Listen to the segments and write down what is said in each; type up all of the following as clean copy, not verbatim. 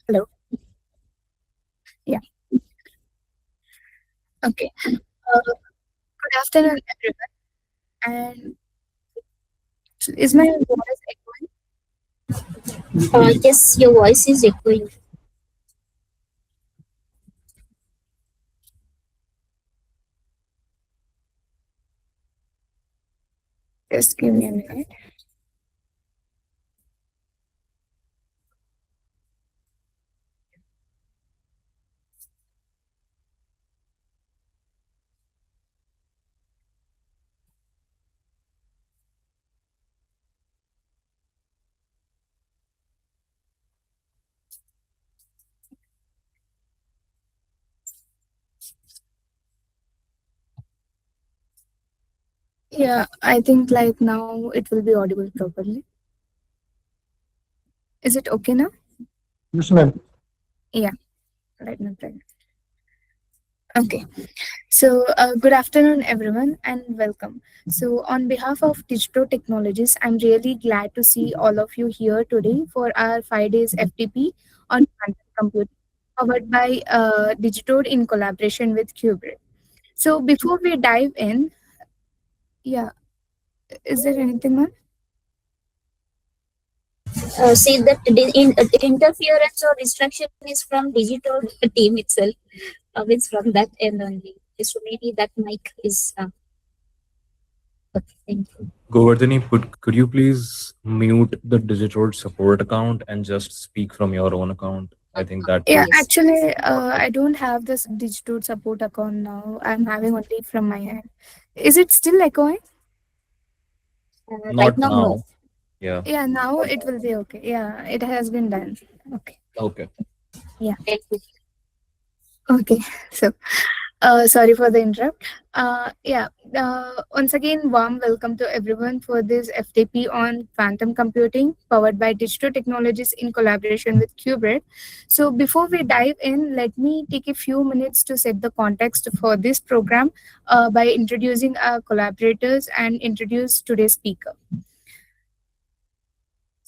Hello. Yeah. Okay. Good afternoon, everyone. And is my voice echoing? Yes, your voice is echoing. Just give me a minute. Yeah, I think like now it will be audible properly. Is it okay now? Yes, ma'am. Yeah. Right now. Right. Okay. So, good afternoon, everyone, and welcome. So, on behalf of Digital Technologies, I'm really glad to see all of you here today for our 5 days FTP on quantum computing, powered by Digital in collaboration with qBraid. So, before we dive in, yeah, is there anything, ma'am? See that interference or distraction is from digital team itself. It's from that end only. So maybe that mic is okay. Thank you. Govardhani, could you please mute the Digital support account and just speak from your own account? I think that Yeah, will. Yes. actually, I don't have this digital support account now. I'm having only from my end. Is it still echoing? Right Not now, no. now. Yeah. Yeah, now it will be okay. Yeah, it has been done. Okay. Okay. Yeah. Thank you. Okay. So, sorry for the interrupt. Yeah. Once again, warm welcome to everyone for this FTP on quantum computing powered by digital technologies in collaboration with qBraid. So, before we dive in, let me take a few minutes to set the context for this program by introducing our collaborators and introduce today's speaker.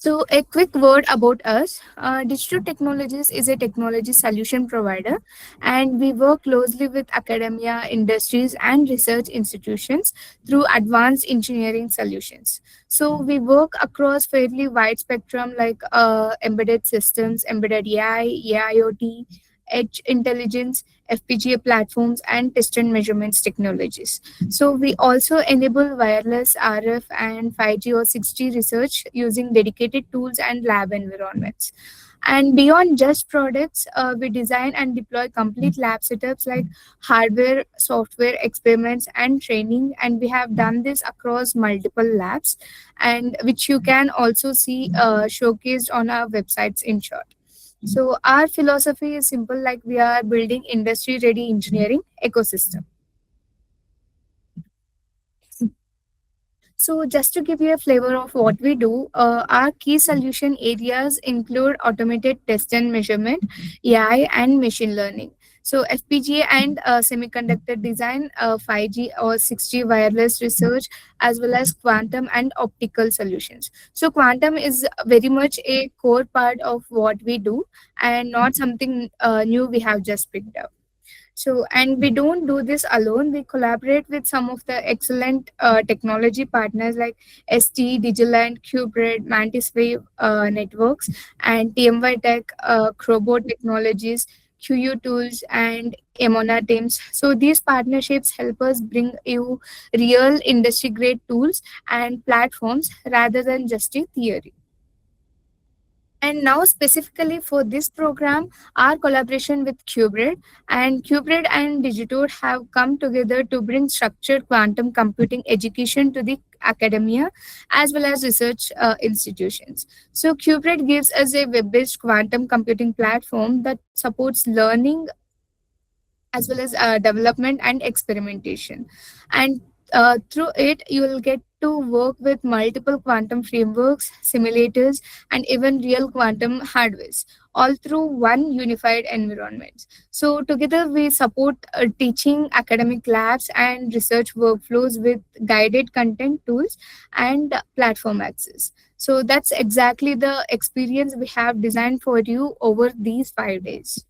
So, a quick word about us. Digital Technologies is a technology solution provider, and we work closely with academia, industries, and research institutions through advanced engineering solutions. So, we work across fairly wide spectrum like embedded systems, embedded AI, AIoT, edge intelligence, FPGA platforms, and test and measurements technologies. So we also enable wireless RF and 5G or 6G research using dedicated tools and lab environments. And beyond just products, we design and deploy complete lab setups like hardware, software experiments, and training. And we have done this across multiple labs, and which you can also see showcased on our websites in short. So our philosophy is simple, like we are building industry-ready engineering ecosystem. So, just to give you a flavor of what we do, our key solution areas include automated test and measurement, AI, and machine learning. So, FPGA and semiconductor design, 5G or 6G wireless research, as well as quantum and optical solutions. So, quantum is very much a core part of what we do and not something new we have just picked up. So, and we don't do this alone. We collaborate with some of the excellent technology partners like ST, Digiland, qBraid, Mantis Wave Networks, and TMY Tech, Crobot Technologies, QU Tools, and Emona Teams. So, these partnerships help us bring you real industry grade tools and platforms rather than just a theory. And now, specifically for this program, our collaboration with qBraid and Digitoad have come together to bring structured quantum computing education to the academia as well as research institutions. So, qBraid gives us a web based quantum computing platform that supports learning as well as development and experimentation. And through it, you will get to work with multiple quantum frameworks, simulators, and even real quantum hardwares, all through one unified environment. So, together, we support teaching, academic labs, and research workflows with guided content tools and platform access. So, that's exactly the experience we have designed for you over these 5 days.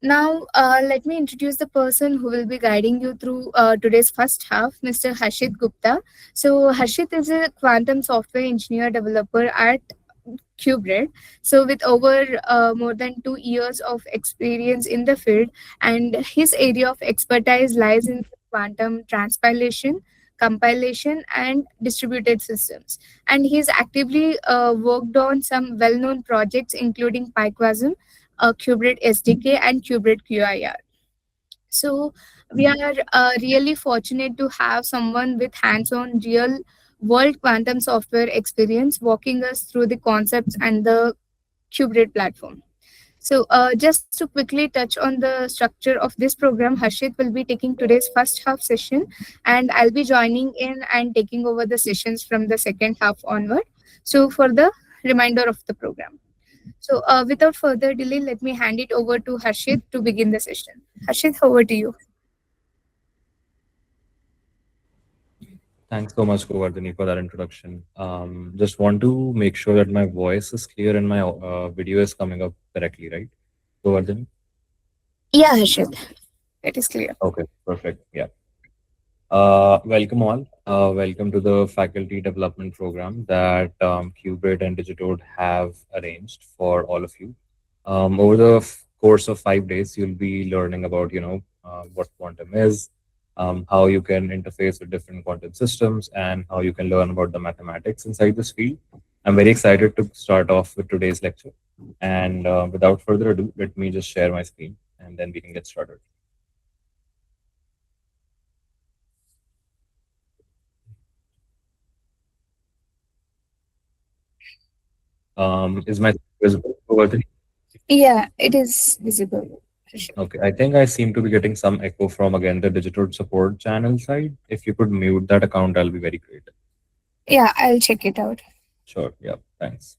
Now, let me introduce the person who will be guiding you through today's first half, Mr. Harshit Gupta. So, Harshit is a quantum software engineer developer at qBraid. So, with over more than 2 years of experience in the field, and his area of expertise lies in quantum transpilation, compilation, and distributed systems. And he's actively worked on some well known projects, including PyQuasm, qBraid SDK, and qBraid QIR. So we are really fortunate to have someone with hands-on real world quantum software experience walking us through the concepts and the qBraid platform. So just to quickly touch on the structure of this program, Harshit will be taking today's first half session, and I'll be joining in and taking over the sessions from the second half onward. So for the remainder of the program. So, without further delay, let me hand it over to Harshit to begin the session. Harshit, over to you. Thanks so much, Govardhani, for that introduction. Just want to make sure that my voice is clear and my video is coming up correctly, right? Govardhani? Yeah, Harshit, it is clear. Okay, perfect. Yeah. Welcome all. Welcome to the faculty development program that qBraid and Digitoad have arranged for all of you. Over the course of 5 days, you'll be learning about, what quantum is, how you can interface with different quantum systems, and how you can learn about the mathematics inside this field. I'm very excited to start off with today's lecture. And without further ado, let me just share my screen and then we can get started. Is my visible over the Yeah, it is visible, Harshit. Okay, I think I seem to be getting some echo from again the digital support channel side. If you could mute that account, I'll be very great. Yeah, I'll check it out. Sure. Yeah. Thanks.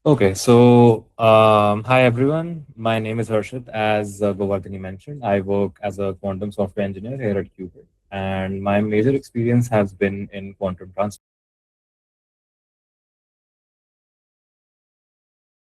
Okay. So, hi everyone. My name is Harshit. As Govardhani mentioned, I work as a quantum software engineer here at qBraid, and my major experience has been in quantum transpilation, compilation, distributed systems, and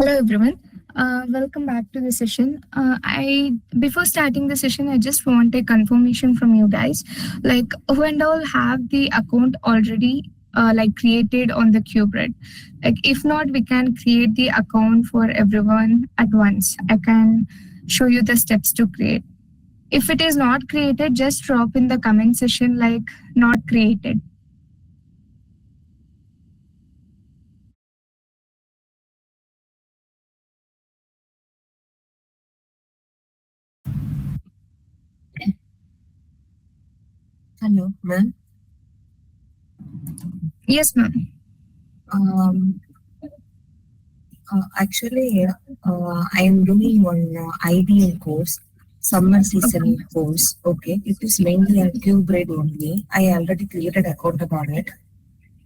Hello, everyone. Welcome back to the session. I Before starting the session, I just want a confirmation from you guys, like who and all have the account already like created on the qBraid. Like if not, we can create the account for everyone at once. I can show you the steps to create. If it is not created, just drop in the comment section like not created. Hello, ma'am. Yes, ma'am. Um, Actually, I am doing one IBM course, summer season Okay. course. Okay, it is mainly a qBraid only. I already created account about it.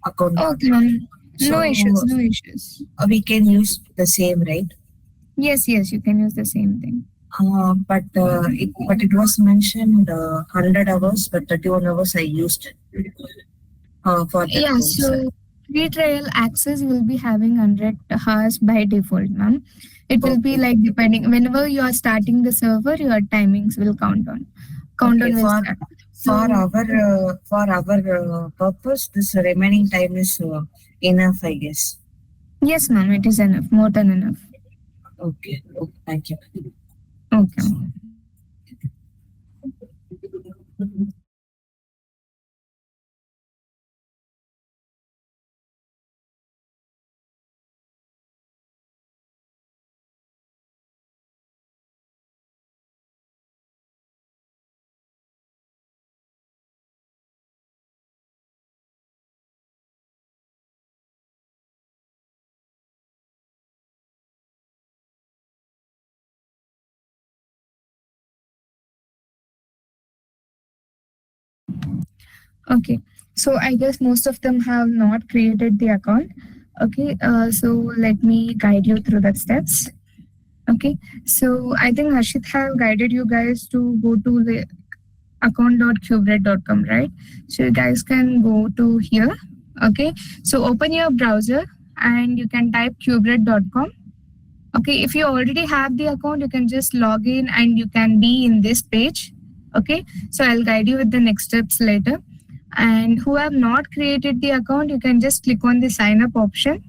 Account on Okay, it. ma'am. No issues. So No issues. we can use the same, right? Yes, yes, you can use the same thing. But it was mentioned 100 hours, but 31 hours I used for that Yeah, course. so free trial access will be having 100 hours by default, ma'am. It will be Okay. like depending whenever you are starting the server, your timings will count on. Okay, Countdown will start. for So our purpose, this remaining time is enough, I guess. yes, ma'am, it is enough, more than enough. Okay, okay, thank you. Okay, ma'am. Okay. So I guess most of them have not created the account. Okay. So let me guide you through the steps. Okay. So I think Harshit have guided you guys to go to the account.qbread.com, right? So you guys can go to here. Okay. So open your browser and you can type qbread.com. Okay. If you already have the account, you can just log in and you can be in this page. Okay. So I'll guide you with the next steps later. And who have not created the account, you can just click on the sign up option.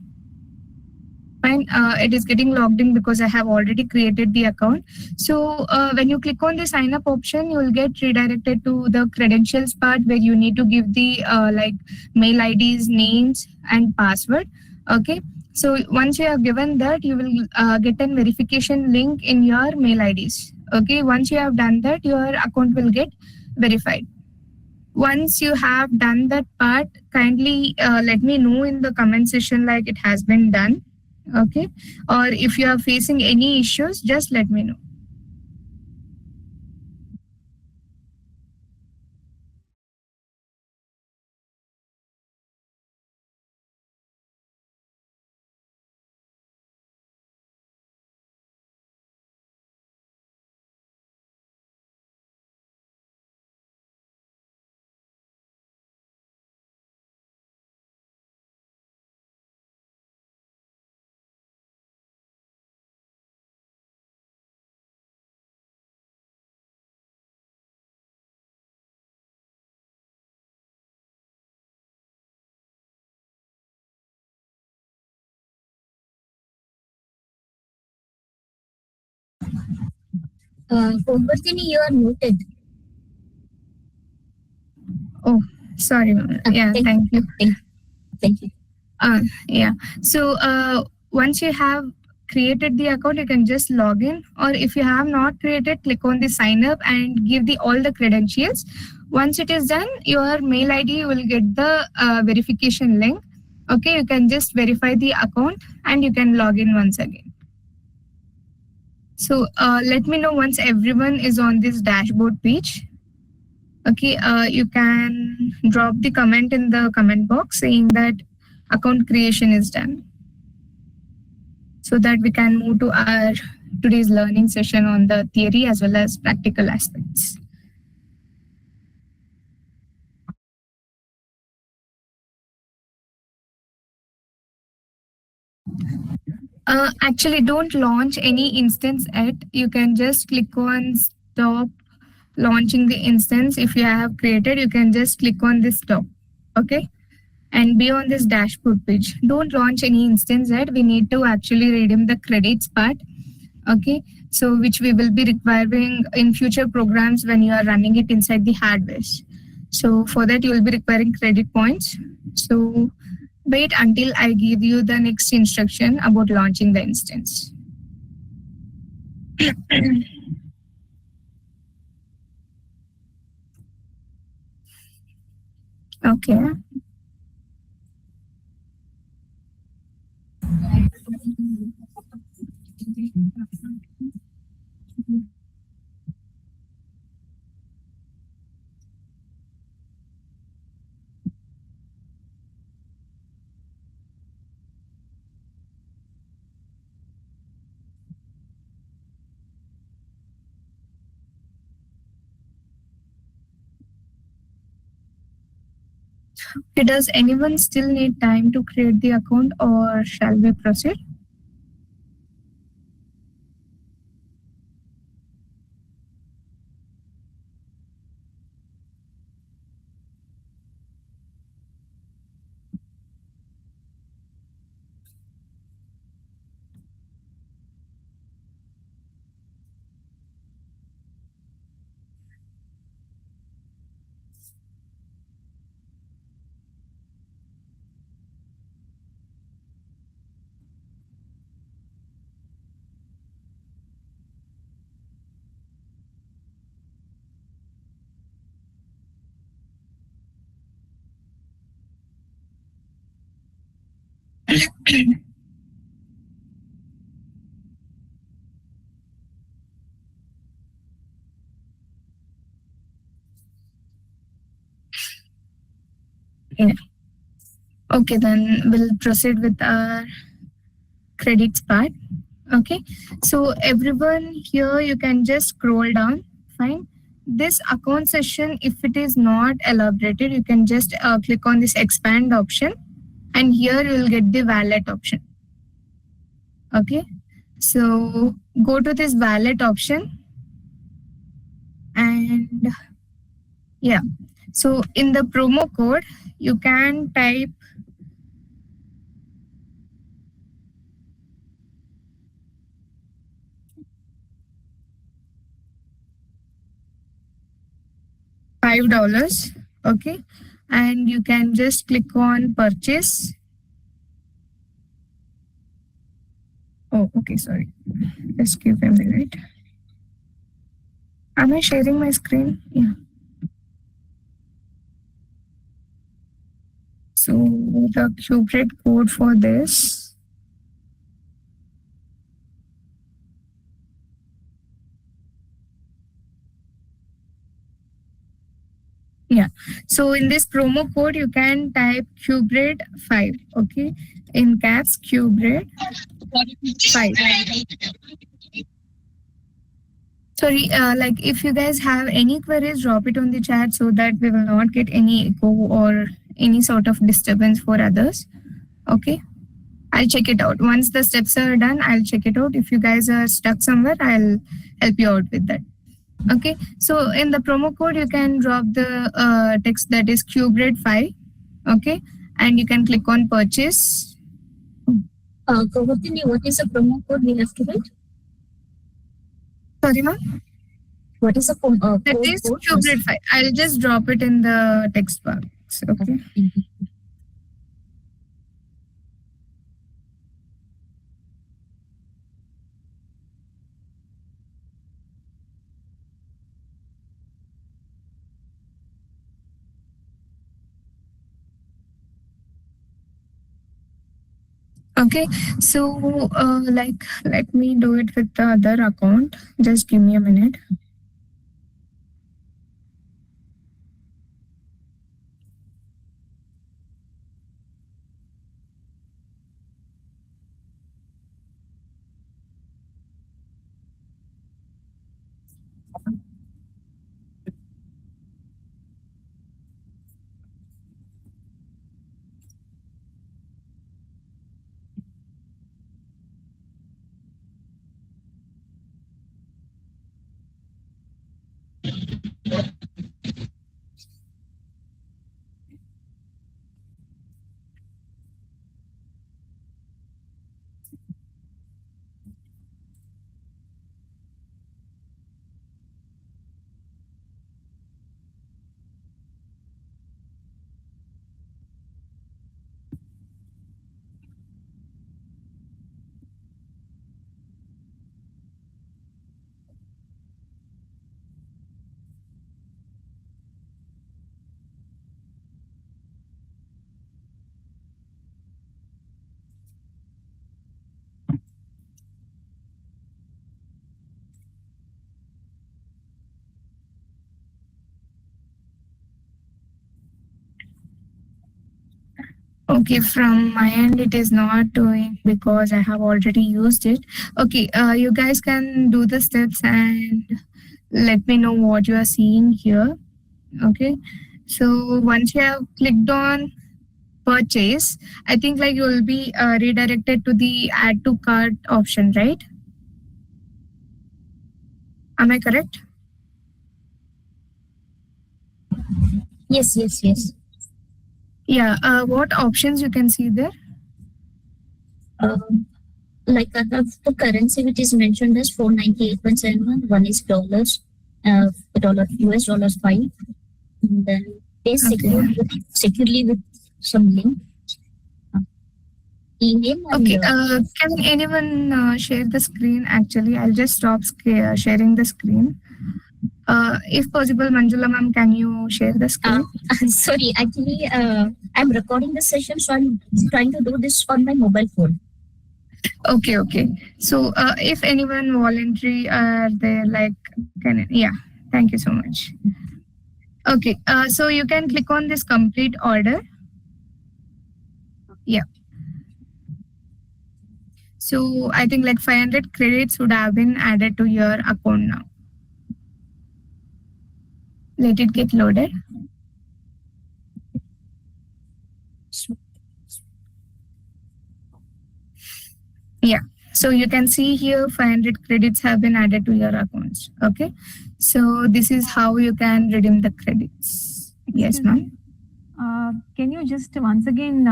Fine, it is getting logged in because I have already created the account. So when you click on the sign up option, you will get redirected to the credentials part where you need to give the like mail IDs, names, and password. Okay. So once you have given that, you will get a verification link in your mail IDs. Okay. Once you have done that, your account will get verified. Once you have done that part, kindly let me know in the comment section like it has been done. Okay. Or if you are facing any issues, just let me know. Overtini, you are muted. Oh, sorry, ma'am. Yeah, Thank, thank you. thank you. Yeah. So once you have created the account, you can just log in. Or if you have not created, click on the sign up and give the all the credentials. Once it is done, your mail ID will get the verification link. Okay, you can just verify the account and you can log in once again. So let me know once everyone is on this dashboard page. Okay, you can drop the comment in the comment box saying that account creation is done so that we can move to our today's learning session on the theory as well as practical aspects. Actually, don't launch any instance yet. You can just click on stop launching the instance. If you have created, you can just click on this stop. Okay. And be on this dashboard page. Don't launch any instance yet. We need to actually redeem the credits part. Okay. So which we will be requiring in future programs when you are running it inside the hardware. So for that you will be requiring credit points. So wait until I give you the next instruction about launching the instance. Okay. Does anyone still need time to create the account or shall we proceed? Yeah. Okay, then we'll proceed with our credits part. Okay, so everyone here, you can just scroll down. Fine. This account session, if it is not elaborated, you can just click on this expand option, and here you will get the wallet option. Okay, so go to this wallet option, and yeah, so in the promo code you can type $5. Okay, and you can just click on purchase. Oh, okay, sorry, just give a minute. Am I sharing my screen? Yeah. So the qBraid code for this. Yeah. So in this promo code, you can type qBraid 5. Okay. In caps, qBraid 5. Sorry, like if you guys have any queries, drop it on the chat so that we will not get any echo or any sort of disturbance for others. Okay. I'll check it out. Once the steps are done, I'll check it out. If you guys are stuck somewhere, I'll help you out with that. Okay, so in the promo code, you can drop the text that is qBraid 5. Okay, and you can click on purchase. Kavatini, what is the promo code we have to write? Sorry, ma'am? What is the code? That is qBraid 5. I'll just drop it in the text box. Okay. Okay, so like let me do it with the other account. Just give me a minute. Okay, from my end, it is not doing because I have already used it. Okay, you guys can do the steps and let me know what you are seeing here. Okay, so once you have clicked on purchase, I think like you will be redirected to the add to cart option, right? Am I correct? Yes, yes, yes. Yeah. What options you can see there? Like I have the currency which is mentioned as 498.71. One is dollars, dollar US dollars 5. And then pay Okay. securely with some link, uh, email, and Okay. Can anyone share the screen? Actually, I'll just stop sharing the screen. If possible, Manjula ma'am, can you share the screen? sorry, actually, I'm recording the session, so I'm trying to do this on my mobile phone. Okay, okay. So, if anyone voluntary are there, like, yeah, thank you so much. Okay, so you can click on this complete order. Yeah. So, I think like 500 credits would have been added to your account now. Let it get loaded. Yeah. So you can see here 500 credits have been added to your accounts. Okay. So this is how you can redeem the credits. Yes, ma'am. Can you just once again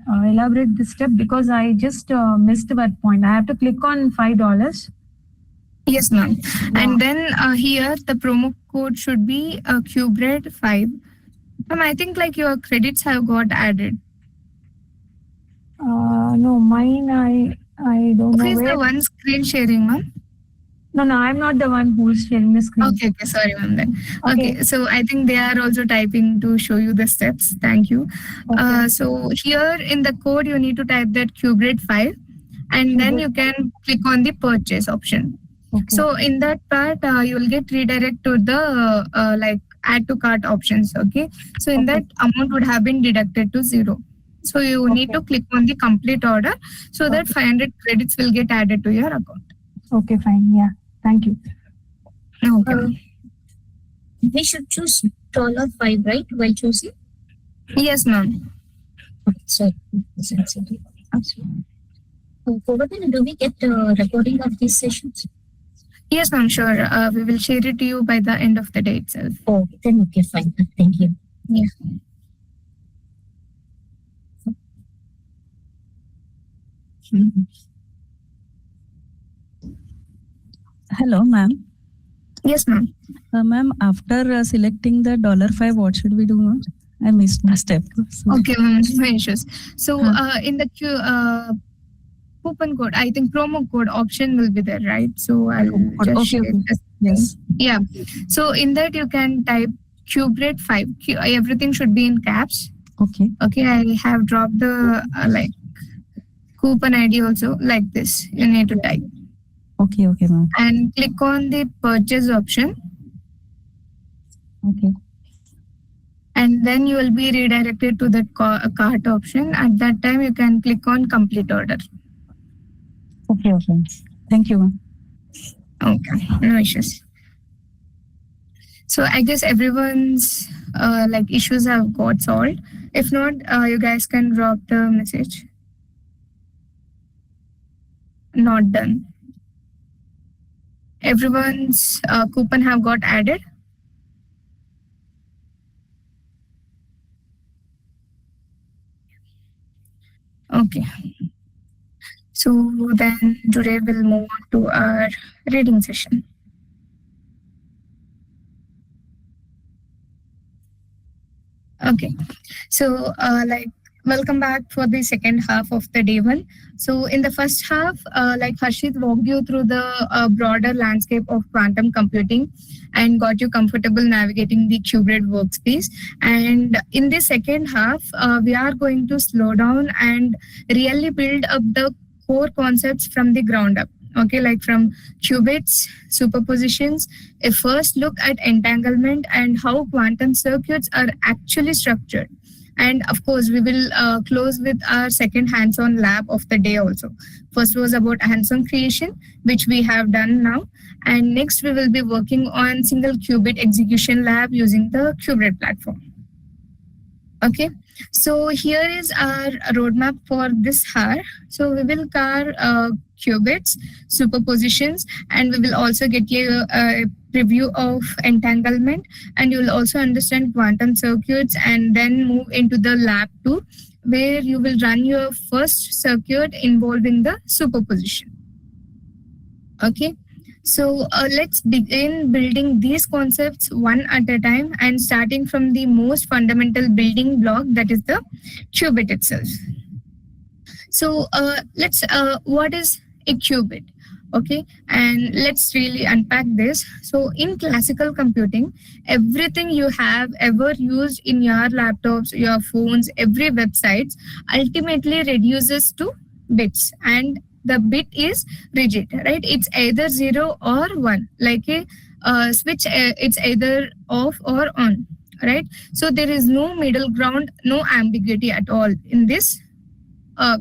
elaborate this step because I just missed that point. I have to click on $5. Yes, ma'am. And then here the promo code should be qBraid 5. Ma'am, I think like your credits have got added. No, mine I don't know Who is where. the one screen sharing, ma'am? No, I'm not the one who's sharing the screen. Okay, sorry, ma'am. Then. Okay, so I think they are also typing to show you the steps. Thank you. Okay. So here in the code, you need to type that qBraid 5, and then you can click on the purchase option. Okay. So in that part, you will get redirect to the like add to cart options. Okay. So in that amount would have been deducted to 0. So you need to click on the complete order so that 500 credits will get added to your account. Okay, fine. Yeah. Thank you. Okay. We should choose $5, right? While choosing. Yes, ma'am. Sorry. Govardhan, do we get recording of these sessions? Yes, ma'am. Sure. We will share it to you by the end of the day itself. Oh, then okay, fine. Thank you. Yeah. Hello, ma'am. Yes, ma'am. Ma'am, after selecting the $5, what should we do, ma'am? I missed my step. Sorry. Okay, ma'am. No issues. So in the coupon code, I think promo code option will be there, right? So I'll just share this. Yes. Yeah. So in that you can type qBraid 5. Everything should be in caps. Okay. Okay. I have dropped the like coupon ID also like this. You need to type. Okay, ma'am. And click on the purchase option. Okay. And then you will be redirected to the cart option. At that time, you can click on complete order. Okay. Thank you, ma'am. Okay, no issues. So I guess everyone's like issues have got solved. If not, you guys can drop the message. Not done. Everyone's coupon have got added. Okay. So then today we'll move on to our reading session. Okay. So like welcome back for the second half of the day one. So in the first half, like Harshit walked you through the broader landscape of quantum computing and got you comfortable navigating the qBraid workspace. And in the second half, we are going to slow down and really build up the core concepts from the ground up. Okay, like from qubits, superpositions, a first look at entanglement and how quantum circuits are actually structured. And of course, we will close with our second hands-on lab of the day also. First was about hands-on creation, which we have done now. And next, we will be working on single qubit execution lab using the qBraid platform. Okay, so here is our roadmap for this hour. So we will cover qubits, superpositions, and we will also get you a preview of entanglement, and you will also understand quantum circuits, and then move into the lab 2, where you will run your first circuit involving the superposition. Okay, so let's begin building these concepts one at a time, and starting from the most fundamental building block, that is the qubit itself. So what is a qubit? Okay, and let's really unpack this. So in classical computing, everything you have ever used in your laptops, your phones, every websites ultimately reduces to bits, and the bit is rigid, right? It's either 0 or 1, like a switch. It's either off or on, right? So there is no middle ground, no ambiguity at all in this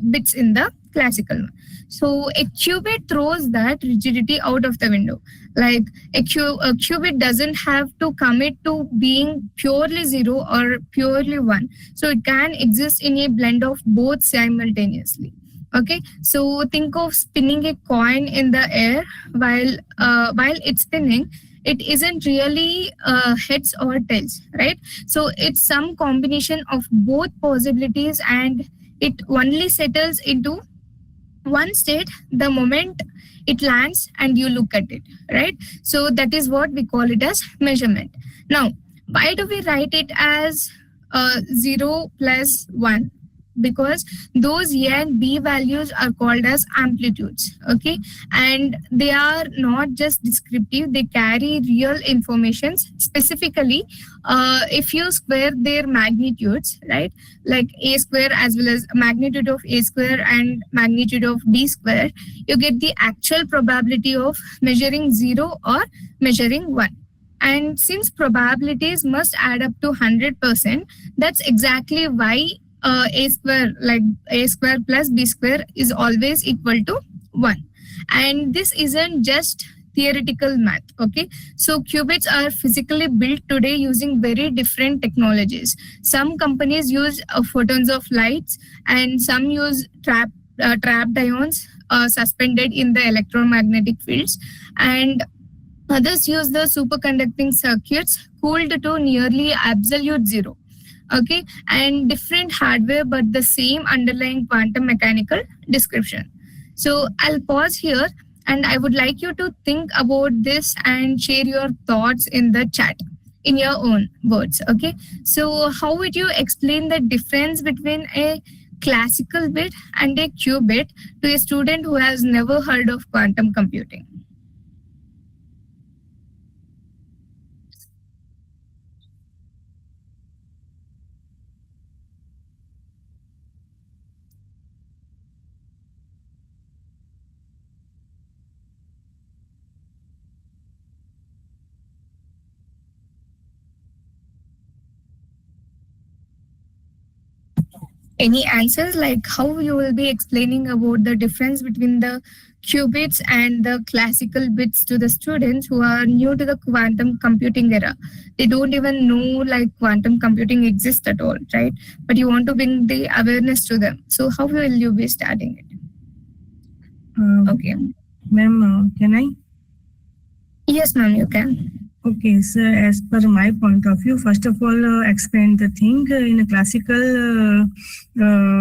bits in the classical one. So a qubit throws that rigidity out of the window. Like a qubit doesn't have to commit to being purely 0 or purely 1. So it can exist in a blend of both simultaneously. Okay, so think of spinning a coin in the air. While it's spinning, it isn't really heads or tails, right? So it's some combination of both possibilities, and it only settles into one state the moment it lands and you look at it, right? So that is what we call it as measurement. Now, why do we write it as 0 plus 1? Because those A and B values are called as amplitudes, okay? And they are not just descriptive, they carry real information. Specifically, if you square their magnitudes, right? Like A square as well as magnitude of A square and magnitude of B square, you get the actual probability of measuring 0 or measuring 1. And since probabilities must add up to 100%, that's exactly why a square, like a square plus b square, is always equal to 1. And this isn't just theoretical math, okay? So qubits are physically built today using very different technologies. Some companies use photons of lights, and some use trapped ions suspended in the electromagnetic fields, and others use the superconducting circuits cooled to nearly absolute zero. Okay, and different hardware but the same underlying quantum mechanical description. So I'll pause here, and I would like you to think about this and share your thoughts in the chat in your own words. Okay, so how would you explain the difference between a classical bit and a qubit to a student who has never heard of quantum computing? Any answers, like how you will be explaining about the difference between the qubits and the classical bits to the students who are new to the quantum computing era? They don't even know like quantum computing exists at all, right? But you want to bring the awareness to them. So how will you be starting it? Okay. Ma'am, can I? Yes, ma'am, you can. Okay, so as per my point of view, first of all, explain the thing in a classical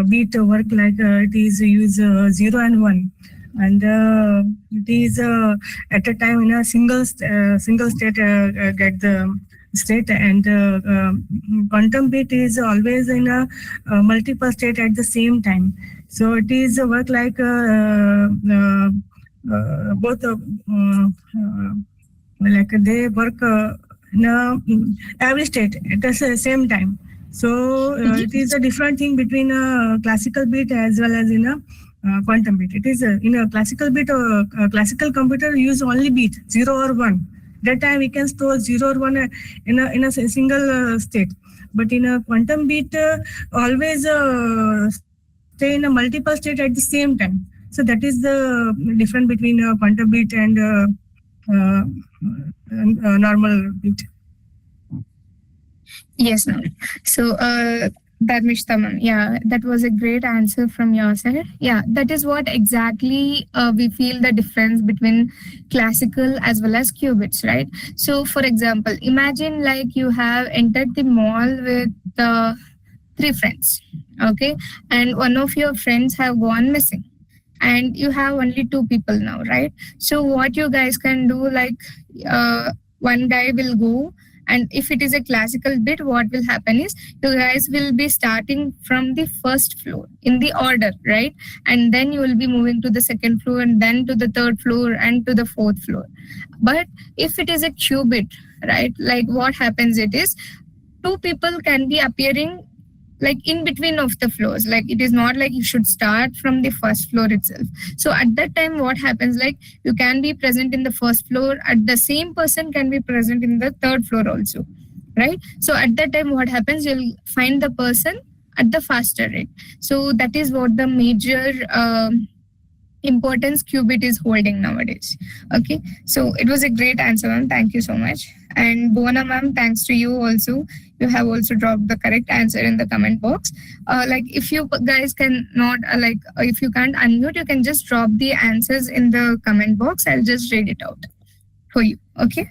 beat work, like it is use 0 and 1, and it is at a time in a single state get the state, and quantum bit is always in a multiple state at the same time. So it is work like both. Like they work in every state at the same time. So it is a different thing between a classical bit as well as in a quantum bit. It is in a classical bit, or classical computer use only bit 0 or 1. That time we can store 0 or 1 in a single state. But in a quantum bit, always stay in a multiple state at the same time. So that is the difference between a quantum bit and uh, normal bit. Yes, ma'am. So, Dharmishta ma'am, yeah, that was a great answer from your side. Yeah, that is what exactly we feel the difference between classical as well as qubits, right? So, for example, imagine like you have entered the mall with three friends, okay, and one of your friends have gone missing, and you have only two people now, right? So what you guys can do, like, one guy will go, and if it is a classical bit, what will happen is you guys will be starting from the first floor in the order, right? And then you will be moving to the second floor, and then to the third floor, and to the fourth floor. But if it is a qubit, right, like what happens it is two people can be appearing like in between of the floors. Like it is not like you should start from the first floor itself. So at that time what happens, like you can be present in the first floor, at the same person can be present in the third floor also, right? So at that time what happens, you'll find the person at the faster rate. So that is what the major importance qubit is holding nowadays. Okay, so it was a great answer, ma'am. Thank you so much. And Bona ma'am, thanks to you also. You have also dropped the correct answer in the comment box. Like if you guys can not if you can't unmute, you can just drop the answers in the comment box. I'll just read it out for you. Okay.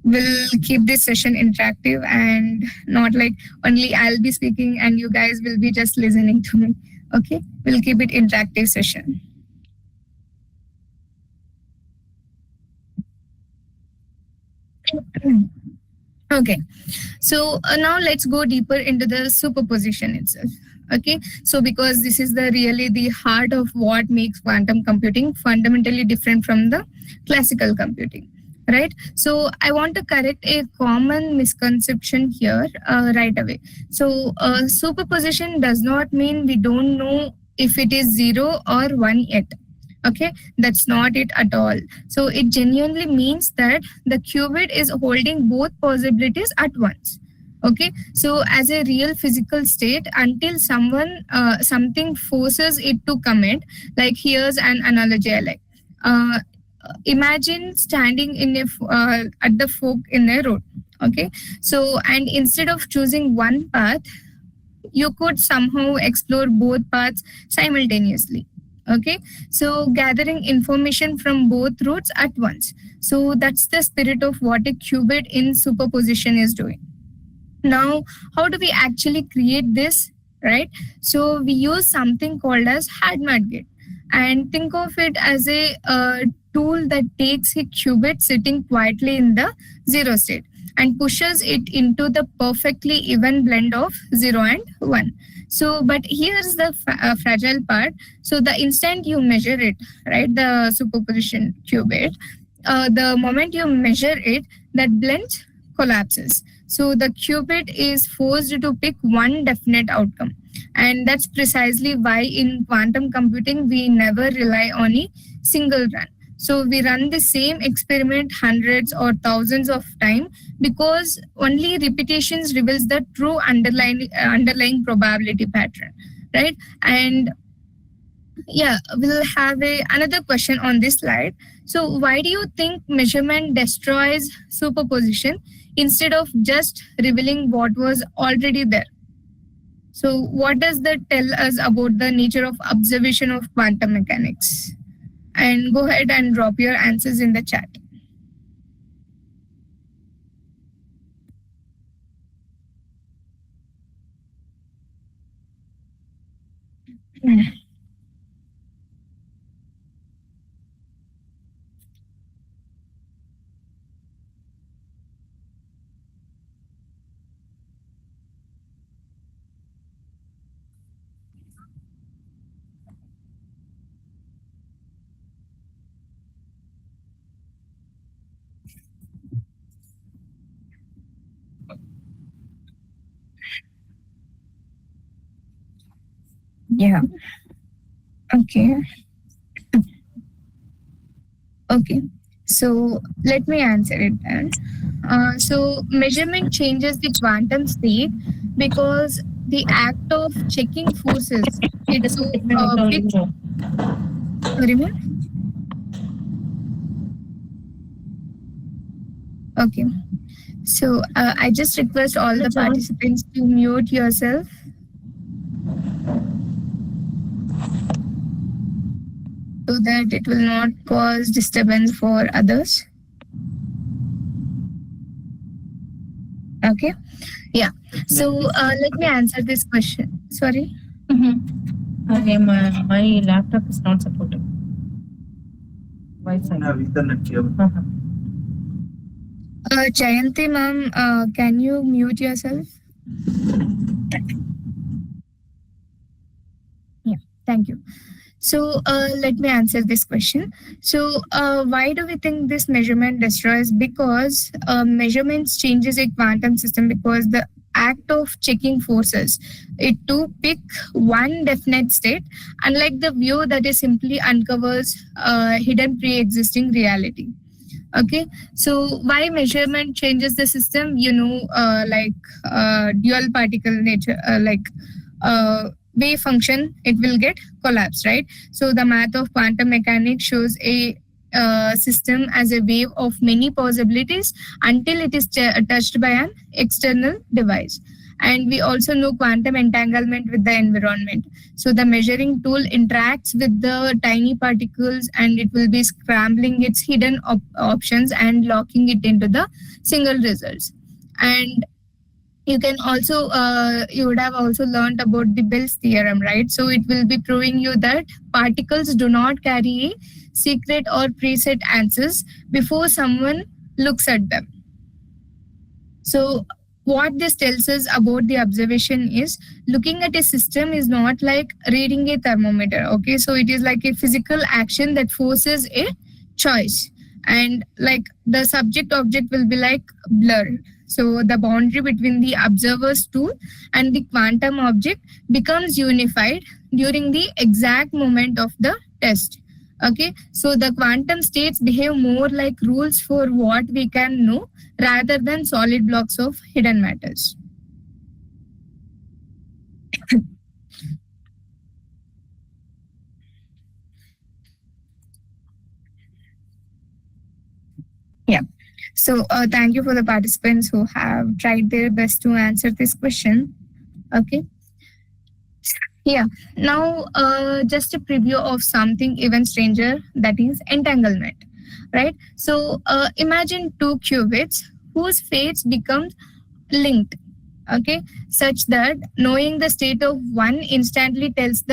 We'll keep this session interactive and not like only I'll be speaking and you guys will be just listening to me. Okay, we'll keep it interactive session. Okay, so now let's go deeper into the superposition itself. Okay, so because this is the really the heart of what makes quantum computing fundamentally different from the classical computing, right? So I want to correct a common misconception here right away. So superposition does not mean we don't know if it is 0 or 1 yet. Okay, that's not it at all. So it genuinely means that the qubit is holding both possibilities at once. Okay, so as a real physical state, until something forces it to commit, like here's an analogy I like. Imagine standing in at the fork in a road. Okay, so and instead of choosing one path, you could somehow explore both paths simultaneously. Okay, so gathering information from both routes at once. So that's the spirit of what a qubit in superposition is doing. Now, how do we actually create this, right? So we use something called as HADMAT gate, and think of it as a tool that takes a qubit sitting quietly in the zero state and pushes it into the perfectly even blend of 0 and 1. So, but here's the fragile part. So the instant you measure it, right, the superposition qubit, the moment you measure it, that blend collapses. So the qubit is forced to pick one definite outcome. And that's precisely why in quantum computing, we never rely on a single run. So we run the same experiment hundreds or thousands of times because only repetitions reveals the true underlying probability pattern, right? And yeah, we'll have another question on this slide. So why do you think measurement destroys superposition instead of just revealing what was already there? So what does that tell us about the nature of observation of quantum mechanics? And go ahead and drop your answers in the chat. Yeah. Okay. Okay. So let me answer it then. So measurement changes the quantum state because the act of checking forces it to pick. Sorry, ma'am? Okay. So I just request all the participants to mute yourself so that it will not cause disturbance for others. Okay. Yeah. So let me answer this question. Sorry. My laptop is not supported. Wi-Fi. Jayanti ma'am, can you mute yourself? Yeah. Thank you. So let me answer this question. So why do we think this measurement destroys? Because measurements changes a quantum system because the act of checking forces it to pick one definite state, unlike the view that is simply uncovers hidden pre-existing reality. Okay, so why measurement changes the system? Like dual particle nature, wave function, it will get collapsed, right? So the math of quantum mechanics shows a system as a wave of many possibilities until it is touched by an external device. And we also know quantum entanglement with the environment. So the measuring tool interacts with the tiny particles and it will be scrambling its hidden options and locking it into the single results. And you can also you would have also learned about the Bell's theorem, right? So it will be proving you that particles do not carry secret or preset answers before someone looks at them. So what this tells us about the observation is looking at a system is not like reading a thermometer. Okay, so it is like a physical action that forces a choice, and like the subject object will be like blurred. So the boundary between the observer's tool and the quantum object becomes unified during the exact moment of the test. Okay, so the quantum states behave more like rules for what we can know rather than solid blocks of hidden matters. Yeah. So thank you for the participants who have tried their best to answer this question. Okay. Yeah. Now, just a preview of something even stranger, that is entanglement, right? So imagine two qubits whose fates become linked, okay, such that knowing the state of one instantly tells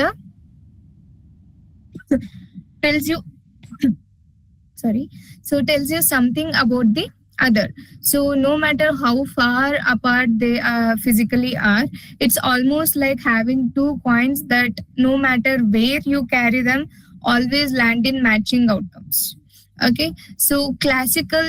you sorry, so tells you something about the other. So no matter how far apart they physically are, it's almost like having two coins that no matter where you carry them always land in matching outcomes. Okay, so classical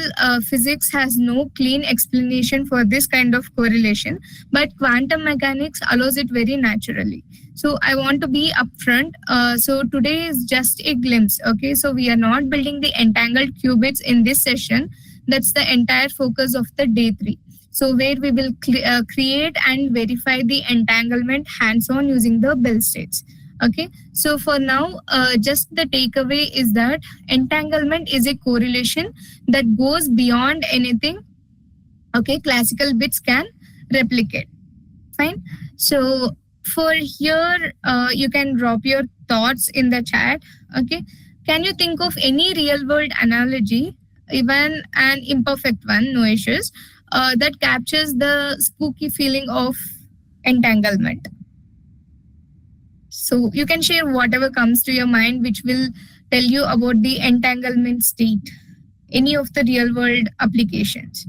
physics has no clean explanation for this kind of correlation, but quantum mechanics allows it very naturally. So I want to be upfront. So today is just a glimpse. Okay, so we are not building the entangled qubits in this session. That's the entire focus of the day 3. So where we will create and verify the entanglement hands-on using the Bell states. Okay, so for now, just the takeaway is that entanglement is a correlation that goes beyond anything, okay, classical bits can replicate. Fine. So for here, you can drop your thoughts in the chat. Okay, can you think of any real world analogy, even an imperfect one, no issues, that captures the spooky feeling of entanglement? So you can share whatever comes to your mind, which will tell you about the entanglement state, any of the real world applications.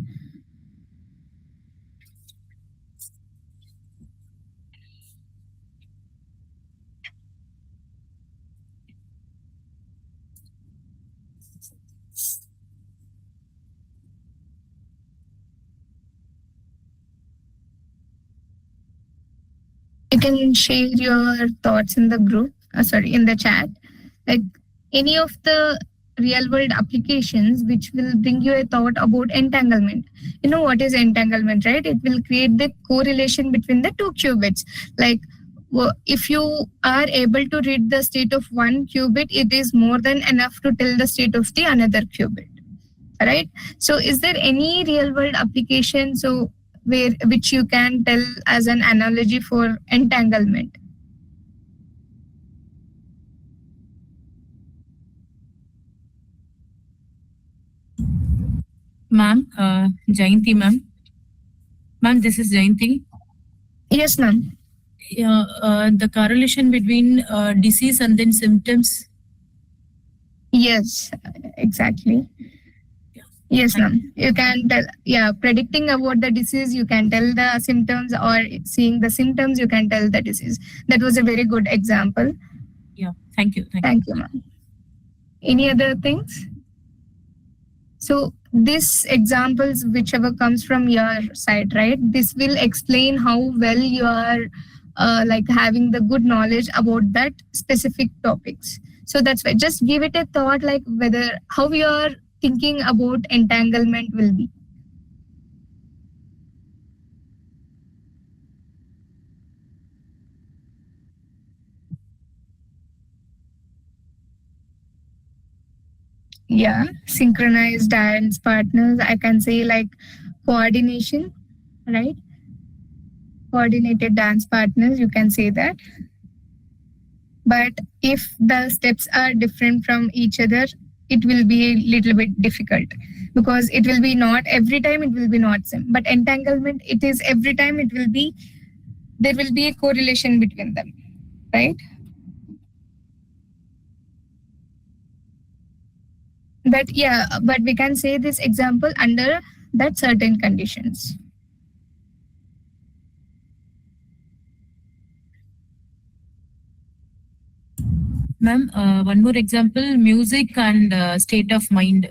You can share your thoughts in the group, in the chat. Like any of the real world applications which will bring you a thought about entanglement. You know what is entanglement, right? It will create the correlation between the two qubits. Like if you are able to read the state of one qubit, it is more than enough to tell the state of the another qubit, right? So is there any real world application so where which you can tell as an analogy for entanglement? Ma'am, Jayanti ma'am. Ma'am, this is Jayanti. Yes, ma'am. The correlation between disease and then symptoms. Yes, exactly. Yes, ma'am. You can tell, yeah, predicting about the disease, you can tell the symptoms, or seeing the symptoms, you can tell the disease. That was a very good example. Yeah, thank you. Thank you, ma'am. Any other things? So this examples, whichever comes from your side, right? This will explain how well you are like having the good knowledge about that specific topics. So that's why just give it a thought, like whether how you are thinking about entanglement will be. Yeah, synchronized dance partners, I can say like coordination, right? Coordinated dance partners, you can say that. But if the steps are different from each other, it will be a little bit difficult, because it will be not every time, it will be not same. But entanglement, it is every time, it will be, there will be a correlation between them, right? But yeah, but we can say this example under that certain conditions. Ma'am, one more example, music and state of mind.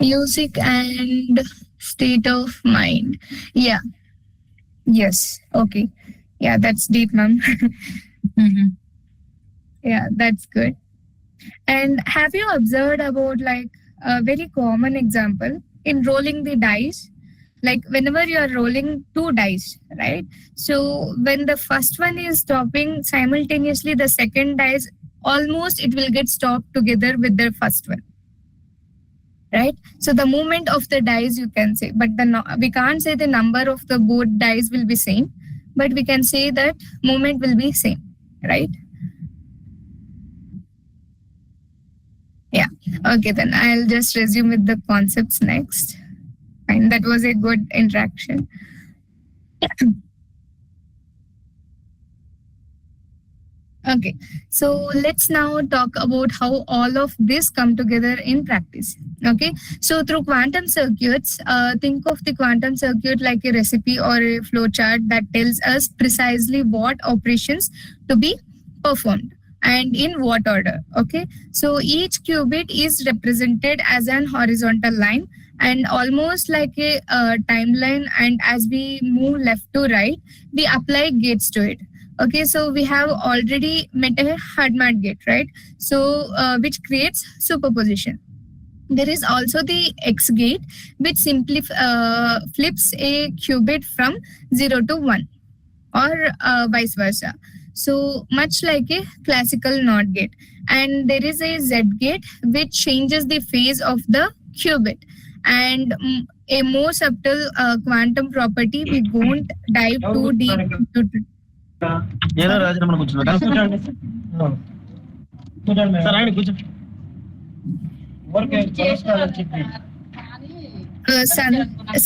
Music and state of mind. Yeah. Yes. Okay. Yeah, that's deep, ma'am. Yeah, that's good. And have you observed about like a very common example in rolling the dice? Like whenever you are rolling two dice, right? So when the first one is stopping, simultaneously the second dice almost it will get stopped together with the first one, right? So the movement of the dice you can say, but we can't say the number of the both dice will be same, but we can say that movement will be same, right? Yeah. Okay, then I'll just resume with the concepts next. Fine, that was a good interaction. Okay, so let's now talk about how all of this come together in practice. Okay, so through quantum circuits, think of the quantum circuit like a recipe or a flowchart that tells us precisely what operations to be performed and in what order. Okay, so each qubit is represented as an horizontal line and almost like a timeline, and as we move left to right, we apply gates to it. Okay, so we have already met a hard-math gate, right? So which creates superposition. There is also the X gate, which simply flips a qubit from 0 to 1 or vice versa. So much like a classical NOT gate. And there is a Z gate, which changes the phase of the qubit. And a more subtle quantum property, we won't dive too deep into. ఏదో రాజీనామా కూర్చున్నాడు కూర్చోండి కూర్చోండి sir ఆయన కూర్చోండి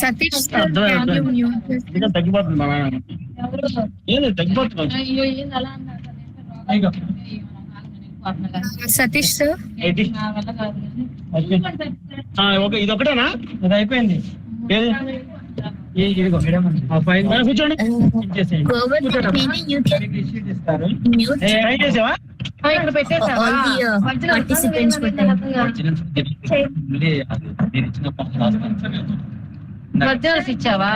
Satish, sir, can you mute this? తగ్గిపోతుంది మా ఏంది తగ్గిపోతుంది Satish, sir. ఓకే ఇది ఒకటేనా ఇది అయిపోయింది కూర్చోండి చేసావా all the participants put in. Originals ఇచ్చావా?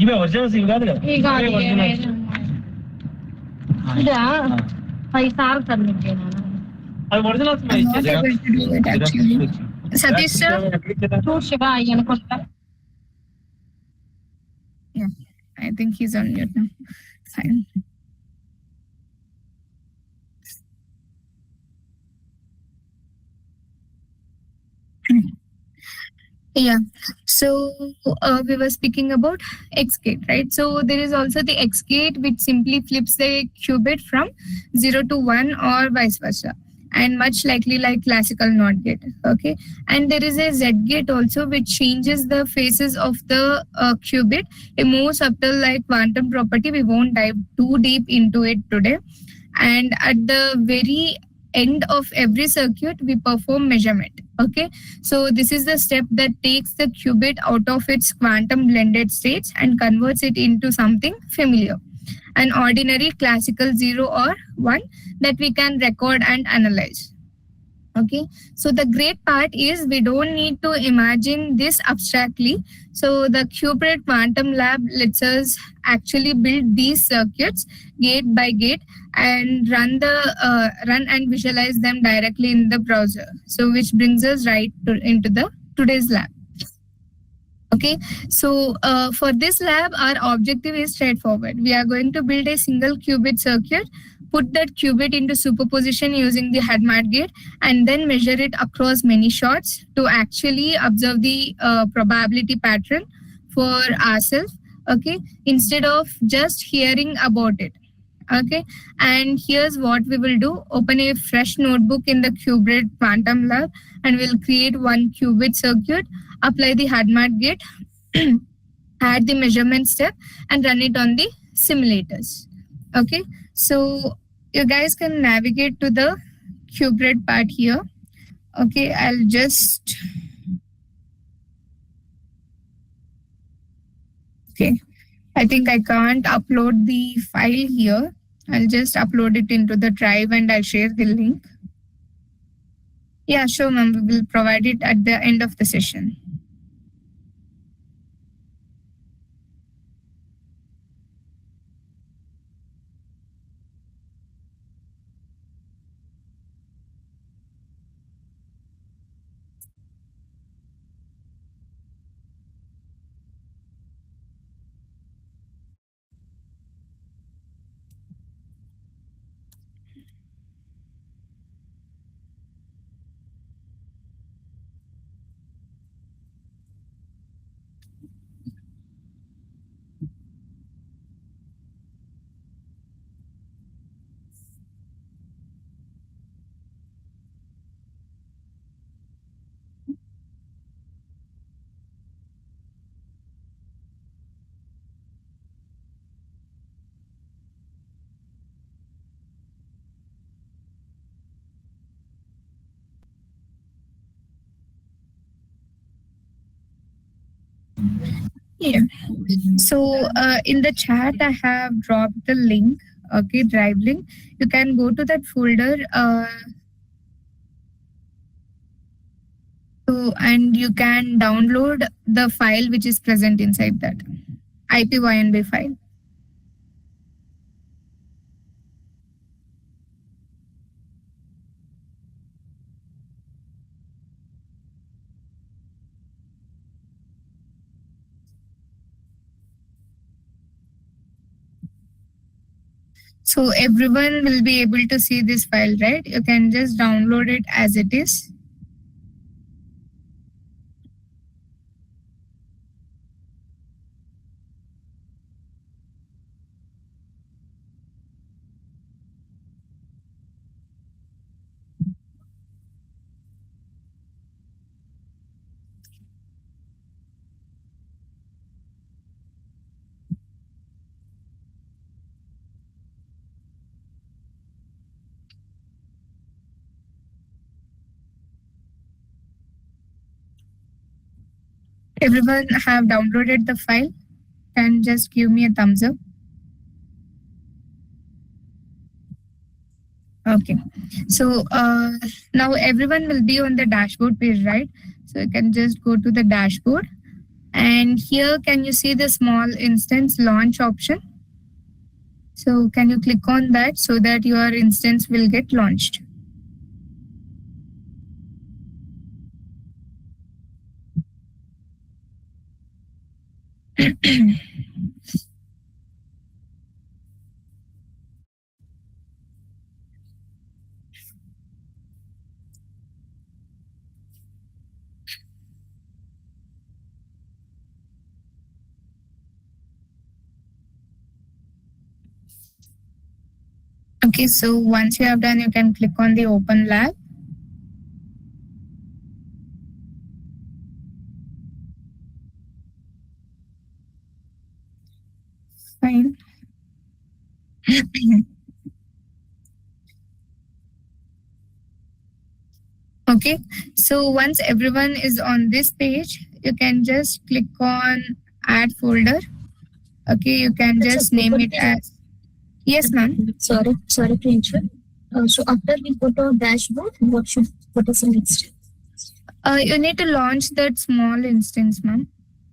ఇవే ఒరిజినల్స్ ఇవి కాదు కదా ఇదా 5 సార్లు సబ్మిట్ చేయనా? అది originals I'm not able to do it actually. Satish sir? Shiva, Yeah, I think he's on mute now. Fine. Yeah. So we were speaking about XGate, right? So there is also the XGate, which simply flips the qubit from 0 to 1 or vice versa, and much likely like classical NOT gate. Okay. And there is a Z gate also, which changes the phases of the qubit. A more subtle like quantum property. We won't dive too deep into it today. And at the very end of every circuit, we perform measurement. Okay, so this is the step that takes the qubit out of its quantum blended states and converts it into something familiar, an ordinary classical 0 or 1 that we can record and analyze. Okay, so the great part is we don't need to imagine this abstractly. So the qBraid quantum lab lets us actually build these circuits gate by gate and run and visualize them directly in the browser. So which brings us into the today's lab. Okay, so for this lab, our objective is straightforward. We are going to build a single qubit circuit, put that qubit into superposition using the Hadamard gate, and then measure it across many shots to actually observe the probability pattern for ourselves. Okay, instead of just hearing about it. Okay, and here's what we will do. Open a fresh notebook in the qBraid quantum lab, and we'll create one qubit circuit, apply the Hadamard gate, add the measurement step, and run it on the simulators. Okay, so you guys can navigate to the qBraid part here. Okay, I'll just... Okay, I think I can't upload the file here. I'll just upload it into the drive and I'll share the link. Yeah, sure, ma'am. We will provide it at the end of the session. Yeah. So in the chat, I have dropped the link. Okay, drive link. You can go to that folder. And you can download the file which is present inside that IPYNB file. So everyone will be able to see this file, right? You can just download it as it is. Everyone have downloaded the file? Can just give me a thumbs up. Okay, so now everyone will be on the dashboard page, right? So you can just go to the dashboard, and here can you see the small instance launch option? So can you click on that so that your instance will get launched? Okay, so once you have done, you can click on the Open Lab. Fine. Okay, so once everyone is on this page, you can just click on Add Folder. Okay, you can just name it as. Yes, ma'am. Sorry to interrupt. So after we go to our dashboard, what is the next step? You need to launch that small instance, ma'am.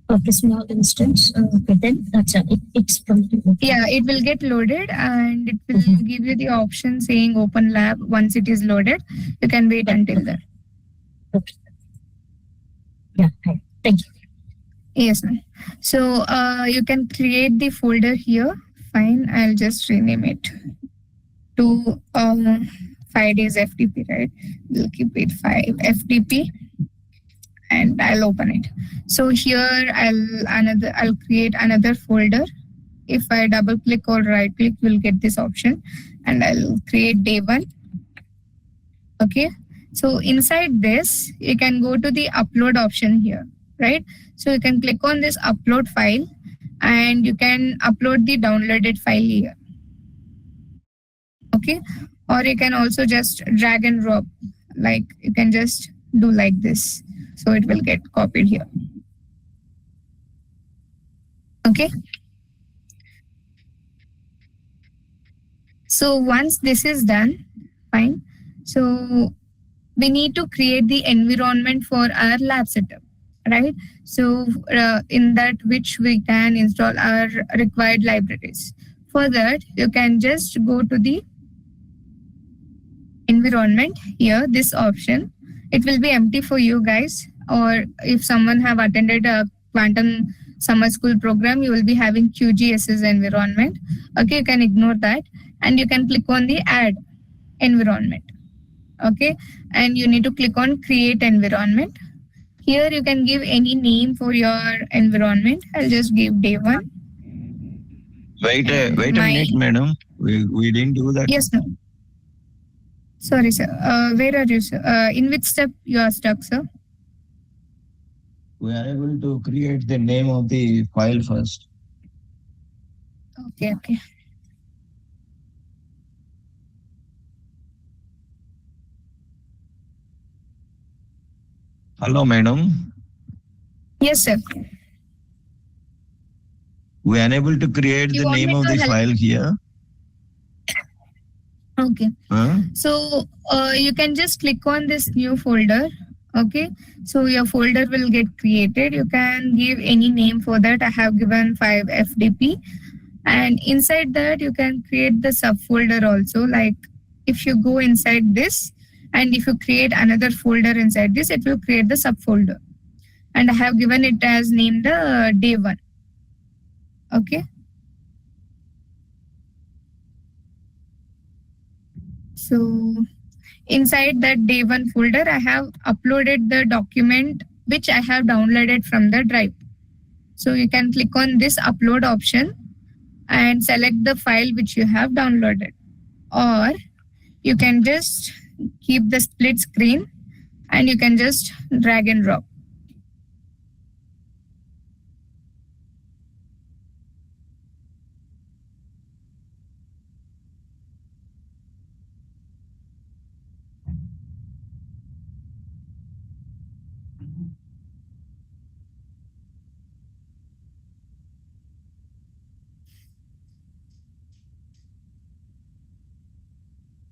Okay, small instance. Okay, then that's it's prompted. Yeah, it will get loaded and it will give you the option saying Open Lab. Once it is loaded, you can wait until then. Okay. Yeah, hi. Thank you. Yes, ma'am. So you can create the folder here. Fine, I'll just rename it to 5 days FTP, right? We'll keep it 5 FTP and I'll open it. So here I'll create another folder. If I double click or right click, we'll get this option and I'll create day 1. Okay. So inside this, you can go to the upload option here, right? So you can click on this upload file and you can upload the downloaded file here. Okay. Or you can also just drag and drop, like you can just do like this. So it will get copied here. Okay. So once this is done, fine. So we need to create the environment for our lab setup, right? So in that which we can install our required libraries. For that, you can just go to the environment here, this option. It will be empty for you guys, or if someone have attended a quantum summer school program, you will be having QGS's environment. Okay, you can ignore that and you can click on the add environment. Okay, and you need to click on create environment. Here you can give any name for your environment. I'll just give day 1. Wait a minute, madam. We didn't do that. Yes, no. Sorry, sir. Where are you, sir? In which step you are stuck, sir? We are able to create the name of the file first. Okay. Hello, madam. Yes, sir. We are unable to create You the want name me of to the help? file here. Okay. Huh? So you can just click on this new folder. Okay. So your folder will get created. You can give any name for that. I have given 5 FDP. And inside that, you can create the subfolder also. Like if you go inside this and if you create another folder inside this, it will create the subfolder. And I have given it as named day 1. Okay. So inside that day 1 folder, I have uploaded the document which I have downloaded from the drive. So you can click on this upload option and select the file which you have downloaded. Or you can just keep the split screen and you can just drag and drop.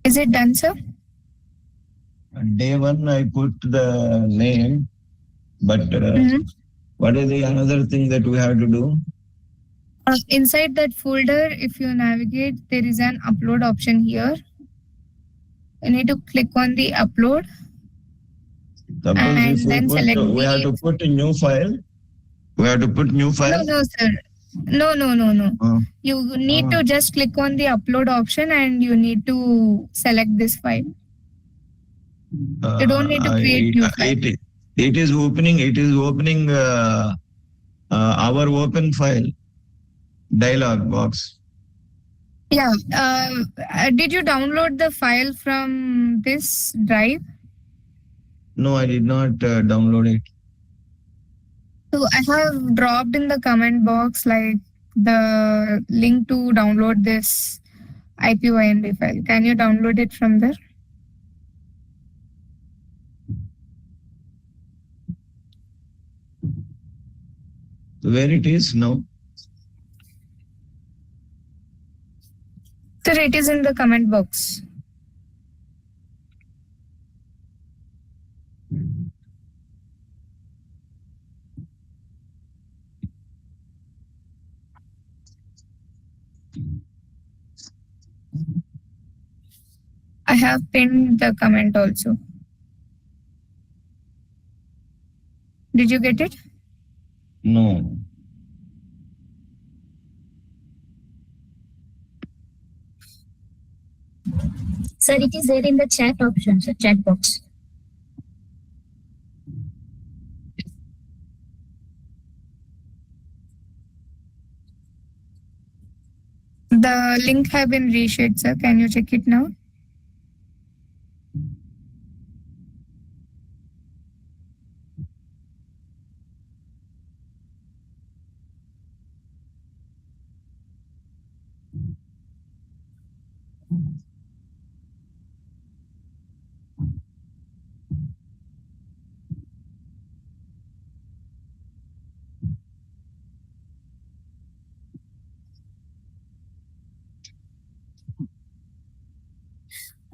Is it done, sir? Day 1, I put the name, but what is the another thing that we have to do? Inside that folder, if you navigate, there is an upload option here. You need to click on the upload. Suppose if we have to put a new file. We have to put new file. No, sir. No. Uh, You need to just click on the upload option and you need to select this file. You don't need to create new file. it is opening. It is opening our open file dialog box. Yeah. Did you download the file from this drive? No, I did not download it. So I have dropped in the comment box like the link to download this IPYNB file. Can you download it from there? Where it is now? Sir, it is in the comment box. I have pinned the comment also. Did you get it? No. Sir, it is there in the chat option, sir, chat box. The link have been reshared, sir. Can you check it now?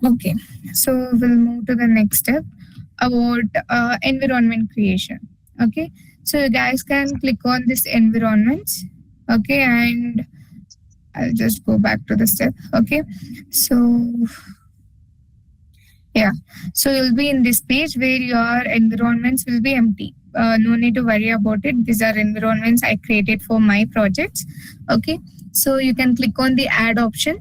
Okay, so we'll move to the next step about environment creation. Okay, so you guys can click on this environment. Okay, and I'll just go back to the step. Okay, so yeah, so you'll be in this page where your environments will be empty. No need to worry about it. These are environments I created for my projects. Okay, so you can click on the add option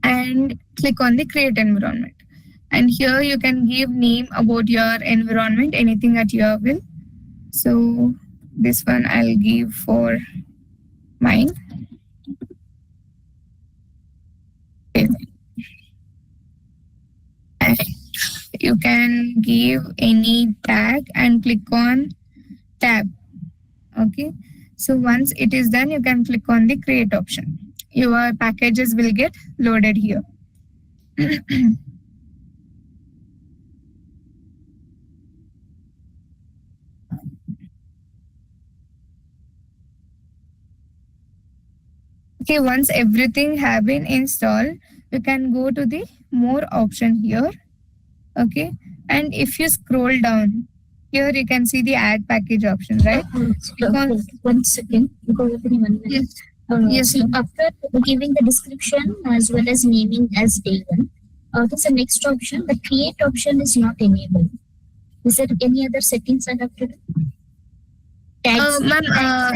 and click on the create environment. And here you can give name about your environment, anything at your will. So this one I'll give for mine. Okay. And you can give any tag and click on tab. Okay. So once it is done, you can click on the create option. Your packages will get loaded here. Okay, once everything have been installed, you can go to the more option here. Okay, and if you scroll down, here you can see the add package option, right? One second. Yes. Yes. So after giving the description as well as naming as day one, there's the next option. The create option is not enabled. Is there any other settings I have to do? Tags. Ma'am,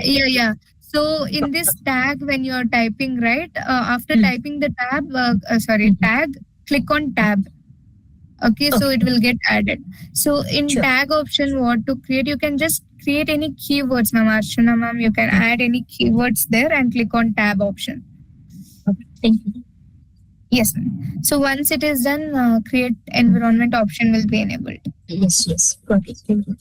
yeah. So in this tag, when you are typing, right? After typing the tag, click on tab. Okay, so it will get added. So in tag option, what to create? You can just create any keywords, ma'am. Archana, ma'am, you can add any keywords there and click on tab option. Okay, thank you. Yes, ma'am. So once it is done, create environment option will be enabled. Yes. Got it. Thank you.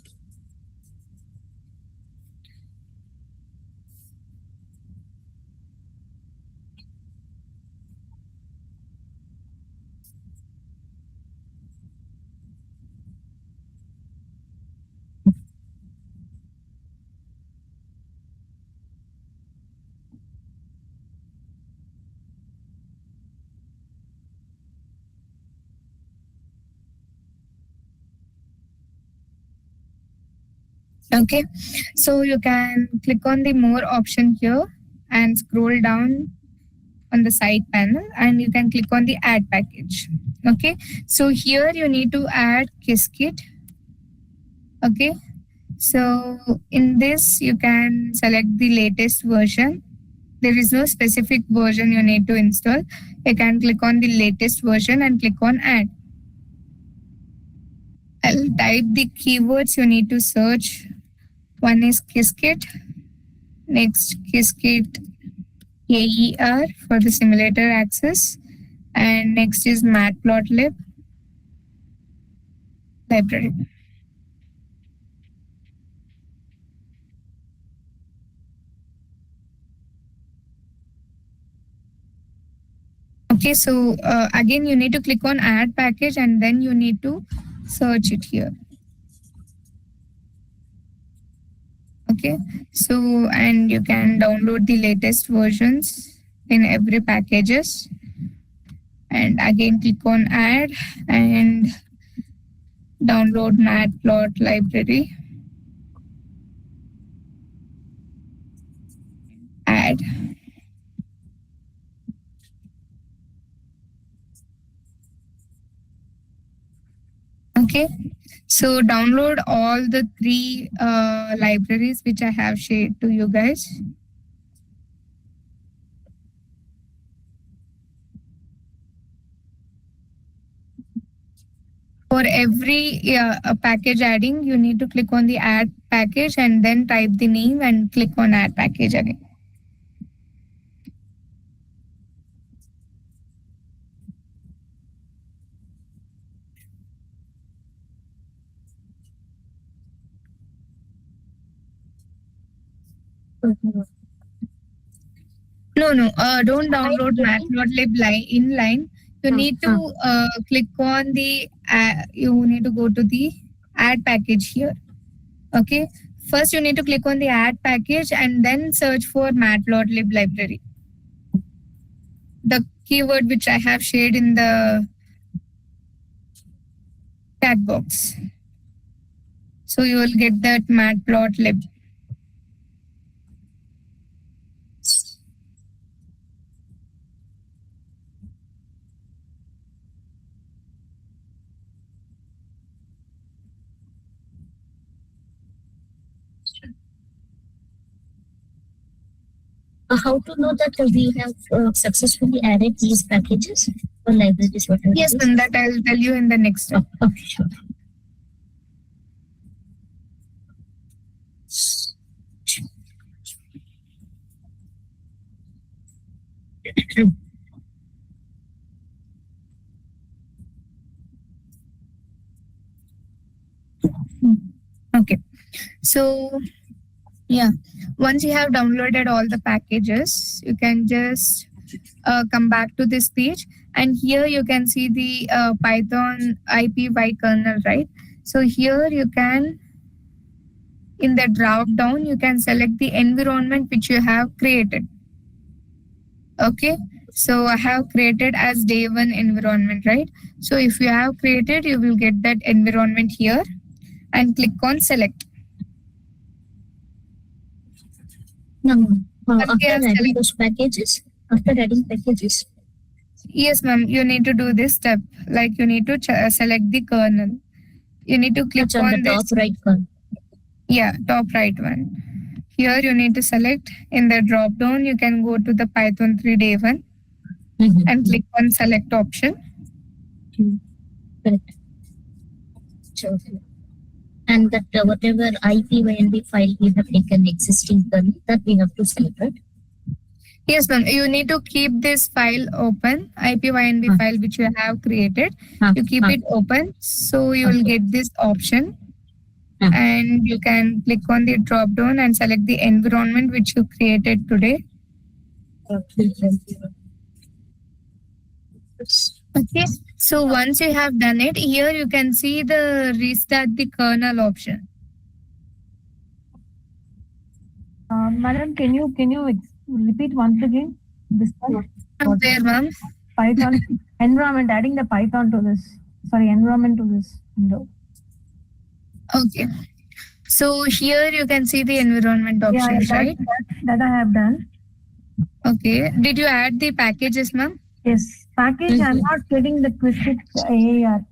Okay, so you can click on the more option here and scroll down on the side panel and you can click on the add package. Okay, so here you need to add Qiskit. Okay, So in this, you can select the latest version. There is no specific version you need to install. You can click on the latest version and click on add. I'll type the keywords you need to search. One is Qiskit, next Qiskit AER for the simulator access, and next is Matplotlib library. Okay, so again you need to click on add package and then you need to search it here. Okay, so and you can download the latest versions in every packages, and again click on add and download matplot library, add. Okay, so download all the three libraries which I have shared to you guys. For every package adding, you need to click on the add package and then type the name and click on add package again. No, don't download Matplotlib inline. You need to click on the, you need to go to the add package here. Okay. First, you need to click on the add package and then search for Matplotlib library. The keyword which I have shared in the chat box. So you will get that Matplotlib. How to know that we have successfully added these packages or libraries? Yes, and that I'll tell you in the next step. Okay, sure. Okay, so yeah, once you have downloaded all the packages, you can just come back to this page, and here you can see the Python IPY kernel, right? So here you can, in the drop down, you can select the environment which you have created. Okay, so I have created as day one environment, right? So if you have created, you will get that environment here and click on select. No, after adding those packages, Yes, ma'am, you need to do this step. Like you need to select the kernel. You need to click on the top this. right one. Yeah, top right one. Here you need to select in the drop down. You can go to the Python 3 day one and click on select option. Correct. Sure. And that whatever IPYNB file we have taken existing kernel, that we have to select, right? Yes, ma'am. You need to keep this file open, IPYNB file which you have created. You keep it open, so you will get this option. And you can click on the drop down and select the environment which you created today. Okay, so once you have done it, here you can see the restart the kernel option. Madam, can you repeat once again this one? Where, ma'am? Python environment, adding the Python to this. Sorry, environment to this window. Okay. So here you can see the environment options, right? That I have done. Okay. Did you add the packages, ma'am? Yes. Package, I'm not getting the Qiskit AAR.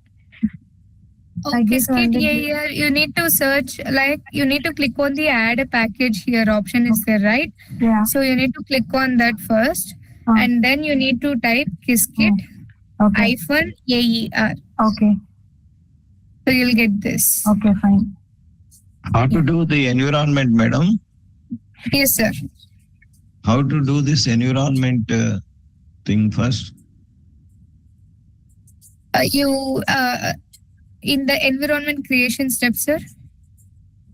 Oh, I guess Qiskit, on yeah, the yeah. You need to search, like, you need to click on the add a package here option is there, right? yeah. So you need to click on that first, Uh, and then you need to type Qiskit okay. -AER. Okay. So you'll get this. Okay. Fine. How to do the environment, madam? Yes, sir. How to do this environment thing first? You in the environment creation step, sir.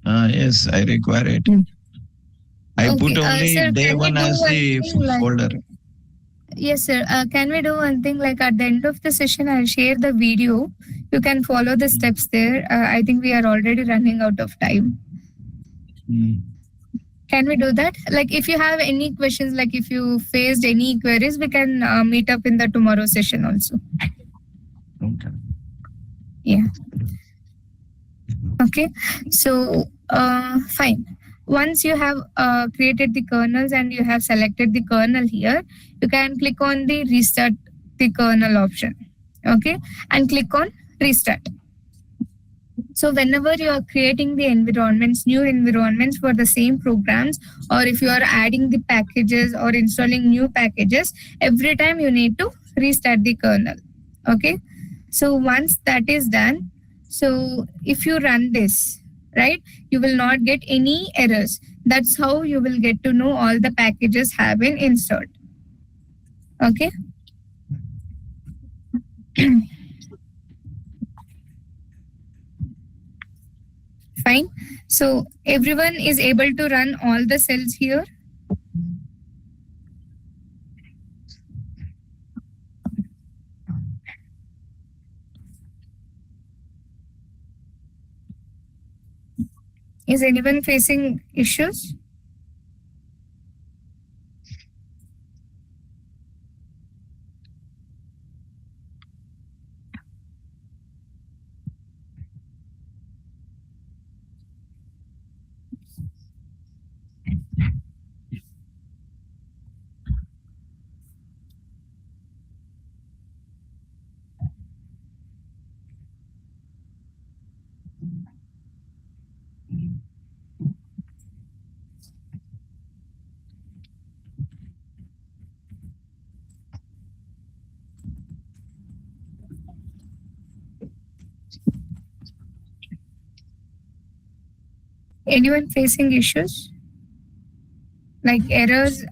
Yes, I require it. I Okay, put only sir, day can we one do as one the thing like- folder. Yes, sir. Can we do one thing like at the end of the session, I'll share the video. You can follow the steps there. I think we are already running out of time. Can we do that? Like, if you have any questions, like if you faced any queries, we can meet up in the tomorrow session also. Okay. Yeah. Okay. So, fine. Once you have created the kernels and you have selected the kernel here, you can click on the restart the kernel option. Okay. And click on restart. So whenever you are creating the environments, new environments for the same programs, or if you are adding the packages or installing new packages, every time you need to restart the kernel. Okay. So once that is done, so if you run this, right, you will not get any errors. That's how you will get to know all the packages have been installed. Okay. Fine. So everyone is able to run all the cells here. Is anyone facing issues? Anyone facing issues? Like errors,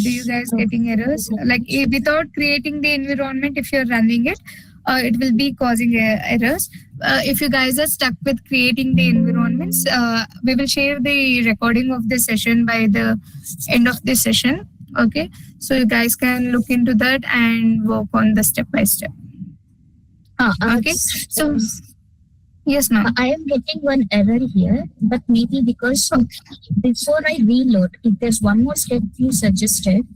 do you guys getting errors? Like without creating the environment, if you're running it, it will be causing errors. If you guys are stuck with creating the environments, we will share the recording of the session by the end of the session. Okay, so you guys can look into that and work on the step by step. Okay, so yes, ma'am. I am getting one error here, but maybe because before I reload, if there's one more step you suggested,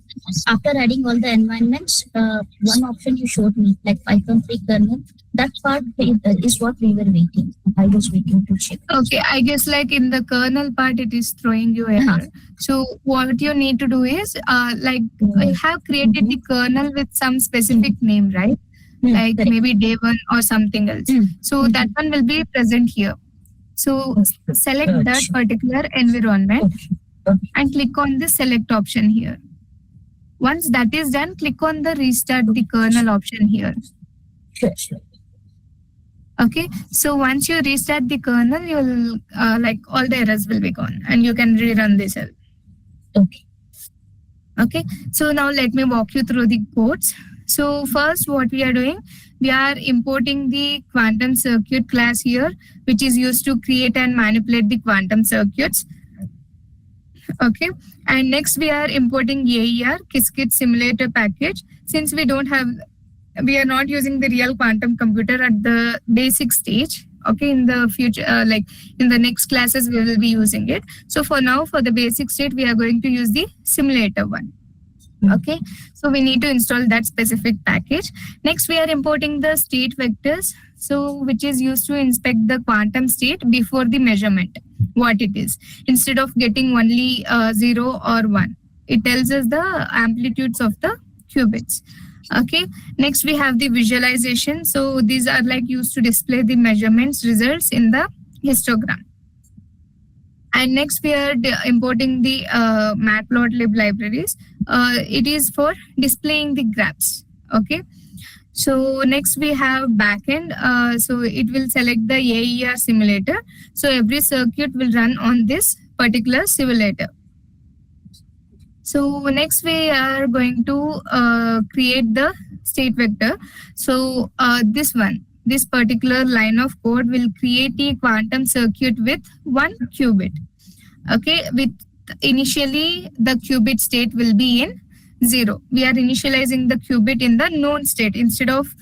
after adding all the environments, one option you showed me, like Python 3 kernel, that part is what we were waiting. I was waiting to check. Okay, I guess like in the kernel part, it is throwing you error. So what you need to do is, like you have created the kernel with some specific name, right? Like maybe day one or something else. So that one will be present here. So select that particular environment and click on the select option here. Once that is done, click on the restart the kernel option here. Sure. Okay, so once you restart the kernel, you'll like all the errors will be gone and you can rerun the cell. Okay, so now let me walk you through the codes. So first what we are doing, we are importing the quantum circuit class here, which is used to create and manipulate the quantum circuits. Okay, and next we are importing AER, Qiskit simulator package. Since we are not using the real quantum computer at the basic stage. Okay, in the future, like in the next classes, we will be using it. So for now, for the basic state, we are going to use the simulator one. Okay, so we need to install that specific package. Next, we are importing the state vectors, so which is used to inspect the quantum state before the measurement, what it is. Instead of getting only 0 or 1, it tells us the amplitudes of the qubits. Okay, next we have the visualization. So these are like used to display the measurements results in the histogram. And next we are importing the matplotlib libraries. It is for displaying the graphs. Okay, so next we have backend. So it will select the AER simulator. So every circuit will run on this particular simulator. So next we are going to create the state vector. So this particular line of code will create a quantum circuit with 1 qubit. Okay, with initially the qubit state will be in 0. We are initializing the qubit in the known state instead of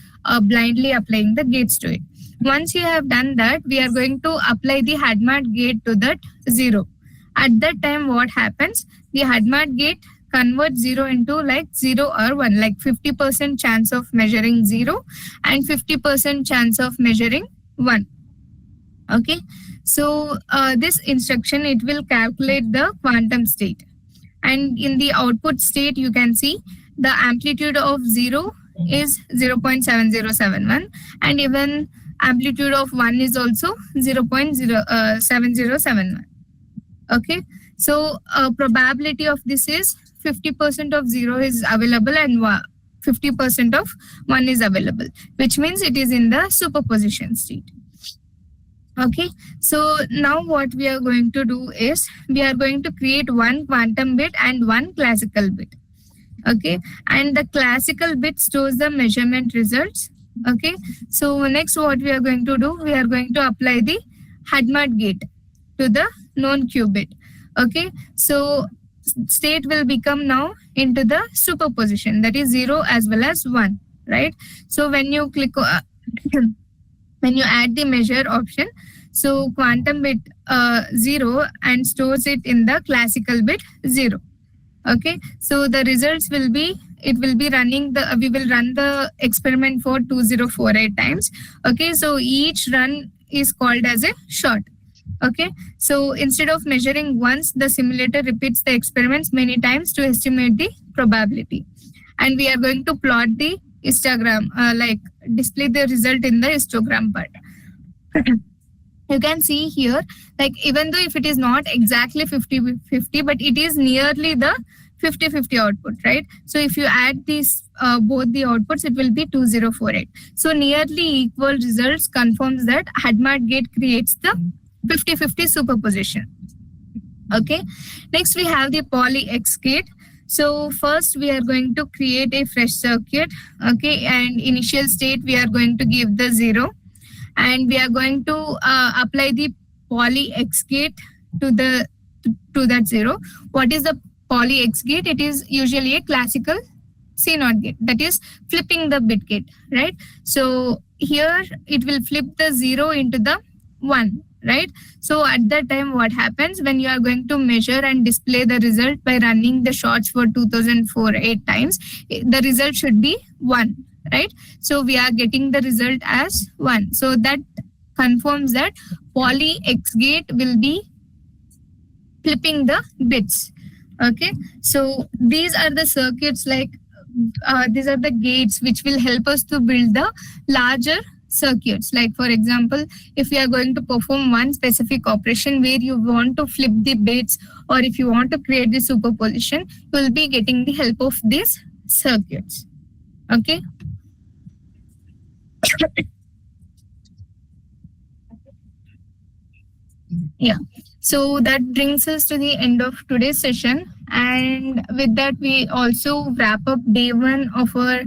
blindly applying the gates to it. Once you have done that, we are going to apply the HADMAT gate to that 0. At that time, what happens? The HADMAT gate converts 0 into like 0 or 1, like 50% chance of measuring 0 and 50% chance of measuring 1. Okay, so this instruction, it will calculate the quantum state. And in the output state, you can see the amplitude of 0 is 0.7071 and even amplitude of 1 is also 0.7071. Okay, so probability of this is 50% of 0 is available and 50% of 1 is available, which means it is in the superposition state. Okay, so now what we are going to do is we are going to create one quantum bit and one classical bit. Okay, and the classical bit stores the measurement results. Okay, so next what we are going to do, we are going to apply the HADMAT gate to the known qubit. Okay, so state will become now into the superposition, that is 0 as well as 1, right? So when you click when you add the measure option, so quantum bit 0 and stores it in the classical bit 0. Okay, so the results will be, it will be running the, we will run the experiment for 2048 times. Okay, so each run is called as a shot. Okay, so instead of measuring once, the simulator repeats the experiments many times to estimate the probability. And we are going to plot the histogram, like display the result in the histogram part. You can see here, like even though if it is not exactly 50-50, but it is nearly the 50-50 output, right? So if you add these both the outputs, it will be 2048. So nearly equal results confirms that HADMAT gate creates the 50-50 superposition. Okay, next we have the poly X gate. So first we are going to create a fresh circuit. Okay, and initial state we are going to give the 0, and we are going to apply the poly X gate to the to that 0. What is the poly X gate? It is usually a classical C0 gate, that is flipping the bit gate, right? So here it will flip the 0 into the 1, right? So at that time, what happens when you are going to measure and display the result by running the shots for 2048 times, the result should be 1, right? So we are getting the result as 1. So that confirms that poly X gate will be flipping the bits. Okay, so these are the circuits, like these are the gates which will help us to build the larger circuits. Like for example, if we are going to perform one specific operation where you want to flip the bits, or if you want to create the superposition, you will be getting the help of these circuits. Okay. Yeah, so that brings us to the end of today's session, and with that we also wrap up day 1 of our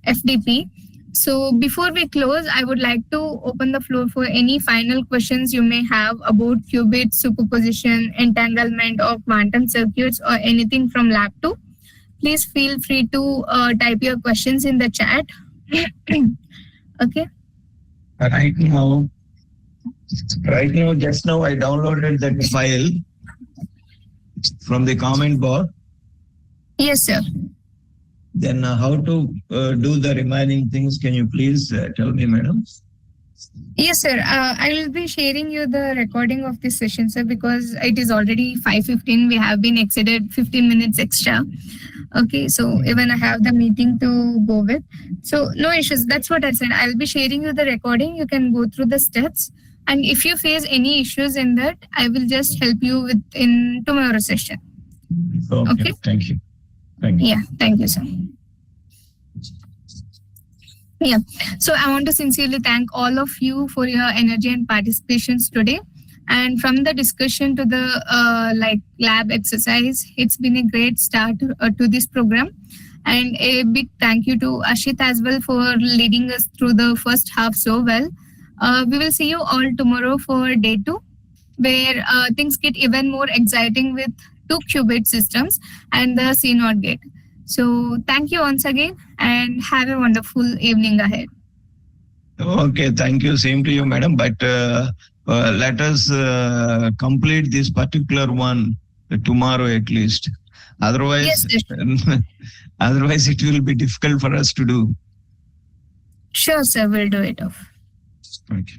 FDP. So before we close, I would like to open the floor for any final questions you may have about qubit, superposition, entanglement of quantum circuits, or anything from lab 2. Please feel free to type your questions in the chat. Okay. Right now, just now I downloaded that file from the comment box. Yes, sir. Then how to do the remaining things? Can you please tell me, madam? Yes, sir. I will be sharing you the recording of this session, sir, because it is already 5:15. We have been exceeded 15 minutes extra. Okay, so even I have the meeting to go with. So no issues. That's what I said. I'll be sharing you the recording. You can go through the steps. And if you face any issues in that, I will just help you with in tomorrow session. Okay. Okay. Thank you. Thank you. Yeah. Thank you, sir. Yeah. So I want to sincerely thank all of you for your energy and participations today. And from the discussion to the like lab exercise, it's been a great start to this program. And a big thank you to Ashit as well for leading us through the first half so well. We will see you all tomorrow for day two, where things get even more exciting with two qubit systems and the CNOT gate. So thank you once again and have a wonderful evening ahead. Okay, thank you. Same to you, madam. But let us complete this particular one tomorrow at least. Otherwise, Yes, sir. otherwise it will be difficult for us to do. Sure, sir. We'll do it off. Okay.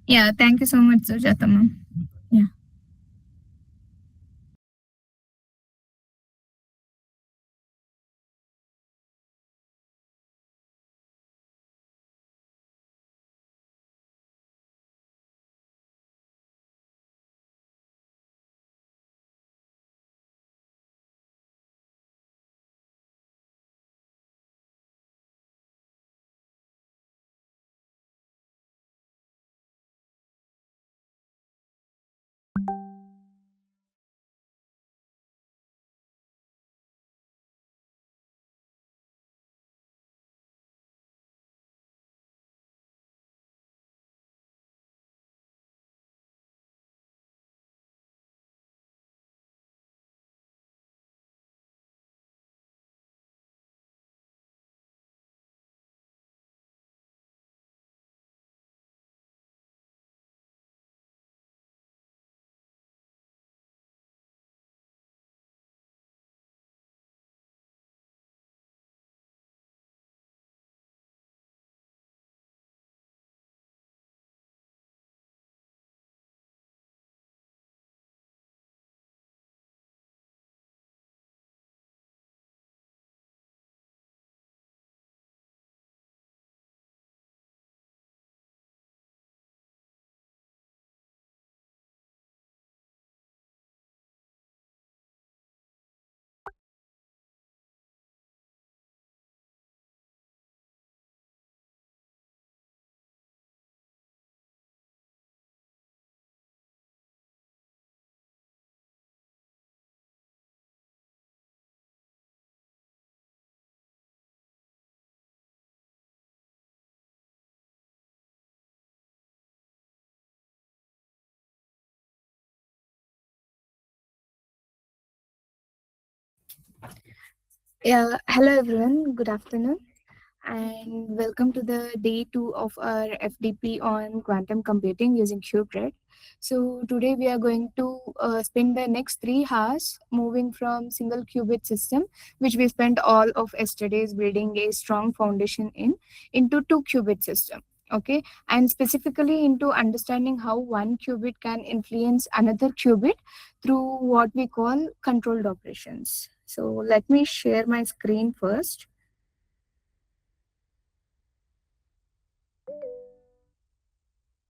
Yeah, thank you so much, Sujata ma'am. Yeah. Yeah. Hello, everyone. Good afternoon. And welcome to the day two of our FDP on quantum computing using qBraid. So today we are going to spend the next 3 hours moving from single qubit system, which we spent all of yesterday's building a strong foundation in, into two qubit system. Okay, and specifically into understanding how one qubit can influence another qubit through what we call controlled operations. So let me share my screen first.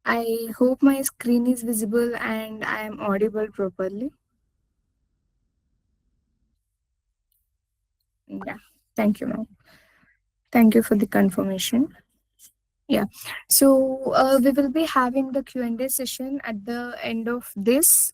I hope my screen is visible and I am audible properly. Yeah, thank you, ma'am. Thank you for the confirmation. Yeah, so we will be having the Q&A session at the end of this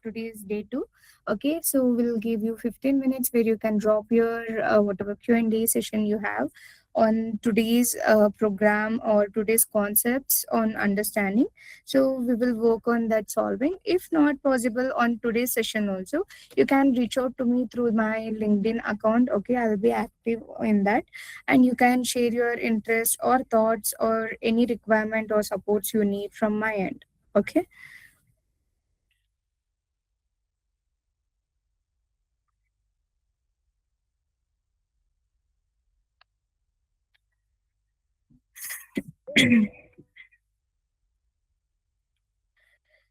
today's day two. Okay, so we'll give you 15 minutes where you can drop your whatever Q&A session you have on today's program or today's concepts on understanding. So we will work on that solving. If not possible on today's session also, you can reach out to me through my LinkedIn account. Okay, I'll be active in that, and you can share your interest or thoughts or any requirement or supports you need from my end. Okay.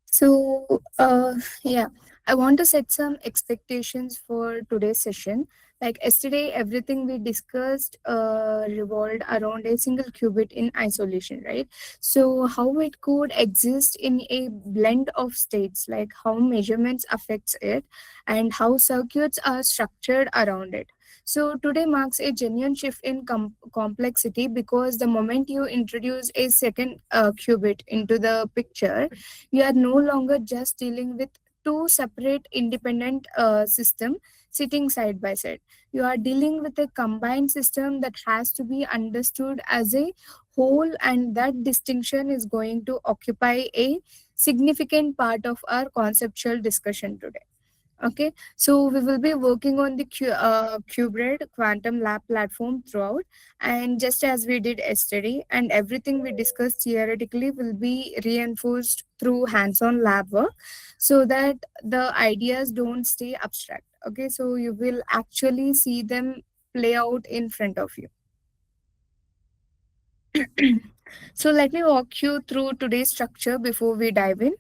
So yeah, I want to set some expectations for today's session. Like yesterday, everything we discussed revolved around a single qubit in isolation, right? So, how it could exist in a blend of states, like how measurements affects it, and how circuits are structured around it. So today marks a genuine shift in complexity because the moment you introduce a second qubit into the picture, you are no longer just dealing with two separate independent system sitting side by side. You are dealing with a combined system that has to be understood as a whole, and that distinction is going to occupy a significant part of our conceptual discussion today. Okay, so we will be working on the qBraid quantum lab platform throughout, and just as we did yesterday, and everything we discussed theoretically will be reinforced through hands-on lab work, so that the ideas don't stay abstract. Okay, so you will actually see them play out in front of you. So let me walk you through today's structure before we dive in.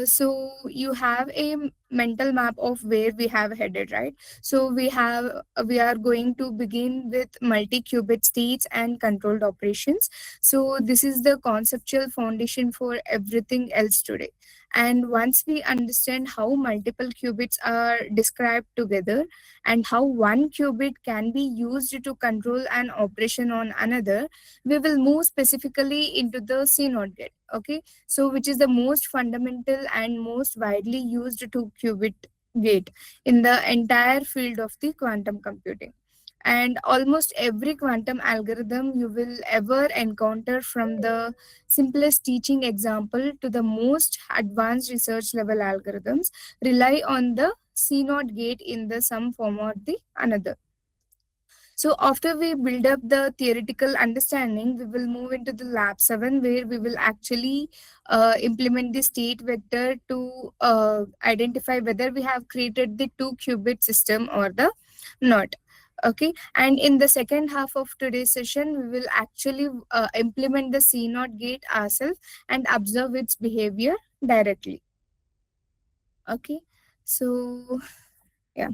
So you have a mental map of where we have headed, right? So we are going to begin with multi-qubit states and controlled operations. So this is the conceptual foundation for everything else today. And once we understand how multiple qubits are described together and how one qubit can be used to control an operation on another, we will move specifically into the CNOT gate. Okay, so which is the most fundamental and most widely used two qubit gate in the entire field of the quantum computing. And almost every quantum algorithm you will ever encounter, from the simplest teaching example to the most advanced research level algorithms, rely on the CNOT gate in the some form or the another. So after we build up the theoretical understanding, we will move into the lab 7, where we will actually implement the state vector to identify whether we have created the two qubit system or the not. Okay, and in the second half of today's session, we will actually implement the CNOT gate ourselves and observe its behavior directly. Okay, so yeah.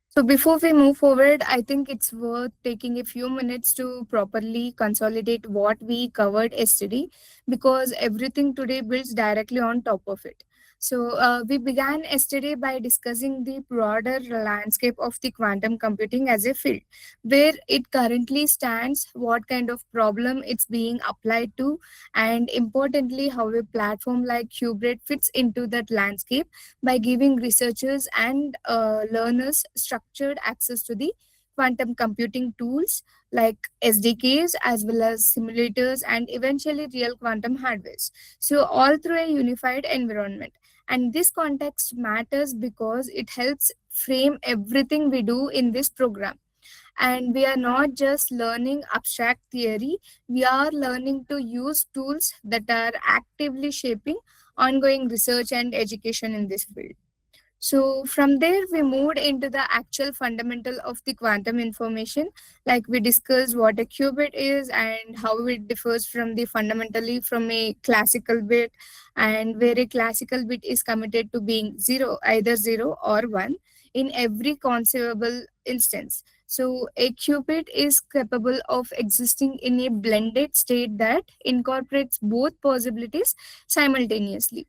So before we move forward, I think it's worth taking a few minutes to properly consolidate what we covered yesterday, because everything today builds directly on top of it. So we began yesterday by discussing the broader landscape of the quantum computing as a field, where it currently stands, what kind of problem it's being applied to, and importantly, how a platform like qBraid fits into that landscape by giving researchers and learners structured access to the quantum computing tools like SDKs, as well as simulators and eventually real quantum hardware. So, all through a unified environment. And this context matters because it helps frame everything we do in this program. And we are not just learning abstract theory, we are learning to use tools that are actively shaping ongoing research and education in this field. So from there, we moved into the actual fundamental of the quantum information. Like we discussed what a qubit is and how it differs from the fundamentally from a classical bit, and where a classical bit is committed to being zero, either zero or one in every conceivable instance. So a qubit is capable of existing in a blended state that incorporates both possibilities simultaneously.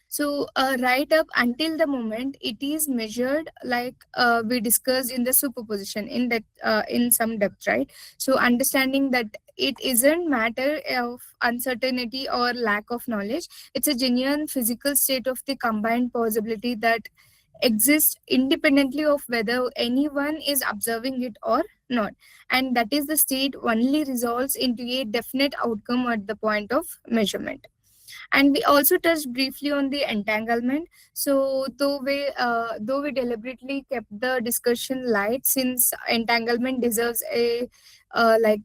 So right up until the moment it is measured, like we discussed in the superposition in that in some depth, right? So understanding that it isn't matter of uncertainty or lack of knowledge, it's a genuine physical state of the combined possibility that exists independently of whether anyone is observing it or not, and that is the state only resolves into a definite outcome at the point of measurement. And we also touched briefly on the entanglement. So though we deliberately kept the discussion light, since entanglement deserves a like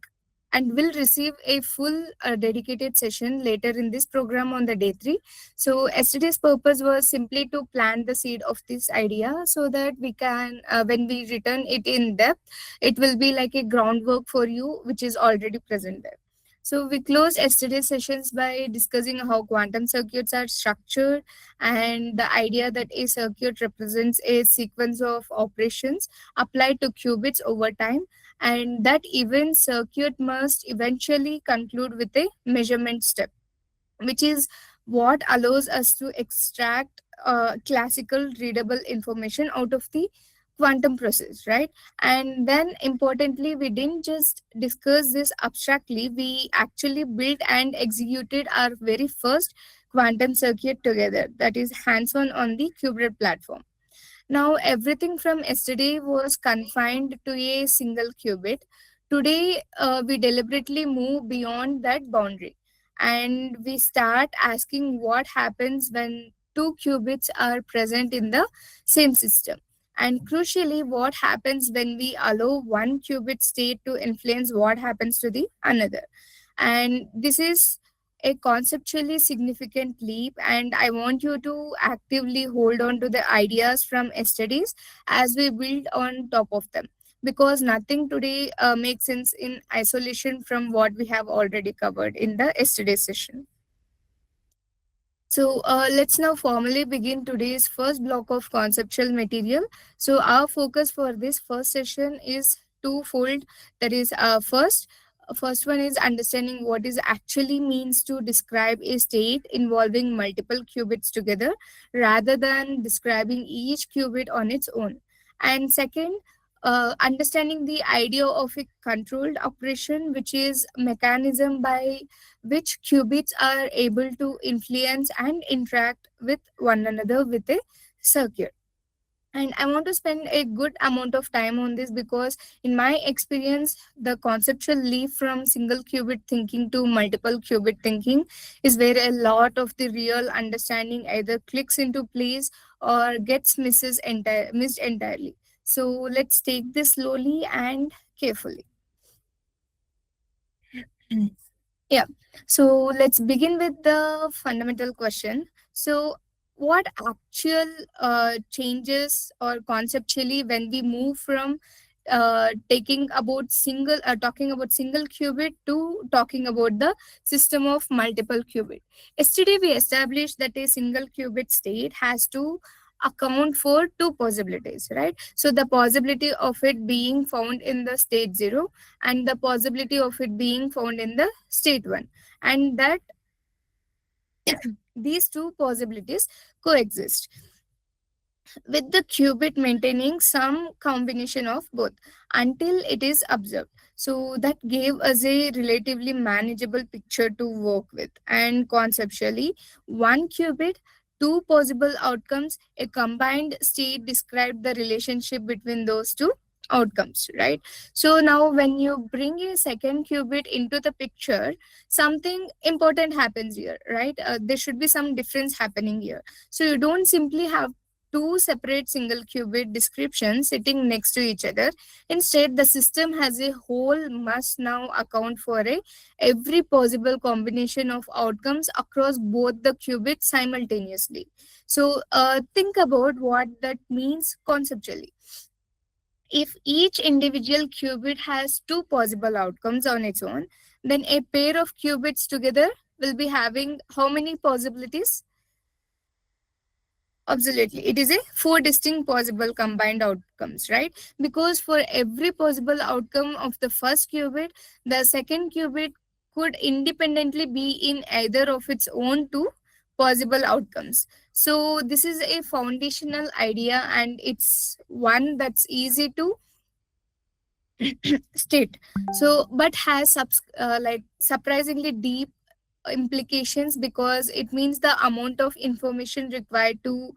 and will receive a full dedicated session later in this program on the day 3. So yesterday's purpose was simply to plant the seed of this idea, so that we can when we return it in depth, it will be like a groundwork for you which is already present there. So we closed yesterday's sessions by discussing how quantum circuits are structured and the idea that a circuit represents a sequence of operations applied to qubits over time, and that even circuit must eventually conclude with a measurement step, which is what allows us to extract classical readable information out of the quantum process, right? And then importantly, we didn't just discuss this abstractly, we actually built and executed our very first quantum circuit together, that is hands on the qBraid platform. Now, everything from yesterday was confined to a single qubit. Today, we deliberately move beyond that boundary and we start asking what happens when two qubits are present in the same system. And crucially, what happens when we allow one qubit state to influence what happens to the another. And this is a conceptually significant leap, and I want you to actively hold on to the ideas from yesterday's as we build on top of them, because nothing today makes sense in isolation from what we have already covered in the yesterday session. So let's now formally begin today's first block of conceptual material. So our focus for this first session is twofold. That is, first one is understanding what is actually means to describe a state involving multiple qubits together, rather than describing each qubit on its own. And second, understanding the idea of a controlled operation, which is mechanism by which qubits are able to influence and interact with one another with a circuit. And I want to spend a good amount of time on this because in my experience the conceptual leap from single qubit thinking to multiple qubit thinking is where a lot of the real understanding either clicks into place or gets missed entirely. So let's take this slowly and carefully. Yeah. So let's begin with the fundamental question. So, what actual changes or conceptually when we move from talking about single qubit to talking about the system of multiple qubit? Yesterday we established that a single qubit state has to account for two possibilities, right? So the possibility of it being found in the state 0 and the possibility of it being found in the state 1, and that these two possibilities coexist with the qubit maintaining some combination of both until it is observed. So that gave us a relatively manageable picture to work with. And conceptually, one qubit, two possible outcomes, a combined state described the relationship between those two outcomes, right? So now when you bring a second qubit into the picture, something important happens here, right? There should be some difference happening here. So you don't simply have two separate single qubit descriptions sitting next to each other. Instead, the system as a whole must now account for every possible combination of outcomes across both the qubits simultaneously. So think about what that means conceptually. If each individual qubit has two possible outcomes on its own, then a pair of qubits together will be having how many possibilities? Absolutely. It is a four distinct possible combined outcomes, right? Because for every possible outcome of the first qubit, the second qubit could independently be in either of its own two possible outcomes. So this is a foundational idea and it's one that's easy to state. So but has like surprisingly deep implications because it means the amount of information required to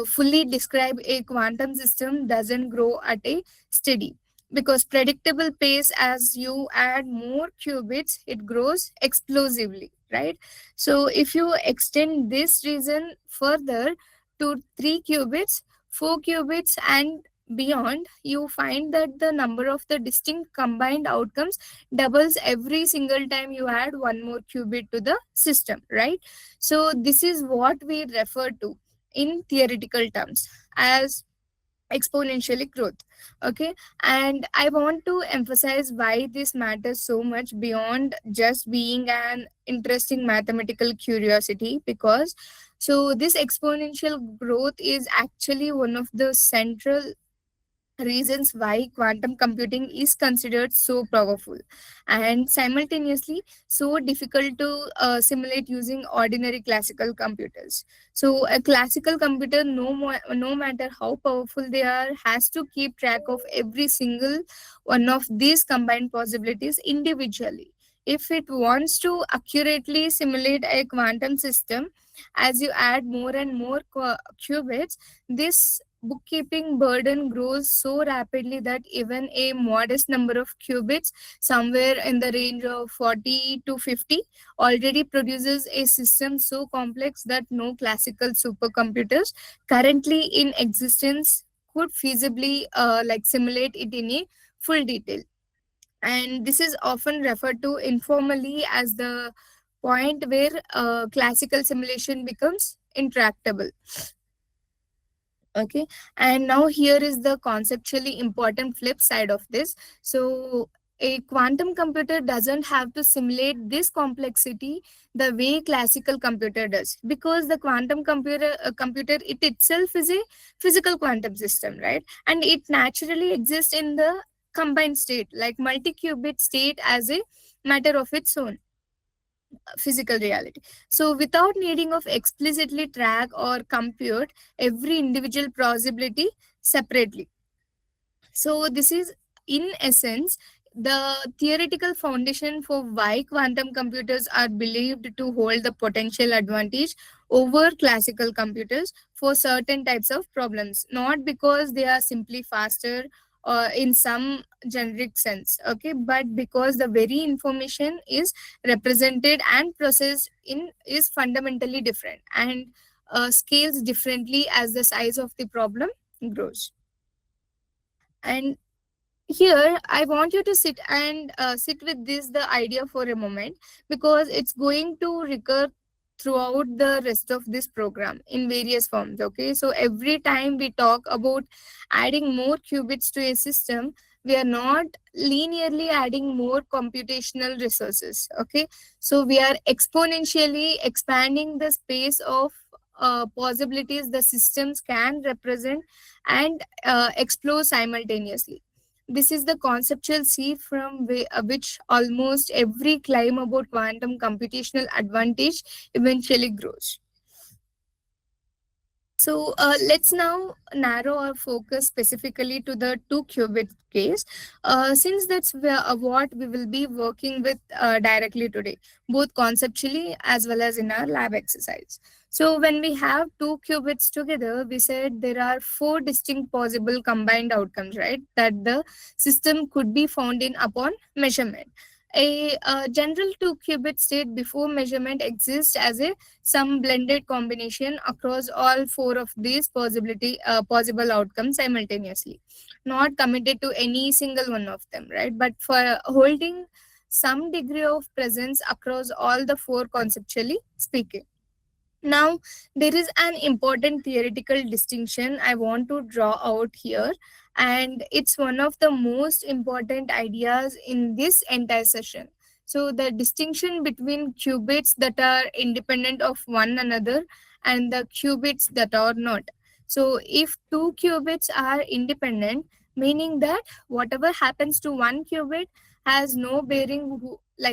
fully describe a quantum system doesn't grow at a steady because predictable pace. As you add more qubits it grows explosively, right? So if you extend this reason further to 3 qubits, 4 qubits and beyond, you find that the number of the distinct combined outcomes doubles every single time you add one more qubit to the system, right? So this is what we refer to in theoretical terms as exponentially growth. Okay, and I want to emphasize why this matters so much beyond just being an interesting mathematical curiosity, because so this exponential growth is actually one of the central reasons why quantum computing is considered so powerful and simultaneously so difficult to simulate using ordinary classical computers. So a classical computer, no matter how powerful they are, has to keep track of every single one of these combined possibilities individually. If it wants to accurately simulate a quantum system, as you add more and more qubits, this bookkeeping burden grows so rapidly that even a modest number of qubits, somewhere in the range of 40 to 50, already produces a system so complex that no classical supercomputers currently in existence could feasibly simulate it in a full detail. And this is often referred to informally as the point where classical simulation becomes intractable. Okay, and now here is the conceptually important flip side of this. So a quantum computer doesn't have to simulate this complexity the way classical computer does, because the quantum computer it itself is a physical quantum system, right? And it naturally exists in the combined state, like multi-qubit state, as a matter of its own physical reality. So without needing of explicitly track or compute every individual possibility separately. So this is in essence the theoretical foundation for why quantum computers are believed to hold the potential advantage over classical computers for certain types of problems, not because they are simply faster in some generic sense, okay, but because the very information is represented and processed in is fundamentally different and scales differently as the size of the problem grows. And here I want you to sit with this the idea for a moment, because it's going to recur throughout the rest of this program in various forms. Okay, so every time we talk about adding more qubits to a system, we are not linearly adding more computational resources. Okay, so we are exponentially expanding the space of possibilities the systems can represent and explore simultaneously. This is the conceptual seed from which almost every claim about quantum computational advantage eventually grows. So let's now narrow our focus specifically to the two qubit case, since that's what we will be working with directly today, both conceptually as well as in our lab exercise. So when we have two qubits together, we said there are four distinct possible combined outcomes, right? That the system could be found in upon measurement. A general two qubit state before measurement exists as a some blended combination across all four of these possible outcomes simultaneously, not committed to any single one of them, right, but for holding some degree of presence across all the four conceptually speaking. Now, there is an important theoretical distinction I want to draw out here, and it's one of the most important ideas in this entire session. So, the distinction between qubits that are independent of one another and the qubits that are not. So, if two qubits are independent, meaning that whatever happens to one qubit has no bearing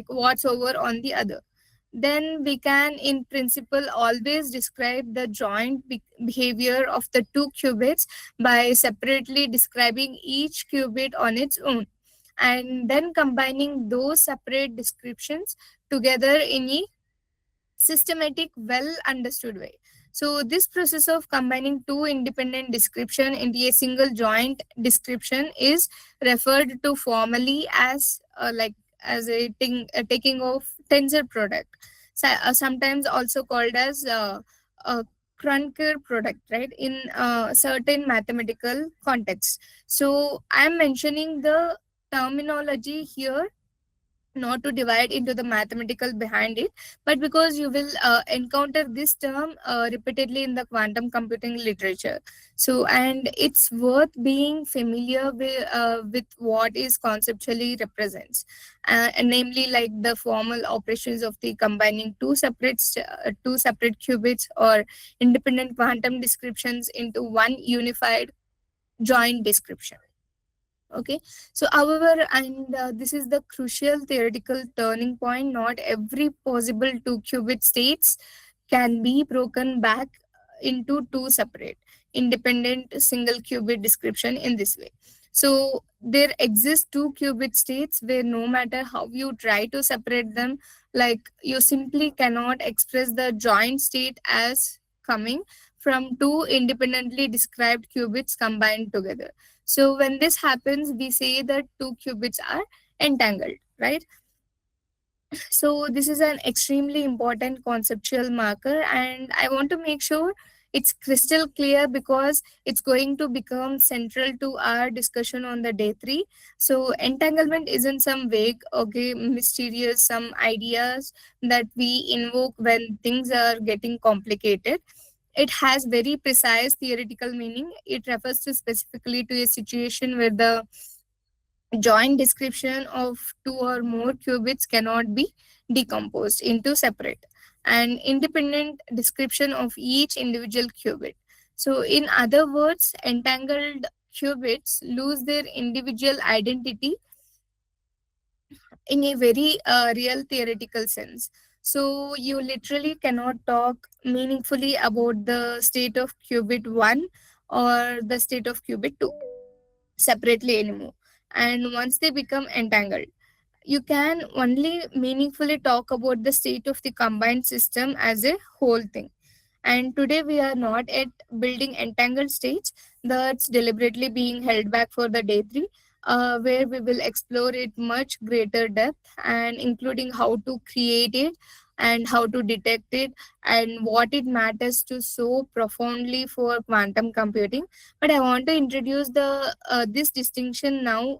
whatsoever on the other, then we can in principle always describe the joint behavior of the two qubits by separately describing each qubit on its own, and then combining those separate descriptions together in a systematic, well understood way. So this process of combining two independent description into a single joint description is referred to formally as a taking of tensor product, sometimes also called as a Kronecker product, right, in certain mathematical contexts. So I am mentioning the terminology here not to divide into the mathematical behind it, but because you will encounter this term repeatedly in the quantum computing literature. So, and it's worth being familiar with what is conceptually represents, and namely like the formal operations of the combining two separate qubits or independent quantum descriptions into one unified joint description. Okay, so however, and this is the crucial theoretical turning point, not every possible two qubit states can be broken back into two separate independent single qubit description in this way. So there exist two qubit states where no matter how you try to separate them, like you simply cannot express the joint state as coming from two independently described qubits combined together. So when this happens, we say that two qubits are entangled, right? So this is an extremely important conceptual marker, and I want to make sure it's crystal clear because it's going to become central to our discussion on the day three. So entanglement isn't some vague, okay, mysterious, some ideas that we invoke when things are getting complicated. It has very precise theoretical meaning. It refers to specifically to a situation where the joint description of two or more qubits cannot be decomposed into separate and independent description of each individual qubit. So, in other words, entangled qubits lose their individual identity in a very real theoretical sense. So, you literally cannot talk meaningfully about the state of qubit 1 or the state of qubit 2 separately anymore. And once they become entangled, you can only meaningfully talk about the state of the combined system as a whole thing. And today we are not at building entangled states, that's deliberately being held back for the day three, where we will explore it much greater depth and including how to create it and how to detect it and what it matters to so profoundly for quantum computing. But I want to introduce the this distinction now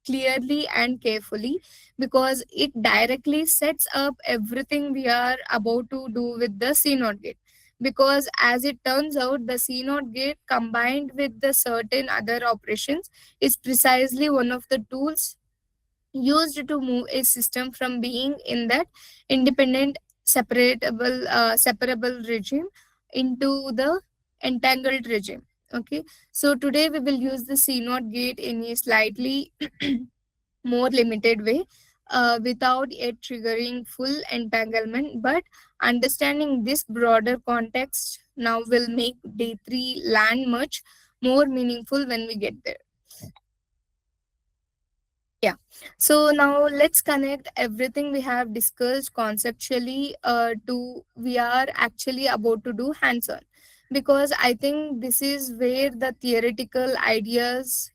clearly and carefully because it directly sets up everything we are about to do with the C naught gate. Because as it turns out, the C naught gate combined with the certain other operations is precisely one of the tools used to move a system from being in that independent separable regime into the entangled regime. Okay, so today we will use the C naught gate in a slightly more limited way, without it triggering full entanglement. But understanding this broader context now will make day 3 land much more meaningful when we get there. Yeah. So now let's connect everything we have discussed conceptually to we are actually about to do hands on. Because I think this is where the theoretical ideas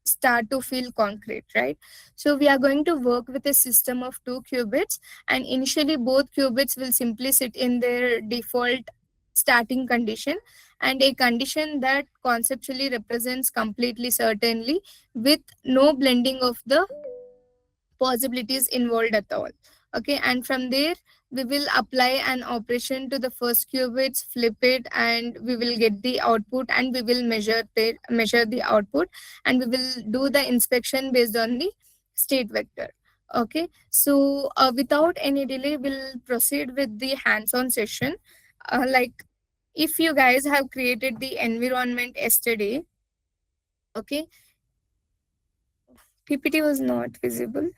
start to feel concrete, right? So we are going to work with a system of two qubits, and initially both qubits will simply sit in their default starting condition and a condition that conceptually represents completely certainly with no blending of the possibilities involved at all. Okay, and from there we will apply an operation to the first qubits, flip it, and we will get the output, and we will measure the output, and we will do the inspection based on the state vector. Okay, so without any delay we'll proceed with the hands-on session. Like if you guys have created the environment yesterday, okay, PPT was not visible.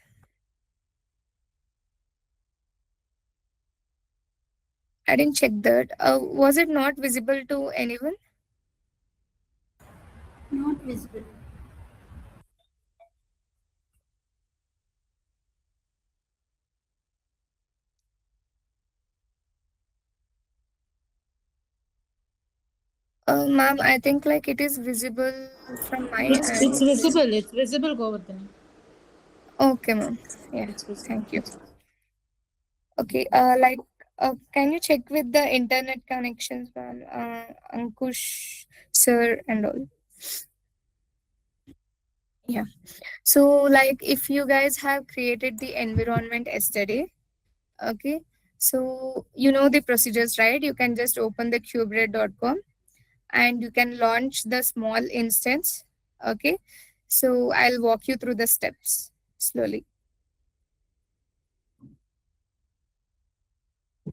I didn't check that. Was it not visible to anyone? Not visible. Ma'am, I think like it is visible from my It's end. visible. It's visible, Govardhan. Okay, ma'am. Yeah, It's visible. thank you. Okay, can you check with the internet connections, ma'am? Ankush, sir, and all. Yeah. So, like, if you guys have created the environment yesterday, okay, so you know the procedures, right? You can just open the qBraid.com and you can launch the small instance. Okay, so I'll walk you through the steps slowly.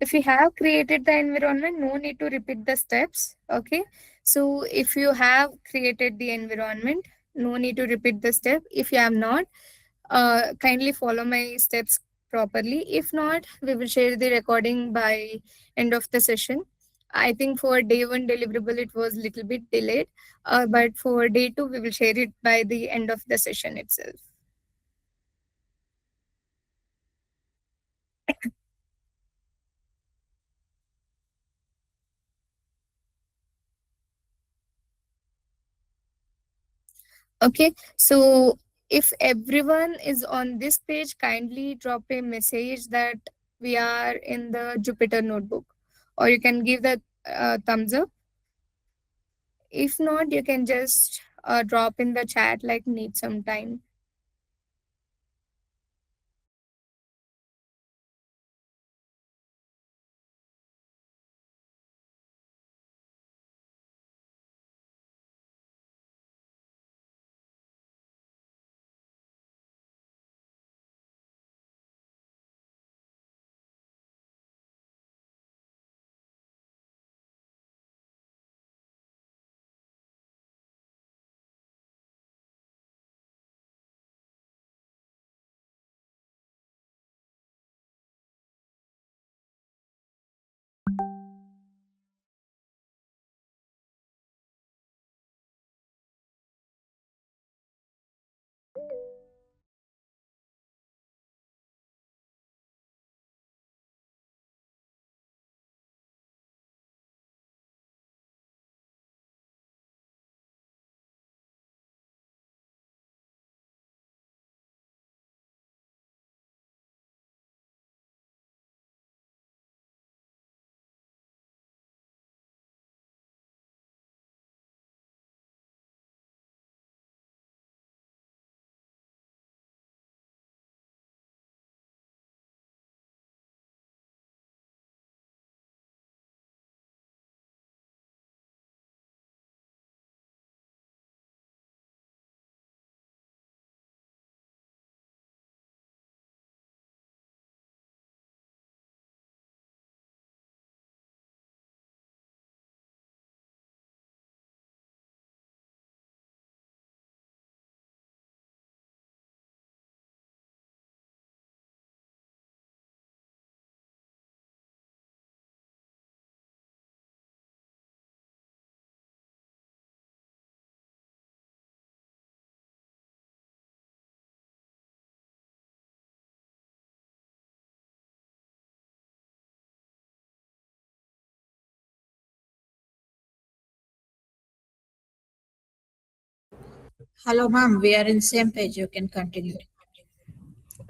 If you have created the environment, no need to repeat the steps. Okay, so if you have created the environment, no need to repeat the step. If you have not, kindly follow my steps properly. If not, we will share the recording by end of the session. I think for day one deliverable it was little bit delayed, but for day two we will share it by the end of the session itself. Okay, so if everyone is on this page, kindly drop a message that we are in the Jupyter notebook, or you can give the thumbs up. If not, you can just drop in the chat like need some time. Hello, ma'am. We are in same page. You can continue.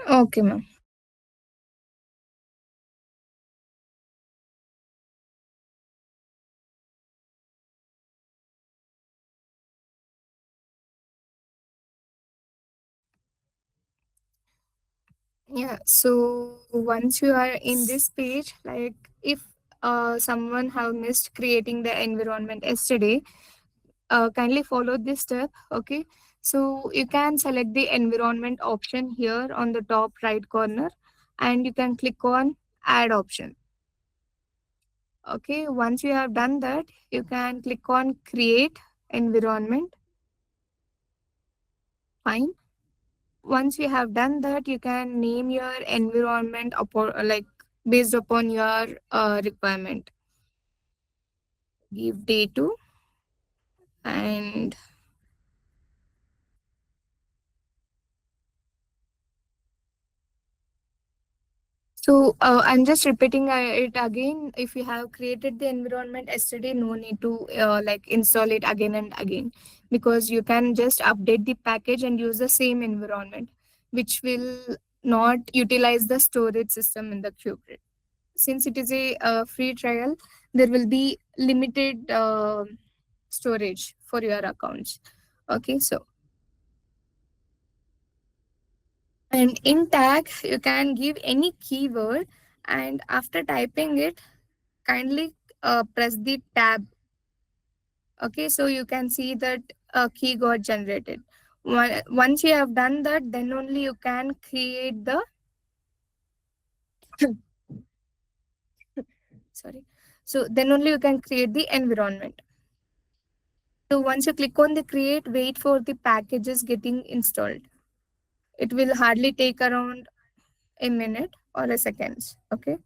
Okay, ma'am. Yeah, so once you are in this page, like if someone have missed creating the environment yesterday, kindly follow this step. Okay, so you can select the environment option here on the top right corner, and you can click on add option. Okay, once you have done that, you can click on create environment. Fine. Once you have done that, you can name your environment upon, like based upon your requirement. Give day 2 and so I'm just repeating it again. If you have created the environment yesterday, no need to like install it again and again, because you can just update the package and use the same environment, which will not utilize the storage system in the qBraid. Since it is a free trial, there will be limited storage for your accounts. Okay, so And in tag, you can give any keyword, and after typing it, kindly press the tab. Okay, so you can see that a key got generated. Once you have done that, then only you can create the sorry. So then only you can create the environment. So once you click on the create, wait for the packages getting installed. It will hardly take around a minute or a seconds. Okay.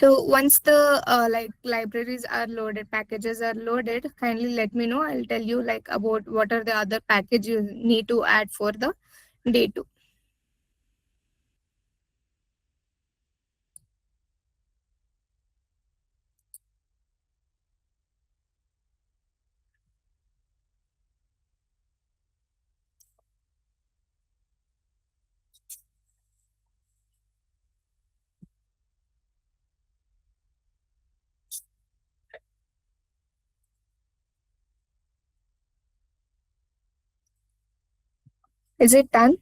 So once the like libraries are loaded, packages are loaded, kindly let me know. I'll tell you like about what are the other package you need to add for the day 2. Is it done?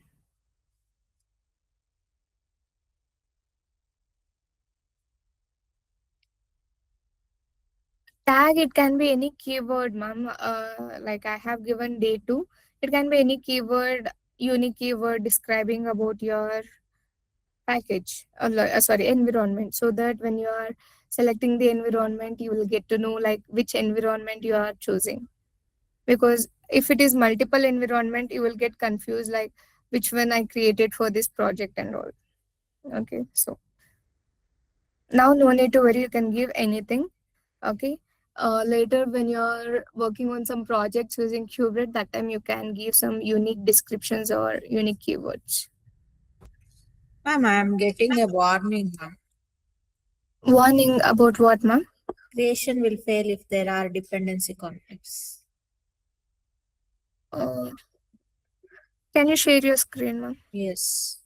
Tag, it can be any keyword, ma'am. Like I have given day 2. It can be any keyword, unique keyword describing about your package, sorry, environment. So that when you are selecting the environment, you will get to know like which environment you are choosing. Because if it is multiple environment, you will get confused like which one I created for this project and all. Okay, so now no need to worry, you can give anything. Okay, later when you're working on some projects using qBraid, that time you can give some unique descriptions or unique keywords. Ma'am, I am getting a warning, ma'am. Warning about what, ma'am? Creation will fail if there are dependency conflicts. uh, can you share your screen, ma'am? Yes.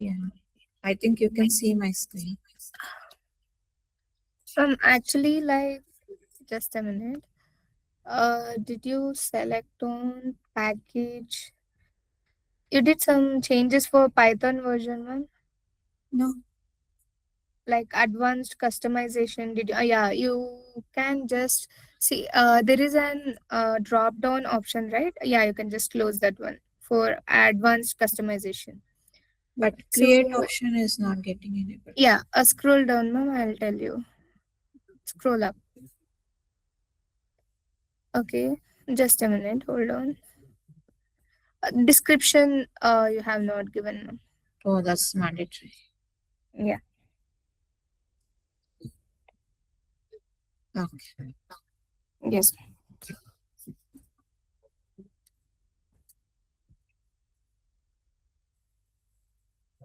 Yeah, I think you can see my screen. Actually, like, just a minute. Did you select on package? You did some changes for Python version one, No. like advanced customization. Did you? Yeah, you can just see. There is an drop down option, right? Yeah, you can just close that one for advanced customization. But So create option is not getting enabled. yeah, scroll down, ma'am. I'll tell you. Scroll up. Okay, just a minute. Hold on. Description. You have not given, ma'am. Oh, that's mandatory. Yeah. Okay. Yes.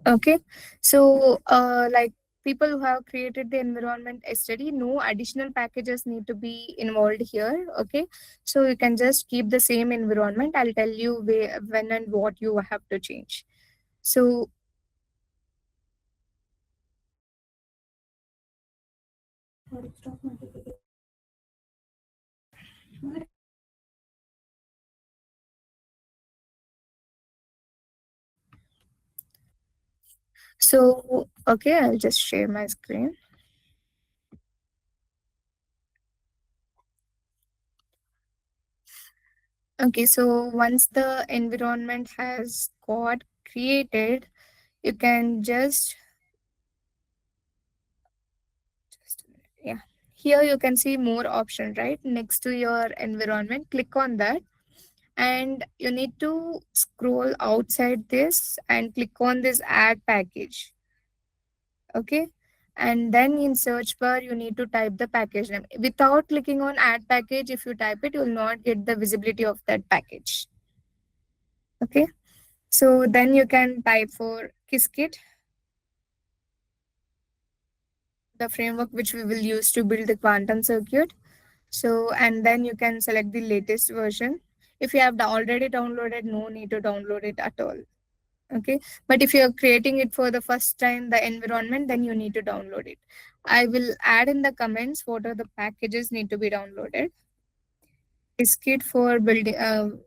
Okay. So, like people who have created the environment yesterday, no additional packages need to be involved here. Okay. So you can just keep the same environment. I'll tell you where, when and what you have to change. So okay, I'll just share my screen. Okay, so once the environment has got created, you can yeah. Here you can see more option, right? Next to your environment, click on that. And you need to scroll outside this and click on this add package. Okay. And then in search bar, you need to type the package name. Without clicking on add package, if you type it, you will not get the visibility of that package. Okay. So then you can type for Qiskit, the framework which we will use to build the quantum circuit. So, and then you can select the latest version. If you have already downloaded, no need to download it at all. Okay. But if you're creating it for the first time, the environment, then you need to download it. I will add in the comments what are the packages need to be downloaded. Qiskit for building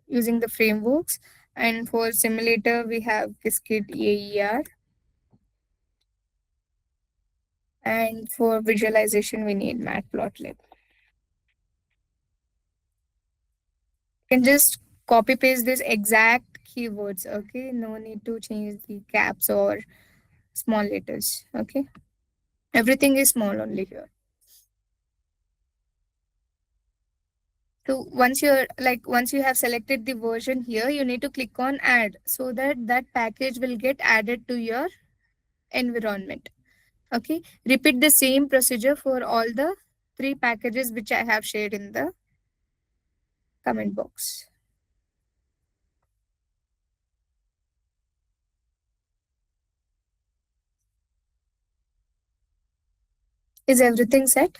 using the frameworks, and for simulator we have Qiskit AER, and for visualization we need Matplotlib. You can just copy paste this exact keywords. Okay, no need to change the caps or small letters. Okay, everything is small only here. So once you have selected the version here, you need to click on add so that that package will get added to your environment. Okay, repeat the same procedure for all the 3 packages which I have shared in the comment box. Is everything set?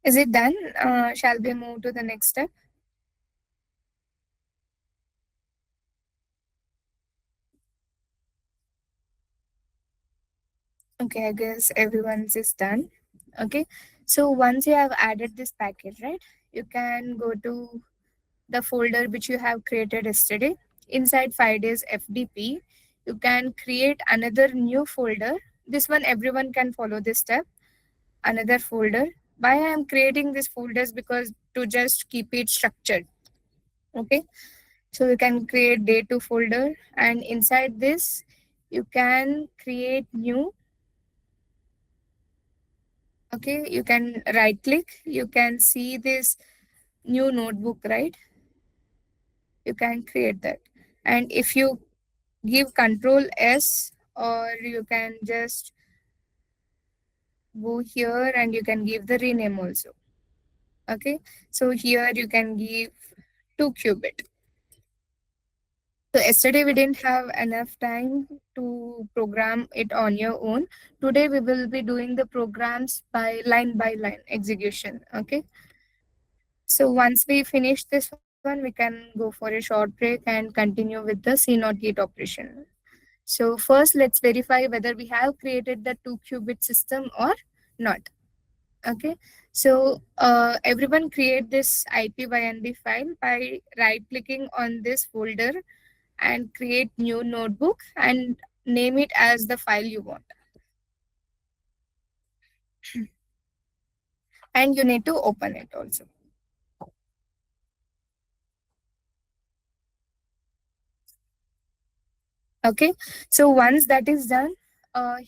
Is it done? Shall we move to the next step? Okay, I guess everyone's is done. Okay, so once you have added this package, right, you can go to the folder which you have created yesterday. Inside 5 days FDP, you can create another new folder. This one, everyone can follow this step. Another folder. Why I am creating these folders? Because to just keep it structured. Okay, so you can create day 2 folder, and inside this, you can create new. Okay, you can right click, you can see this new notebook, right? You can create that. And if you give control S, or you can just go here and you can give the rename also. Okay, so here you can give 2 qubit. So yesterday we didn't have enough time to program it on your own. Today we will be doing the programs by line execution. Okay, so once we finish this one, we can go for a short break and continue with the C0 gate operation. So first, let's verify whether we have created the 2 qubit system or not. Okay, so everyone create this IPYNB file by right clicking on this folder and create new notebook and name it as the file you want. And you need to open it also. Okay, so once that is done,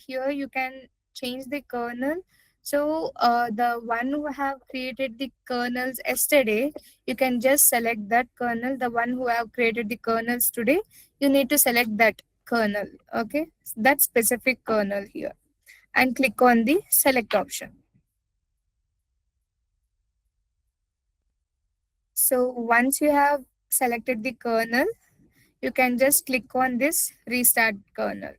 here you can change the kernel. So the one who have created the kernels yesterday, you can just select that kernel. The one who have created the kernels today, you need to select that kernel. Okay, that specific kernel here, and click on the select option. So once you have selected the kernel, you can just click on this restart kernel.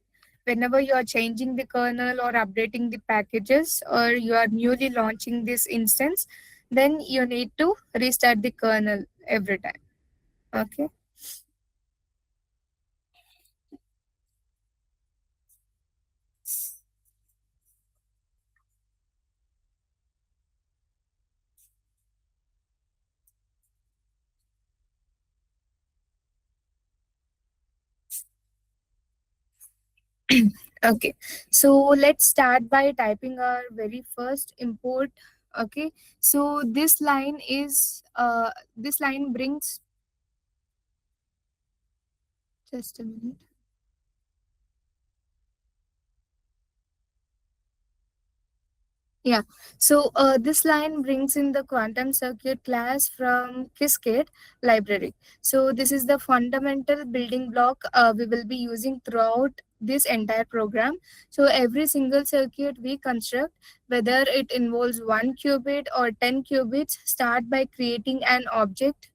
Whenever you are changing the kernel or updating the packages, or you are newly launching this instance, then you need to restart the kernel every time. Okay. Okay, so let's start by typing our very first import. Okay, so this line brings Just a minute. Yeah, so this line brings in the quantum circuit class from qSCADE library. So this is the fundamental building block we will be using throughout this entire program. So every single circuit we construct, whether it involves 1 qubit or 10 qubits, start by creating an object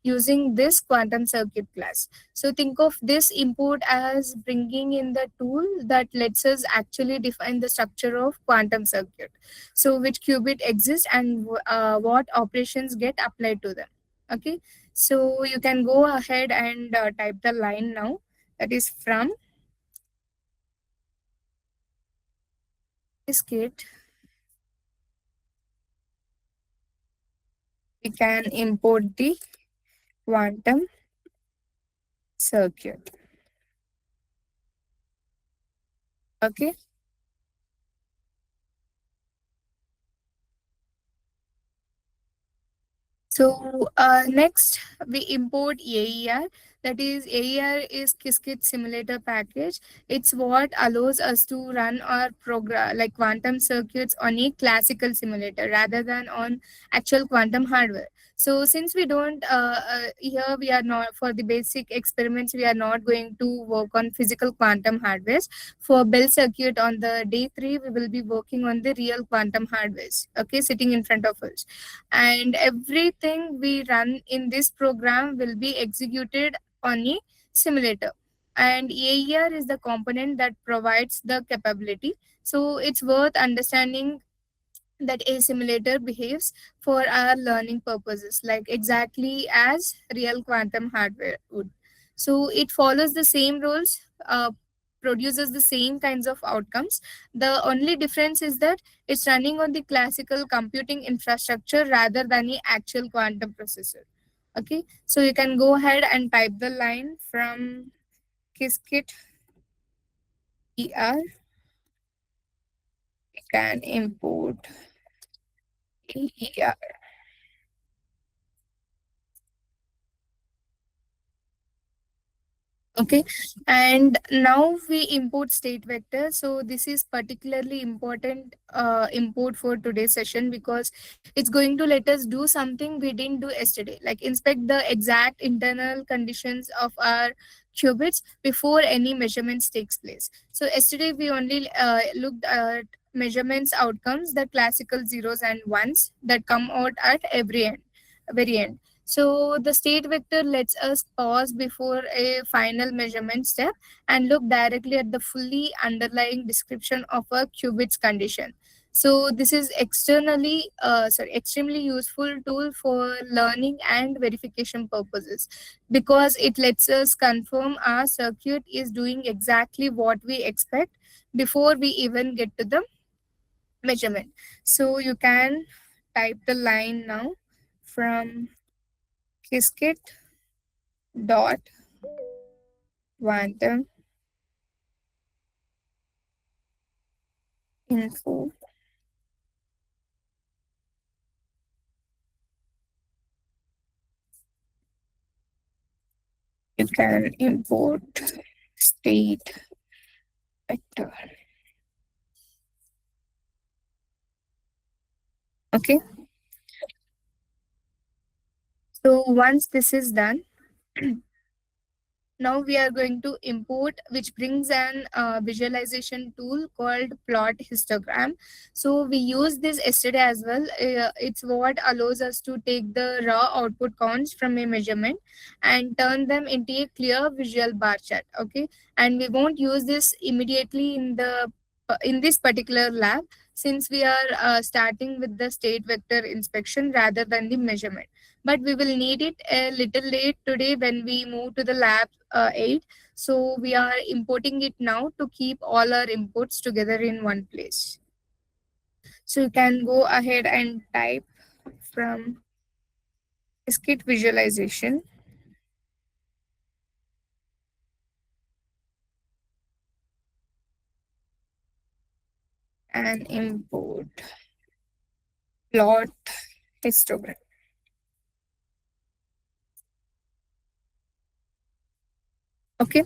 using this quantum circuit class. So think of this input as bringing in the tool that lets us actually define the structure of quantum circuit. So which qubit exists and what operations get applied to them. Okay, so you can go ahead and type the line now, that is from this kit we can import the quantum circuit. Okay, so next we import AER. That is, AER is qSCADE simulator package. It's what allows us to run our program like quantum circuits on a classical simulator rather than on actual quantum hardware. So since we don't here we are not for the basic experiments, we are not going to work on physical quantum hardwares. For Bell circuit on the day 3, we will be working on the real quantum hardwares. Okay, sitting in front of us, and everything we run in this program will be executed on a simulator, and AER is the component that provides the capability. So it's worth understanding that a simulator behaves for our learning purposes like exactly as real quantum hardware would. So it follows the same rules, produces the same kinds of outcomes. The only difference is that it's running on the classical computing infrastructure rather than the actual quantum processor. Okay, so you can go ahead and type the line from qSCADE ER. You can import ER. Okay, and now we import state vector. So this is particularly important import for today's session because it's going to let us do something we didn't do yesterday, like inspect the exact internal conditions of our qubits before any measurements takes place. So yesterday we only looked at measurements outcomes, the classical zeros and ones that come out at very end. So the state vector lets us pause before a final measurement step and look directly at the fully underlying description of a qubit's condition. So this is extremely useful tool for learning and verification purposes because it lets us confirm our circuit is doing exactly what we expect before we even get to the measurement. So you can type the line now from qSCADE dot quantum info. You can import state vector. Okay, so once this is done, now we are going to import, which brings an visualization tool called plot histogram. So we used this yesterday as well. It's what allows us to take the raw output counts from a measurement and turn them into a clear visual bar chart. Okay, and we won't use this immediately in this particular lab since we are starting with the state vector inspection rather than the measurement, but we will need it a little late today when we move to the lab 8. So we are importing it now to keep all our inputs together in one place. So you can go ahead and type from skit visualization and import plot histogram. Okay.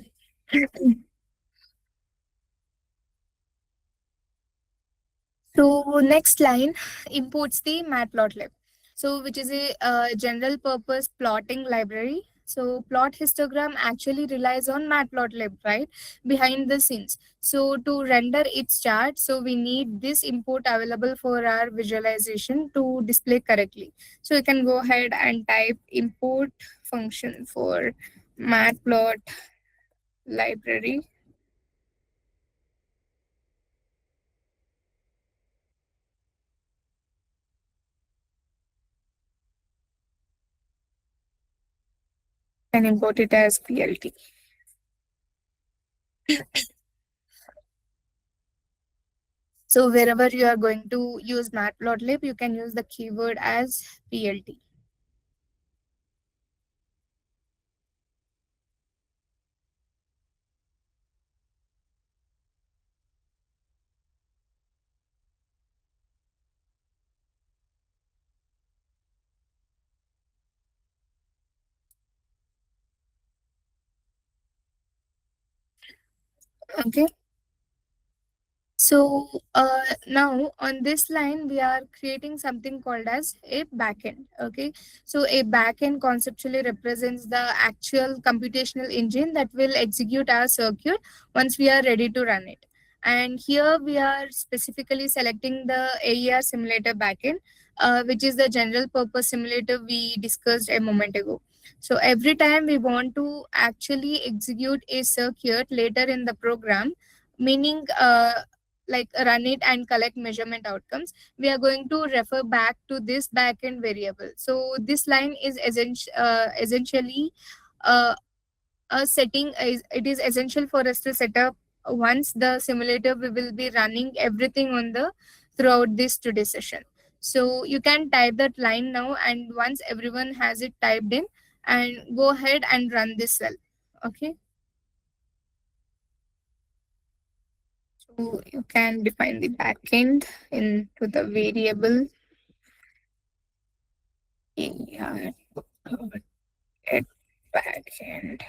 So next line imports the matplotlib, so which is a general purpose plotting library. So plot histogram actually relies on matplotlib, right, behind the scenes. So to render its chart, so we need this import available for our visualization to display correctly. So you can go ahead and type import function for matplot library. And import it as PLT. So wherever you are going to use matplotlib, you can use the keyword as PLT. Okay. So now on this line, we are creating something called as a backend. Okay. So a backend conceptually represents the actual computational engine that will execute our circuit once we are ready to run it. And here we are specifically selecting the AER simulator backend, which is the general purpose simulator we discussed a moment ago. So every time we want to actually execute a circuit later in the program, meaning like run it and collect measurement outcomes, we are going to refer back to this backend variable. So this line is essentially uh, a setting is it is essential for us to set up once the simulator we will be running everything on the throughout this today session. So you can type that line now, and once everyone has it typed in, and go ahead and run this cell. Okay. So you can define the backend into the variable AR at backend.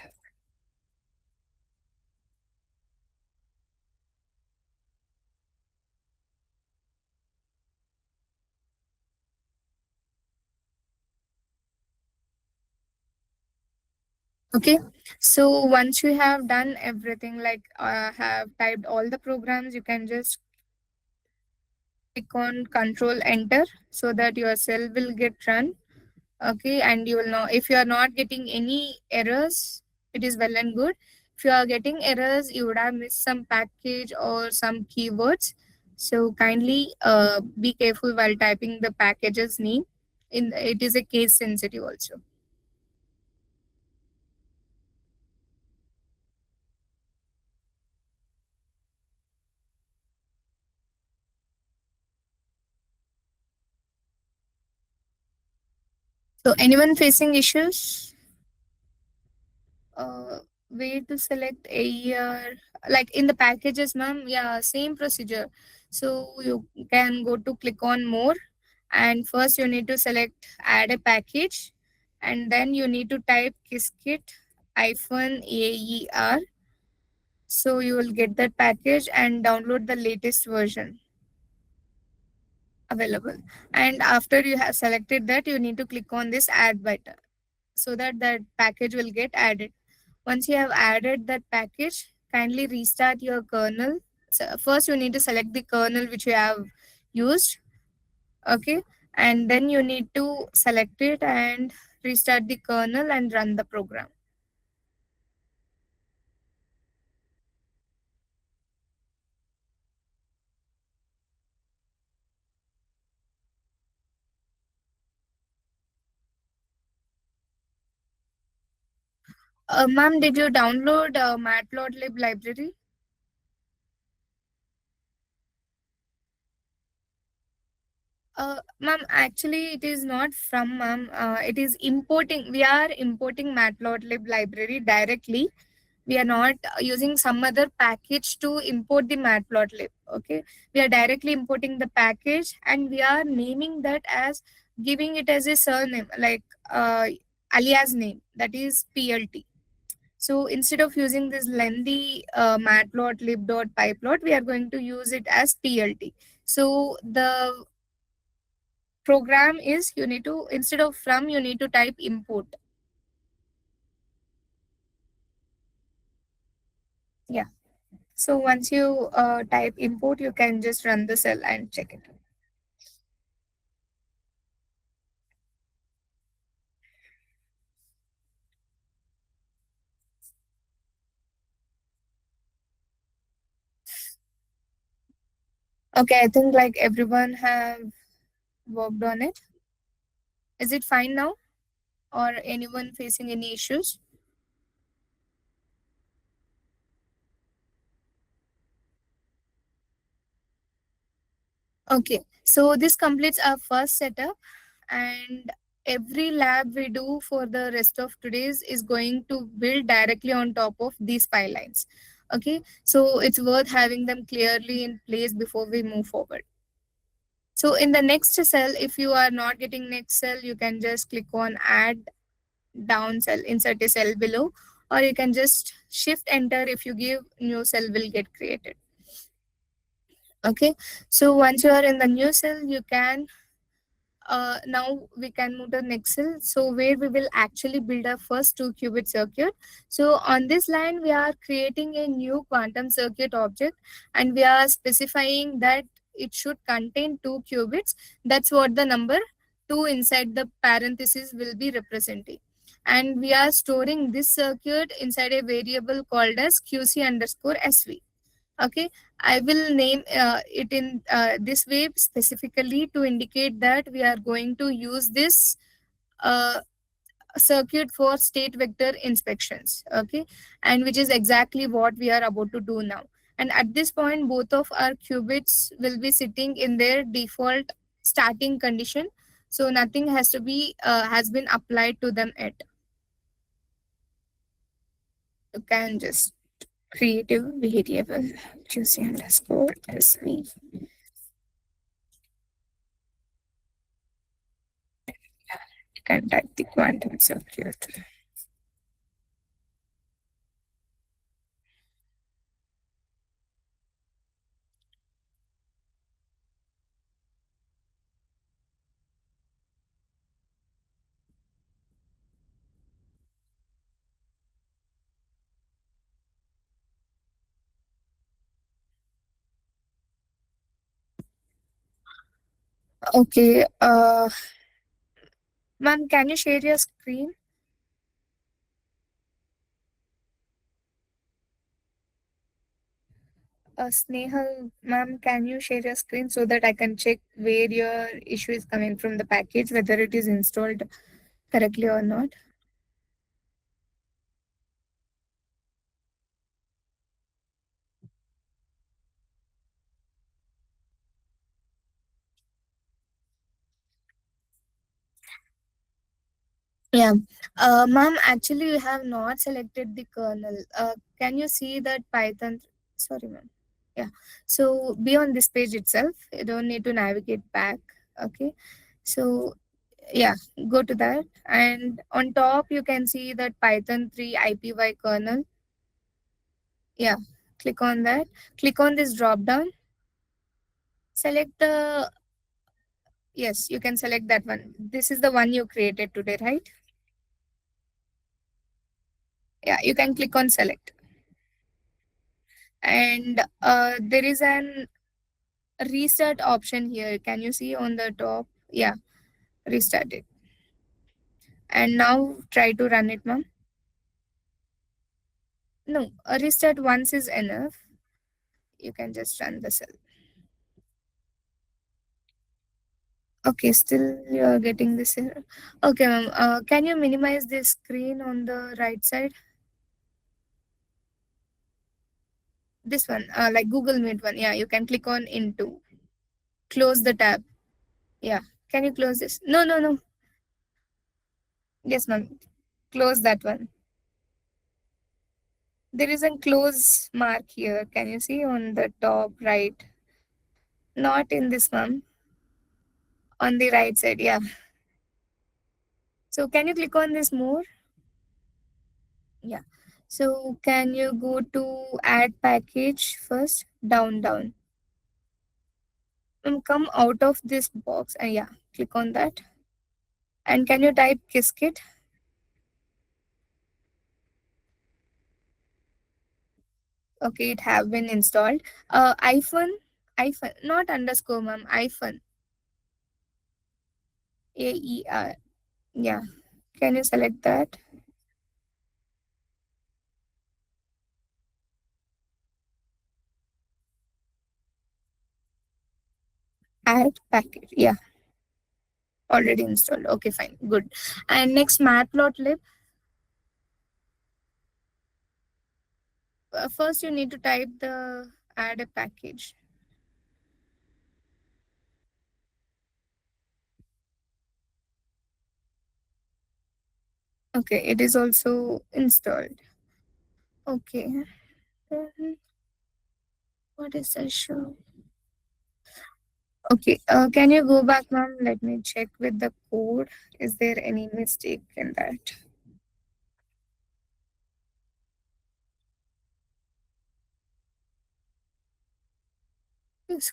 Okay, so once you have done everything, like have typed all the programs, you can just click on Control Enter so that your cell will get run. Okay, and you will know if you are not getting any errors, it is well and good. If you are getting errors, you would have missed some package or some keywords. So kindly be careful while typing the package's name. It is a case sensitive also. So anyone facing issues? Way to select AER, like in the packages, ma'am. Yeah, same procedure. So you can go to click on more, and first you need to select add a package, and then you need to type Qiskit AER. So you will get that package and download the latest version available. And after you have selected that, you need to click on this add button so that that package will get added. Once you have added that package, kindly restart your kernel. So first you need to select the kernel which you have used. Okay, and then you need to select it and restart the kernel and run the program. Ma'am, did you download matplotlib library? Ma'am, actually, it is not from ma'am. It is importing. We are importing matplotlib library directly. We are not using some other package to import the matplotlib. Okay, we are directly importing the package, and we are naming that as giving it as a surname, like alias name, that is PLT. So instead of using this lengthy matplotlib.pyplot, we are going to use it as PLT. So the program is, you need to, instead of from, you need to type import. Yeah. So once you type import, you can just run the cell and check it. Okay, I think like everyone have worked on it. Is it fine now? Or anyone facing any issues? Okay, so this completes our first setup, and every lab we do for the rest of today's is going to build directly on top of these pipelines. Okay, so it's worth having them clearly in place before we move forward. So in the next cell, if you are not getting next cell, you can just click on add down cell, insert a cell below, or you can just shift enter. If you give, new cell will get created. Okay, so once you are in the new cell, you can now we can move to next cell, so where we will actually build our first 2-qubit circuit. So on this line we are creating a new quantum circuit object, and we are specifying that it should contain 2 qubits. That's what the number 2 inside the parenthesis will be representing, and we are storing this circuit inside a variable called as qc underscore sv. Okay, I will name it in this way specifically to indicate that we are going to use this uh, circuit for state vector inspections. Okay, and which is exactly what we are about to do now. And at this point, both of our qubits will be sitting in their default starting condition, so nothing has been applied to them yet. You can just create a variable qc underscore sv. Can type the quantum circuit. Okay, ma'am, can you share your screen? Snehal, ma'am, can you share your screen so that I can check where your issue is coming from the package, whether it is installed correctly or not? Yeah. Ma'am, actually, you have not selected the kernel. Can you see that Python? Sorry, ma'am. Yeah. So be on this page itself. You don't need to navigate back. Okay. So yeah, go to that. And on top, you can see that Python 3 IPY kernel. Yeah. Click on that. Click on this drop down. Select the, yes, you can select that one. This is the one you created today, right? Yeah, you can click on select. And there is an restart option here. Can you see on the top? Yeah, restart it. And now try to run it, ma'am. No, a restart once is enough. You can just run the cell. Okay, still you're getting this error. Okay, ma'am. Can you minimize the screen on the right side? This one, like Google Meet one. Yeah, you can click on into. Close the tab. Yeah. Can you close this? No, no, no. Yes, ma'am. Close that one. There is a close mark here. Can you see on the top right? Not in this one. On the right side. Yeah. So can you click on this more? Yeah. So can you go to add package first? Down. Come out of this box and yeah, click on that. And can you type Qiskit? Okay, it have been installed. iPhone, not underscore, ma'am. iPhone, AER. Yeah. Can you select that? Add package. Yeah, already installed. Okay, fine, good. And next, matplotlib. First, you need to type the add a package. Okay, it is also installed. Okay. What is the issue? Okay, can you go back, ma'am? Let me check with the code. Is there any mistake in that? Yes.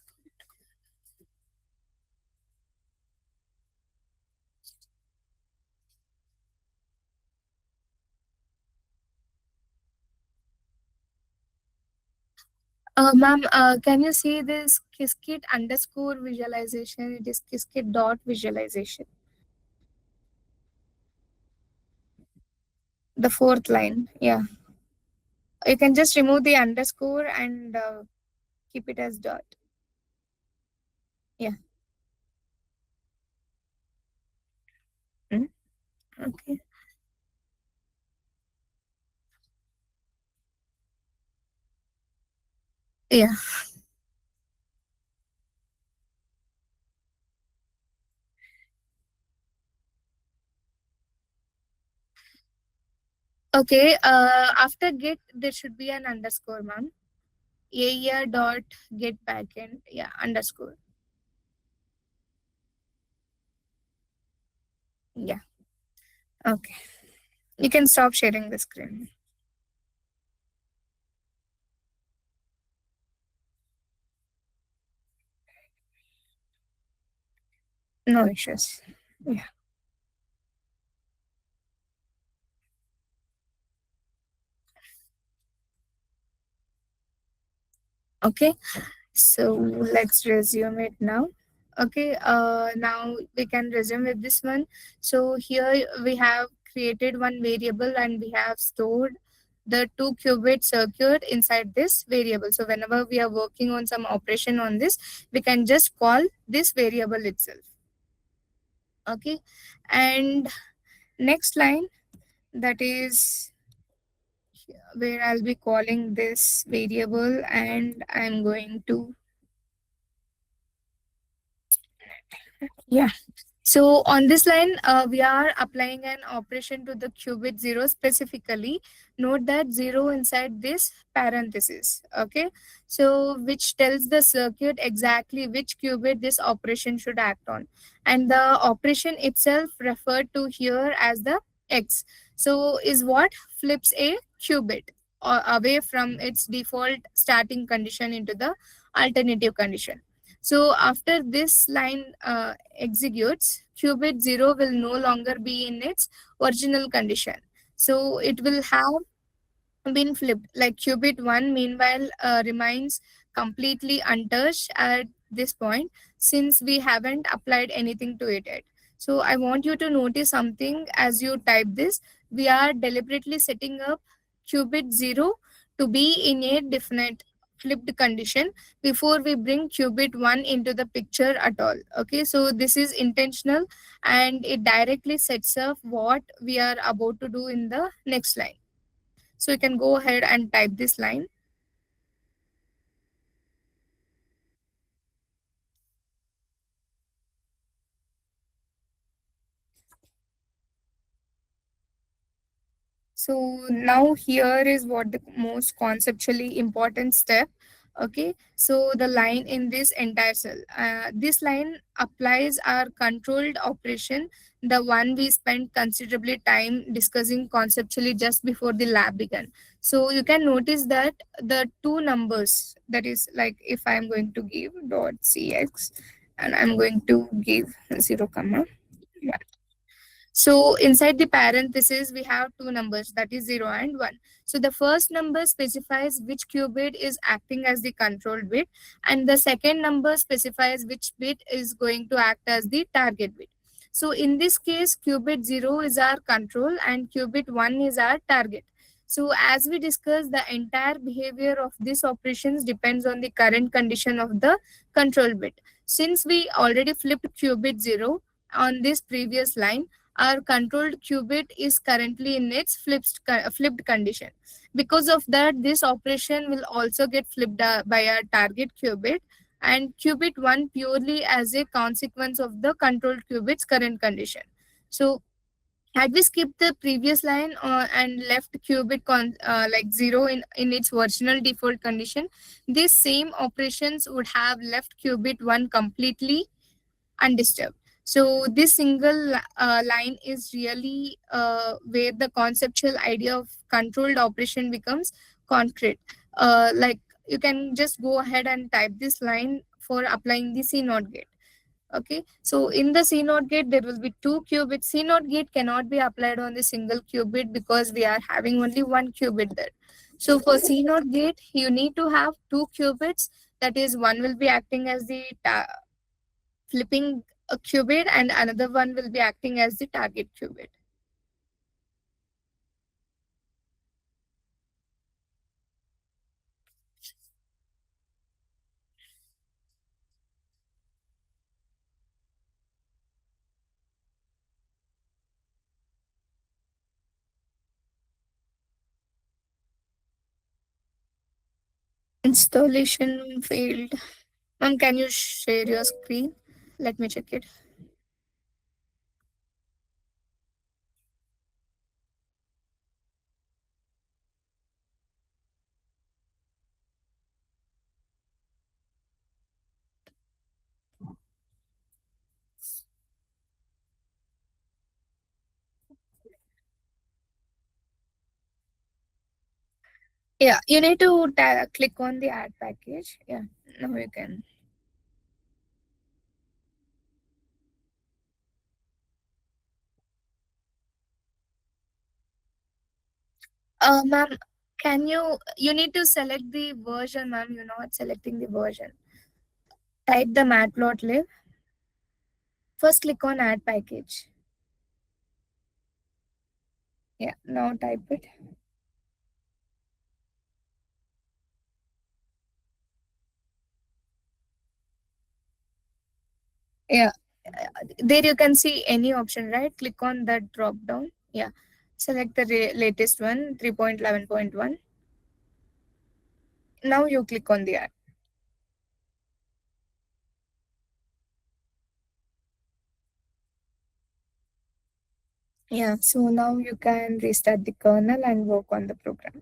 Ma'am, can you see this Qiskit underscore visualization? It is Qiskit dot visualization. The fourth line. Yeah. You can just remove the underscore and keep it as dot. Yeah. Mm. Okay. Yeah. Okay. After get, there should be an underscore, ma'am. AER dot get backend. Yeah. Underscore. Yeah. Okay. You can stop sharing the screen. No issues. Yeah. Okay. So let's resume it now. Okay, now we can resume with this one. So here we have created one variable and we have stored the 2 qubit circuit inside this variable. So whenever we are working on some operation on this, we can just call this variable itself. Okay, and next line, that is where I'll be calling this variable and I'm going to, yeah. So on this line, we are applying an operation to the qubit 0 specifically. Note that 0 inside this parenthesis, okay? So which tells the circuit exactly which qubit this operation should act on. And the operation itself referred to here as the X. So is what flips a qubit away from its default starting condition into the alternative condition. So after this line executes, qubit 0 will no longer be in its original condition. So it will have been flipped. Like qubit 1, meanwhile, remains completely untouched at this point since we haven't applied anything to it yet. So I want you to notice something as you type this. We are deliberately setting up qubit 0 to be in a definite flipped condition before we bring qubit 1 into the picture at all. Okay, so this is intentional and it directly sets up what we are about to do in the next line. So you can go ahead and type this line. So now here is what the most conceptually important step. Okay, so the line in this entire cell, this line applies our controlled operation, the one we spent considerably time discussing conceptually just before the lab began. So you can notice that the two numbers, that is like if I'm going to give dot cx and I'm going to give 0 comma 1. So inside the parentheses, we have two numbers, that is 0 and 1. So the first number specifies which qubit is acting as the control bit, and the second number specifies which bit is going to act as the target bit. So in this case, qubit 0 is our control and qubit 1 is our target. So as we discussed, the entire behavior of these operations depends on the current condition of the control bit. Since we already flipped qubit 0 on this previous line, our controlled qubit is currently in its flipped condition. Because of that, this operation will also get flipped by our target qubit, and qubit 1 purely as a consequence of the controlled qubit's current condition. So had we skipped the previous line and left qubit like 0 in its original default condition, these same operations would have left qubit 1 completely undisturbed. So this single line is really where the conceptual idea of controlled operation becomes concrete. Like you can just go ahead and type this line for applying the C naught gate. Okay, so in the C naught gate, there will be two qubits. C naught gate cannot be applied on the single qubit because we are having only one qubit there. So for C naught gate, you need to have two qubits. That is, one will be acting as the flipping a qubit and another one will be acting as the target qubit. Installation failed. Ma'am, can you share your screen? Let me check it. Yeah, you need to click on the add package. Yeah, now you can. Ma'am, you need to select the version, ma'am. You're not selecting the version. Type the matplotlib. First click on add package. Yeah, now type it. Yeah, there you can see any option, right? Click on that drop down. Yeah, select the latest one, 3.11.1. Now you click on the add. Yeah, so now you can restart the kernel and work on the program.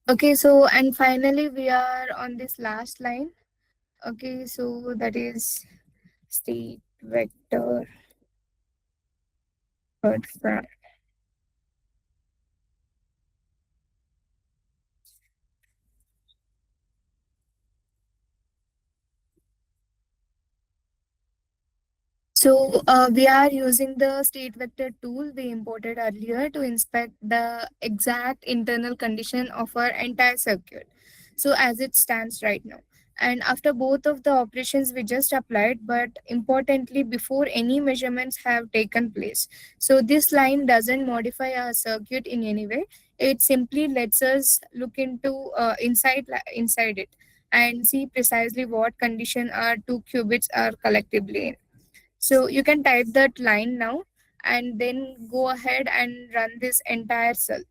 Okay, so and finally we are on this last line. Okay, so that is state vector word from. So we are using the state vector tool we imported earlier to inspect the exact internal condition of our entire circuit. So as it stands right now. And after both of the operations we just applied, but importantly before any measurements have taken place. So this line doesn't modify our circuit in any way. It simply lets us look into inside it. and see precisely what condition our two qubits are collectively in. So you can type that line now and then go ahead and run this entire cell.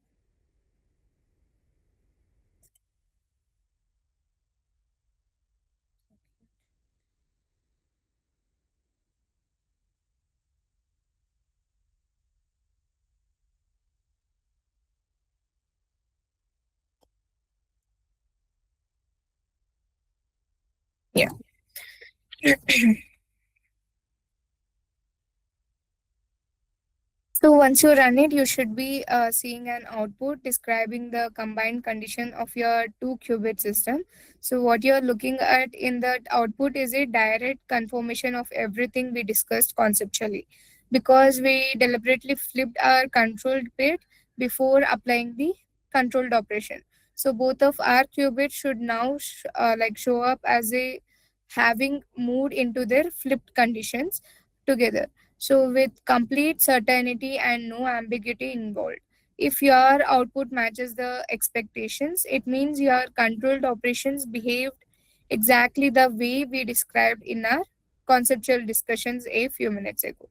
Yeah. So once you run it, you should be seeing an output describing the combined condition of your two qubit system. So what you're looking at in that output is a direct confirmation of everything we discussed conceptually, because we deliberately flipped our controlled bit before applying the controlled operation. So both of our qubits should now show up as a having moved into their flipped conditions together, so with complete certainty and no ambiguity involved. If your output matches the expectations, it means your controlled operations behaved exactly the way we described in our conceptual discussions a few minutes ago.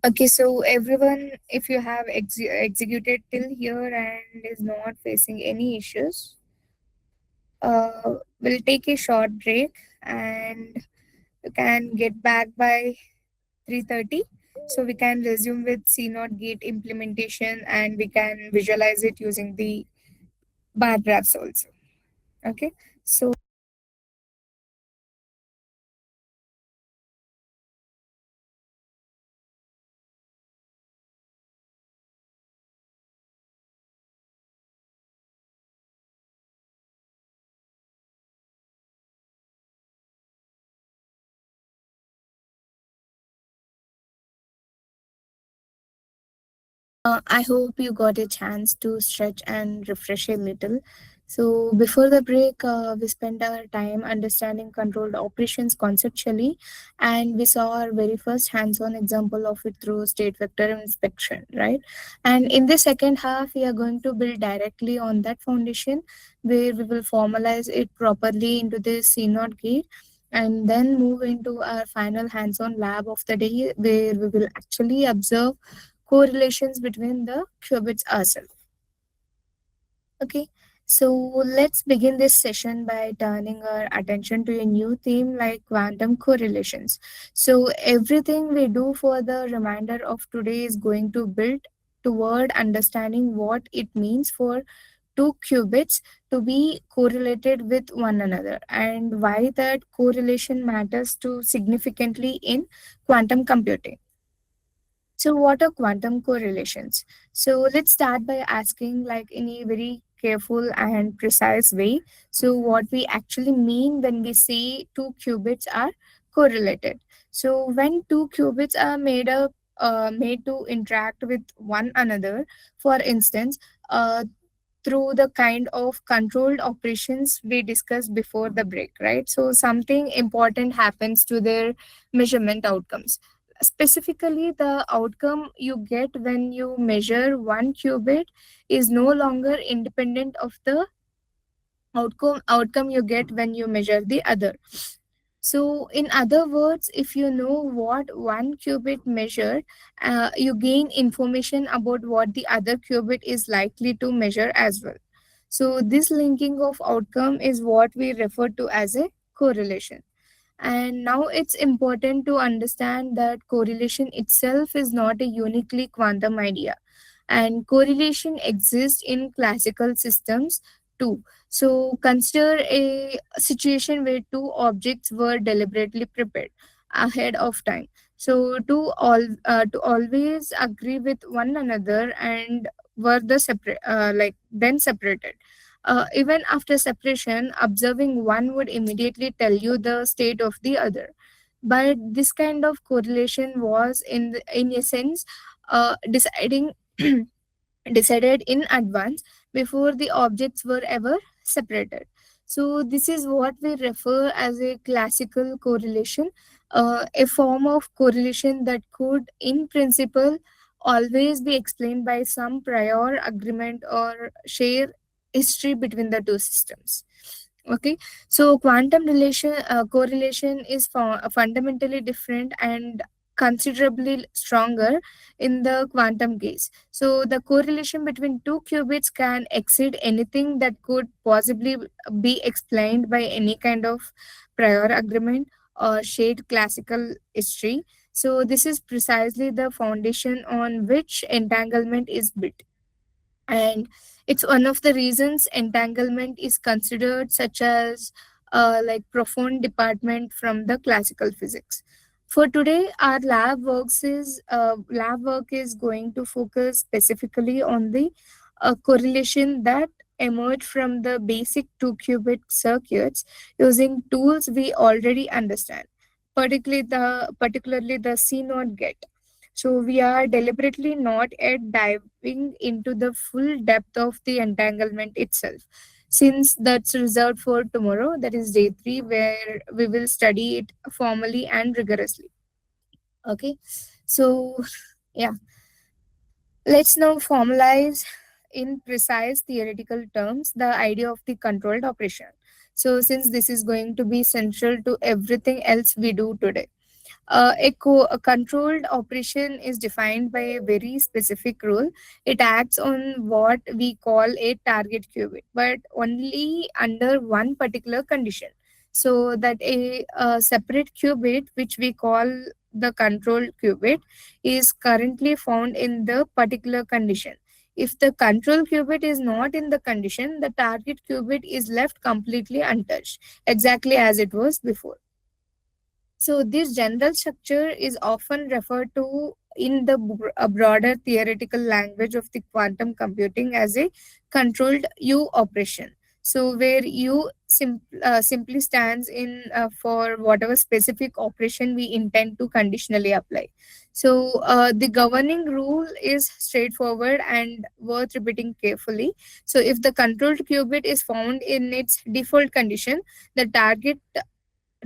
Okay, so everyone, if you have executed till here and is not facing any issues, we'll take a short break and you can get back by 3:30, so we can resume with C naught gate implementation and we can visualize it using the bar graphs also. Okay, so I hope you got a chance to stretch and refresh a little. So, before the break, we spent our time understanding controlled operations conceptually, and we saw our very first hands on example of it through state vector inspection, right? And in the second half, we are going to build directly on that foundation where we will formalize it properly into the C naught gate and then move into our final hands on lab of the day where we will actually observe correlations between the qubits ourselves. Okay, so let's begin this session by turning our attention to a new theme like quantum correlations. So everything we do for the remainder of today is going to build toward understanding what it means for two qubits to be correlated with one another and why that correlation matters to significantly in quantum computing. So, what are quantum correlations? So, let's start by asking, like, in a very careful and precise way. So, what we actually mean when we say two qubits are correlated. So, when two qubits are made to interact with one another, for instance, uh, through the kind of controlled operations we discussed before the break, right? So something important happens to their measurement outcomes. Specifically, the outcome you get when you measure one qubit is no longer independent of the outcome you get when you measure the other. So, in other words, if you know what one qubit measured, you gain information about what the other qubit is likely to measure as well. So, this linking of outcome is what we refer to as a correlation. And now it's important to understand that correlation itself is not a uniquely quantum idea, and correlation exists in classical systems too. So consider a situation where two objects were deliberately prepared ahead of time, so to always agree with one another, and were the separate like then separated. Even after separation, observing one would immediately tell you the state of the other. But this kind of correlation was, in a sense, deciding decided in advance before the objects were ever separated. So, this is what we refer as a classical correlation, a form of correlation that could, in principle, always be explained by some prior agreement or share history between the two systems. Okay, so quantum correlation is fundamentally different and considerably stronger in the quantum case. So the correlation between two qubits can exceed anything that could possibly be explained by any kind of prior agreement or shared classical history. So this is precisely the foundation on which entanglement is built, and it's one of the reasons entanglement is considered such as like profound department from the classical physics. For today, our lab work is going to focus specifically on the correlation that emerged from the basic two qubit circuits using tools we already understand, particularly the C naught gate. So we are deliberately not yet diving into the full depth of the entanglement itself, since that's reserved for tomorrow, that is day 3, where we will study it formally and rigorously. Okay, so yeah, let's now formalize in precise theoretical terms the idea of the controlled operation. So since this is going to be central to everything else we do today, a controlled operation is defined by a very specific rule. It acts on what we call a target qubit, but only under one particular condition. So that a separate qubit, which we call the controlled qubit, is currently found in the particular condition. If the control qubit is not in the condition, the target qubit is left completely untouched, exactly as it was before. So this general structure is often referred to in the broader theoretical language of the quantum computing as a controlled U operation. So where U simply stands in for whatever specific operation we intend to conditionally apply. So the governing rule is straightforward and worth repeating carefully. So if the controlled qubit is found in its default condition, the target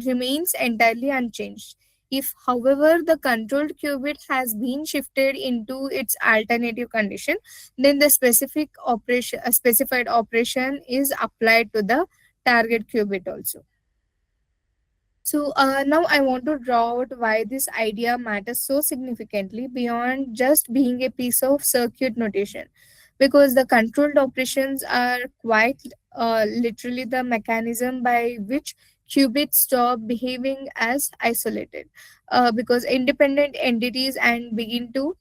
remains entirely unchanged. If, however, the controlled qubit has been shifted into its alternative condition, then the specified operation is applied to the target qubit also. So now I want to draw out why this idea matters so significantly beyond just being a piece of circuit notation, because the controlled operations are quite literally the mechanism by which qubits stop behaving as isolated, because independent entities and begin to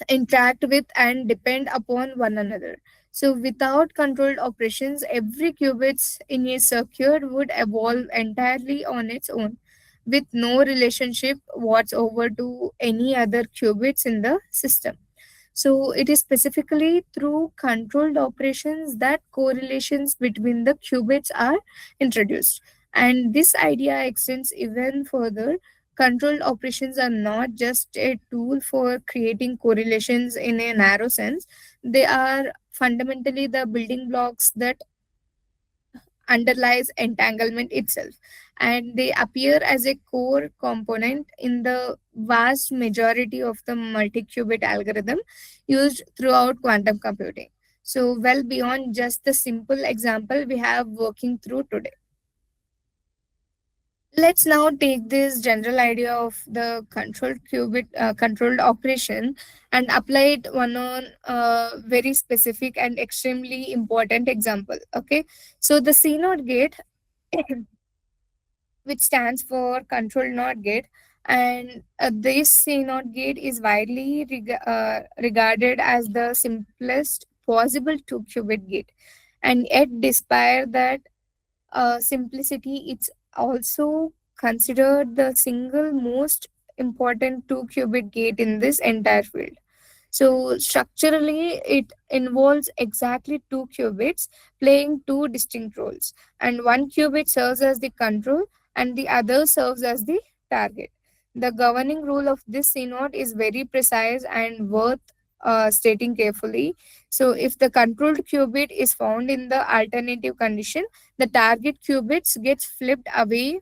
interact with and depend upon one another. So without controlled operations, every qubit in a circuit would evolve entirely on its own, with no relationship whatsoever to any other qubits in the system. So it is specifically through controlled operations that correlations between the qubits are introduced. And this idea extends even further. controlled operations are not just a tool for creating correlations in a narrow sense, they are fundamentally the building blocks that underlies entanglement itself, and they appear as a core component in the vast majority of the multi-qubit algorithm used throughout quantum computing, so well beyond just the simple example we have working through today. Let's now take this general idea of the controlled qubit controlled operation and apply it one on a very specific and extremely important example. Okay, so the C naught gate, which stands for control not gate, and this C naught gate is widely regarded as the simplest possible two qubit gate, and yet despite that simplicity, it's also considered the single most important two qubit gate in this entire field. So, structurally, it involves exactly two qubits playing two distinct roles, and one qubit serves as the control, and the other serves as the target. The governing rule of this CNOT is very precise and worth stating carefully. So, if the controlled qubit is found in the alternative condition, the target qubits gets flipped away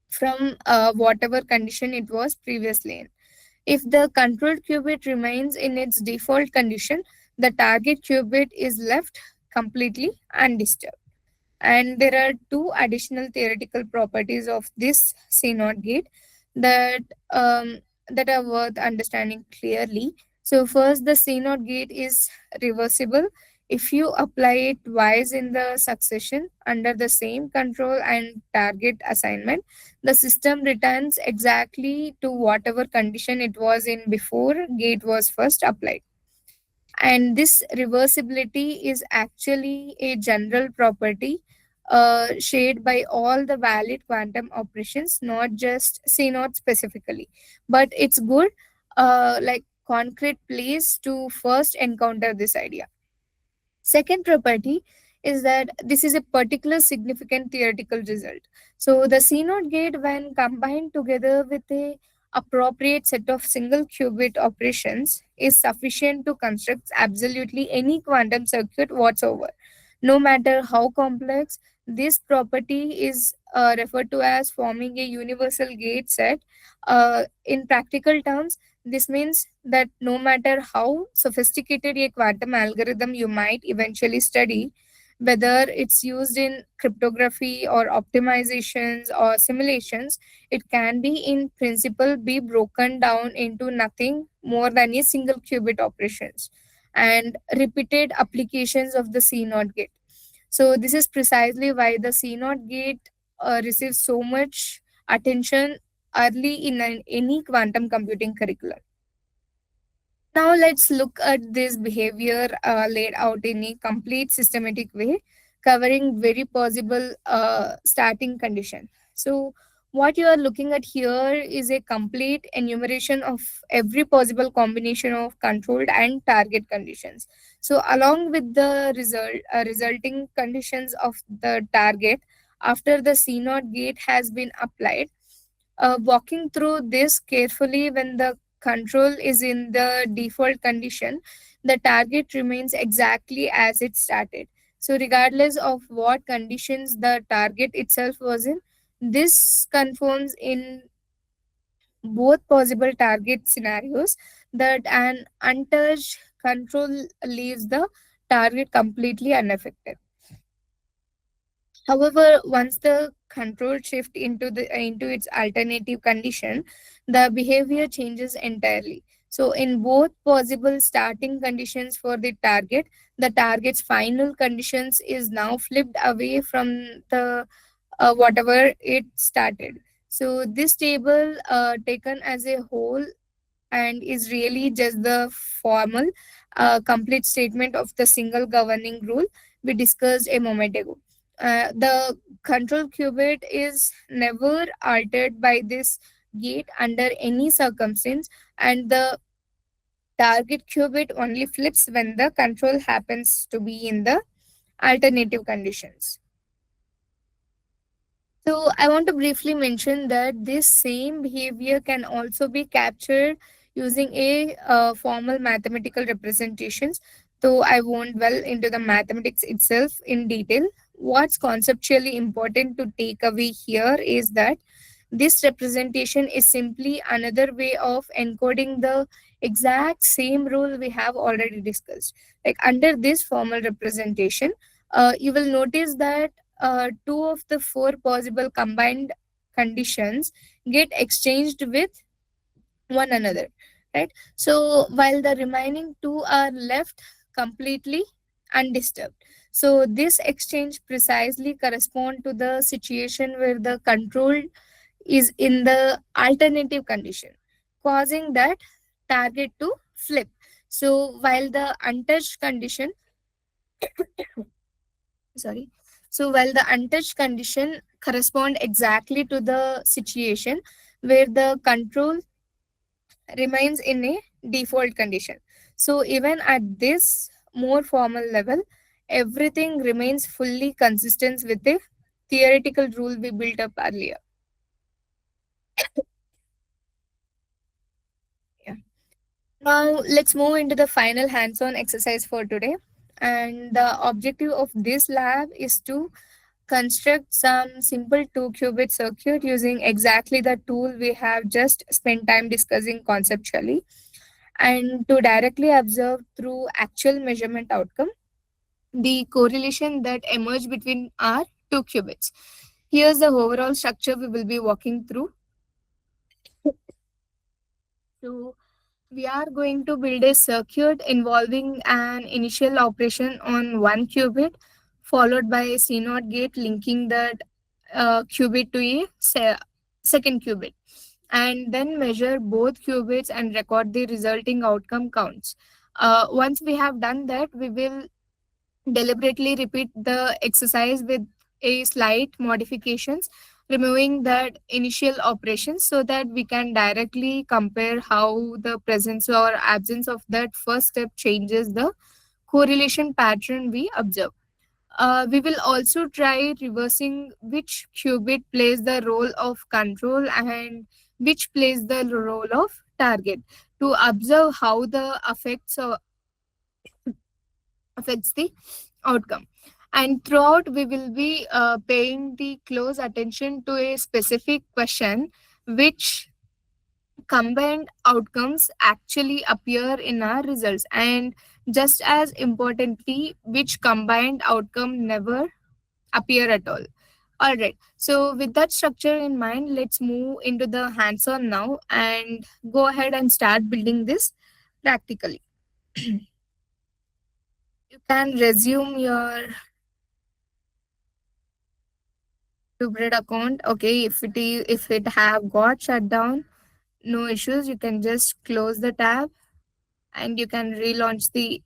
from whatever condition it was previously in. If the controlled qubit remains in its default condition, the target qubit is left completely undisturbed. And there are two additional theoretical properties of this CNOT gate that that are worth understanding clearly. So first, the CNOT gate is reversible. If you apply it twice in the succession under the same control and target assignment, the system returns exactly to whatever condition it was in before gate was first applied. And this reversibility is actually a general property shared by all the valid quantum operations, not just C naught specifically. But it's good, like concrete place to first encounter this idea. Second property is that this is a particular significant theoretical result. So the CNOT gate, when combined together with a appropriate set of single qubit operations, is sufficient to construct absolutely any quantum circuit whatsoever, no matter how complex. This property is referred to as forming a universal gate set. In practical terms, this means that no matter how sophisticated a quantum algorithm you might eventually study, whether it's used in cryptography or optimizations or simulations, it can be in principle be broken down into nothing more than a single qubit operations and repeated applications of the CNOT gate. So this is precisely why the CNOT gate receives so much attention early in any quantum computing curriculum. Now let's look at this behavior laid out in a complete systematic way, covering very possible starting condition. So what you are looking at here is a complete enumeration of every possible combination of controlled and target conditions. So along with the resulting conditions of the target after the CNOT gate has been applied, walking through this carefully, when the control is in the default condition, the target remains exactly as it started. So, regardless of what conditions the target itself was in, this confirms in both possible target scenarios that an untouched control leaves the target completely unaffected. However, once the control shift into its alternative condition, the behavior changes entirely. So, in both possible starting conditions for the target's final conditions is now flipped away from the whatever it started. So, this table taken as a whole and is really just the formal, complete statement of the single governing rule we discussed a moment ago. The control qubit is never altered by this gate under any circumstance, and the target qubit only flips when the control happens to be in the alternative conditions. So I want to briefly mention that this same behavior can also be captured using a formal mathematical representations. Though I won't well into the mathematics itself in detail. What's conceptually important to take away here is that this representation is simply another way of encoding the exact same rule we have already discussed. Like under this formal representation, you will notice that two of the four possible combined conditions get exchanged with one another, right? So while the remaining two are left completely undisturbed. So this exchange precisely correspond to the situation where the control is in the alternative condition, causing that target to flip. So while the untouched condition, sorry, so while the untouched condition correspond exactly to the situation where the control remains in a default condition. So even at this more formal level, everything remains fully consistent with the theoretical rule we built up earlier. Yeah. Now, let's move into the final hands on exercise for today. And the objective of this lab is to construct some simple 2 qubit circuit using exactly the tool we have just spent time discussing conceptually, and to directly observe through actual measurement outcome the correlation that emerge between our 2 qubits. Here's the overall structure we will be walking through. So we are going to build a circuit involving an initial operation on 1 qubit, followed by a CNOT gate linking that qubit to a second qubit, and then measure both qubits and record the resulting outcome counts. Once we have done that, we will deliberately repeat the exercise with a slight modifications, removing that initial operations so that we can directly compare how the presence or absence of that first step changes the correlation pattern we observe. We will also try reversing which qubit plays the role of control and which plays the role of target to observe how the affects the outcome. And throughout, we will be paying the close attention to a specific question, which combined outcomes actually appear in our results, and just as importantly, which combined outcome never appear at all. All right. So with that structure in mind, let's move into the hands-on now and go ahead and start building this practically. You can resume your qBraid account. Okay, if it have got shut down, no issues. You can just close the tab and you can relaunch the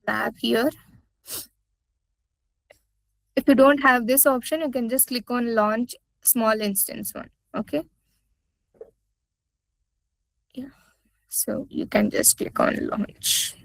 tab here. If you don't have this option, you can just click on launch small instance one. Okay. Yeah. So you can just click on launch.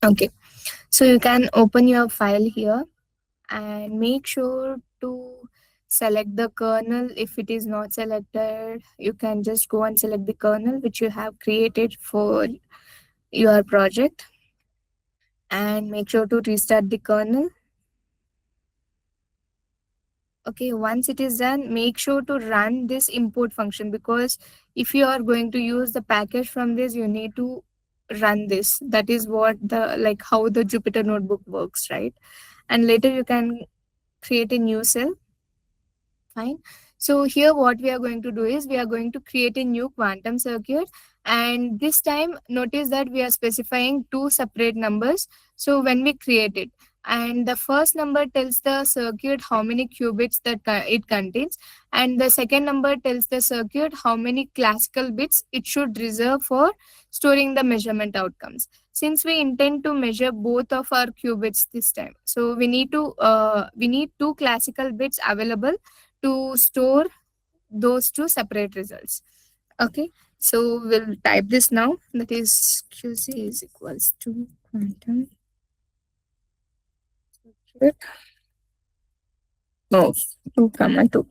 Okay. So you can open your file here and make sure to select the kernel. If it is not selected, you can just go and select the kernel which you have created for your project, and make sure to restart the kernel. Okay, once it is done, make sure to run this import function, because if you are going to use the package from this, you need to run this. That is what the like how the Jupyter notebook works, right? and later you can create a new cell. Fine. So here what we are going to do is we are going to create a new quantum circuit, and this time notice that we are specifying two separate numbers. So when we create it, and the first number tells the circuit how many qubits that it contains, and the second number tells the circuit how many classical bits it should reserve for storing the measurement outcomes. Since we intend to measure both of our qubits this time, so we need two classical bits available to store those two separate results. Okay, so we'll type this now. That is QC is equals to quantum circuit. No, 2 comma 2.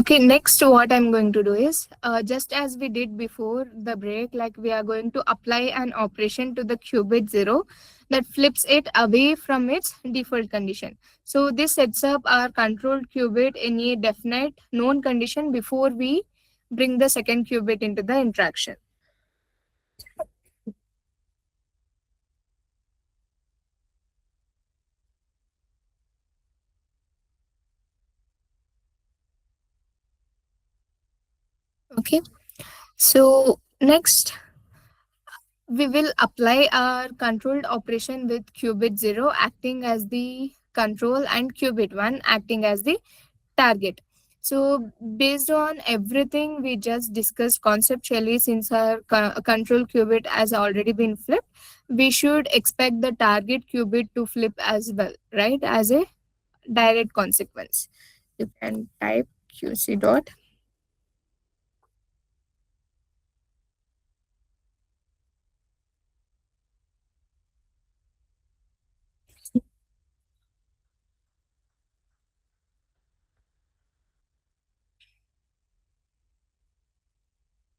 Okay, next what I'm going to do is just as we did before the break, like we are going to apply an operation to the qubit 0 that flips it away from its default condition. So this sets up our controlled qubit in a definite known condition before we bring the second qubit into the interaction. Okay, so next we will apply our controlled operation with qubit 0 acting as the control and qubit 1 acting as the target. So based on everything we just discussed conceptually, since our control qubit has already been flipped, we should expect the target qubit to flip as well, right, as a direct consequence. You can type qc dot.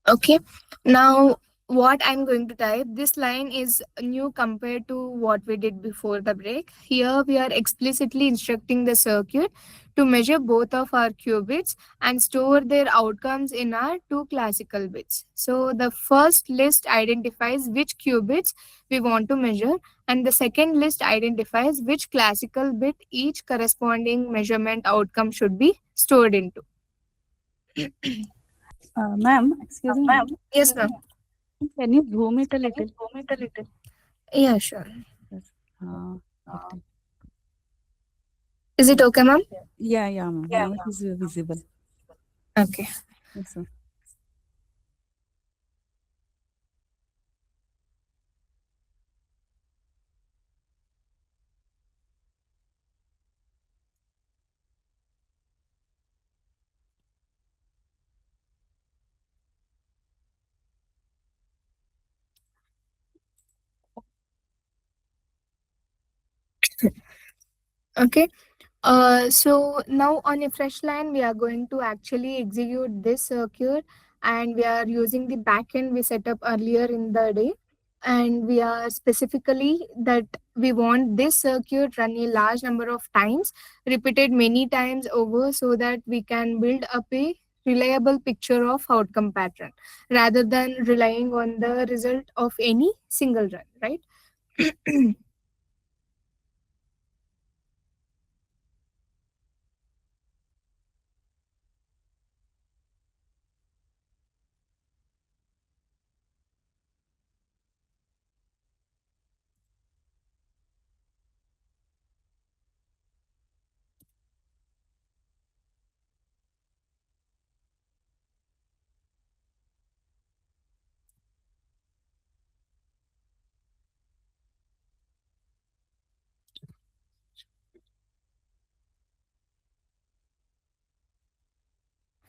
Okay, now what I'm going to type, this line is new compared to what we did before the break. Here we are explicitly instructing the circuit to measure both of our qubits and store their outcomes in our two classical bits. So the first list identifies which qubits we want to measure, and the second list identifies which classical bit each corresponding measurement outcome should be stored into. Ma'am, excuse me. Yes, ma'am. Can you zoom it a little? Yeah, sure. Yes. Okay. Is it okay, ma'am? Yeah, ma'am. Now it is visible. Okay. Yes, sir. Okay. So now on a fresh line, we are going to actually execute this circuit, and we are using the backend we set up earlier in the day. And we are specifically that we want this circuit run a large number of times, repeated many times over, so that we can build up a reliable picture of outcome pattern rather than relying on the result of any single run, right?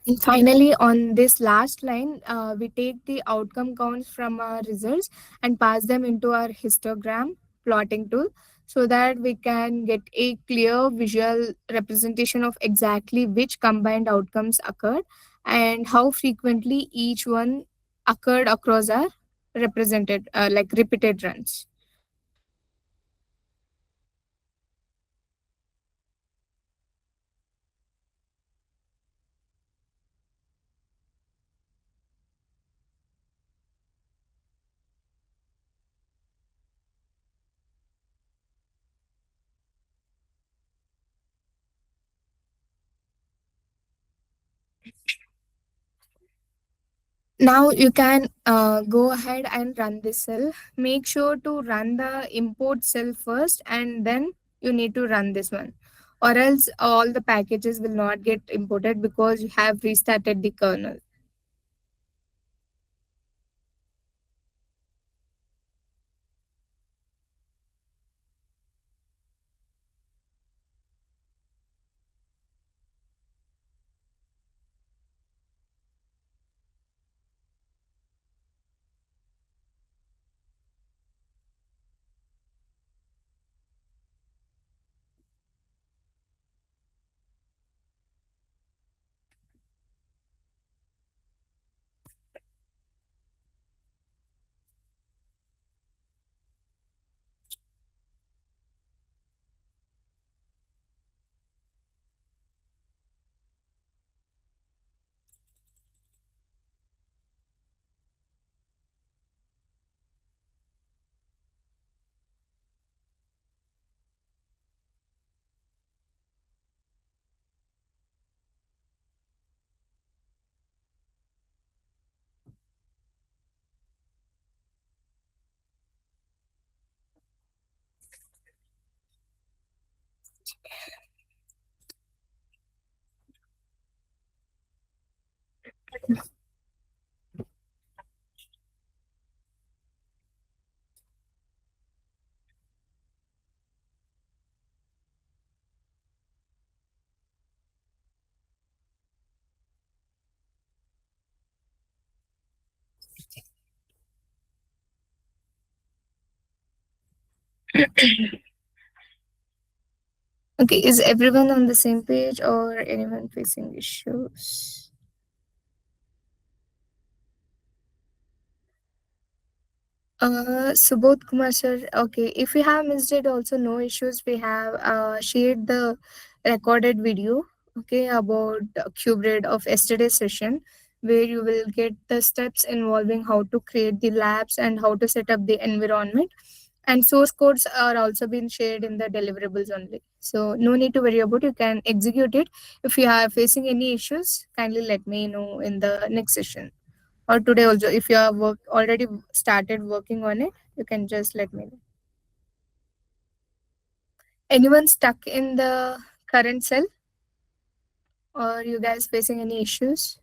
And finally, on this last line, we take the outcome counts from our results and pass them into our histogram plotting tool, so that we can get a clear visual representation of exactly which combined outcomes occurred and how frequently each one occurred across our represented, like repeated runs. Now you can go ahead and run this cell. Make sure to run the import cell first and then you need to run this one. Or else all the packages will not get imported because you have restarted the kernel. Okay, is everyone on the same page or anyone facing issues? Subodh Kumar sir, okay. If you have missed it, also no issues. We have shared the recorded video, okay, about qBraid of yesterday's session, where you will get the steps involving how to create the labs and how to set up the environment. And source codes are also being shared in the deliverables only. So no need to worry about. You can execute it. If you are facing any issues, kindly let me know in the next session or today also. If you have already started working on it, you can just let me know. Anyone stuck in the current cell or you guys facing any issues?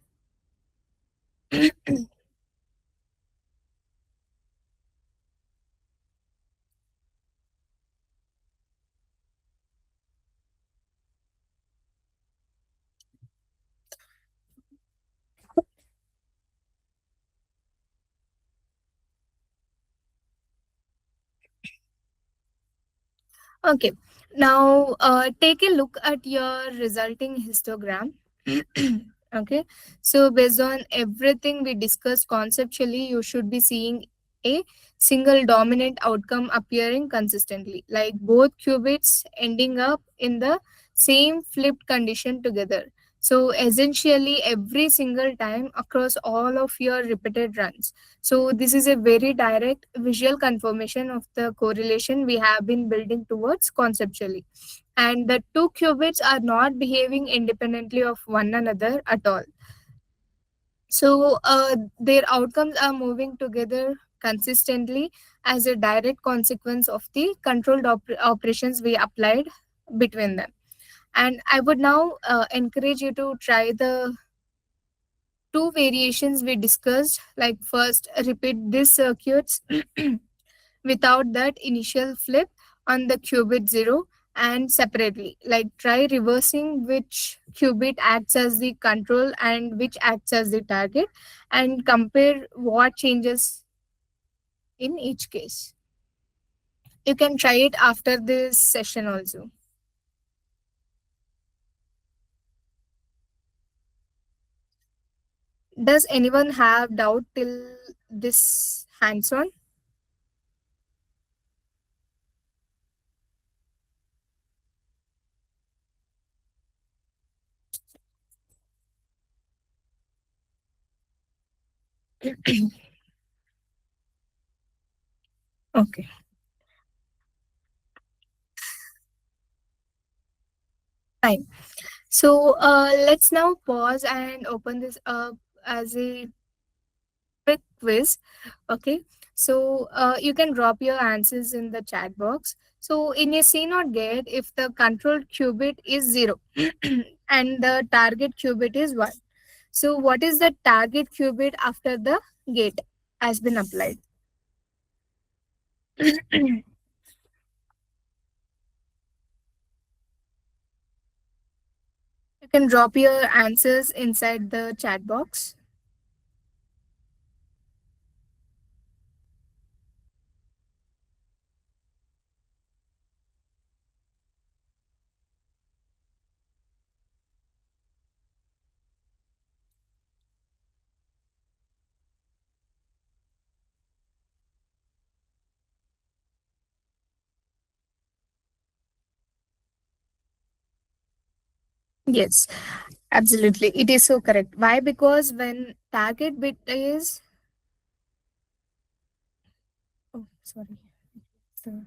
Okay, now take a look at your resulting histogram. Okay, so based on everything we discussed conceptually, you should be seeing a single dominant outcome appearing consistently, like both qubits ending up in the same flipped condition together. So essentially every single time across all of your repeated runs. So this is a very direct visual confirmation of the correlation we have been building towards conceptually. And the two qubits are not behaving independently of one another at all. So their outcomes are moving together consistently as a direct consequence of the controlled operations we applied between them. And I would now encourage you to try the two variations we discussed. Like first, repeat these circuits without that initial flip on the qubit 0, and separately, like try reversing which qubit acts as the control and which acts as the target, and compare what changes in each case. You can try it after this session also. Does anyone have doubt till this hands on? Okay, fine. So let's now pause and open this up as a quiz. Okay, so you can drop your answers in the chat box. So in a C not gate, if the control qubit is 0 and the target qubit is 1, so what is the target qubit after the gate has been applied? You can drop your answers inside the chat box. Yes, absolutely. It is so correct. Why? Because when target bit is, oh, sorry. So,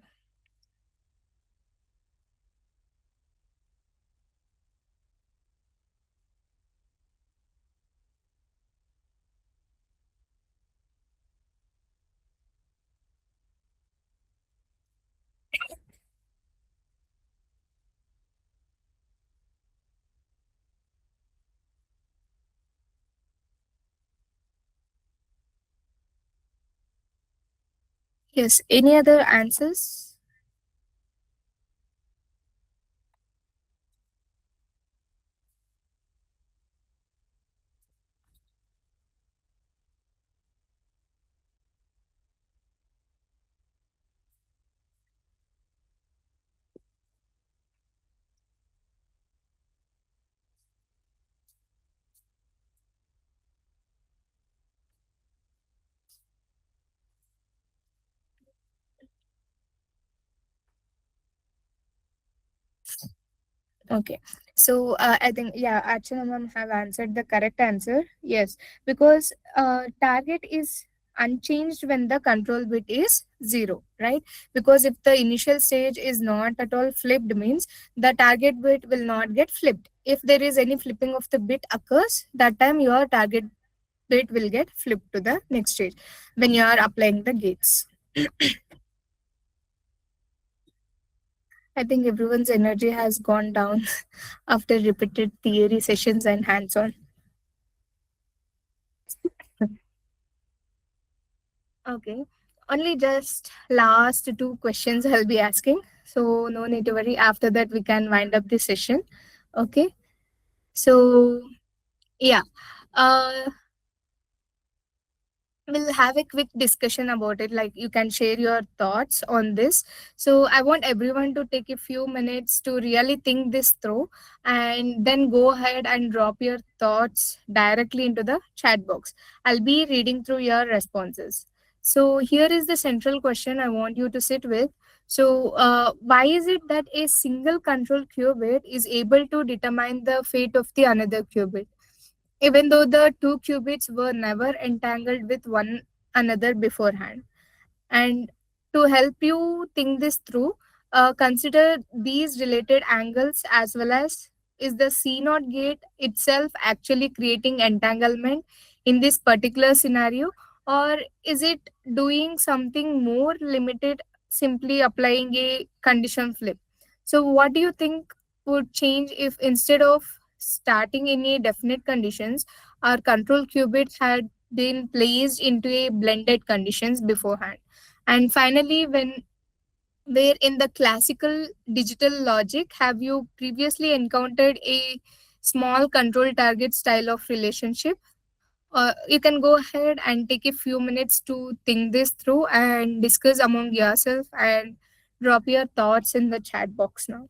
yes, any other answers? Okay. So I think, yeah, Archana ma'am have answered the correct answer. Yes, because target is unchanged when the control bit is 0, right? Because if the initial stage is not at all flipped, means the target bit will not get flipped. If there is any flipping of the bit occurs, that time your target bit will get flipped to the next stage when you are applying the gates. I think everyone's energy has gone down after repeated theory sessions and hands on. Okay. Only just last two questions I'll be asking. So no need to worry. After that, we can wind up the session. Okay. So yeah. Uh, we'll have a quick discussion about it, like you can share your thoughts on this. So I want everyone to take a few minutes to really think this through, and then go ahead and drop your thoughts directly into the chat box. I'll be reading through your responses. So here is the central question I want you to sit with. So why is it that a single control qubit is able to determine the fate of the another qubit, even though the two qubits were never entangled with one another beforehand? And to help you think this through, consider these related angles, as well as, is the C naught gate itself actually creating entanglement in this particular scenario, or is it doing something more limited, simply applying a condition flip? So, what do you think would change if, instead of starting any definite conditions, our control qubit had been placed into a blended conditions beforehand? And finally, when where in the classical digital logic have you previously encountered a small control target style of relationship? You can go ahead and take a few minutes to think this through and discuss among yourself, and drop your thoughts in the chat box now.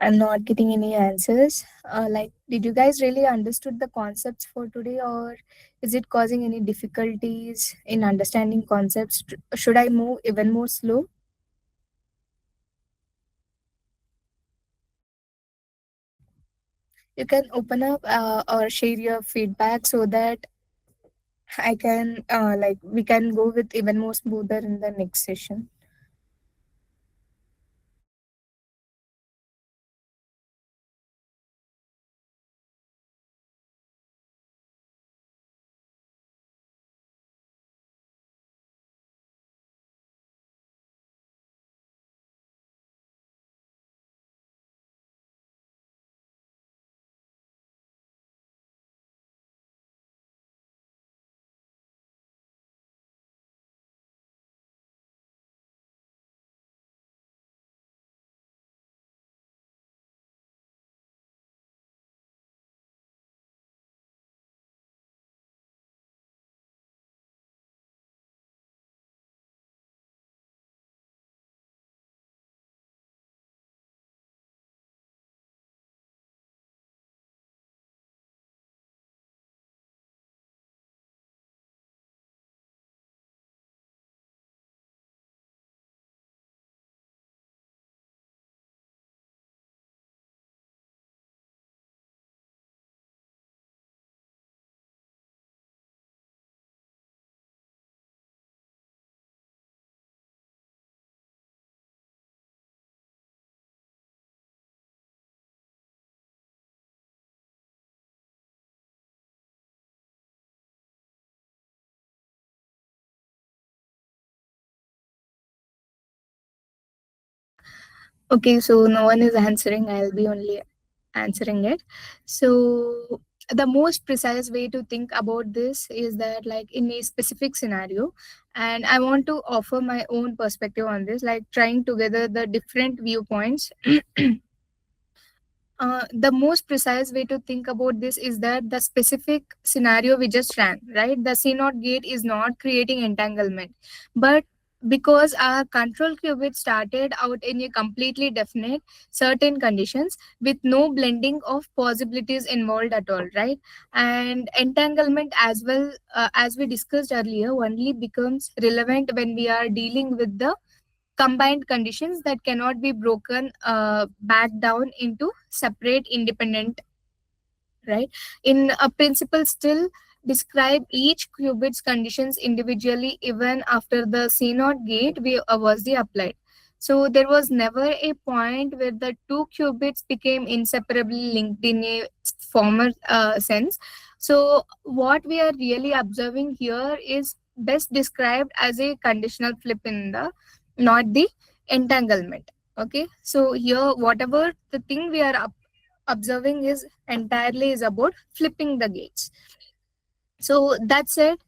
I'm not getting any answers. Like, did you guys really understood the concepts for today, or is it causing any difficulties in understanding concepts? Should I move even more slow? You can open up or share your feedback so that I can like we can go with even more smoother in the next session. Okay, so no one is answering. I'll be only answering it. So the most precise way to think about this is that like in a specific scenario, and I want to offer my own perspective on this, like trying together the different viewpoints. The most precise way to think about this is that the specific scenario we just ran, right? The C naught gate is not creating entanglement, but because our control qubit started out in a completely definite certain conditions with no blending of possibilities involved at all, right? And entanglement as well, as we discussed earlier, only becomes relevant when we are dealing with the combined conditions that cannot be broken back down into separate independent, right? In a principle still describe each qubit's conditions individually even after the C naught gate was the applied. So there was never a point where the two qubits became inseparably linked in a former sense. So what we are really observing here is best described as a conditional flip in the, not the entanglement. Okay, so here whatever the thing we are observing is entirely is about flipping the gates. So that's it.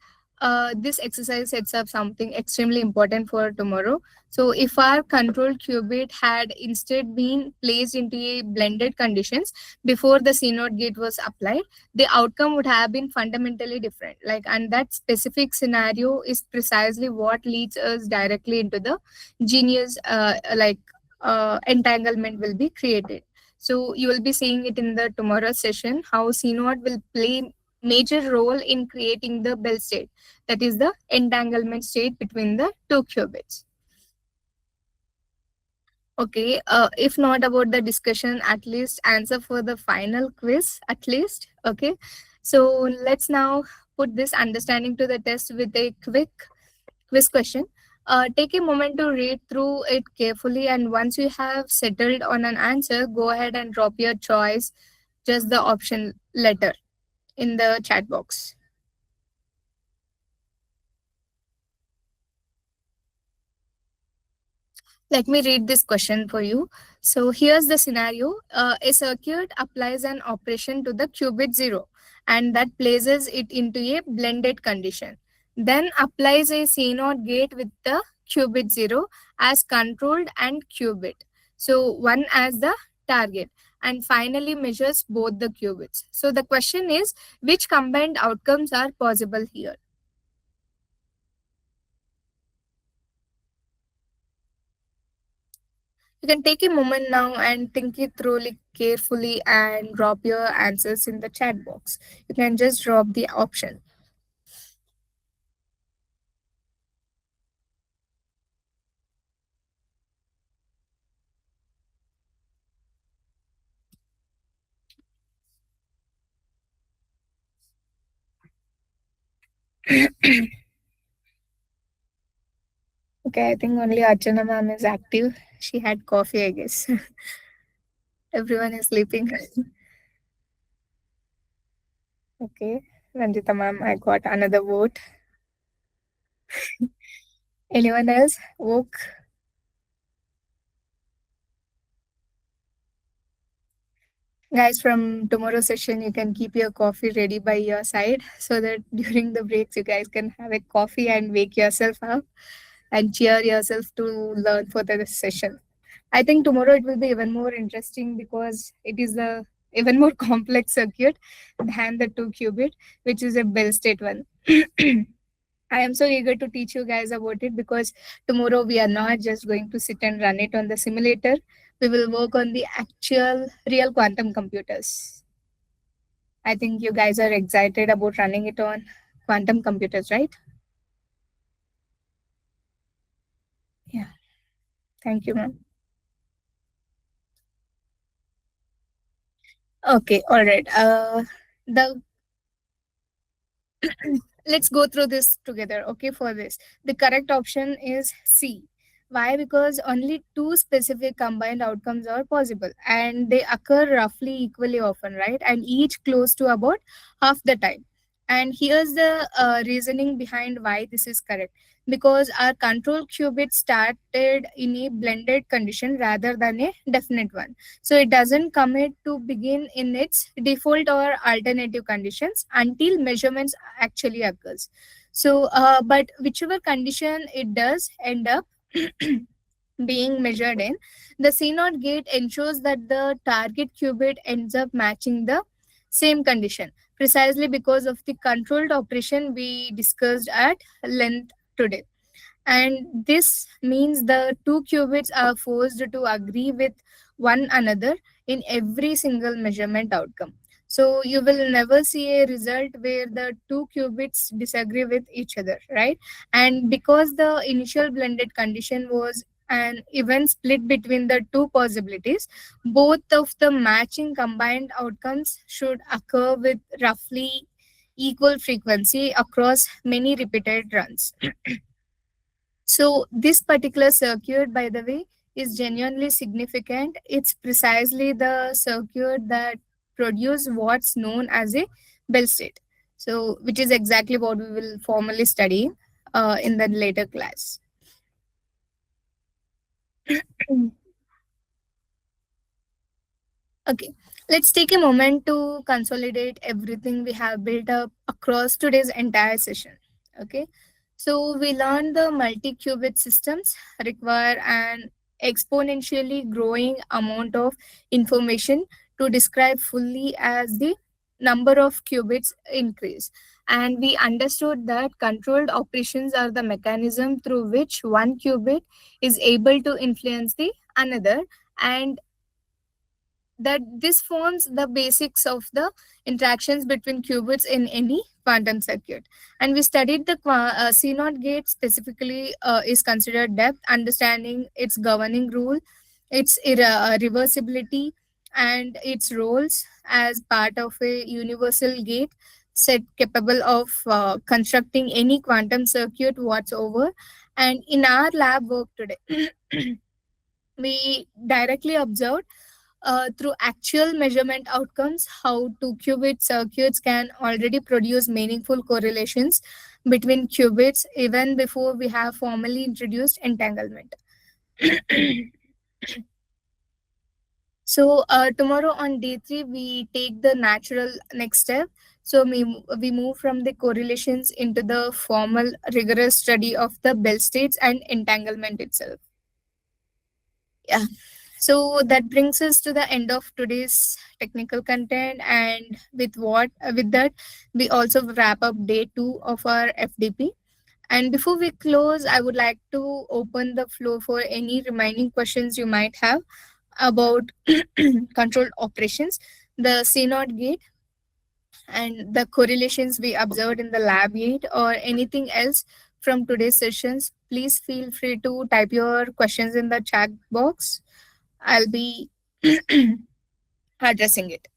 This exercise sets up something extremely important for tomorrow. So if our control qubit had instead been placed into a blended conditions before the CNOT gate was applied, the outcome would have been fundamentally different. Like, and that specific scenario is precisely what leads us directly into the genius, entanglement will be created. So you will be seeing it in the tomorrow session how CNOT will play major role in creating the Bell state, that is the entanglement state between the two qubits. Okay, if not about the discussion, at least answer for the final quiz, at least. Okay, so let's now put this understanding to the test with a quick quiz question. Take a moment to read through it carefully, and once you have settled on an answer, go ahead and drop your choice, just the option letter in the chat box. Let me read this question for you. So here's the scenario. A circuit applies an operation to the qubit 0 and that places it into a blended condition. Then applies a CNOT gate with the qubit 0 as controlled and qubit. So one as the target and finally measures both the qubits. So the question is, which combined outcomes are possible here? You can take a moment now and think it through carefully and drop your answers in the chat box. You can just drop the option. Okay, I think only Archana ma'am is active. She had coffee, I guess. Everyone is sleeping. Okay, Ranjita ma'am, I got another vote. Anyone else woke? Guys, from tomorrow's session, you can keep your coffee ready by your side so that during the breaks, you guys can have a coffee and wake yourself up and cheer yourself to learn for the session. I think tomorrow it will be even more interesting because it is a even more complex circuit than the 2 qubit, which is a Bell state one. I am so eager to teach you guys about it because tomorrow we are not just going to sit and run it on the simulator. We will work on the actual real quantum computers. I think you guys are excited about running it on quantum computers, right? Yeah. Thank you, ma'am. Okay, all right. The let's go through this together. Okay, for this, the correct option is C. Why? Because only two specific combined outcomes are possible and they occur roughly equally often, right? And each close to about half the time. And here's the reasoning behind why this is correct. Because our control qubit started in a blended condition rather than a definite one, so it doesn't commit to begin in its default or alternative conditions until measurements actually occurs. So but whichever condition it does end up being measured in, the CNOT gate ensures that the target qubit ends up matching the same condition precisely because of the controlled operation we discussed at length today. And this means the two qubits are forced to agree with one another in every single measurement outcome. So you will never see a result where the two qubits disagree with each other, right? And because the initial blended condition was an even split between the two possibilities, both of the matching combined outcomes should occur with roughly equal frequency across many repeated runs. So this particular circuit, by the way, is genuinely significant. It's precisely the circuit that produces what's known as a Bell state. So, which is exactly what we will formally study in the later class. Okay, let's take a moment to consolidate everything we have built up across today's entire session. Okay, so we learned the multi-qubit systems require an exponentially growing amount of information to describe fully as the number of qubits increase. And we understood that controlled operations are the mechanism through which one qubit is able to influence the another, and that this forms the basics of the interactions between qubits in any quantum circuit. And we studied the C0 gate specifically is considered depth, understanding its governing rule, its reversibility, and its roles as part of a universal gate set capable of constructing any quantum circuit whatsoever. And in our lab work today, we directly observed through actual measurement outcomes how two qubit circuits can already produce meaningful correlations between qubits even before we have formally introduced entanglement. So tomorrow on day 3 we take the natural next step. So we move from the correlations into the formal rigorous study of the Bell states and entanglement itself. Yeah. So that brings us to the end of today's technical content, and with that, we also wrap up day 2 of our FDP. And before we close, I would like to open the floor for any remaining questions you might have about controlled operations, the CNOT gate, and the correlations we observed in the lab gate, or anything else from today's sessions. Please feel free to type your questions in the chat box. I'll be addressing it.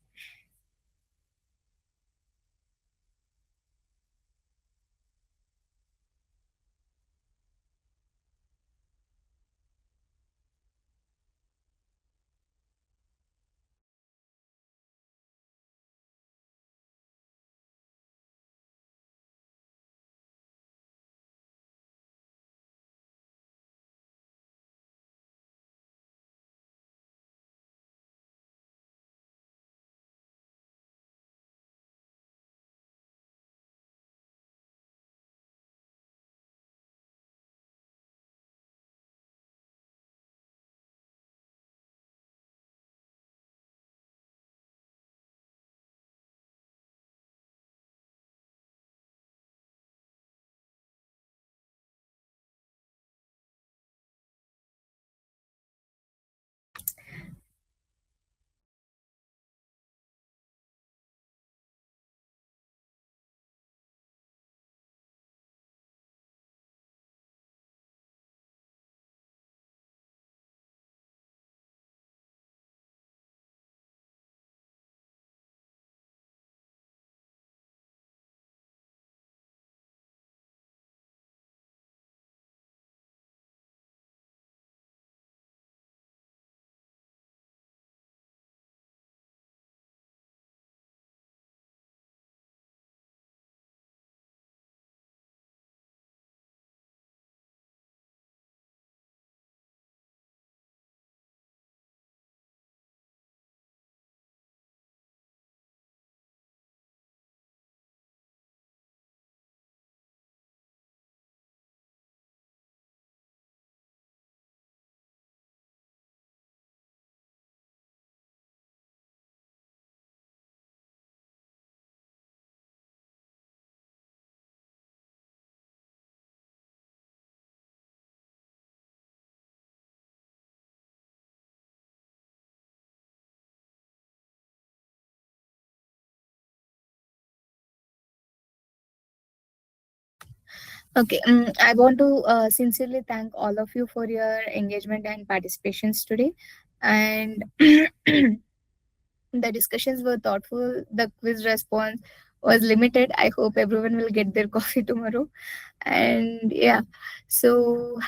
Okay, I want to sincerely thank all of you for your engagement and participations today. And the discussions were thoughtful. The quiz response was limited. I hope everyone will get their coffee tomorrow. And yeah, so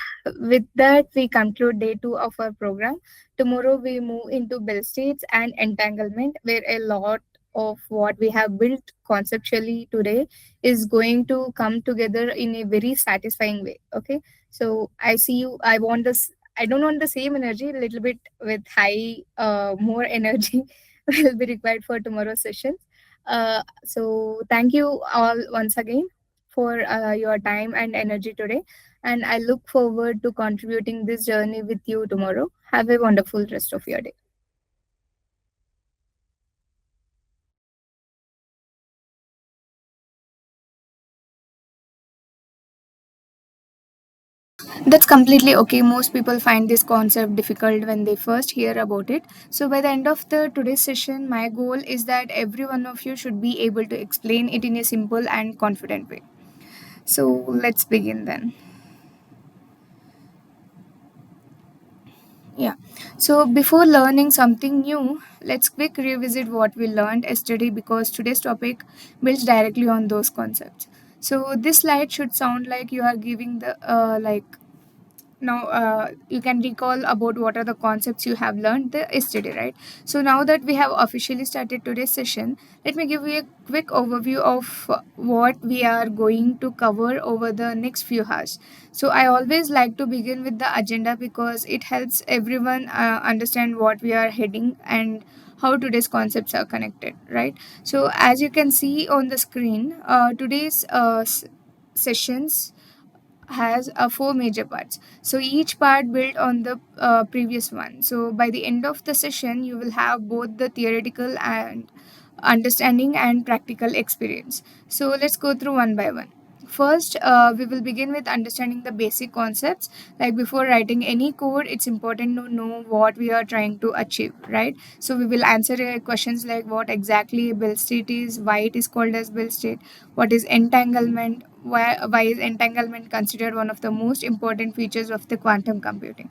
with that, we conclude day two of our program. Tomorrow, we move into bell states and entanglement, where a lot of what we have built conceptually today is going to come together in a very satisfying way. Okay, so I see you. I want this. I don't want the same energy, a little bit with high, more energy will be required for tomorrow's sessions. So thank you all once again for your time and energy today. And I look forward to contributing this journey with you tomorrow. Have a wonderful rest of your day. That's completely okay. Most people find this concept difficult when they first hear about it. So by the end of the today's session, my goal is that every one of you should be able to explain it in a simple and confident way. So let's begin then. Yeah. So before learning something new, let's quick revisit what we learned yesterday because today's topic builds directly on those concepts. So this slide should sound like you are giving the now you can recall about what are the concepts you have learned yesterday, right? So now that we have officially started today's session, let me give you a quick overview of what we are going to cover over the next few hours. So I always like to begin with the agenda because it helps everyone understand what we are heading and how today's concepts are connected, right? So as you can see on the screen, today's sessions has four major parts. So each part built on the previous one. So by the end of the session, you will have both the theoretical and understanding and practical experience. So let's go through one by one. First, we will begin with understanding the basic concepts. Like before writing any code, it's important to know what we are trying to achieve, right? So we will answer questions like what exactly a bill state is, why it is called as bill state, what is entanglement, why is entanglement considered one of the most important features of the quantum computing.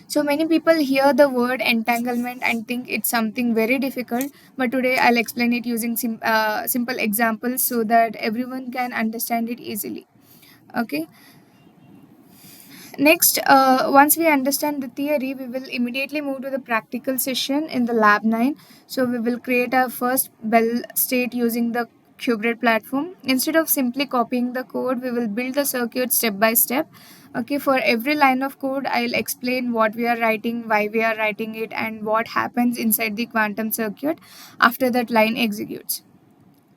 So many people hear the word entanglement and think it's something very difficult, but today I'll explain it using simple examples so that everyone can understand it easily. Okay. Next, once we understand the theory, we will immediately move to the practical session in the lab 9. So we will create our first Bell state using the qBraid platform. Instead of simply copying the code, we will build the circuit step by step. Okay, for every line of code, I'll explain what we are writing, why we are writing it, and what happens inside the quantum circuit after that line executes.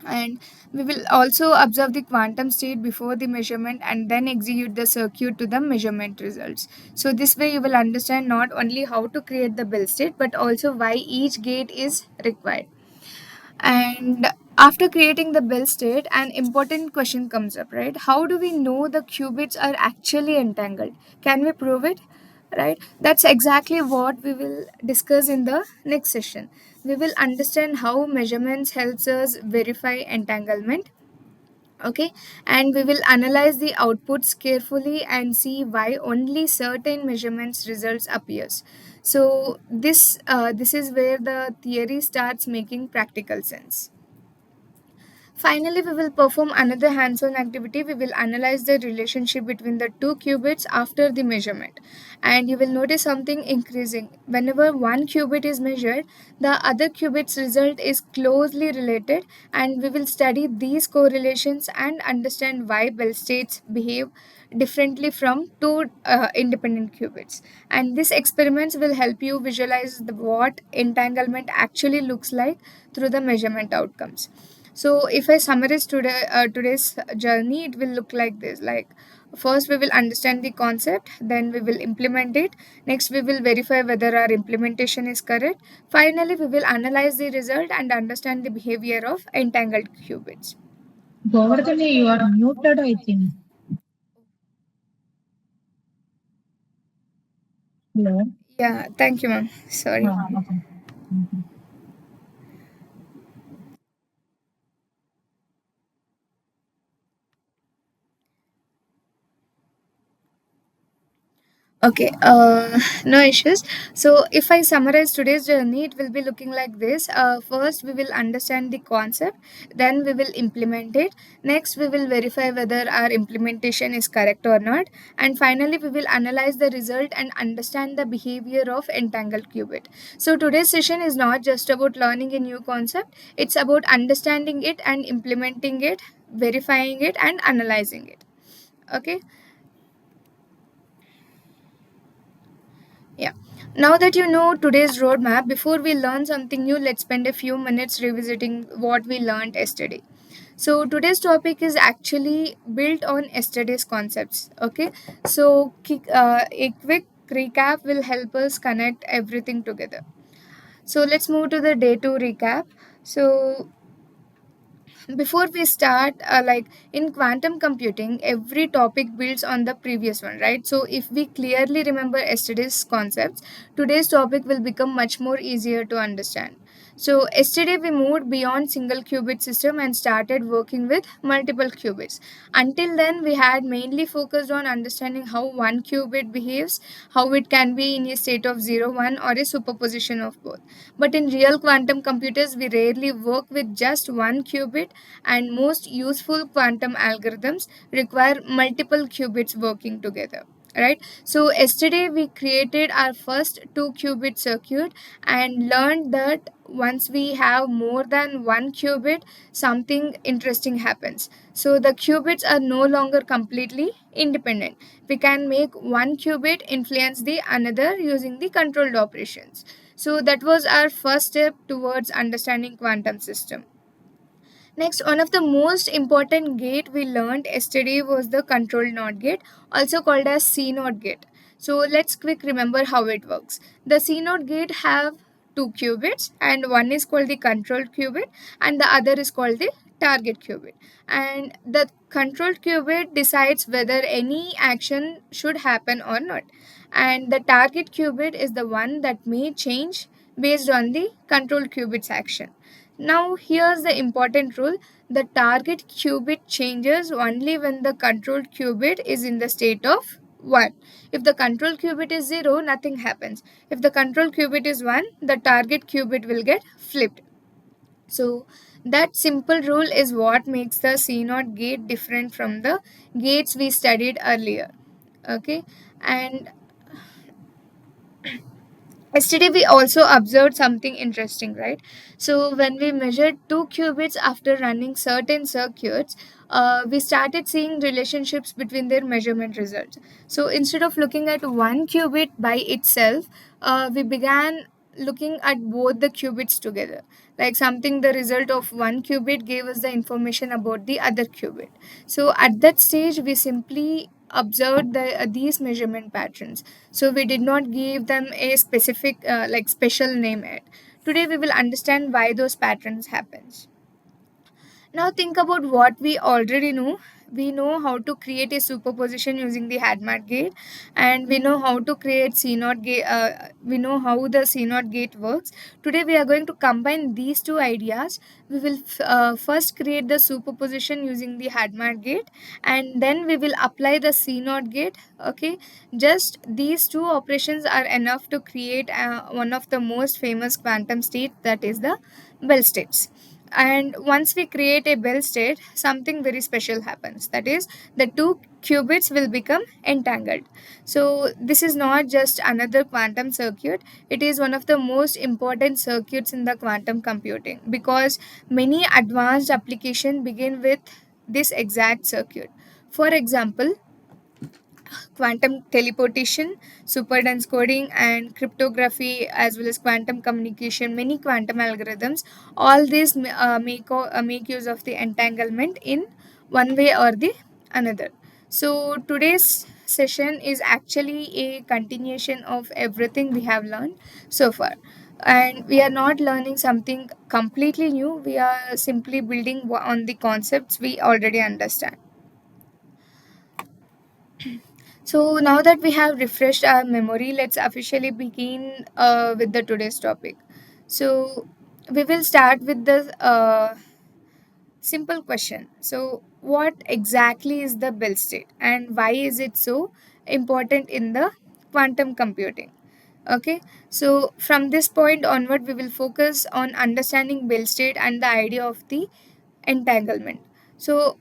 And we will also observe the quantum state before the measurement and then execute the circuit to the measurement results. So this way you will understand not only how to create the Bell state but also why each gate is required. And after creating the Bell state, an important question comes up, right? How do we know the qubits are actually entangled? Can we prove it? Right? That's exactly what we will discuss in the next session. We will understand how measurements helps us verify entanglement. Okay, and we will analyze the outputs carefully and see why only certain measurements results appears. So this is where the theory starts making practical sense. Finally, we will perform another hands-on activity. We will analyze the relationship between the two qubits after the measurement. And you will notice something increasing. Whenever one qubit is measured, the other qubit's result is closely related, and we will study these correlations and understand why Bell states behave differently from two independent qubits. And these experiments will help you visualize what entanglement actually looks like through the measurement outcomes. So if I summarize today's journey, it will look like this. Like first we will understand the concept, then we will implement it. Next we will verify whether our implementation is correct. Finally we will analyze the result and understand the behavior of entangled qubits. Govardhani, you are muted, I think. Hello. Yeah, thank you, ma'am. Sorry. Okay. Okay, no issues. So, if I summarize today's journey, it will be looking like this. First, we will understand the concept, then, we will implement it. Next, we will verify whether our implementation is correct or not. And finally, we will analyze the result and understand the behavior of entangled qubit. So, today's session is not just about learning a new concept, it's about understanding it and implementing it, verifying it, and analyzing it. Okay. Yeah. Now that you know today's roadmap, before we learn something new, let's spend a few minutes revisiting what we learned yesterday. So today's topic is actually built on yesterday's concepts. Okay. So a quick recap will help us connect everything together. So let's move to the day two recap. So before we start, like in quantum computing, every topic builds on the previous one, right? So if we clearly remember yesterday's concepts, today's topic will become much more easier to understand. So yesterday we moved beyond single qubit system and started working with multiple qubits. Until then we had mainly focused on understanding how one qubit behaves, how it can be in a state of 0 1 or a superposition of both. But in real quantum computers we rarely work with just one qubit, and most useful quantum algorithms require multiple qubits working together, right? So yesterday we created our first 2 qubit circuit and learned that once we have more than one qubit, something interesting happens. So the qubits are no longer completely independent. We can make one qubit influence the another using the controlled operations. So that was our first step towards understanding quantum system. Next, one of the most important gate we learned yesterday was the control NOT gate, also called as C NOT gate. So let's quick remember how it works. The C NOT gate have two qubits, and one is called the control qubit and the other is called the target qubit. And the controlled qubit decides whether any action should happen or not, and the target qubit is the one that may change based on the controlled qubit's action. Now here's the important rule: the target qubit changes only when the controlled qubit is in the state of 1. If the control qubit is 0, nothing happens. If the control qubit is 1, the target qubit will get flipped. So that simple rule is what makes the C0 gate different from the gates we studied earlier. Okay, and yesterday we also observed something interesting, right? So when we measured 2 qubits after running certain circuits, we started seeing relationships between their measurement results. So instead of looking at 1 qubit by itself, we began looking at both the qubits together. Like something, the result of 1 qubit gave us the information about the other qubit. So at that stage we simply observed these measurement patterns, so we did not give them a specific like special name yet. Today we will understand why those patterns happens. Now think about what we already know. We know how to create a superposition using the Hadamard gate, and we know how to create C0 gate. We know how the C0 gate works. Today we are going to combine these two ideas. We will first create the superposition using the Hadamard gate, and then we will apply the C0 gate. Okay, just these two operations are enough to create one of the most famous quantum state, that is the Bell states. And once we create a Bell state, something very special happens, that is the 2 qubits will become entangled. So this is not just another quantum circuit, it is one of the most important circuits in the quantum computing, because many advanced applications begin with this exact circuit. For example, quantum teleportation, superdense coding, and cryptography, as well as quantum communication, many quantum algorithms, all these make use of the entanglement in one way or the another. So today's session is actually a continuation of everything we have learned so far. And we are not learning something completely new, we are simply building on the concepts we already understand. So now that we have refreshed our memory, let's officially begin with the today's topic. So we will start with the simple question. So what exactly is the Bell state and why is it so important in the quantum computing? Okay, so from this point onward, we will focus on understanding Bell state and the idea of the entanglement. So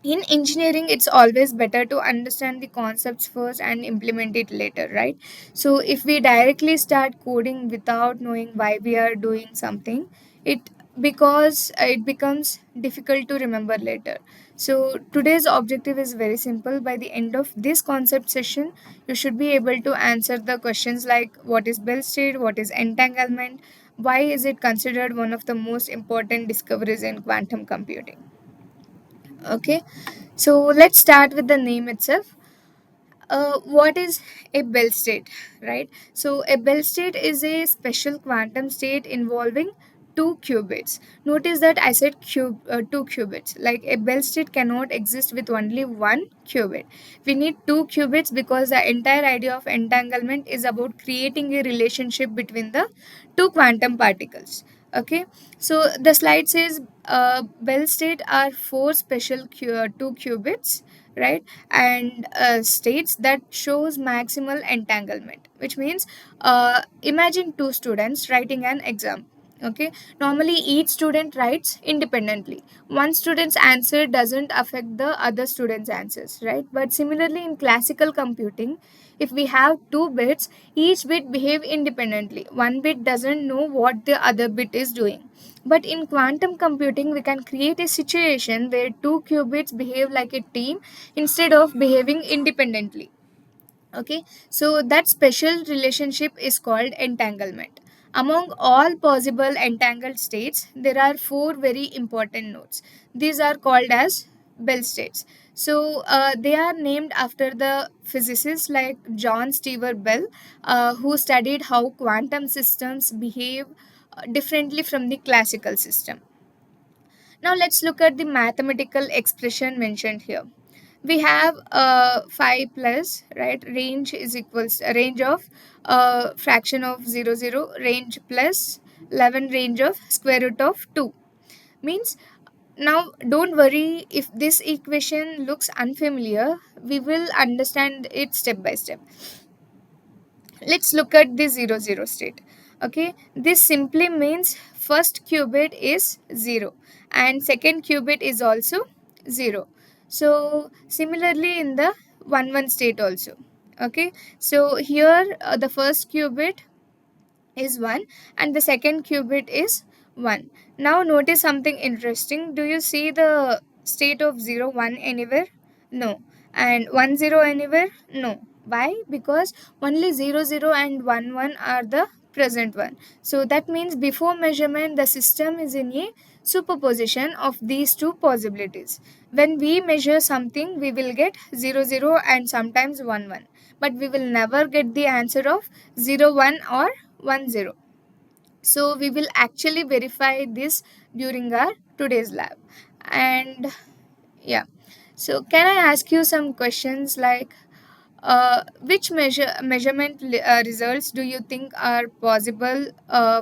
in engineering, it's always better to understand the concepts first and implement it later, right? So if we directly start coding without knowing why we are doing something, it because it becomes difficult to remember later. So today's objective is very simple: by the end of this concept session, you should be able to answer the questions like what is Bell state, what is entanglement, why is it considered one of the most important discoveries in quantum computing. Okay, so let's start with the name itself. What is a Bell state, right? So a Bell state is a special quantum state involving 2 qubits. Notice that I said 2 qubits. Like a Bell state cannot exist with only 1 qubit. We need 2 qubits because the entire idea of entanglement is about creating a relationship between the two quantum particles. Okay, so the slide says Bell state are four special 2 qubits, right? And states that shows maximal entanglement, which means imagine two students writing an exam. Okay, normally each student writes independently. One student's answer doesn't affect the other student's answers, right? But similarly in classical computing, if we have 2 bits, each bit behave independently. One bit doesn't know what the other bit is doing. But in quantum computing, we can create a situation where 2 qubits behave like a team instead of behaving independently. Okay, so that special relationship is called entanglement. Among all possible entangled states, there are four very important nodes. These are called as Bell states. So they are named after the physicists like John Stewart Bell, who studied how quantum systems behave differently from the classical system. Now let's look at the mathematical expression mentioned here. We have 5 plus, right, range is equals a range of fraction of 0 0, range plus 11 range of square root of 2 means. Now don't worry if this equation looks unfamiliar, we will understand it step by step. Let's look at the 0 0 state. Okay, this simply means first qubit is 0 and second qubit is also 0. So similarly in the 1 1 state also. Okay, so here the first qubit is 1 and the second qubit is 1. Now notice something interesting. Do you see the state of 0 1 anywhere? No. And 1 0 anywhere? No. Why? Because only 0 0 and 1 1 are the present one. So that means before measurement the system is in a superposition of these two possibilities. When we measure something we will get 0 0 and sometimes 1 1, but we will never get the answer of 0 1 or 1 0. So we will actually verify this during our today's lab. And yeah, so can I ask you some questions like which measurement results do you think are possible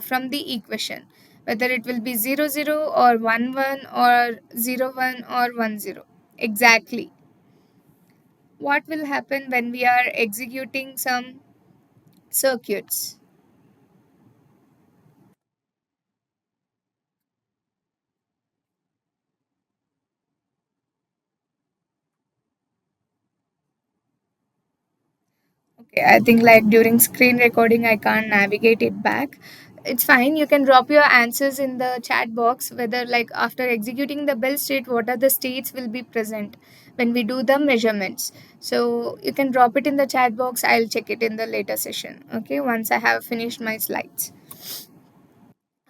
from the equation, whether it will be 0 0 or 1 1 or 0 1 or 1 0? Exactly, what will happen when we are executing some circuits? Okay, I think like during screen recording, I can't navigate it back. It's fine. You can drop your answers in the chat box. Whether like after executing the bell state, what are the states will be present when we do the measurements. So you can drop it in the chat box. I'll check it in the later session. Okay, once I have finished my slides.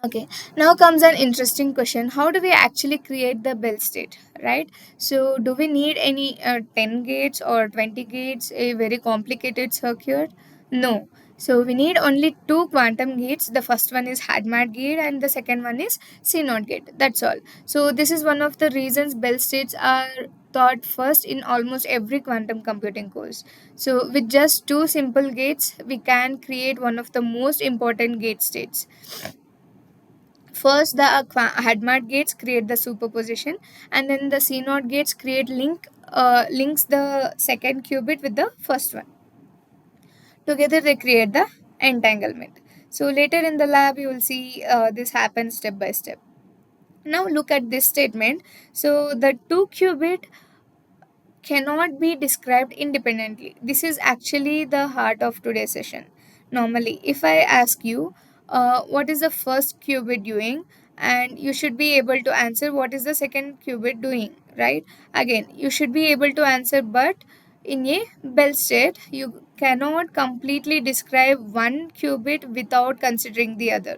Okay, now comes an interesting question. How do we actually create the bell state, right? So, do we need any 10 gates or 20 gates, a very complicated circuit? No. So, we need only two quantum gates. The first one is Hadamard gate and the second one is C0 gate. That's all. So, this is one of the reasons bell states are taught first in almost every quantum computing course. So, with just two simple gates, we can create one of the most important gate states. First, the Hadamard gates create the superposition, and then the C0 gates create links the second qubit with the first one. Together, they create the entanglement. So later in the lab, you will see this happen step by step. Now look at this statement. So the two qubit cannot be described independently. This is actually the heart of today's session. Normally, if I ask you, what is the first qubit doing, and you should be able to answer what is the second qubit doing, right? Again, you should be able to answer, but in a bell state, you cannot completely describe one qubit without considering the other.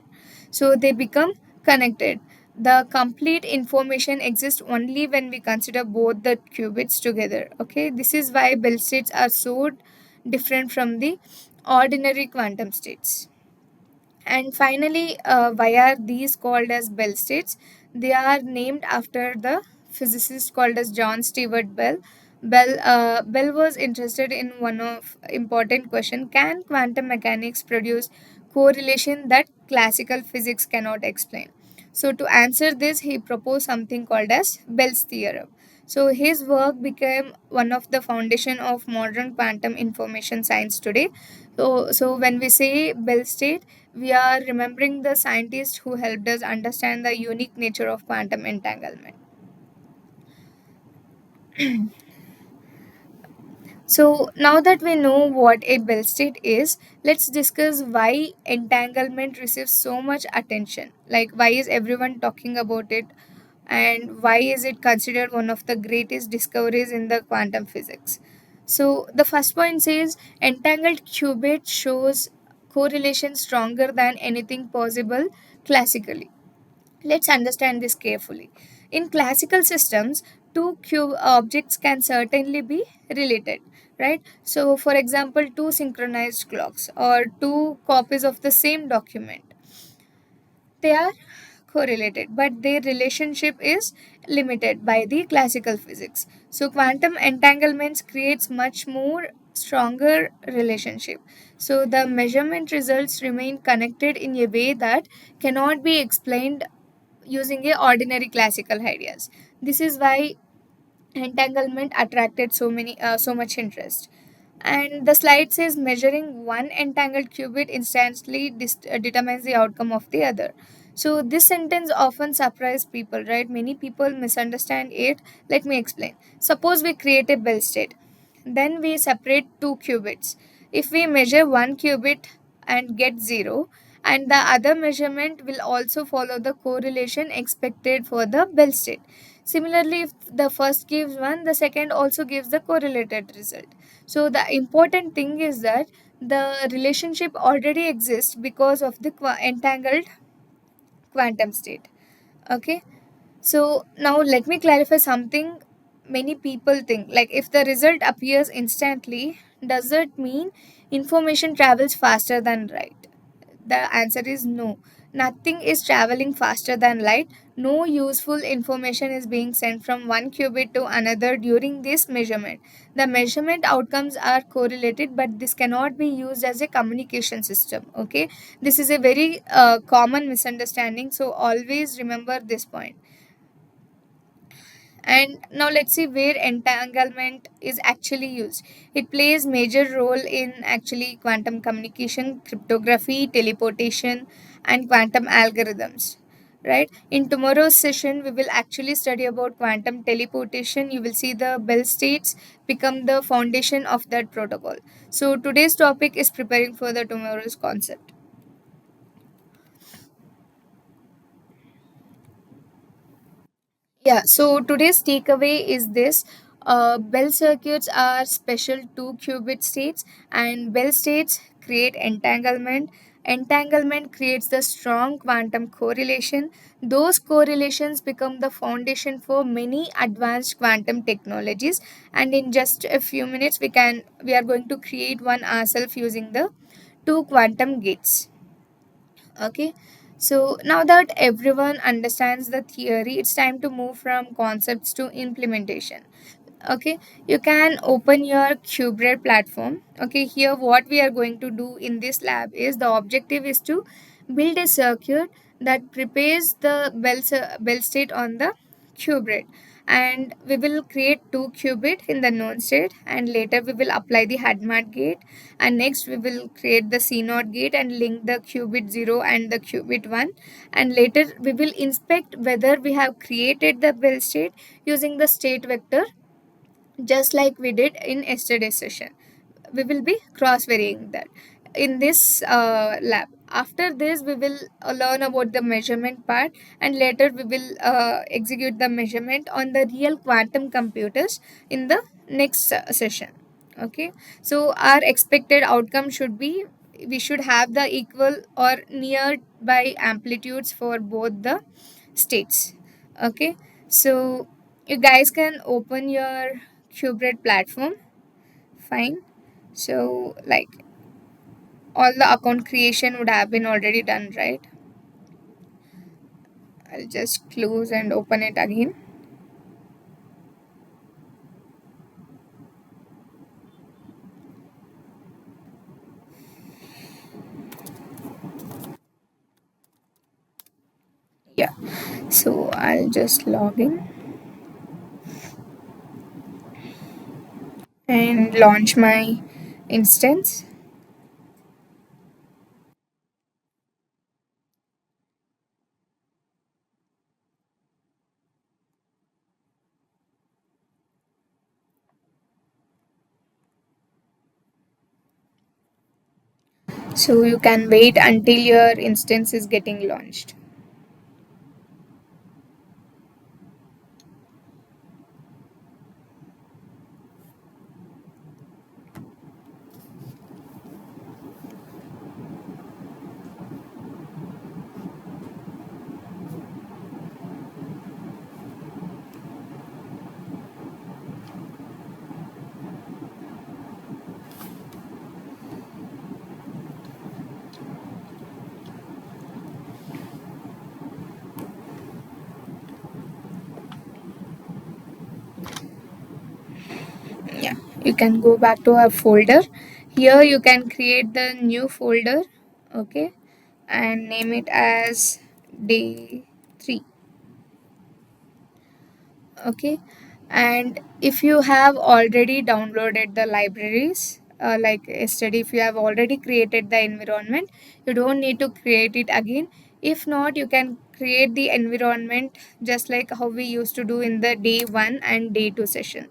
So they become connected. The complete information exists only when we consider both the qubits together. Okay, this is why bell states are so different from the ordinary quantum states. And finally, why are these called as Bell states? They are named after the physicist called as John Stewart Bell. Bell was interested in one of important question: can quantum mechanics produce correlation that classical physics cannot explain? So to answer this, he proposed something called as Bell's theorem. So his work became one of the foundation of modern quantum information science today. So when we say Bell state, we are remembering the scientists who helped us understand the unique nature of quantum entanglement. So now that we know what a Bell state is, let's discuss why entanglement receives so much attention. Like, why is everyone talking about it, and why is it considered one of the greatest discoveries in the quantum physics? So the first point says entangled qubit shows correlation stronger than anything possible classically. Let's understand this carefully. In classical systems, two objects can certainly be related, right? So, for example, two synchronized clocks or two copies of the same document, they are correlated, but their relationship is limited by the classical physics. So quantum entanglements creates much more stronger relationship. So the measurement results remain connected in a way that cannot be explained using a ordinary classical ideas. This is why entanglement attracted so much interest. And the slide says measuring one entangled qubit instantly determines the outcome of the other. So this sentence often surprises people, right? Many people misunderstand it. Let me explain. Suppose we create a Bell state, then we separate two qubits. If we measure one qubit and get 0, and the other measurement will also follow the correlation expected for the Bell state. Similarly, if the first gives 1, the second also gives the correlated result. So the important thing is that the relationship already exists because of the entangled quantum state. Okay, so now let me clarify something. Many people think, like, if the result appears instantly, does it mean information travels faster than light? The answer is no. Nothing is traveling faster than light. No useful information is being sent from one qubit to another during this measurement. The measurement outcomes are correlated, but this cannot be used as a communication system. Okay, this is a very common misunderstanding, so always remember this point. And now let's see where entanglement is actually used. It plays major role in actually quantum communication, cryptography, teleportation, and quantum algorithms. Right? In tomorrow's session, we will actually study about quantum teleportation. You will see the Bell states become the foundation of that protocol. So today's topic is preparing for the tomorrow's concept. Yeah, so today's takeaway is this. Bell circuits are special 2 qubit states, and Bell states create entanglement. Entanglement creates the strong quantum correlation. Those correlations become the foundation for many advanced quantum technologies. And in just a few minutes, we are going to create one ourselves using the two quantum gates. Okay, so now that everyone understands the theory, it's time to move from concepts to implementation. Okay, you can open your qBraid platform. Okay, here what we are going to do in this lab is the objective is to build a circuit that prepares the bell state on the qBraid, and we will create 2 qubit in the known state, and later we will apply the HADMAT gate, and next we will create the CNOT gate and link the qubit 0 and the qubit 1, and later we will inspect whether we have created the bell state using the state vector just like we did in yesterday's session. We will be cross varying that in this lab. After this, we will learn about the measurement part, and later we will execute the measurement on the real quantum computers in the next session. Okay, so our expected outcome should be we should have the equal or nearby amplitudes for both the states. Okay, so you guys can open your qBraid platform. Fine. So, like, all the account creation would have been already done, right? I'll just close and open it again. Yeah, so I'll just log in and launch my instance. So you can wait until your instance is getting launched. you can go back to our folder. Here you can create the new folder, okay, and name it as day 3. Okay, and if you have already downloaded the libraries, like yesterday, if you have already created the environment, you don't need to create it again. If not, you can create the environment just like how we used to do in the day 1 and day 2 session.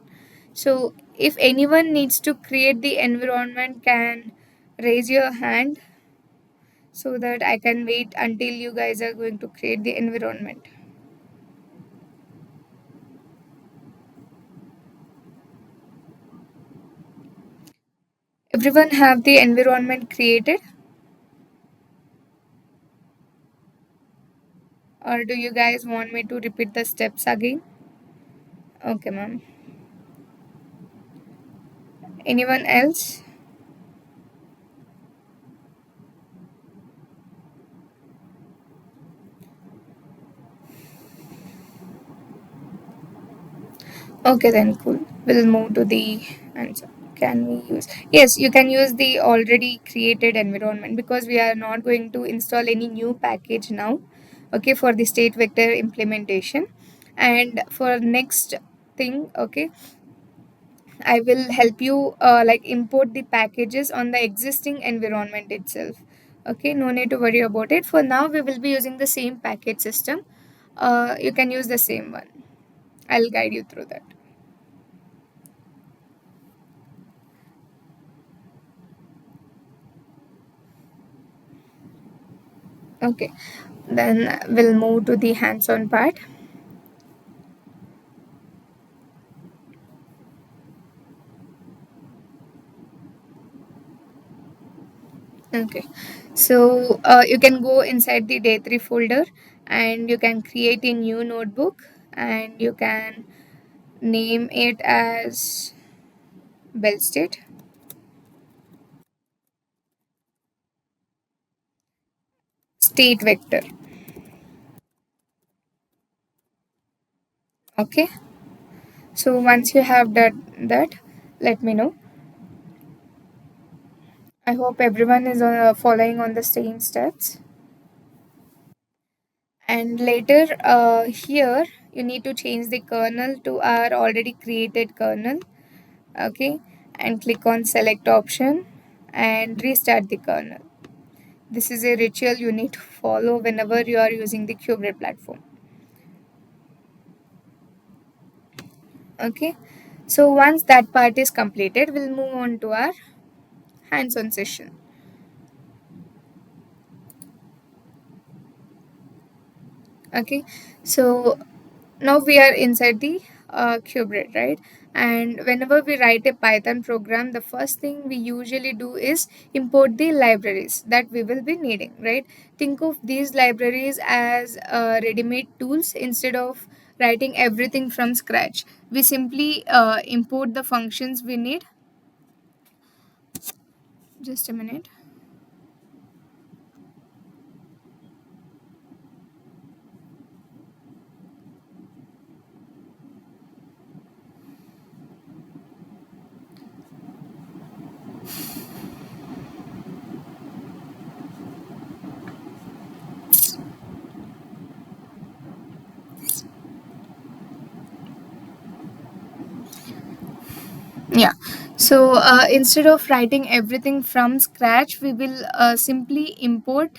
So if anyone needs to create the environment, can raise your hand so that I can wait until you guys are going to create the environment. Everyone have the environment created, or do you guys want me to repeat the steps again? Okay, ma'am. Anyone else? Okay, then cool. We'll move to the answer. Can we use? Yes, you can use the already created environment because we are not going to install any new package now. Okay, for the state vector implementation, and for next thing, okay, I will help you like import the packages on the existing environment itself. Okay, no need to worry about it. For now, we will be using the same package system. You can use the same one. I'll guide you through that. Okay, then we'll move to the hands-on part. Okay, so you can go inside the day 3 folder and you can create a new notebook and you can name it as bell state vector. Okay, so once you have done that, let me know. I hope everyone is following on the same steps. And later here you need to change the kernel to our already created kernel. Okay, and click on select option and restart the kernel. This is a ritual you need to follow whenever you are using the qBraid platform. Okay, so once that part is completed, we'll move on to our hands-on session. Okay, so now we are inside the qBraid, right? And whenever we write a Python program, the first thing we usually do is import the libraries that we will be needing, right? Think of these libraries as ready-made tools. Instead of writing everything from scratch, we simply import the functions we need. Just a minute. Yeah, so instead of writing everything from scratch, we will simply import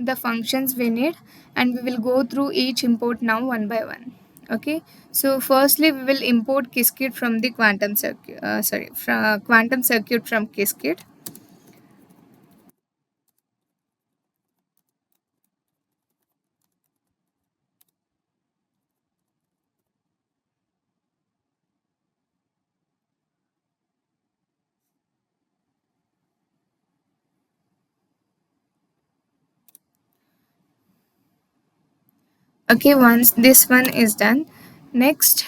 the functions we need, and we will go through each import now one by one. Okay, so firstly we will import Qiskit from the quantum circuit, from quantum circuit from Qiskit. Okay, once this one is done, next,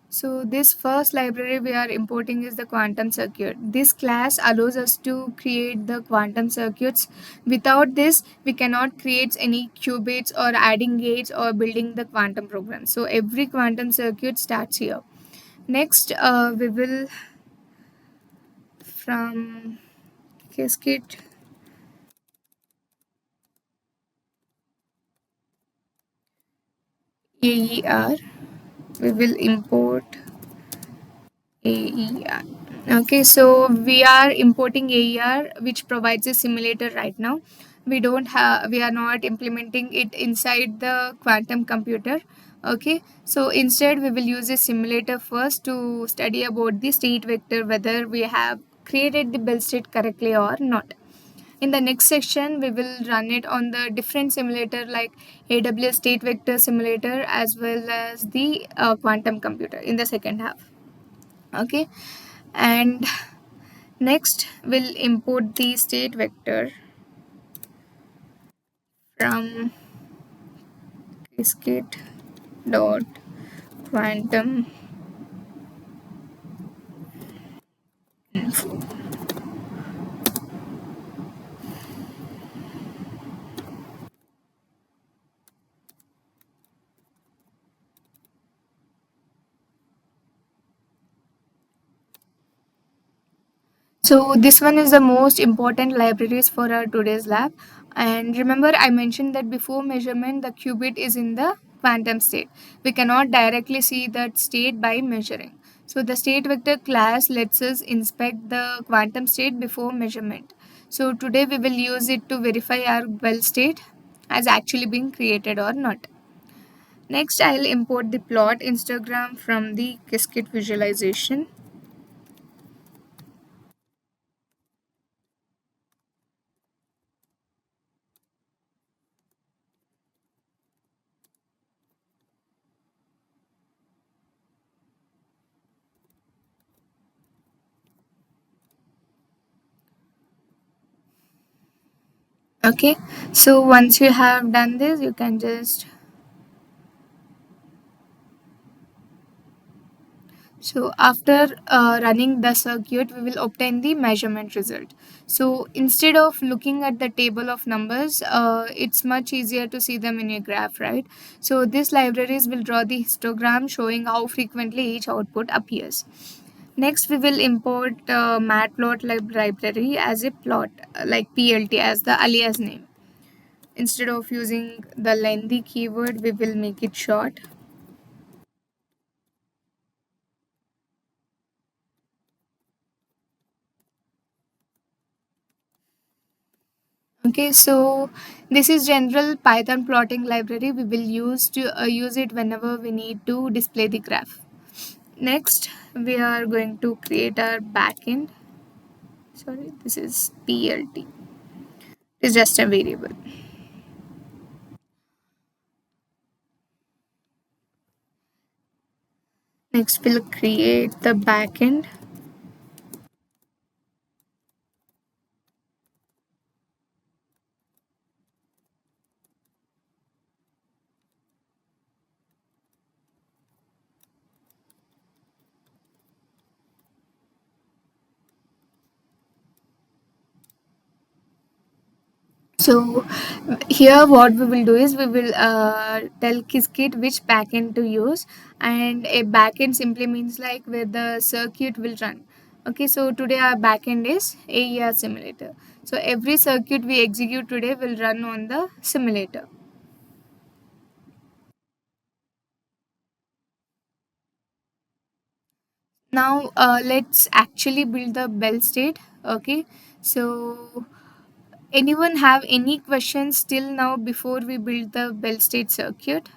so this first library we are importing is the quantum circuit. This class allows us to create the quantum circuits. Without this, we cannot create any qubits or adding gates or building the quantum program. So every quantum circuit starts here. Next, we will from cascade AER, we will import AER. Okay, so we are importing AER, which provides a simulator right now. We are not implementing it inside the quantum computer. Okay, so instead we will use a simulator first to study about the state vector, whether we have created the Bell state correctly or not. In the next section, we will run it on the different simulator like AWS state vector simulator as well as the quantum computer in the second half. Okay, and next we'll import the state vector from cascade dot quantum info. So this one is the most important libraries for our today's lab. And remember, I mentioned that before measurement, the qubit is in the quantum state. We cannot directly see that state by measuring. So the state vector class lets us inspect the quantum state before measurement. So today we will use it to verify our well state has actually been created or not. Next, I'll import the plot histogram from the cascade visualization. Okay, so once you have done this, you can just so after running the circuit, we will obtain the measurement result. So instead of looking at the table of numbers, it's much easier to see them in a graph, right? So these libraries will draw the histogram showing how frequently each output appears. Next, we will import matplotlib library as a plot, like PLT as the alias name. Instead of using the lengthy keyword, we will make it short. Okay, so this is general Python plotting library. We will use it whenever we need to display the graph. Next, we are going to create our backend. Sorry, this is PLT. It's just a variable. Next, we'll create the backend. So here what we will do is we will tell Qiskit which backend to use, and a backend simply means like where the circuit will run. Okay, so today our backend is AER simulator. So every circuit we execute today will run on the simulator. Now let's actually build the Bell state. Okay, so anyone have any questions till now before we build the Bell state circuit?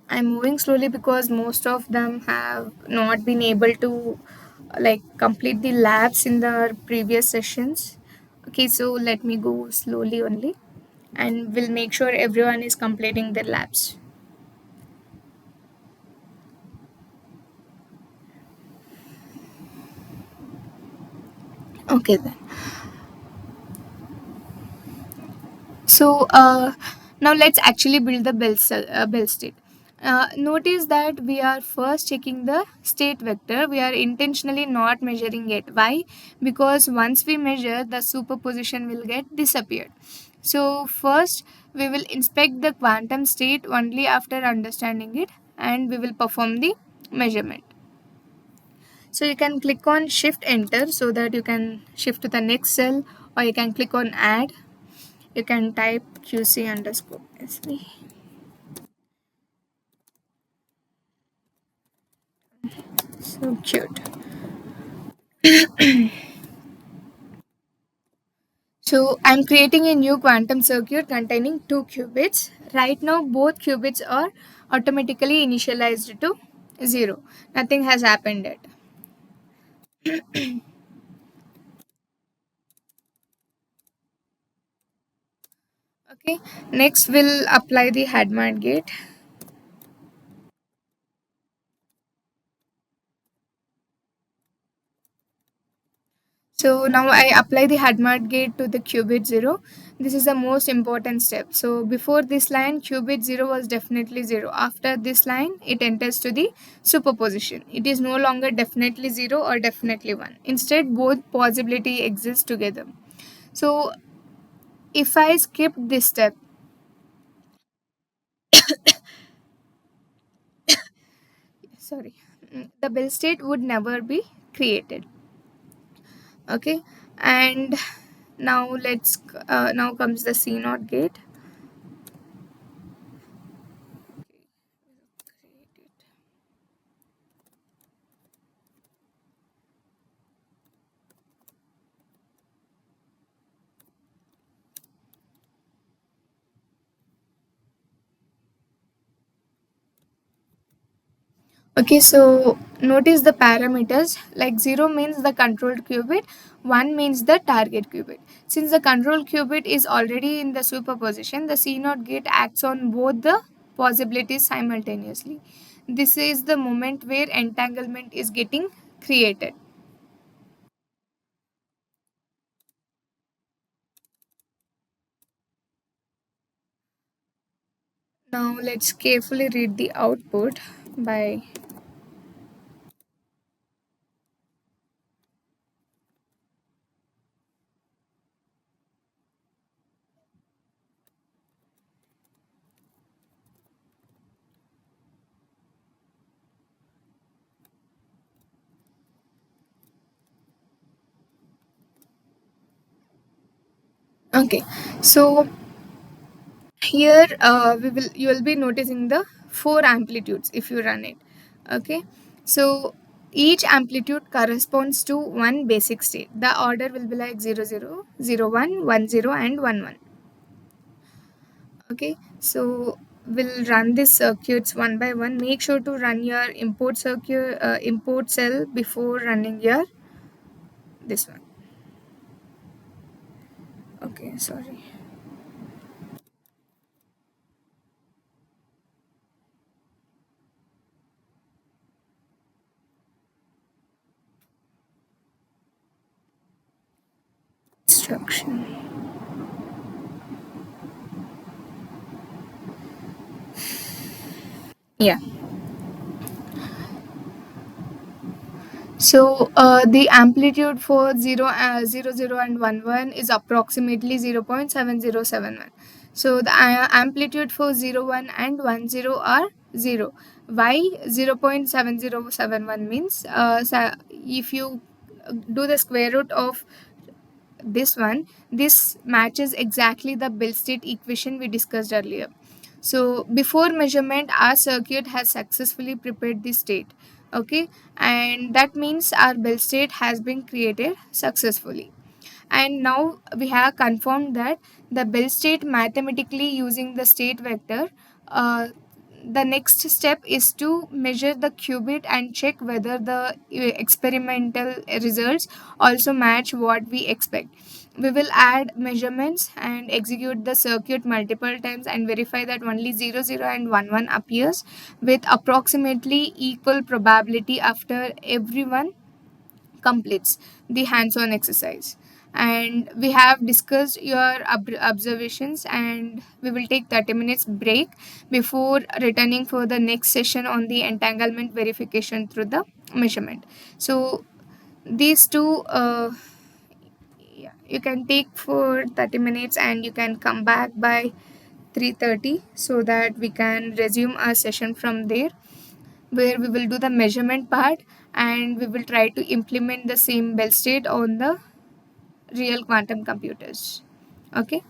I'm moving slowly because most of them have not been able to like complete the labs in the previous sessions. Okay, so let me go slowly only and we'll make sure everyone is completing their labs. Okay then. So now let's actually build the Bell state. Notice that we are first checking the state vector. We are intentionally not measuring it. Why? Because once we measure, the superposition will get disappeared. So first we will inspect the quantum state only after understanding it, and we will perform the measurement. So you can click on shift enter so that you can shift to the next cell, or you can click on add. You can type QC underscore SV. So cute. So I'm creating a new quantum circuit containing 2 qubits. Right now both qubits are automatically initialized to 0. Nothing has happened yet. Okay, next we'll apply the Hadamard gate. So now I apply the Hadamard gate to the qubit 0. This is the most important step. So before this line, qubit 0 was definitely 0. After this line, it enters to the superposition. It is no longer definitely 0 or definitely 1. Instead, both possibility exist together. So if I skip this step, sorry, the Bell state would never be created. Okay, and now now comes the C naught gate. Okay, so notice the parameters, like 0 means the controlled qubit, 1 means the target qubit. Since the control qubit is already in the superposition, the C naught gate acts on both the possibilities simultaneously. This is the moment where entanglement is getting created. Now let's carefully read the output by okay. So here you will be noticing the 4 amplitudes if you run it. Okay, so each amplitude corresponds to one basic state. The order will be like 0 0 0 1 1 0 and 1 1. Okay, so we'll run these circuits one by one. Make sure to run your import cell before running your this one. Okay, sorry. Instruction. Yeah. So the amplitude for 0, 0 and 1 1 is approximately 0.7071. So the amplitude for 0 1 and 1 0 are 0. Why 0.7071 means if you do the square root of this one, this matches exactly the Bell state equation we discussed earlier. So before measurement, our circuit has successfully prepared the state. Okay, and that means our Bell state has been created successfully. And now we have confirmed that the Bell state mathematically using the state vector. The next step is to measure the qubit and check whether the experimental results also match what we expect. We will add measurements and execute the circuit multiple times and verify that only 0 0 and 1 1 appears with approximately equal probability after everyone completes the hands-on exercise. And we have discussed your observations, and we will take 30 minutes break before returning for the next session on the entanglement verification through the measurement. So these two yeah, you can take for 30 minutes and you can come back by 3:30 so that we can resume our session from there, where we will do the measurement part and we will try to implement the same bell state on the real quantum computers. Okay.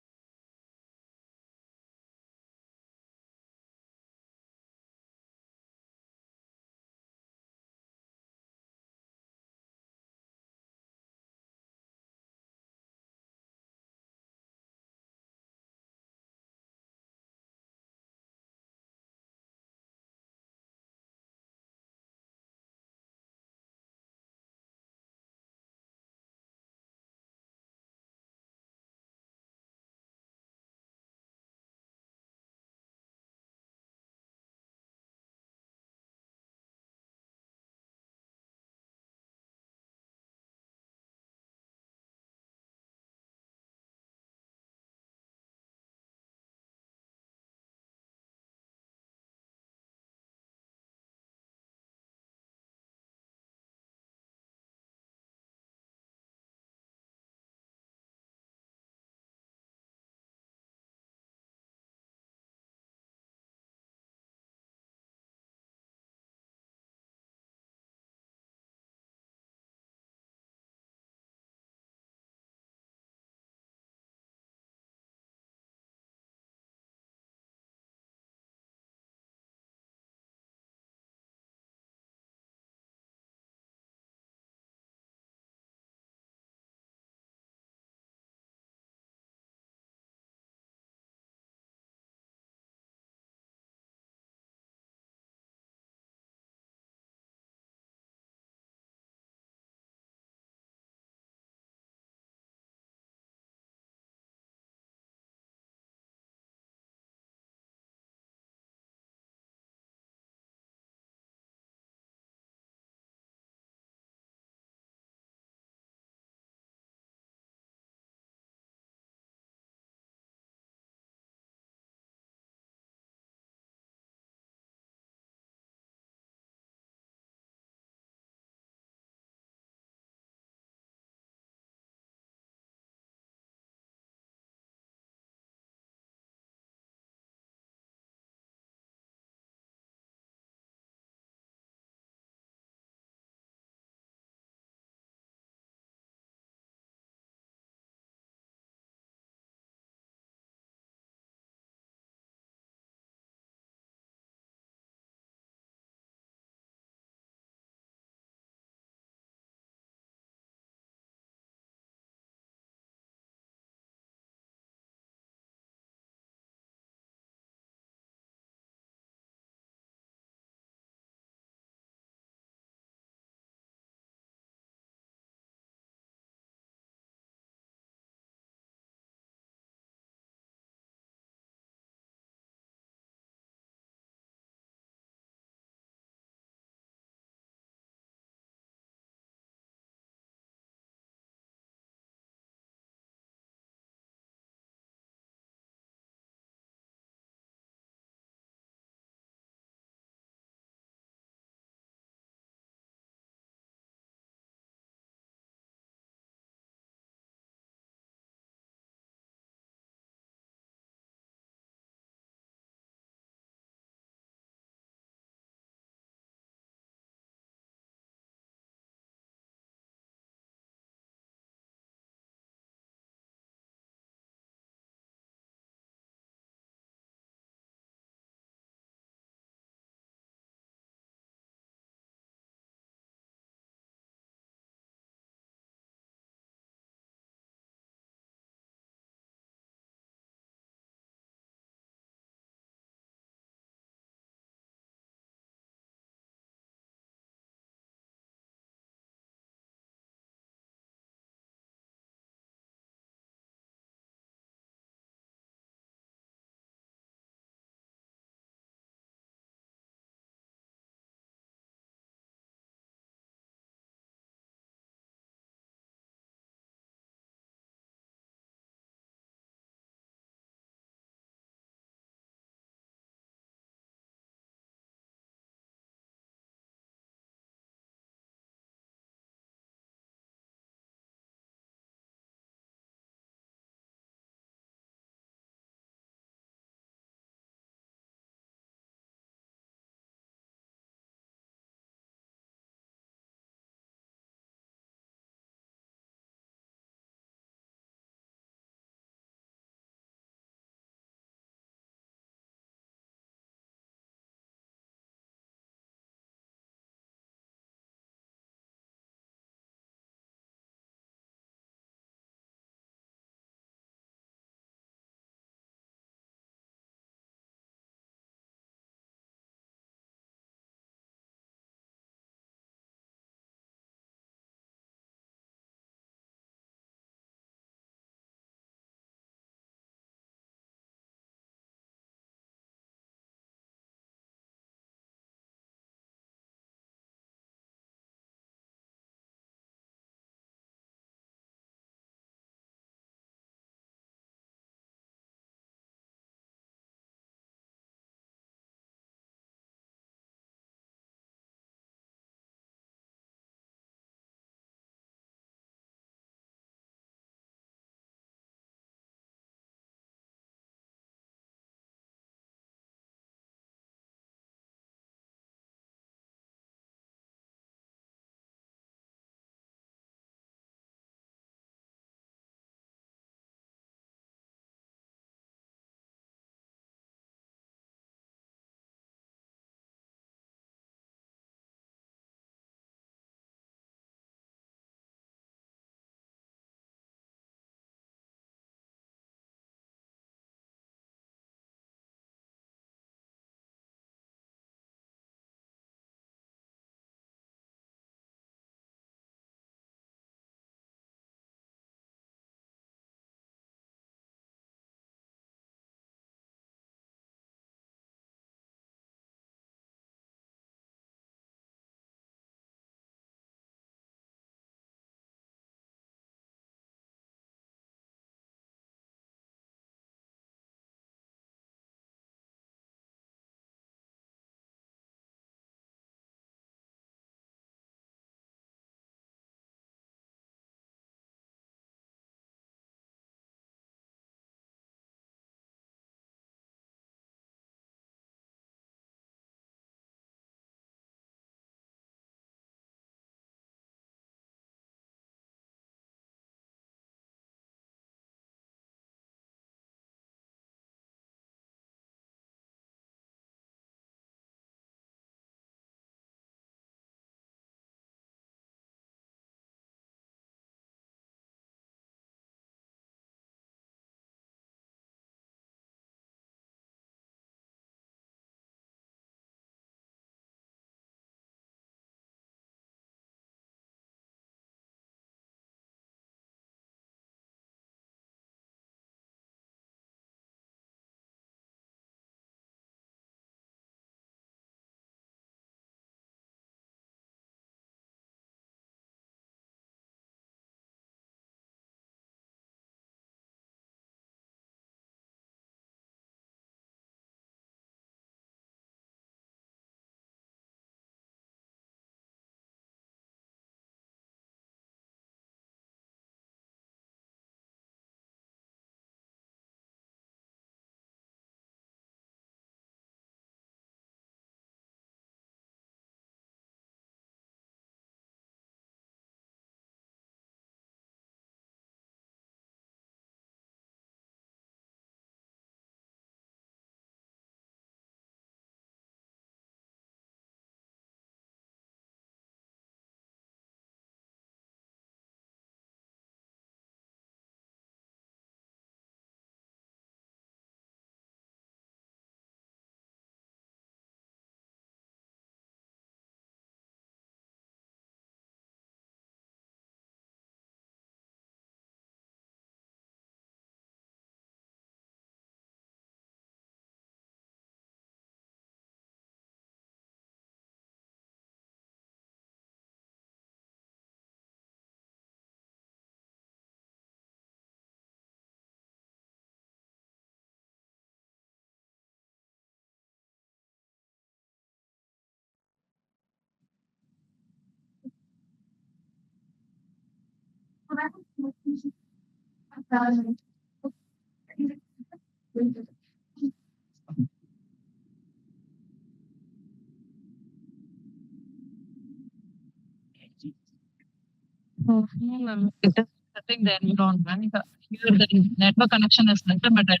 No, ma'am. It is setting the environment. Here the network connection is intermittent,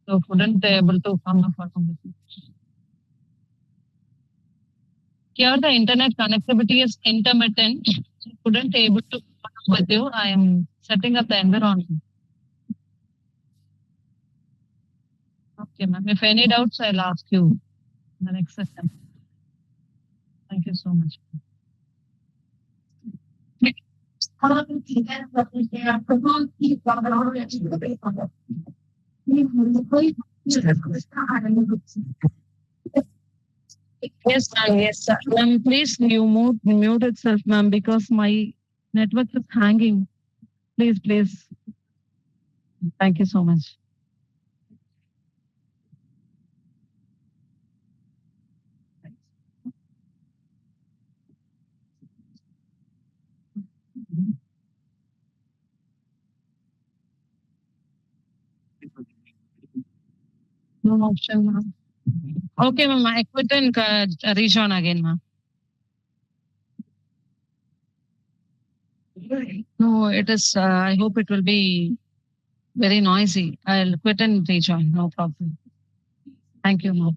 so couldn't able to come up from this. Here the internet connectivity is intermittent, so couldn't able to come up with you. I am setting up the environment. Okay, ma'am. If any doubts, I'll ask you in the next session. Thank you so much. Yes, ma'am. Yes, sir. Ma'am, please you mute itself, ma'am, because my network is hanging. Please, please. Thank you so much. No option, ma'am. Okay, ma'am. I quit and rejoin again, ma'am. No, it is. I hope it will be very noisy. I'll quit and rejoin. No problem. Thank you, ma'am.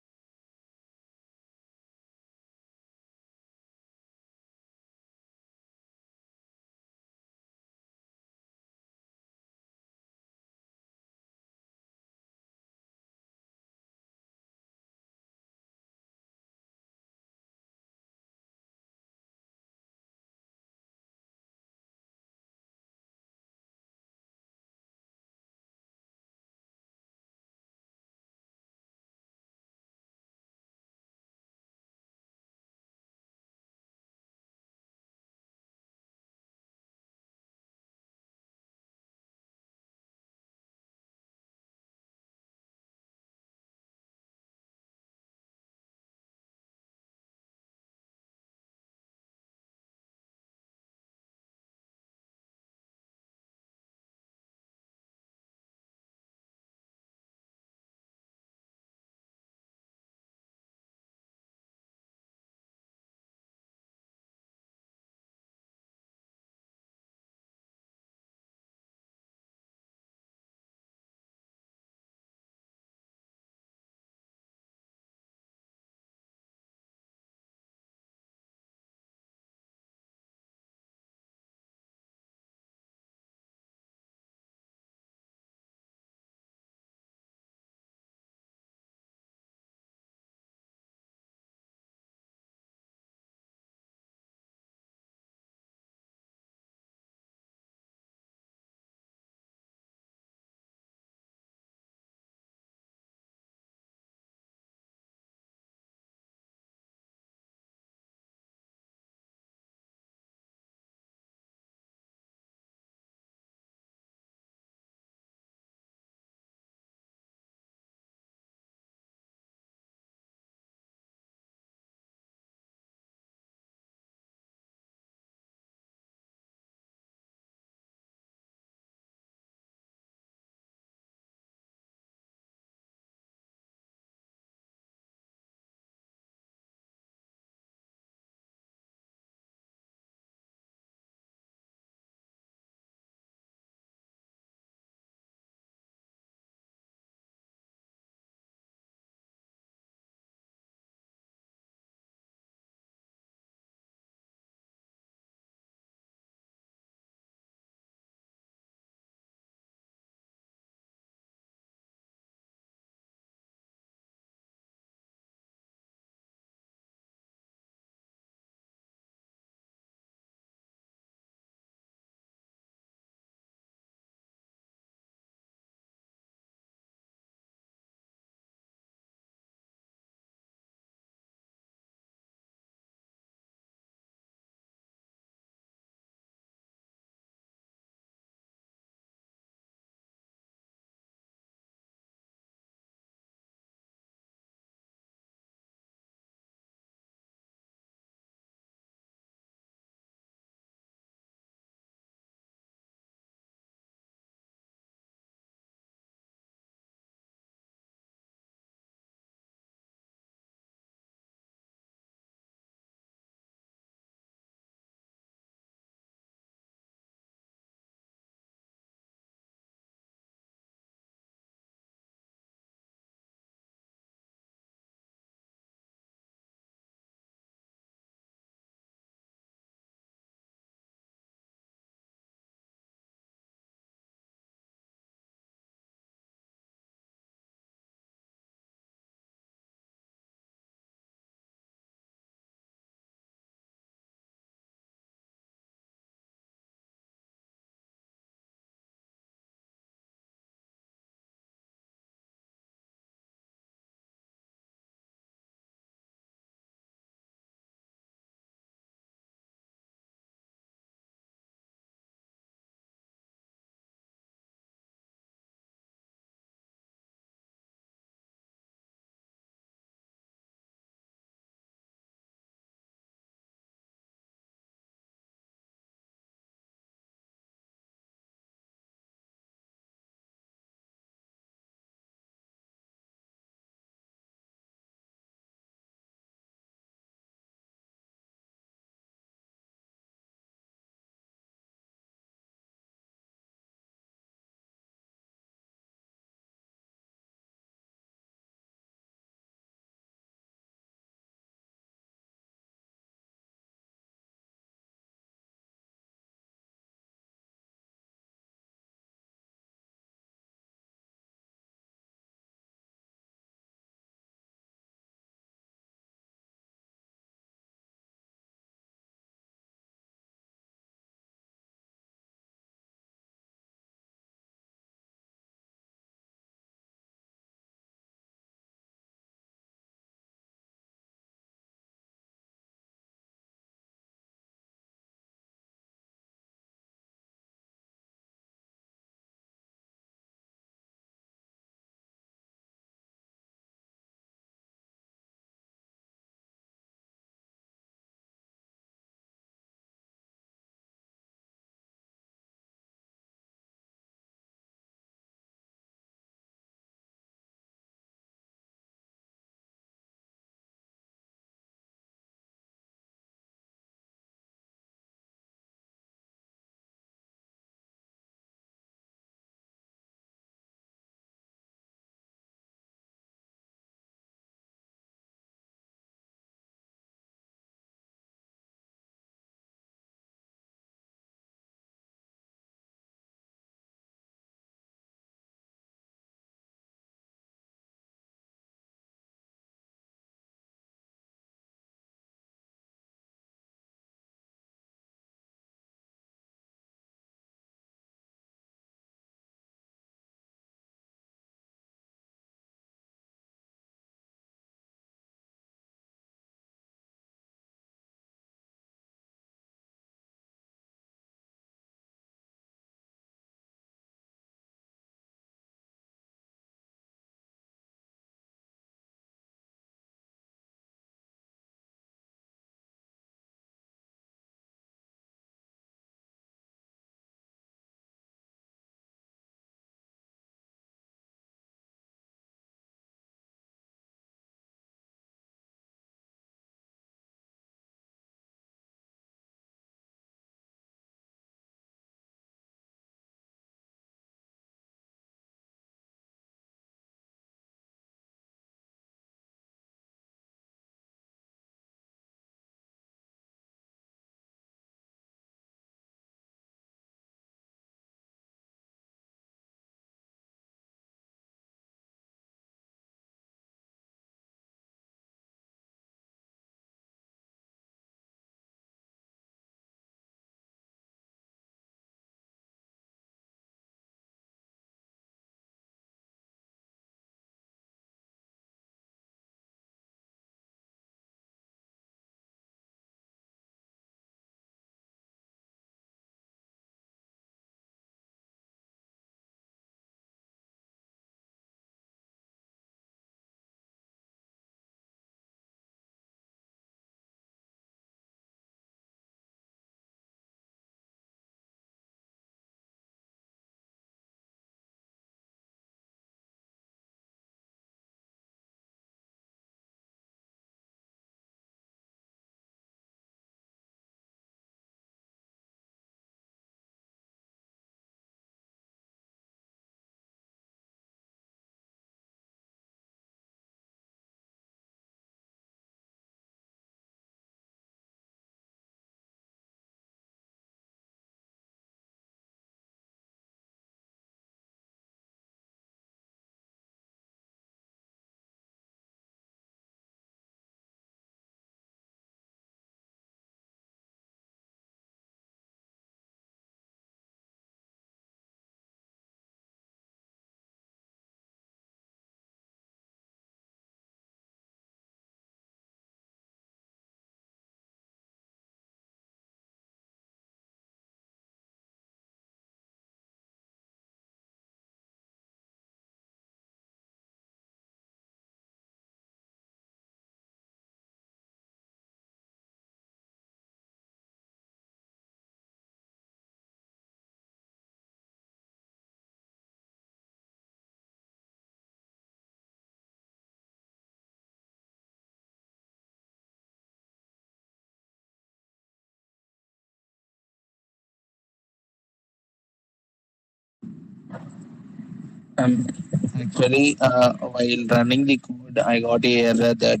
Actually, while running the code, I got a error that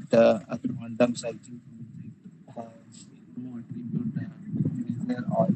quantum cycle has no attribute measure all.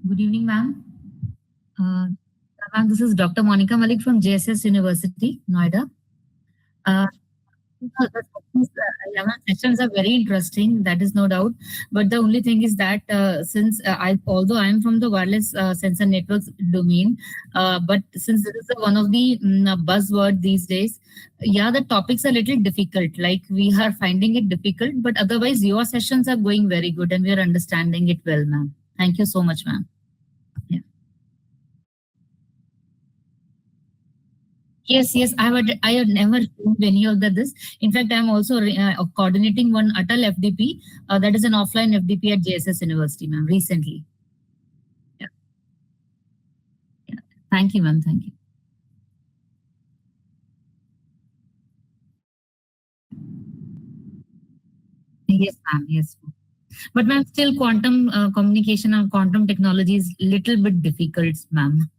Good evening, ma'am. Ma'am, this is Dr. Monica Malik from JSS University, Noida. Uh, yeah, ma'am, sessions are very interesting. That is no doubt. But the only thing is that since although I am from the wireless sensor networks domain, but since this is one of the buzzword these days, yeah, the topics are a little difficult. Like we are finding it difficult, but otherwise your sessions are going very good and we are understanding it well, ma'am. Thank you so much, ma'am. Yeah. Yes, yes, I have never seen any of this. In fact, I'm also coordinating one Atal FDP, that is an offline FDP at JSS University, ma'am, recently. Yeah. Yeah. Thank you, ma'am. Thank you. Yes, ma'am. Yes. But ma'am, still quantum communication and quantum technology is little bit difficult, ma'am.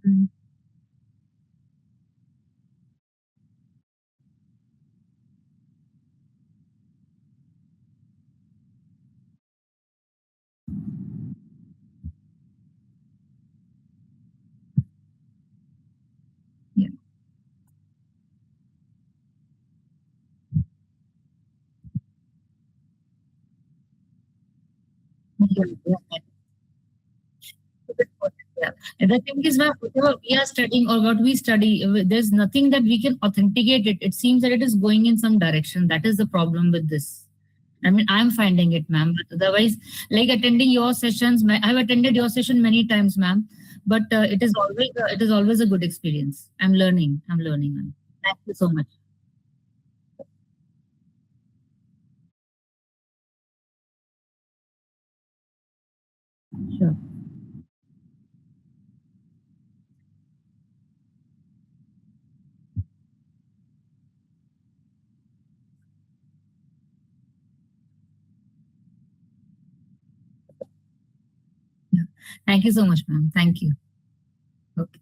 Mm. Yeah. Yeah, yeah. Yeah. And the thing is, whatever we are studying or what we study, there's nothing that we can authenticate it. It seems that it is going in some direction. That is the problem with this. I mean, I'm finding it, ma'am. But otherwise, like attending your sessions, I've attended your session many times, ma'am. But it is always a good experience. I'm learning. I'm learning, ma'am. Thank you so much. Sure. Yeah. Thank you so much, ma'am. Thank you. Okay.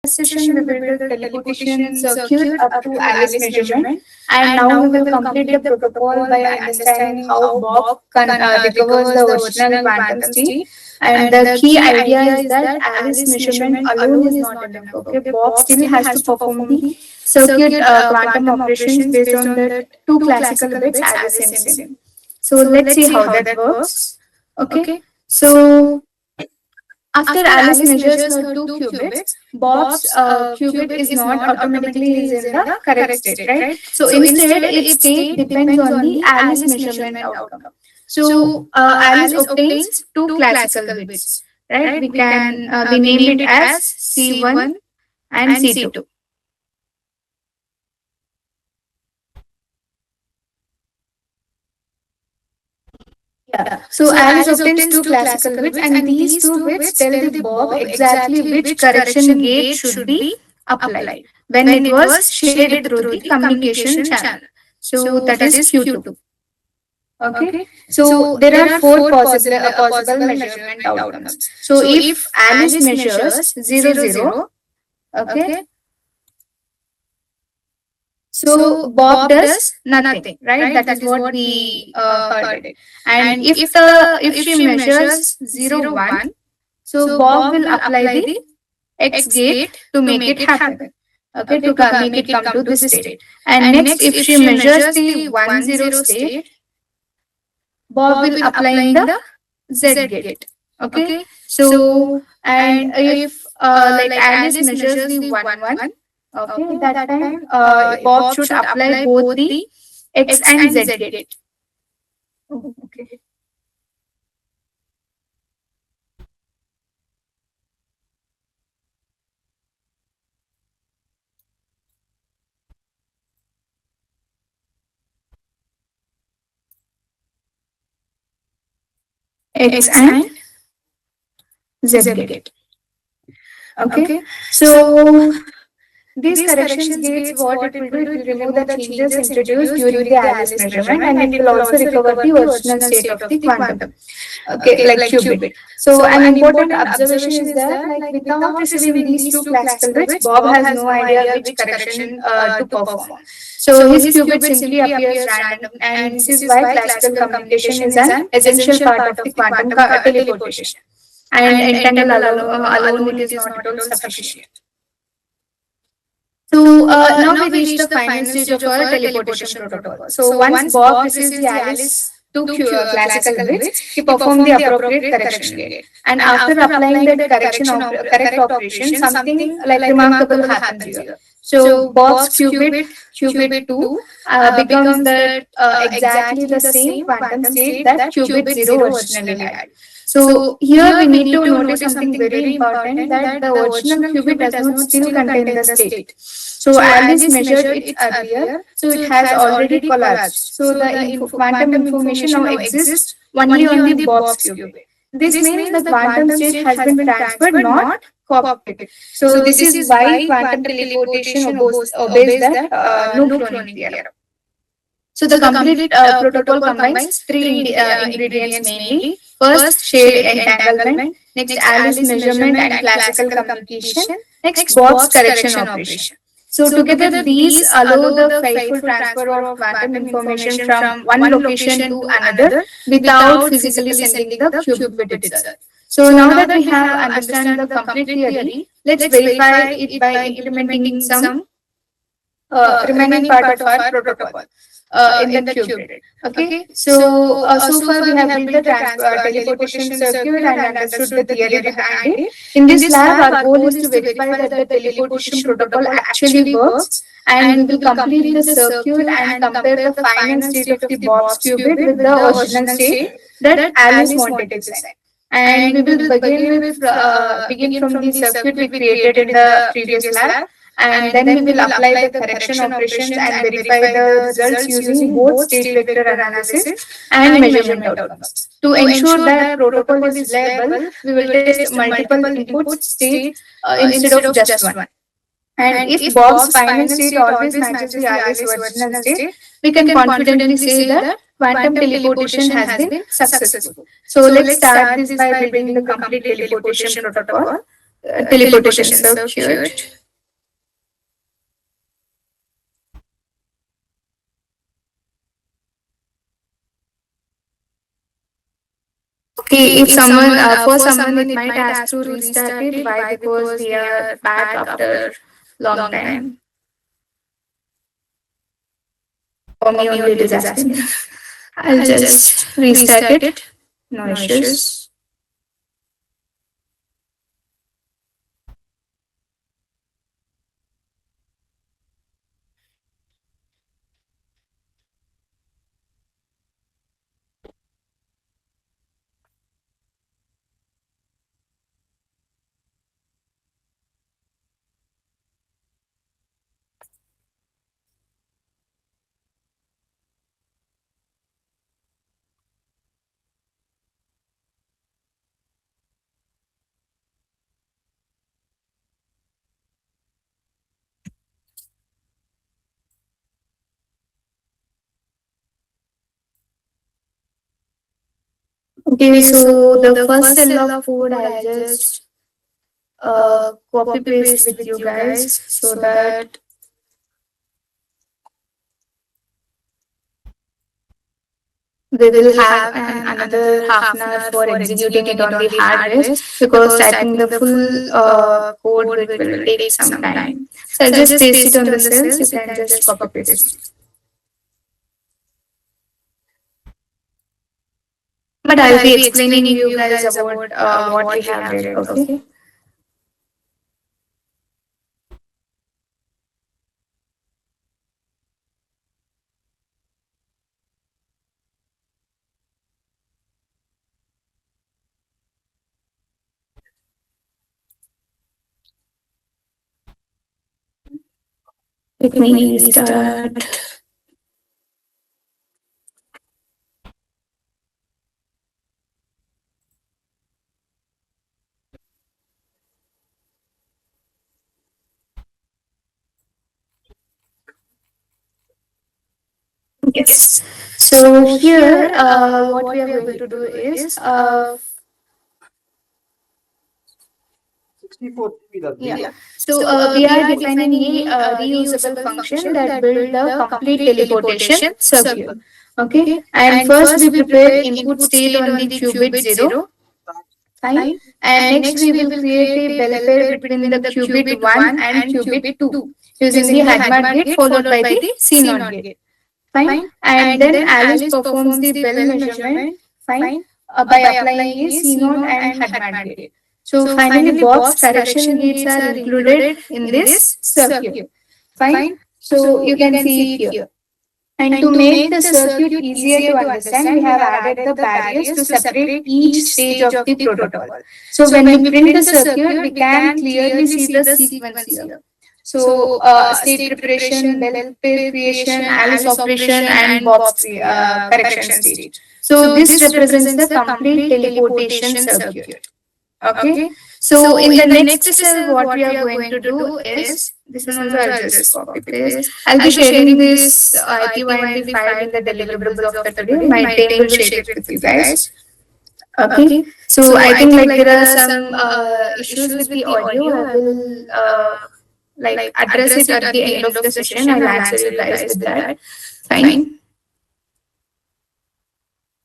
session, we built the teleportation circuit up to Alice measurement, and now we will complete the protocol by understanding how Bob recovers the original quantum state. And the key idea is that Alice measurement alone is not enough. Okay, Bob still has to perform the circuit quantum operations based on the two classical bits Alice sends him. So let's see how that works. Okay, so after Alice measures her two qubits, Bob's qubit is not automatically is in the correct state, right? So instead, its state depends on the Alice measurement outcome. So Alice obtains two classical bits, right? We named it as C1 and C2. Yeah. So Alice obtains two classical bits, and these two bits tell the Bob exactly which correction gate should be applied when it was shared through the communication channel. So that is Q2. Okay. So there are four possible measurement outcomes. So if Alice measures 0, 0, okay. So Bob does nothing, right? That is what we heard it. And if she measures 0, 1, so Bob will apply the X gate to make it happen. Okay, to make it come to this state. And next, if she measures the 1, 0 state, Bob will apply in the Z gate. Okay, so and if like Alice measures the 1, 1. Okay, that time Bob should apply both the X and Z gate. Okay. X and Z gate. Okay, so these corrections gates, what it will do, it will remove the changes introduced during the Alice measurement, and it will also recover the original state of the quantum. Okay, like qubit. So an important observation is that, like, without receiving these two classical bits, Bob has no idea which correction to perform. So his qubit simply appears random, and this is why classical communication is an essential part of the quantum teleportation. And entangle alone it is not at all sufficient. So now we reach the final stage of our teleportation protocol. So once Bob receives the Alice two classical bits, he performs the appropriate correction gate. And after applying that correct operation, something like remarkable happens here. So Bob's qubit 2 becomes exactly the same quantum state that qubit 0 originally had. So here we need to notice something very important, that the original qubit does not still contain the state. So Alice measured it earlier, so it has already collapsed. So the quantum information now exists only on the Bob's qubit. This means the quantum state has been transferred, not copied. So this is why quantum teleportation obeys that no cloning theorem. So the complete protocol combines three ingredients mainly. First, shared entanglement. Next, Alice measurement and classical communication. Next, Bob's correction operation. So together, these allow the faithful transfer of quantum information from one location to another without physically sending the qubit itself. So now that we have understand the complete theory, let's verify it by implementing some remaining part of our protocol in the qBraid. Okay, so so far we have built the teleportation circuit and understood the theory behind it. In this lab, our goal is to verify that the teleportation protocol actually works, and we will complete the circuit and compare the final state of the Bob's qubit with the original state that Alice wanted to design. And we will begin from the circuit we created in the previous lab, and then we will apply the correction operations and verify the results using both state vector analysis and measurement outcomes. To ensure that protocol is reliable, we will test multiple input states instead of just one. And if Bob's final state always matches the Alice's original state, we can confidently say that quantum teleportation has been successful. So let's start this by building the complete teleportation protocol. teleportation circuit. Okay, if someone, for someone, it might ask to restart it. Why? Because we are back after long time. For me only, it is asking. I'll just restart it. No issues. Okay, so the first cell of code I'll just copy paste with you guys so that we will have another half an hour for executing it on the hardware because typing the full code will take some time. So I'll just paste it on the cells. You can just copy paste it. But I'll be explaining you guys about what we have read. Okay. Let me restart. Yes. So here, what we are going to do is, yeah. So we are defining a reusable function that build the complete teleportation circuit. Okay. And first we prepare input state on the qubit 0. Fine. And next we will create a bell pair between the qubit 1 and qubit 2 using the Hadamard gate followed by the CNOT gate. Fine. And then Alice performs the bell measurement. Fine. By applying a CNOT and Hadamard gate. So finally, Bob's correction gates are included in this circuit. Fine. So you can see it here. And to make the circuit easier to understand, we have added the barriers to separate each stage of the protocol. So when we print the circuit, we can clearly see the sequence here. So state preparation, bell pair creation, Alice operation, and Bob's correction stage. So this represents the complete teleportation circuit. Okay. So in the next cell, what we are going to do is this one also I'll just copy paste. I'll be sharing this IPYND file in the deliverables of the today. My team will share it with you guys. Okay. So I think like there are some issues with the audio. I will like address it at the end of the session. I'll answer you guys with that. Fine.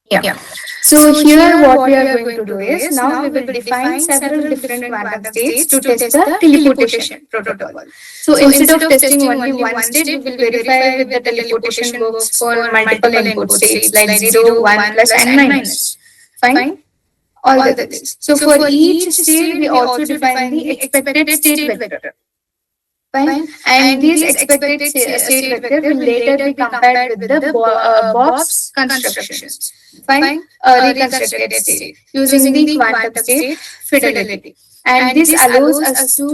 Yeah. So here what we are going to do is now we will define several different quantum states to test the teleportation protocol. So instead of testing only one state, we will verify with the teleportation works for multiple input states like 0, 1, plus and minus. Fine. All the things. So for each state, we also define the expected state vector. Fine. And this expected state vector will later be compared with the Bob's constructions. Fine. Reconstructed state using the quantum state fidelity. And this allows us to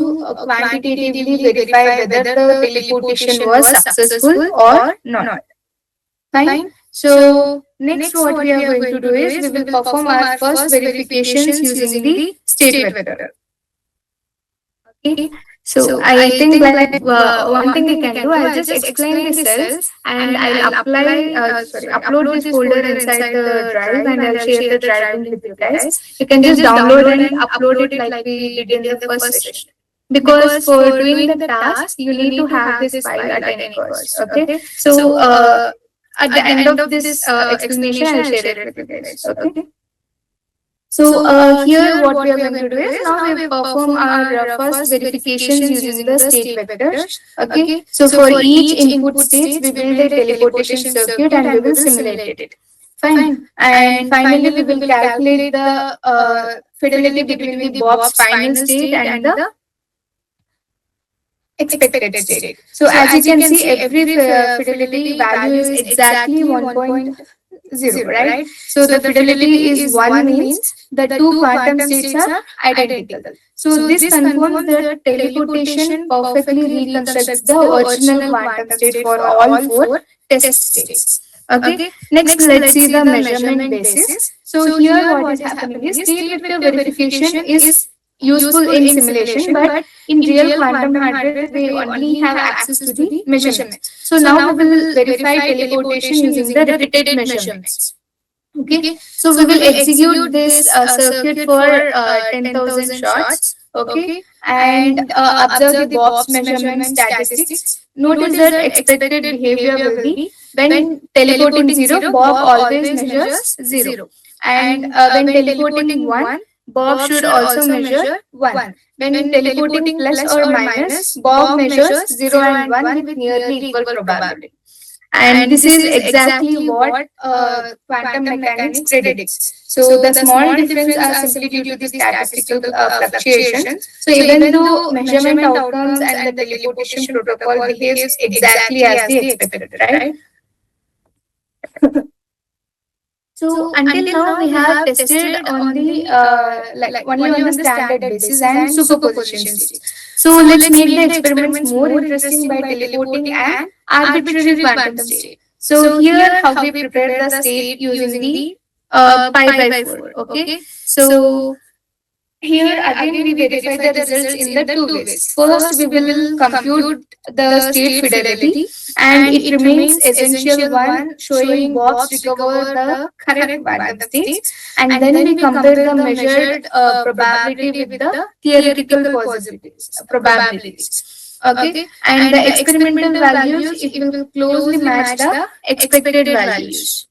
quantitatively verify whether the teleportation was successful or not. Fine. So next what we are going to do is we will perform our first verifications using the state vector. Okay. So I think one thing we can do, I'll just explain the cells and I'll upload this folder inside the drive and I'll share the drive link with you guys. You can just download and upload it like we did in the first session. Because for doing the task, you need to have this file at any cost. Okay. So at the end of this explanation, I'll share it with you guys. Okay. So here what we are going to do is now we perform our first verifications using the state vectors. Okay. So for each input states, we build a teleportation circuit and we will simulate it. Fine. And finally, we will calculate the fidelity between the Bob's final state and the expected state. So as you can see, every fidelity value is exactly 1.0, right? So the fidelity is 1 means the two quantum states are identical. So this confirms that teleportation perfectly reconstructs the original quantum state for all four test states. Okay. Next, let's see the measurement basis. So here what is happening is state vector verification is useful in simulation, but in real quantum hardware, we only have access to the measurements. So now we will verify teleportation using the repeated measurements. Okay, so we will execute this circuit for 10,000 shots. Okay, and observe the Bob's measurement statistics. Notice that expected behavior will be when teleporting 0, Bob always measures 0, and when teleporting 1, Bob should also measure 1. When teleporting plus or minus, Bob measures 0 and 1 with nearly equal probability. And this is exactly what quantum mechanics predicts. So the small differences are simply due to the statistical fluctuations. So even though measurement outcomes and the teleportation protocol behaves exactly as the expected, right? So until now we have tested on the only on the standard basis and superposition states. So let's make the experiments more interesting by teleporting an arbitrary quantum state. So here how we prepare the state using the pi by 4. Okay. So here again we verify the results in the two ways. First we will compute the state fidelity and it remains essential one showing Bob's recover the correct quantum states, and then we compare the measured probability with the theoretical probabilities. Okay, and the experimental values it will closely match the expected values.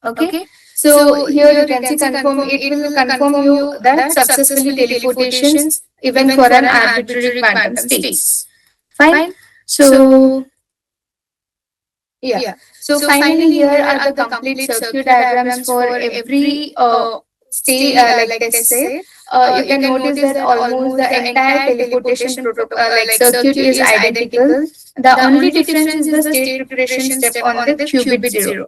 Okay. So here you can see it will confirm you that successfully teleportations even for an arbitrary quantum states. Fine. So yeah. So finally here are the complete circuit diagrams for every state test say. You can notice that almost the entire teleportation protocol circuit is identical. The only difference is the state preparation step on the qubit 0.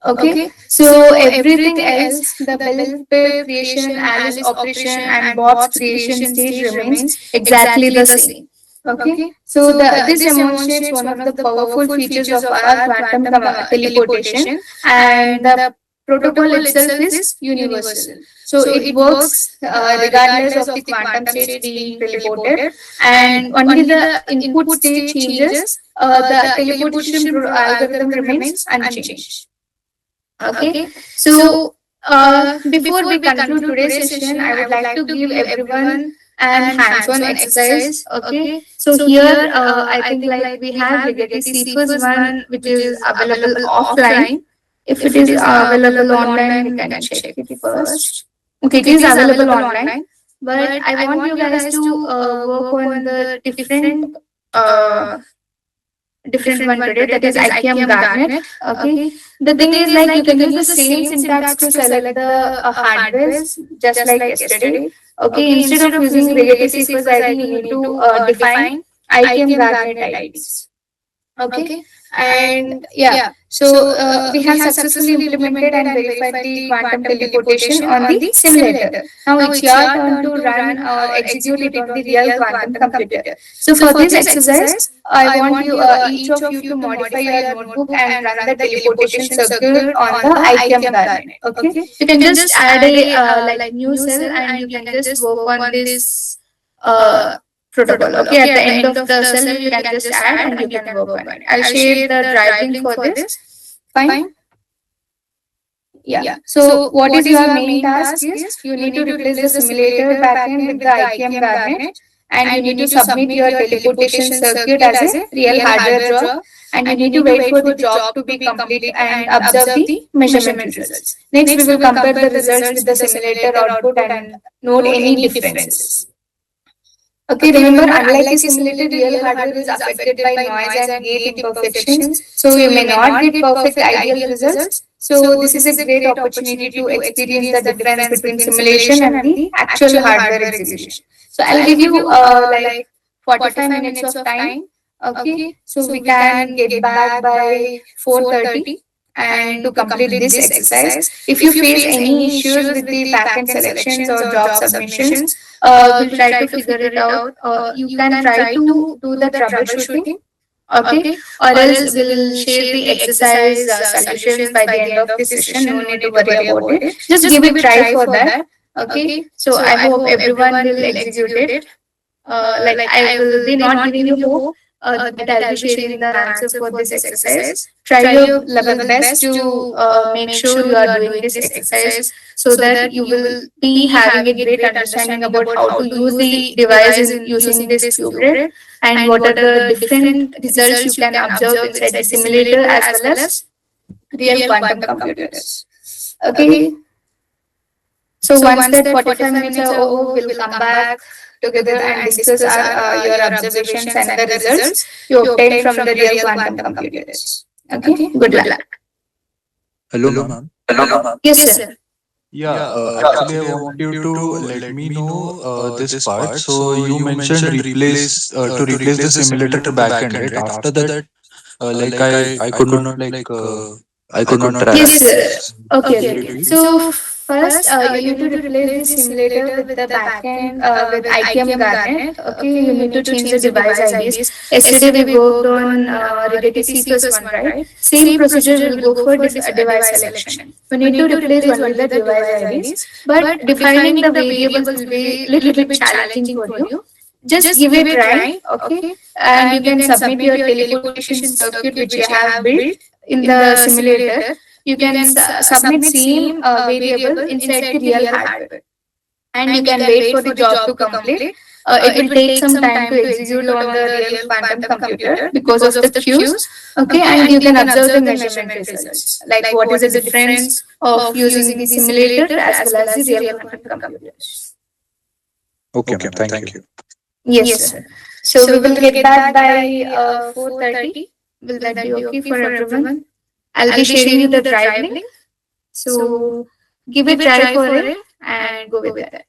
Okay. So everything else, the bell pair creation, Alice operation, and Bob's creation stage remains exactly the same. Okay. So this demonstrates one of the powerful features of our quantum teleportation, and the protocol itself is universal. So it works regardless of the quantum states being teleported, and only the input state changes. The teleportation algorithm remains unchanged. Okay. So before we conclude today's session, I would like to give everyone an hands-on exercise. Okay. So here I think we have legacy first one which is available offline. If it is available online, we can check it first. Okay, it is available online, but I want you guys to work on the different one today, that is IQM Garnet. Okay. The thing is you can use the same syntax to select the hardwares just like yesterday. Okay. Instead of using legacy first ID, you need to define IQM Garnet IDs. Okay. And yeah, so we have successfully implemented and verified the quantum teleportation on the simulator. Now it's your turn to run or execute it on the real quantum computer. So for this exercise, I want you each of you to modify your notebook and run the teleportation circuit on the IQM Garnet. Okay, you can just add a new cell and you can just work on this uh, protocol. Okay, at the end of the cell, you can just add and you can work on it. I'll share the drive link for this. Fine. Yeah. So what is your main task is you need to replace the simulator backend with the IQM garnet, and you need to submit your teleportation circuit as a real hardware job, and you need to wait for the job to be complete and observe the measurement results. Next, we will compare the results with the simulator output and note any differences. Okay, remember, unlike a simulator, real hardware is affected by noise and gate imperfections. So you may not get perfect ideal results. So this is a great opportunity to experience the difference between simulation and the actual hardware execution. So I'll give you like 45 minutes of time. Okay, so we can get back by 4:30 and to complete this exercise. If you face any issues with the backend selections or job submissions, we'll try to figure it out. You can try to do the troubleshooting, okay, or else we'll share the exercise solutions by the end of the session. No need to worry about it. Just give it try for that. Okay, so I hope everyone will execute it. Like I will be not giving you hope that I'll be sharing the answer for this exercise. Try your level best to make sure you are doing this exercise so that you will be having a great understanding about how to use the device in using this qBraid and what are the different results you can observe inside the simulator as well as real quantum computers. Okay. So once that 45 minutes are over, we'll come back together and discuss your observations and the results you obtained from the real quantum computers. Okay, good luck. Hello, ma'am. Yes, sir. Yeah, actually, I want you to let me know this part. So you mentioned replace to replace the simulator backend, right? After that, I could not I could not track. Yes, sir. Okay, Can you okay. repeat? So first, you need to replace the simulator with the backend with IQM Garnet. Okay, you need to change the device IDs. Yesterday we worked on related C plus one, right? Same procedure will go for device selection. You need to replace only the device IDs, but defining the variables will be little bit challenging for you. Just give it a try, okay? And you can submit your teleportation circuit which you have built in the simulator. You can submit same variable inside the real hardware, and you can wait for the job to complete. It will take some time to execute on the real quantum computer because of the queues. Okay, and you can observe the measurement results, like what is the difference of using the simulator as well as the real quantum computers. Okay, ma'am. Thank you. Yes, sir. So we will get back by 4:30. Will that be okay for everyone? I'll be sharing you the drive link. So give it a try for it and go with that.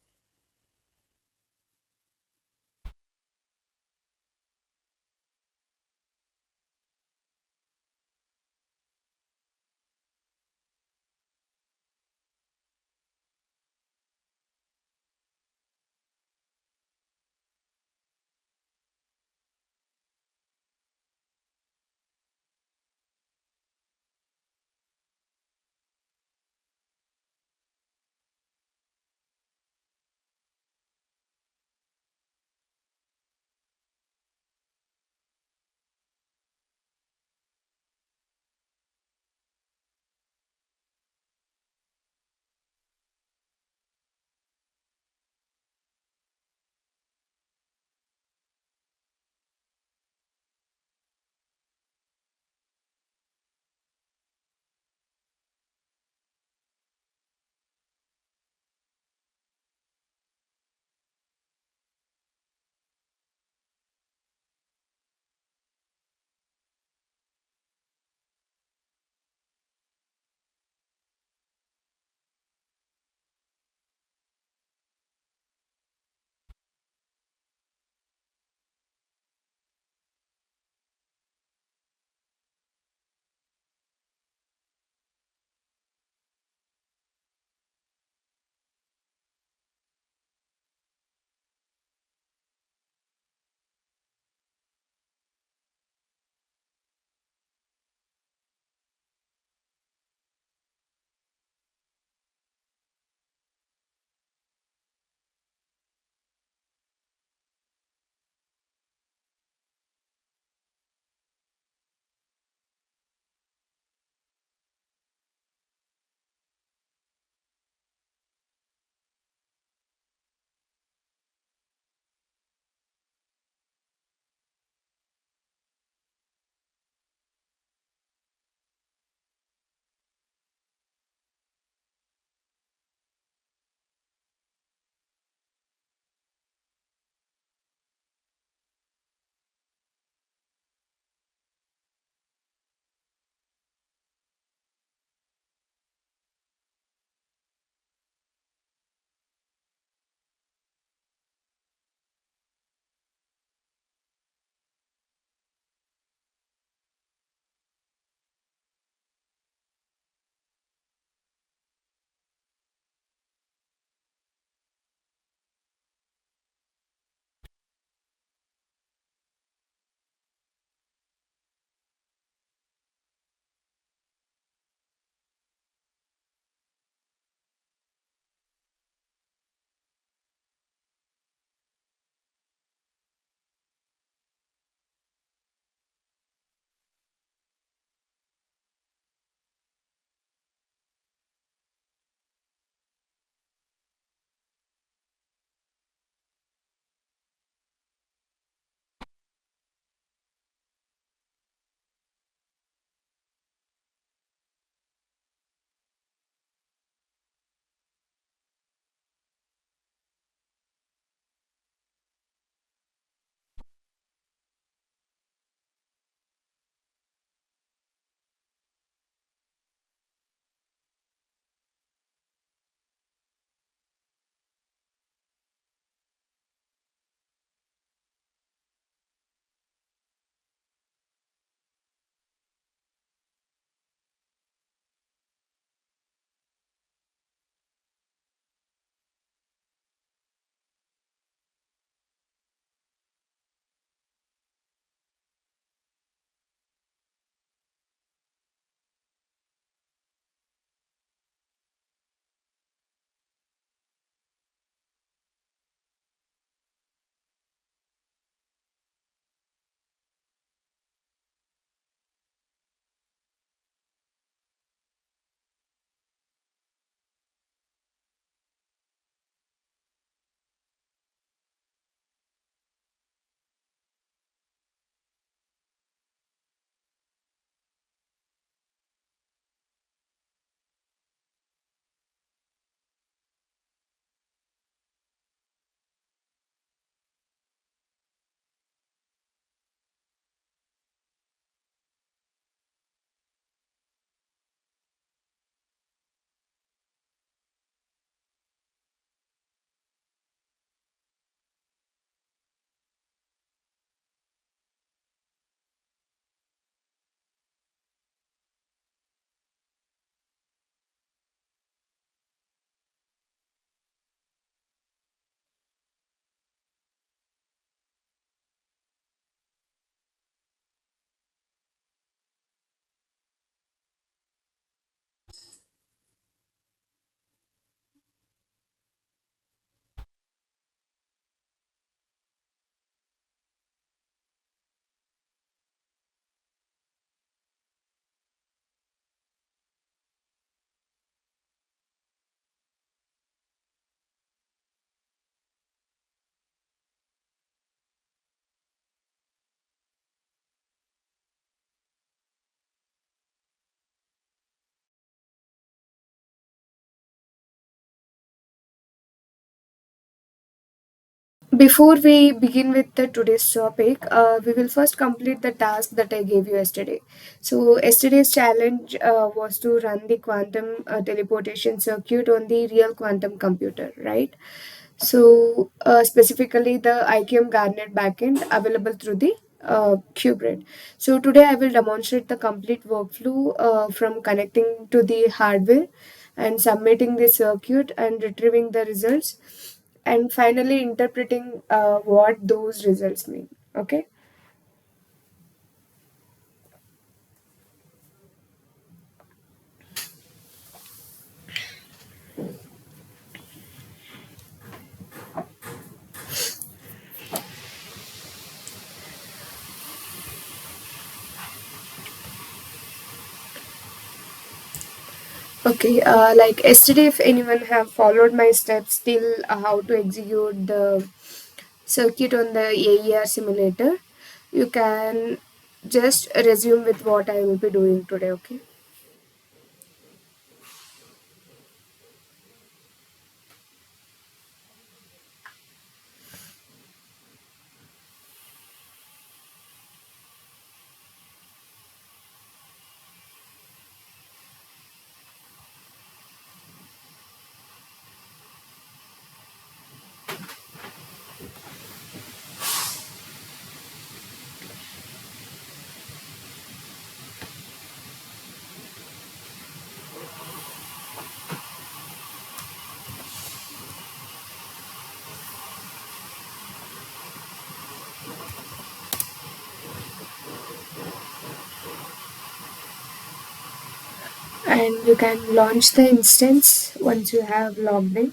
Before we begin with the today's topic, we will first complete the task that I gave you yesterday. So yesterday's challenge was to run the quantum teleportation circuit on the real quantum computer, right? So specifically the IQM Garnet backend available through the qBraid. So today I will demonstrate the complete workflow from connecting to the hardware and submitting the circuit and retrieving the results and finally interpreting what those results mean. Okay. Okay, like yesterday, if anyone have followed my steps till how to execute the circuit on the AER simulator, you can just resume with what I will be doing today. Okay. And you can launch the instance once you have logged in.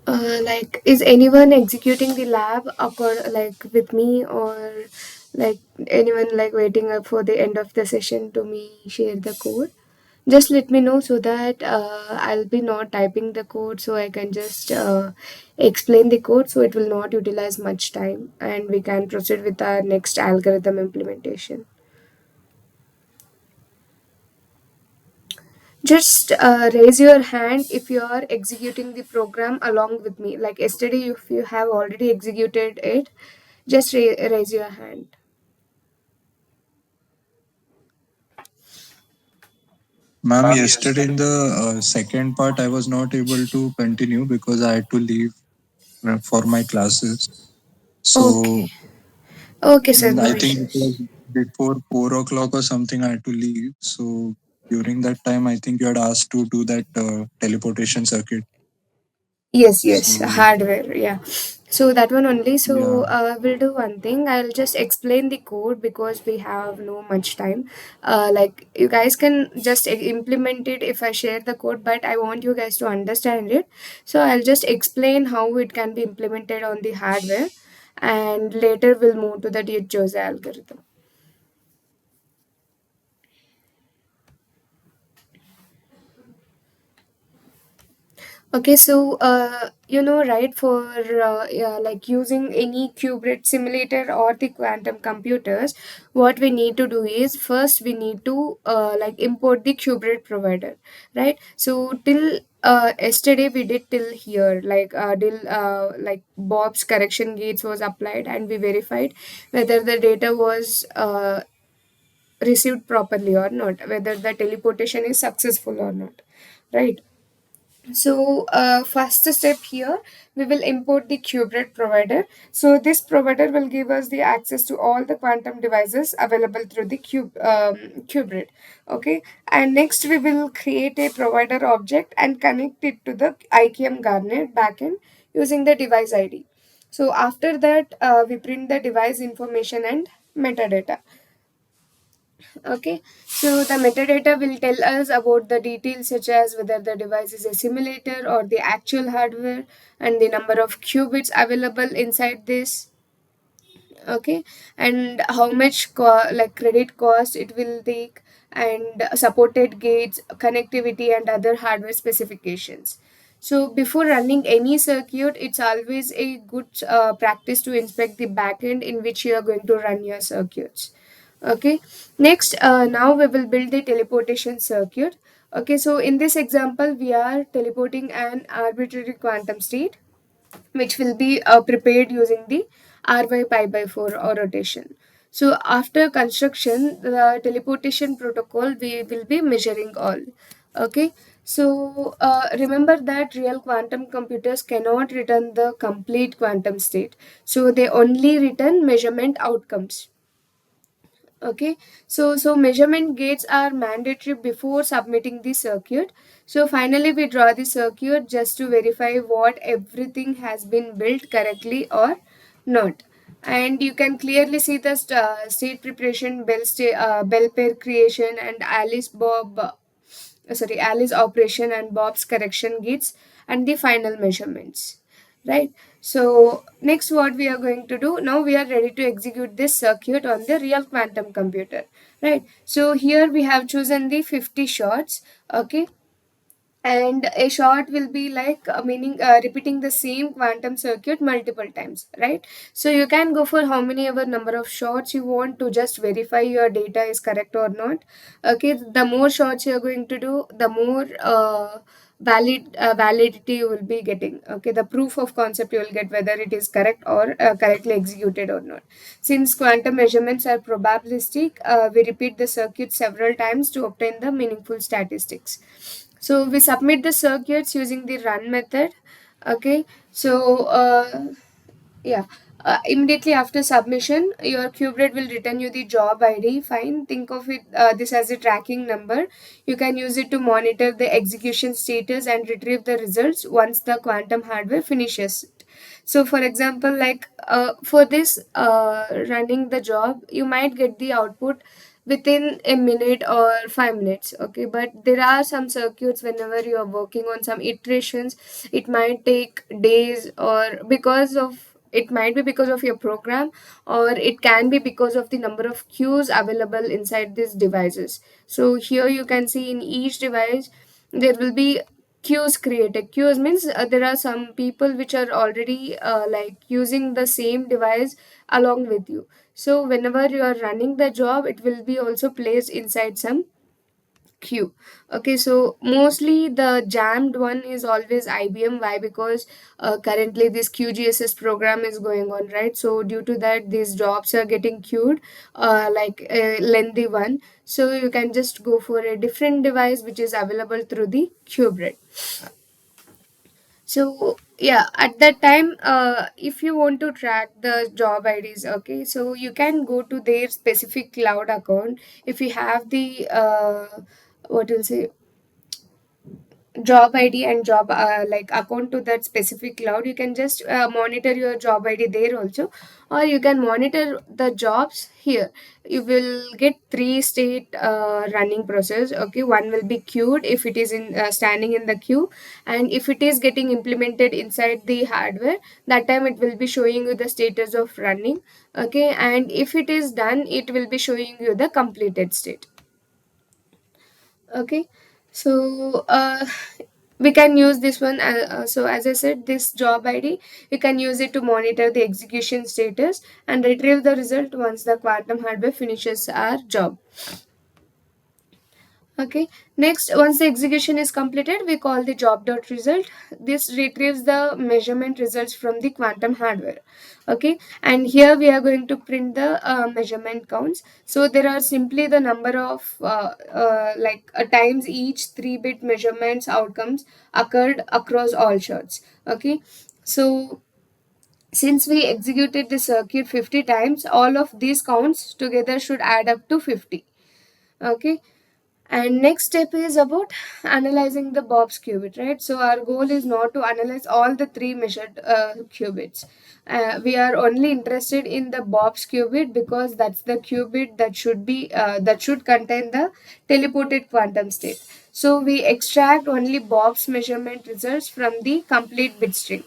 Like, is anyone executing the lab like with me, or like anyone like waiting up for the end of the session to me share the code? Just let me know so that I'll be not typing the code, so I can just explain the code, so it will not utilize much time, and we can proceed with our next algorithm implementation. Just raise your hand if you are executing the program along with me. Like yesterday, if you have already executed it, just raise your hand. Ma'am, yesterday in the second part, I was not able to continue because I had to leave for my classes. Okay. So Okay, sir. No I think it issues. was before 4 o'clock or something. I had to leave. So during that time, I think you had asked to do that teleportation circuit. Yes, So hardware. Yeah. So that one only. So yeah, we'll do one thing. I'll just explain the code because we have no much time. Like you guys can just implement it if I share the code, but I want you guys to understand it. So I'll just explain how it can be implemented on the hardware, and later we'll move to the Diet algorithm. Okay, so right, for yeah, like using any qBraid simulator or the quantum computers, what we need to do is first we need to like import the qBraid provider, right? So till yesterday we did till here, till like Bob's correction gates was applied and we verified whether the data was received properly or not, whether the teleportation is successful or not, right? So first step here, we will import the qBraid provider. So this provider will give us the access to all the quantum devices available through the qBraid. Okay, and next we will create a provider object and connect it to the IQM Garnet backend using the device ID. So after that, we print the device information and metadata. Okay, so the metadata will tell us about the details such as whether the device is a simulator or the actual hardware and the number of qubits available inside this. Okay, and how much like credit cost it will take, and supported gates, connectivity, and other hardware specifications. So before running any circuit, it's always a good practice to inspect the backend in which you are going to run your circuits. Okay, next, now we will build the teleportation circuit. Okay, so in this example we are teleporting an arbitrary quantum state which will be prepared using the ry pi by 4 or rotation. So after construction, the teleportation protocol we will be measuring all. Okay, so remember that real quantum computers cannot return the complete quantum state, so they only return measurement outcomes. Okay, so measurement gates are mandatory before submitting the circuit. So finally we draw the circuit just to verify what everything has been built correctly or not. And you can clearly see the state preparation, bell pair creation, and Alice operation and Bob's correction gates, and the final measurements, right? So next, what we are going to do now, we are ready to execute this circuit on the real quantum computer, right? So here we have chosen the 50 shots. Okay, and a shot will be like meaning repeating the same quantum circuit multiple times, right? So you can go for how many ever number of shots you want to just verify your data is correct or not. Okay, the more shots you're going to do, the more validity you will be getting. Okay, the proof of concept you will get whether it is correct or correctly executed or not. Since quantum measurements are probabilistic, we repeat the circuit several times to obtain the meaningful statistics. So we submit the circuits using the run method. Okay, so yeah, immediately after submission, your qBraid will return you the job ID. Fine, think of it this as a tracking number. You can use it to monitor the execution status and retrieve the results once the quantum hardware finishes. So for example, like for this running the job, you might get the output within a minute or 5 minutes. Okay, but there are some circuits whenever you are working on some iterations, it might take days, or because of it might be because of your program, or it can be because of the number of queues available inside these devices. So here you can see in each device there will be queues created. Queues means there are some people which are already like using the same device along with you. So whenever you are running the job, it will be also placed inside some queue. Okay, so mostly the jammed one is always IBM. Why? Because currently this QGSS program is going on, right? So due to that, these jobs are getting queued like a lengthy one. So you can just go for a different device which is available through the qBraid. So yeah, at that time, if you want to track the job IDs, okay, so you can go to their specific cloud account. If you have the what will say job id and job like account to that specific cloud, you can just monitor your job id there also, or you can monitor the jobs here. You will get three state running process. Okay, one will be queued if it is in standing in the queue, and if it is getting implemented inside the hardware, that time it will be showing you the status of running. Okay, and if it is done, it will be showing you the completed state. Okay, so we can use this one. So as I said, this job id, you can use it to monitor the execution status and retrieve the result once the quantum hardware finishes our job. Okay, next, once the execution is completed, we call the job.result. This retrieves the measurement results from the quantum hardware. Okay, and here we are going to print the measurement counts. So there are simply the number of times each 3-bit measurements outcomes occurred across all shots. Okay, so since we executed the circuit 50 times, all of these counts together should add up to 50. Okay, and next step is about analyzing the Bob's qubit, right? So our goal is not to analyze all the 3 measured qubits. We are only interested in the Bob's qubit because that's the qubit that should contain the teleported quantum state. So we extract only Bob's measurement results from the complete bit string.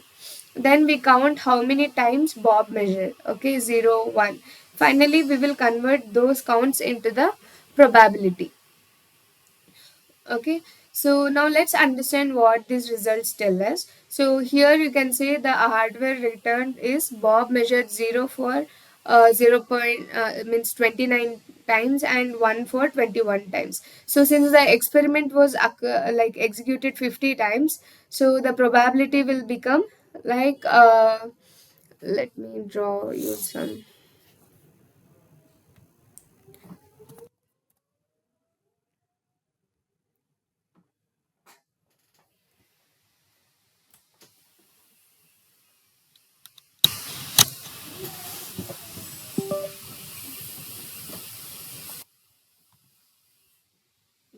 Then we count how many times Bob measured. Okay, 0, 1. Finally, we will convert those counts into the probability. Okay, so now let's understand what these results tell us. So here you can say the hardware returned is Bob measured 0 for 0 point means 29 times and 1 for 21 times. So since the experiment was executed 50 times, so the probability will become like let me draw you some.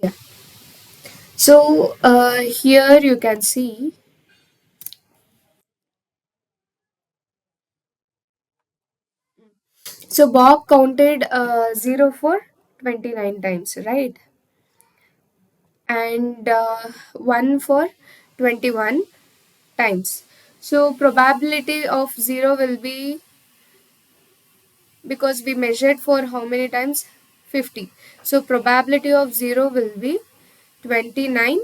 Yeah. So here you can see. So Bob counted 0 for 29 times, right? And 1 for 21 times. So probability of 0 will be, because we measured for how many times? 50. So probability of 0 will be 29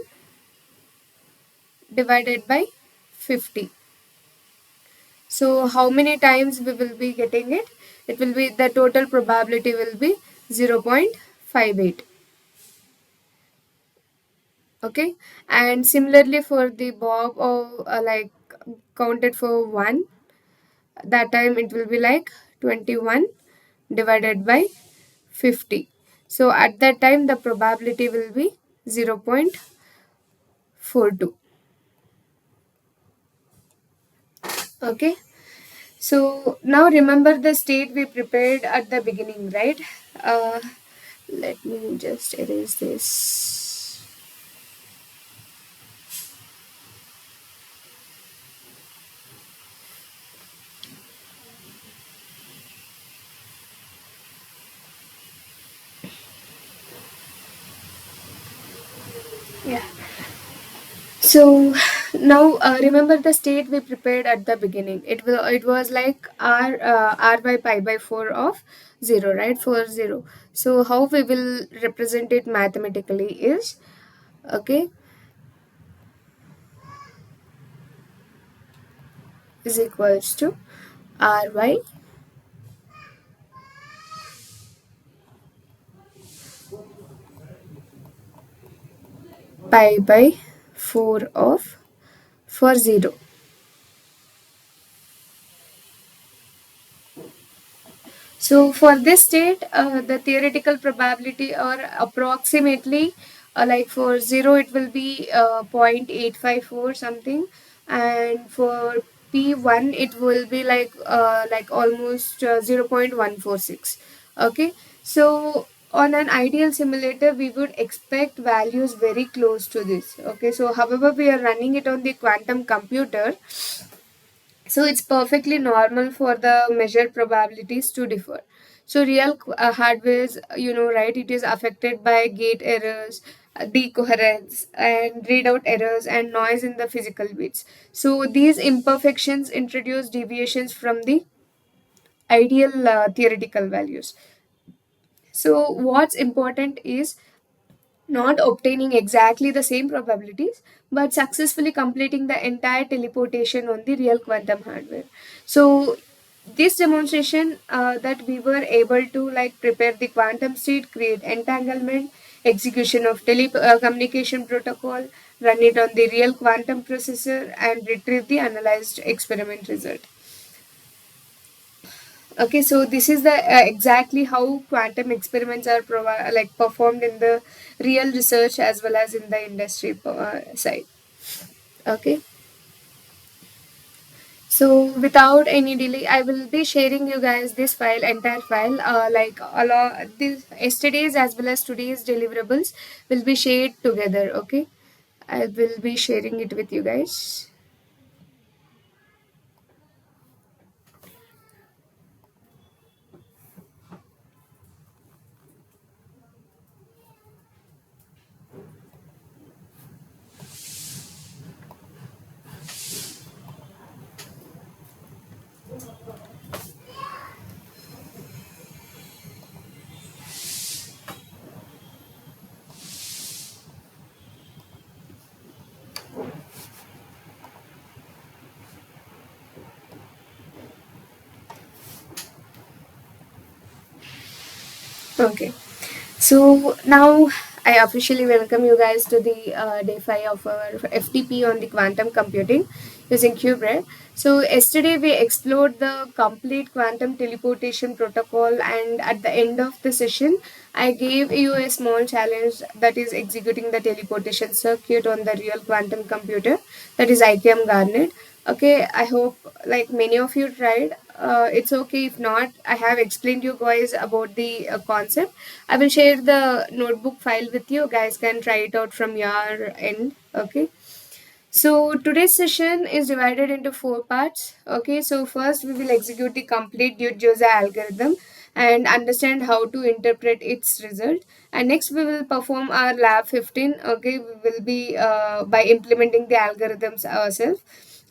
divided by 50. So how many times we will be getting it? It will be, the total probability will be 0.58. Okay, and similarly for the Bob of counted for 1, that time it will be like 21 divided by 50. So at that time the probability will be 0.42. Okay, so now remember the state we prepared at the beginning, right? Let me just erase this. Yeah. So now remember the state we prepared at the beginning. It was like r by pi by 4 of 0, right? For 0. So how we will represent it mathematically is, okay, is equals to r by pi by 4 of for 0. So for this state, the theoretical probability or approximately like for 0 it will be 0.854 something, and for P1 it will be like almost 0.146. Okay, so on an ideal simulator we would expect values very close to this. Okay, so however we are running it on the quantum computer, so it's perfectly normal for the measured probabilities to differ. So real hardwares, right, it is affected by gate errors, decoherence and readout errors and noise in the physical bits. So these imperfections introduce deviations from the ideal theoretical values. So what's important is not obtaining exactly the same probabilities, but successfully completing the entire teleportation on the real quantum hardware. So this demonstration that we were able to like prepare the quantum state, create entanglement, execution of telecommunication protocol, run it on the real quantum processor, and retrieve the analyzed experiment result. Okay, so this is the exactly how quantum experiments are like performed in the real research as well as in the industry side. Okay, so without any delay, I will be sharing you guys this file, entire file, like along this yesterday's as well as today's deliverables will be shared together. Okay, I will be sharing it with you guys. Okay. So now I officially welcome you guys to the day 5 of our FTP on the quantum computing using qBraid. So yesterday we explored the complete quantum teleportation protocol, and at the end of the session I gave you a small challenge, that is executing the teleportation circuit on the real quantum computer, that is IQM Garnet. Okay, I hope like many of you tried. It's okay if not. I have explained you guys about the concept. I will share the notebook file with you. Guys can try it out from your end. Okay. So today's session is divided into 4 parts. Okay, so first we will execute the complete Jose algorithm and understand how to interpret its result. And next we will perform our lab 15. Okay, we will be by implementing the algorithms ourselves.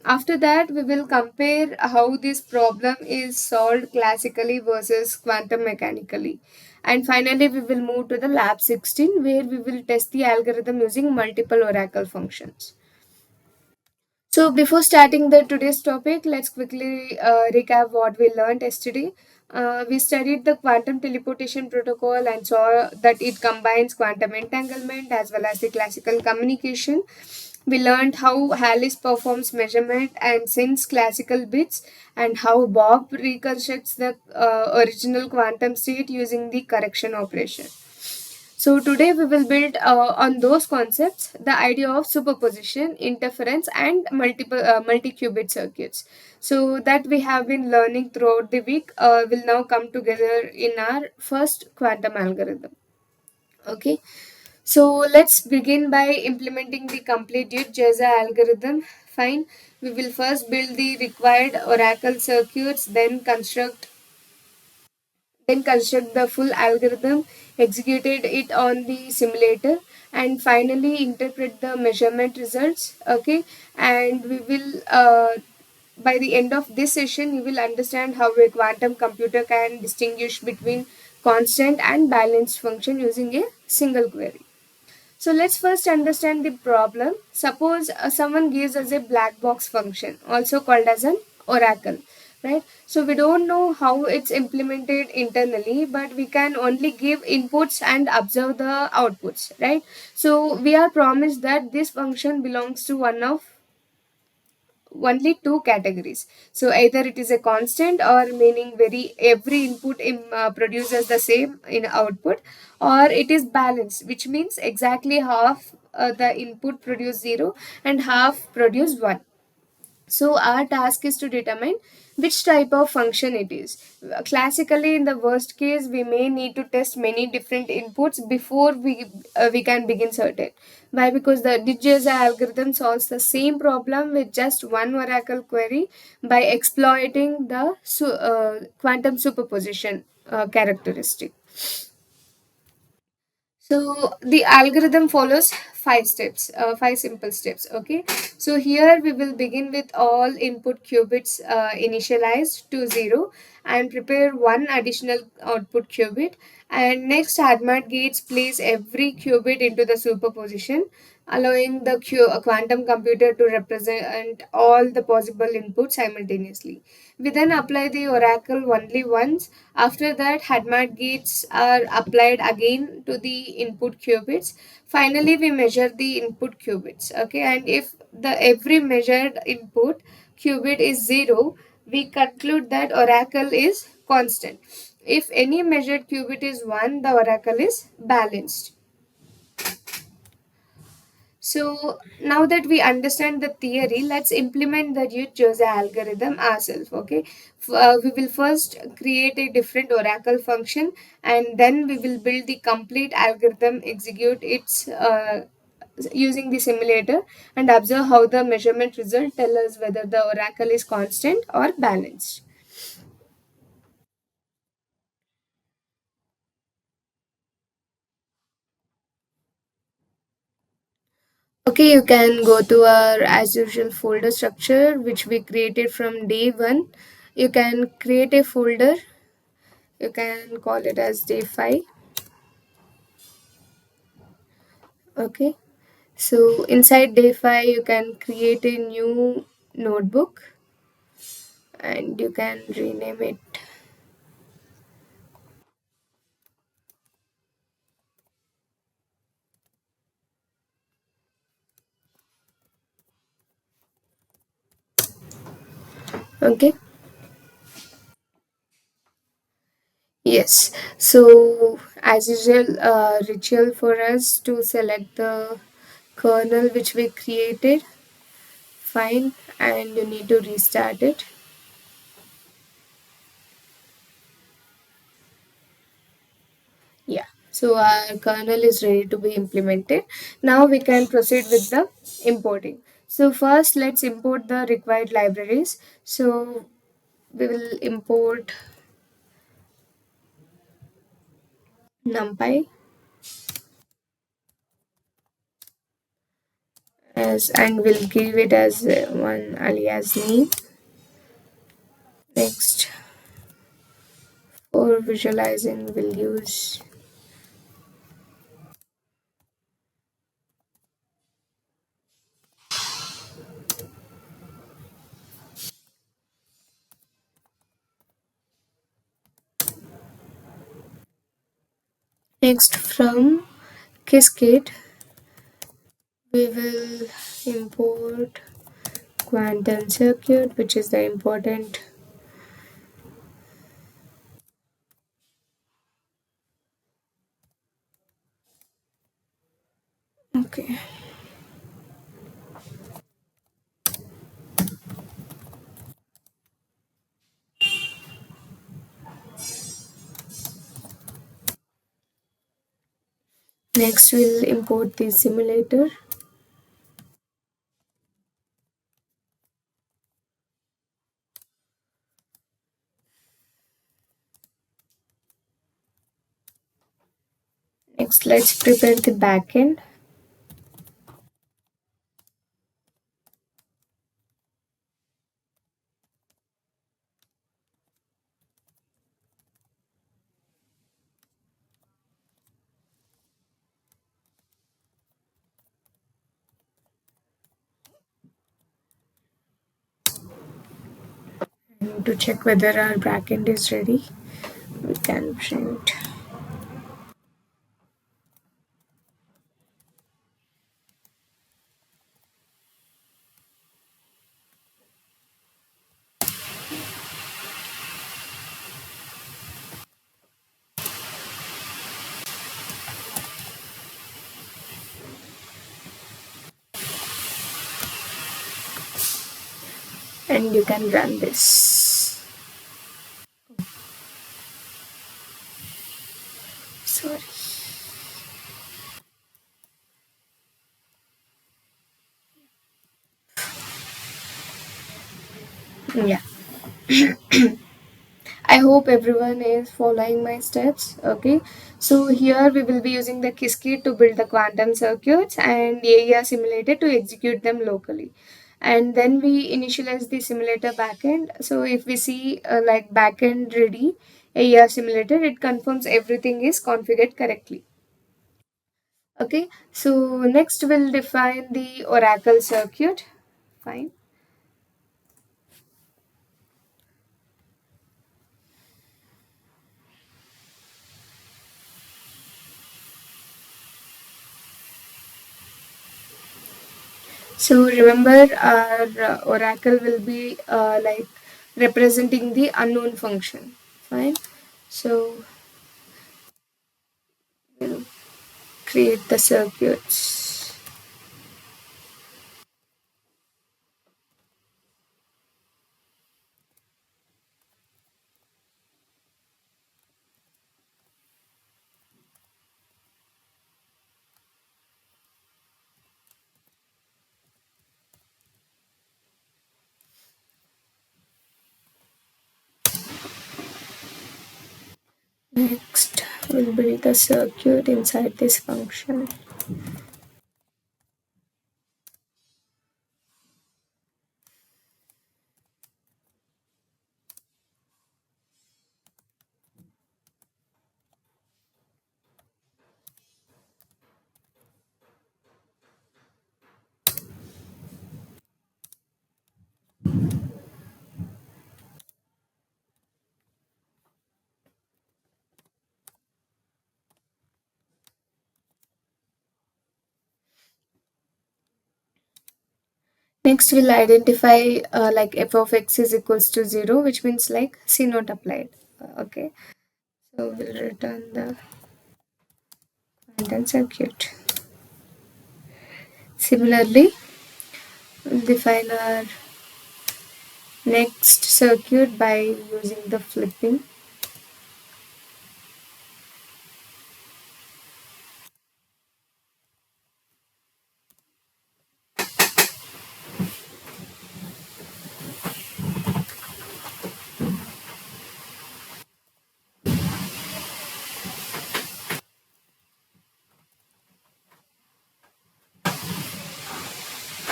After that, we will compare how this problem is solved classically versus quantum mechanically. And finally, we will move to the lab 16 where we will test the algorithm using multiple oracle functions. So before starting the today's topic, let's quickly recap what we learned yesterday. We studied the quantum teleportation protocol and saw that it combines quantum entanglement as well as the classical communication. We learned how Alice performs measurement and sends classical bits, and how Bob reconstructs the original quantum state using the correction operation. So today we will build on those concepts the idea of superposition, interference, and multiple multi-qubit circuits. So that we have been learning throughout the week will now come together in our first quantum algorithm. Okay. So let's begin by implementing the complete Jesa algorithm. Fine. We will first build the required oracle circuits, then construct the full algorithm, executed it on the simulator, and finally interpret the measurement results. Okay, and we will by the end of this session you will understand how a quantum computer can distinguish between constant and balanced function using a single query. So let's first understand the problem. Suppose someone gives us a black box function, also called as an oracle, right? So we don't know how it's implemented internally, but we can only give inputs and observe the outputs, right? So we are promised that this function belongs to one of only two categories. So either it is a constant, or meaning very every input produces the same in output, or it is balanced, which means exactly half the input produce 0 and half produce 1. So our task is to determine which type of function it is. Classically, in the worst case, we may need to test many different inputs before we can begin certain. Why? Because the Digesa algorithm solves the same problem with just one oracle query by exploiting the quantum superposition characteristic. So the algorithm follows five steps, five simple steps. Okay. So here we will begin with all input qubits initialized to 0 and prepare one additional output qubit. And next, Hadmat gates place every qubit into the superposition, allowing the quantum computer to represent all the possible inputs simultaneously. We then apply the oracle only once. After that, Hadmat gates are applied again to the input qubits. Finally, we measure the input qubits. Okay, and if the every measured input qubit is 0, we conclude that oracle is constant. If any measured qubit is 1, the oracle is balanced. So now that we understand the theory, let's implement the Jose algorithm ourselves. Okay, we will first create a different oracle function, and then we will build the complete algorithm, execute its using the simulator, and observe how the measurement result tell us whether the oracle is constant or balanced. Okay, you can go to our as usual folder structure which we created from day one. You can create a folder. You can call it as day 5. Okay, so inside day 5 you can create a new notebook and you can rename it. Okay, yes, so as usual, ritual for us to select the kernel which we created. Fine, and you need to restart it. Yeah, so our kernel is ready to be implemented. Now we can proceed with the importing. So first let's import the required libraries. So we will import numpy as, and we'll give it as one alias name. Next, for visualizing we'll use next from Qiskit we will import quantum circuit, which is the important. Okay. Next, we'll import the simulator. Next, let's prepare the backend. And to check whether our backend is ready, we can print. And you can run this. Sorry. Yeah. I hope everyone is following my steps. Okay, so here we will be using the Qiskit to build the quantum circuits and AER simulator to execute them locally. And then we initialize the simulator backend. So if we see like backend ready AER simulator, it confirms everything is configured correctly. Okay, so next we'll define the Oracle circuit. Fine. So remember our oracle will be like representing the unknown function. Fine. So we'll create the circuits. Next will be the circuit inside this function. Next we'll identify like f of x is equals to 0, which means like C not applied. Okay, so we'll return the quantum circuit. Similarly, we'll define our next circuit by using the flipping.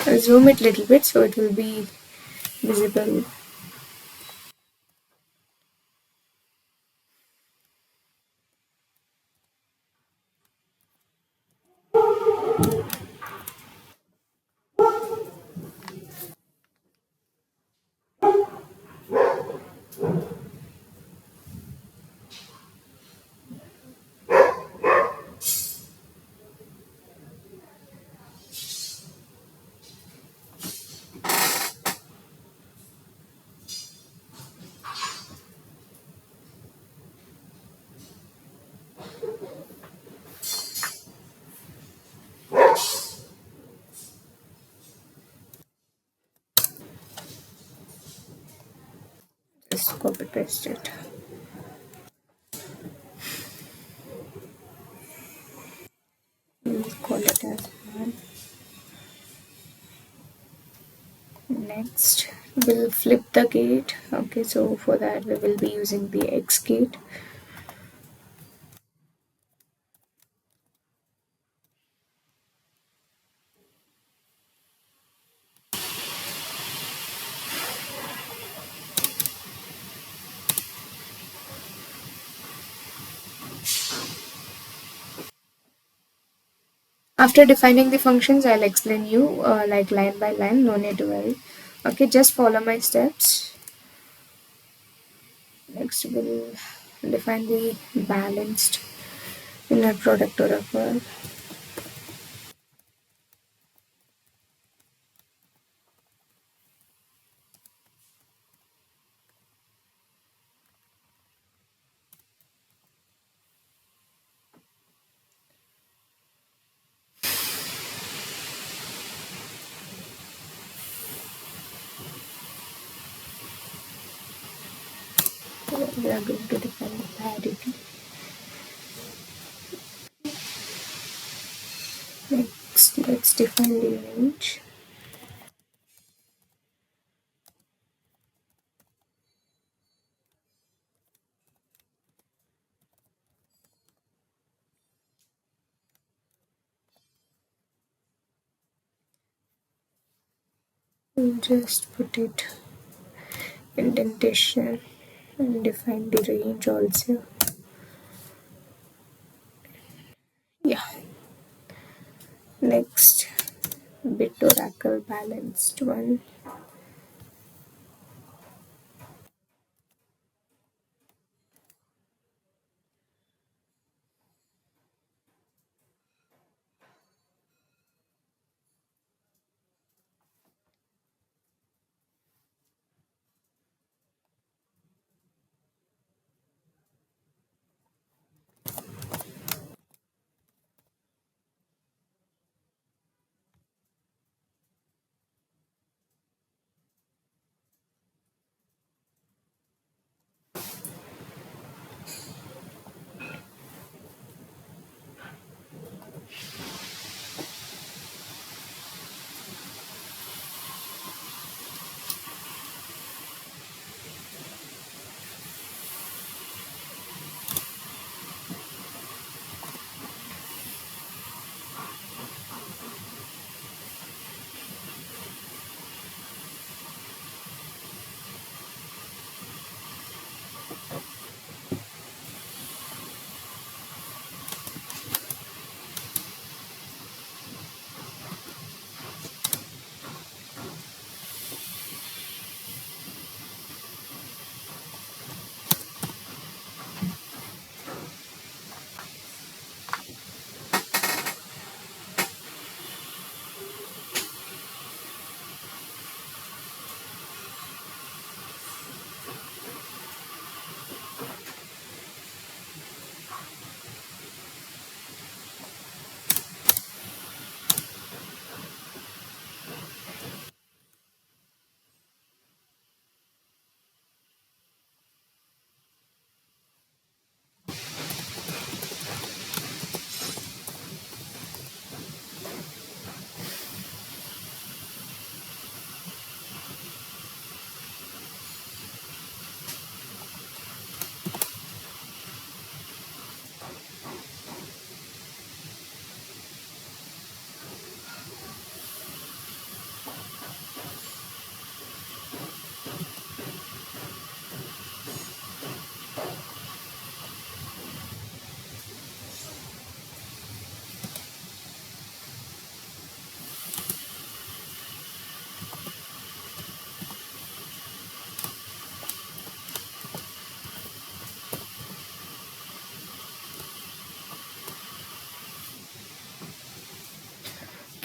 I'll zoom it a little bit so it will be visible. Just copy paste it. We'll call it as one. Next, we'll flip the gate. Okay, so for that we will be using the X gate. After defining the functions, I'll explain you like line by line, no need to worry. Okay, just follow my steps. Next, we'll define the balanced inner product oracle. We are going to define the parity. Next, let's define the range. Just put it indentation and define the range also. Yeah. Next, bit oracle balanced one.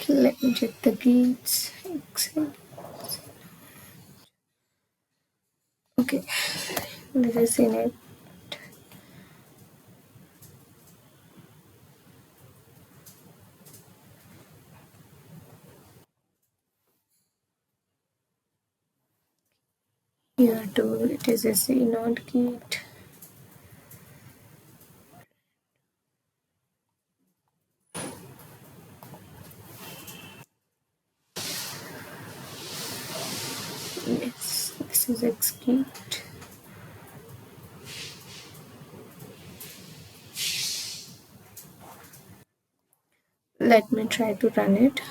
Okay, let me check the gates. Okay, this is in it. Here too, it is a C node gate. Yes, this is X gate. Let me try to run it.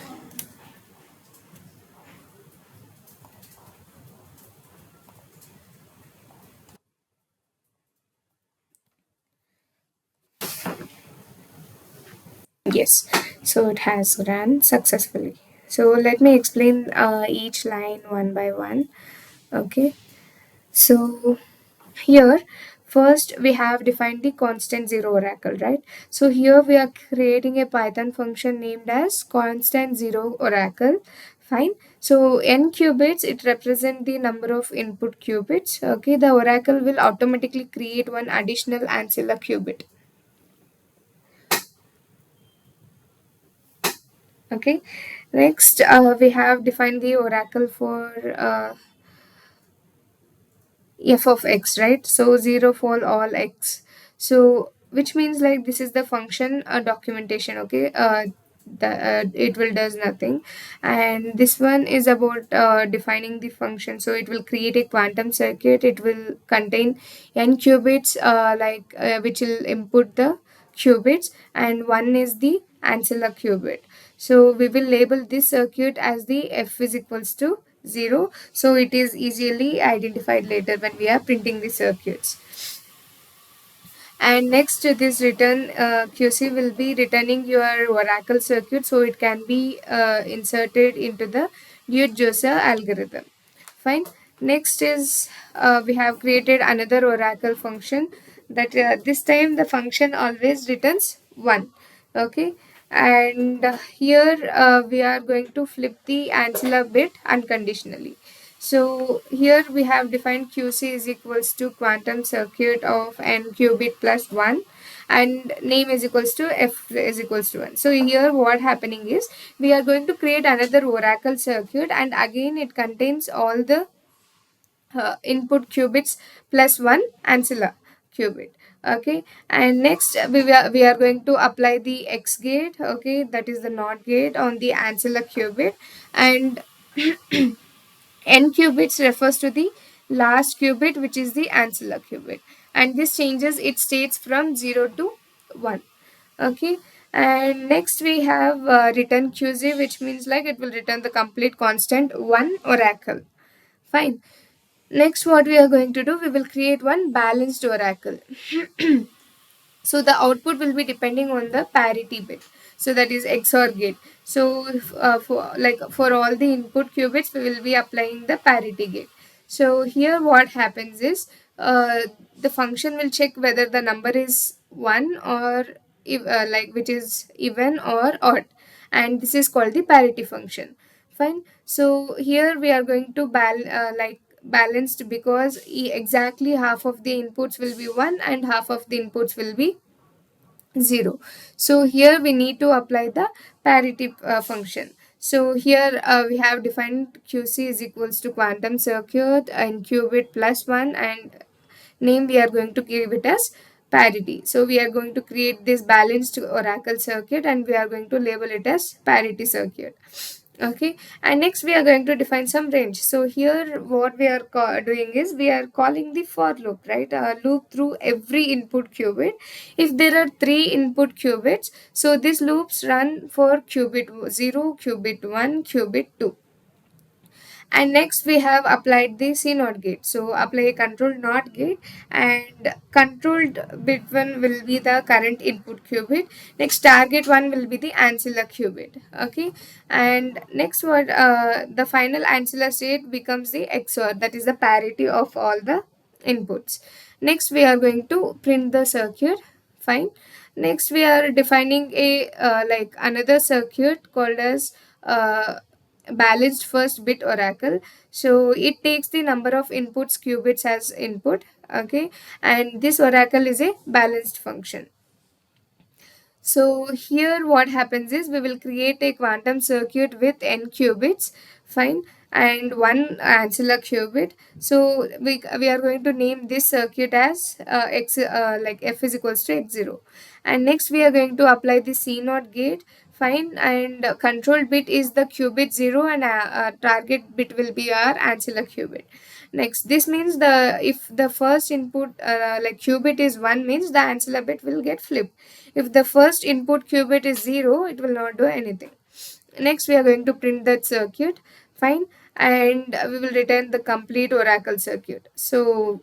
Yes, so it has run successfully. So let me explain each line one by one. Okay, so here first we have defined the constant zero oracle, right? So here we are creating a Python function named as constant zero oracle. Fine. So n qubits, it represent the number of input qubits. Okay, the oracle will automatically create one additional ancilla qubit. Okay, next we have defined the oracle for f of x, right? So 0 for all x, so which means like this is the function documentation. Okay, it will does nothing, and this one is about defining the function. So it will create a quantum circuit. It will contain n qubits, which will input the qubits, and one is the ancilla qubit. So we will label this circuit as the f is equals to 0, so it is easily identified later when we are printing the circuits. And next, this return QC will be returning your Oracle circuit, so it can be inserted into the Dude-Joseph algorithm. Fine. Next is we have created another Oracle function that this time the function always returns 1. Okay. And here we are going to flip the ancilla bit unconditionally. So here we have defined QC is equals to quantum circuit of n qubit plus 1 and name is equals to f is equals to 1. So here what happening is we are going to create another Oracle circuit, and again it contains all the input qubits plus 1 ancilla qubit. Okay, and next we are going to apply the X gate, okay, that is the NOT gate on the ancilla qubit, and n qubits refers to the last qubit, which is the ancilla qubit, and this changes its states from 0 to 1. Okay, and next we have return QZ, which means like it will return the complete constant 1 oracle. Fine. Next, what we are going to do, we will create one balanced oracle. So the output will be depending on the parity bit, so that is XOR gate. So for all the input qubits we will be applying the parity gate. So here what happens is the function will check whether the number is 1 or which is even or odd, and this is called the parity function. Fine. So here we are going to balanced because exactly half of the inputs will be 1 and half of the inputs will be 0. So here we need to apply the parity function. So here we have defined QC is equals to quantum circuit and qubit plus 1, and name we are going to give it as parity. So we are going to create this balanced oracle circuit and we are going to label it as parity circuit. Okay, and next we are going to define some range. So here what we are doing is we are calling the for loop, right? A loop through every input qubit. If there are 3 input qubits, so these loops run for qubit 0, qubit 1, qubit 2. And next we have applied the C NOT gate. So apply a controlled NOT gate, and controlled bit 1 will be the current input qubit. Next target 1 will be the ancilla qubit. Okay, and next what the final ancilla state becomes the XOR, that is the parity of all the inputs. Next we are going to print the circuit. Fine. Next we are defining a another circuit called as balanced first bit oracle. So it takes the number of inputs qubits as input. Okay, and this oracle is a balanced function. So here what happens is we will create a quantum circuit with n qubits. Fine. And 1 ancilla qubit. So we are going to name this circuit as f is equals to x0. And next we are going to apply the C NOT gate. Fine. And control bit is the qubit 0, and target bit will be our ancilla qubit. Next, this means the if the first input qubit is 1, means the ancilla bit will get flipped. If the first input qubit is 0, it will not do anything. Next we are going to print that circuit. Fine. And we will return the complete oracle circuit. So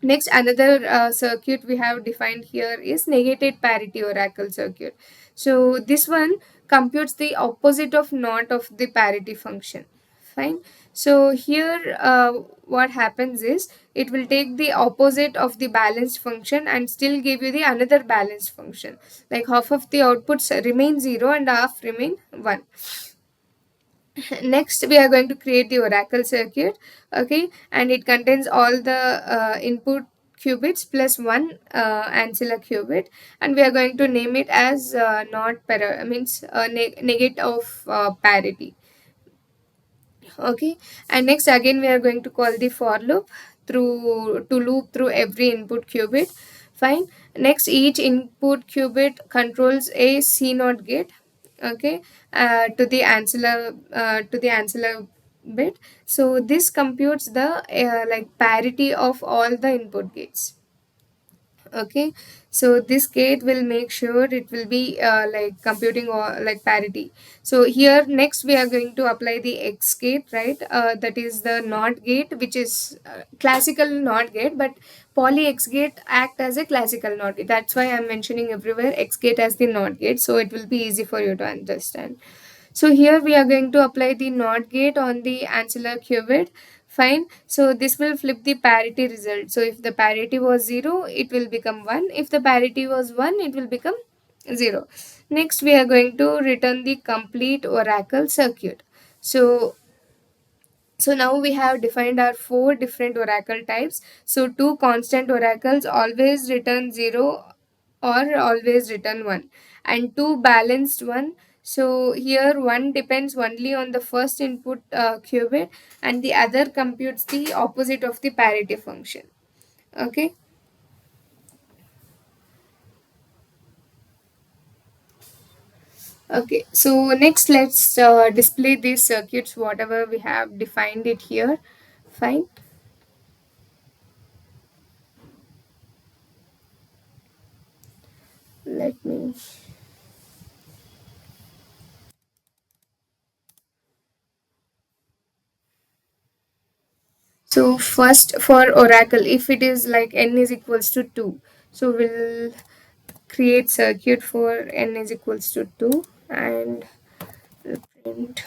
next, another circuit we have defined here is negated parity oracle circuit. So this one computes the opposite of NOT of the parity function. Fine. So here what happens is it will take the opposite of the balanced function and still give you the another balanced function. Like half of the outputs remain 0 and half remain 1. Next we are going to create the oracle circuit. Okay, and it contains all the input qubits plus 1 ancilla qubit, and we are going to name it as not para means negate of parity. Okay, and next again we are going to call the for loop to loop through every input qubit. Fine. Next, each input qubit controls a C NOT gate. Okay, to the ancilla bit. So this computes the parity of all the input gates. Okay, so this gate will make sure it will be like computing or like parity. So here next we are going to apply the X gate, right? That is the NOT gate, which is classical NOT gate, but poly X gate act as a classical NOT gate. That's why I'm mentioning everywhere X gate as the NOT gate, so it will be easy for you to understand. So here we are going to apply the NOT gate on the ancillary qubit. Fine. So this will flip the parity result. So if the parity was 0, it will become 1. If the parity was 1, it will become 0. Next, we are going to return the complete oracle circuit. So now we have defined our 4 different oracle types. So 2 constant oracles always return 0 or always return 1, and 2 balanced one. So here one depends only on the first input qubit, and the other computes the opposite of the parity function. Okay. Okay, so next let's display these circuits whatever we have defined it here. Fine. Let me. So first for oracle, if it is like n is equals to 2, so we'll create circuit for n is equals to 2 and we'll print.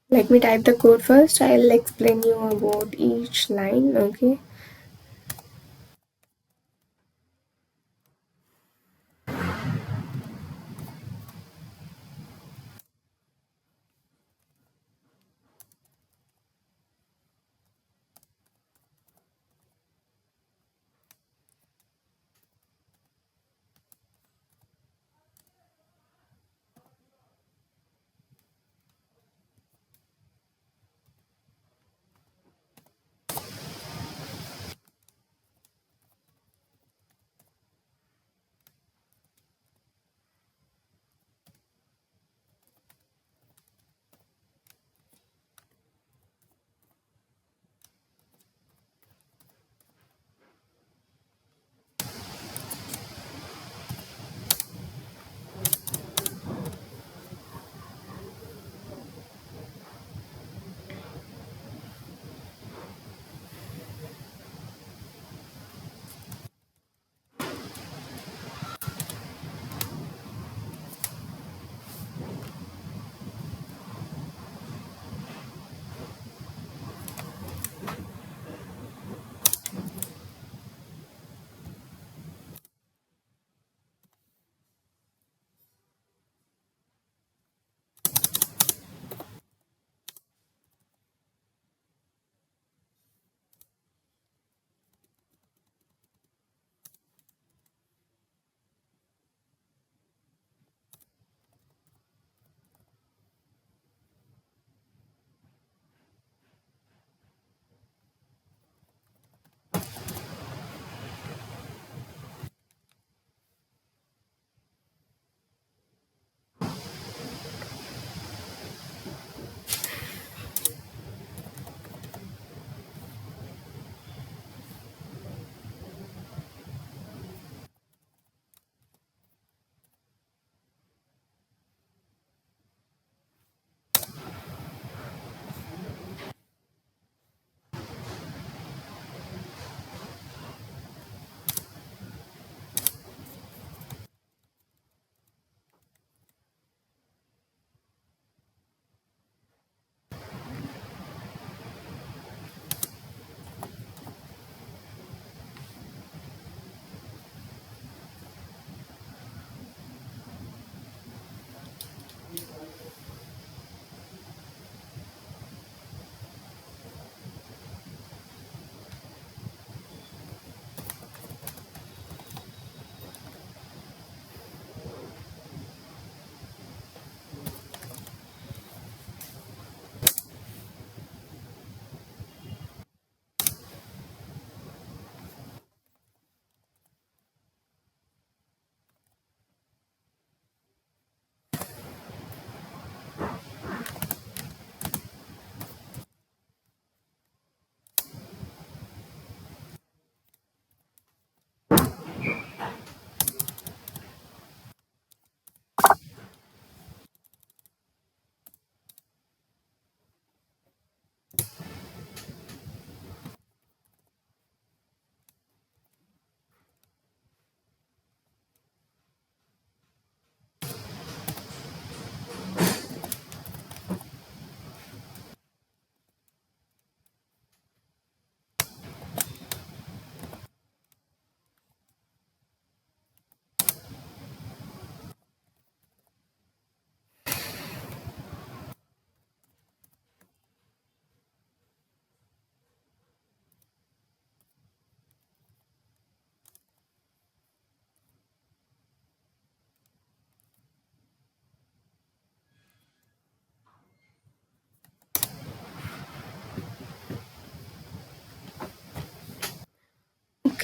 Let me type the code first. I'll explain you about each line. Okay.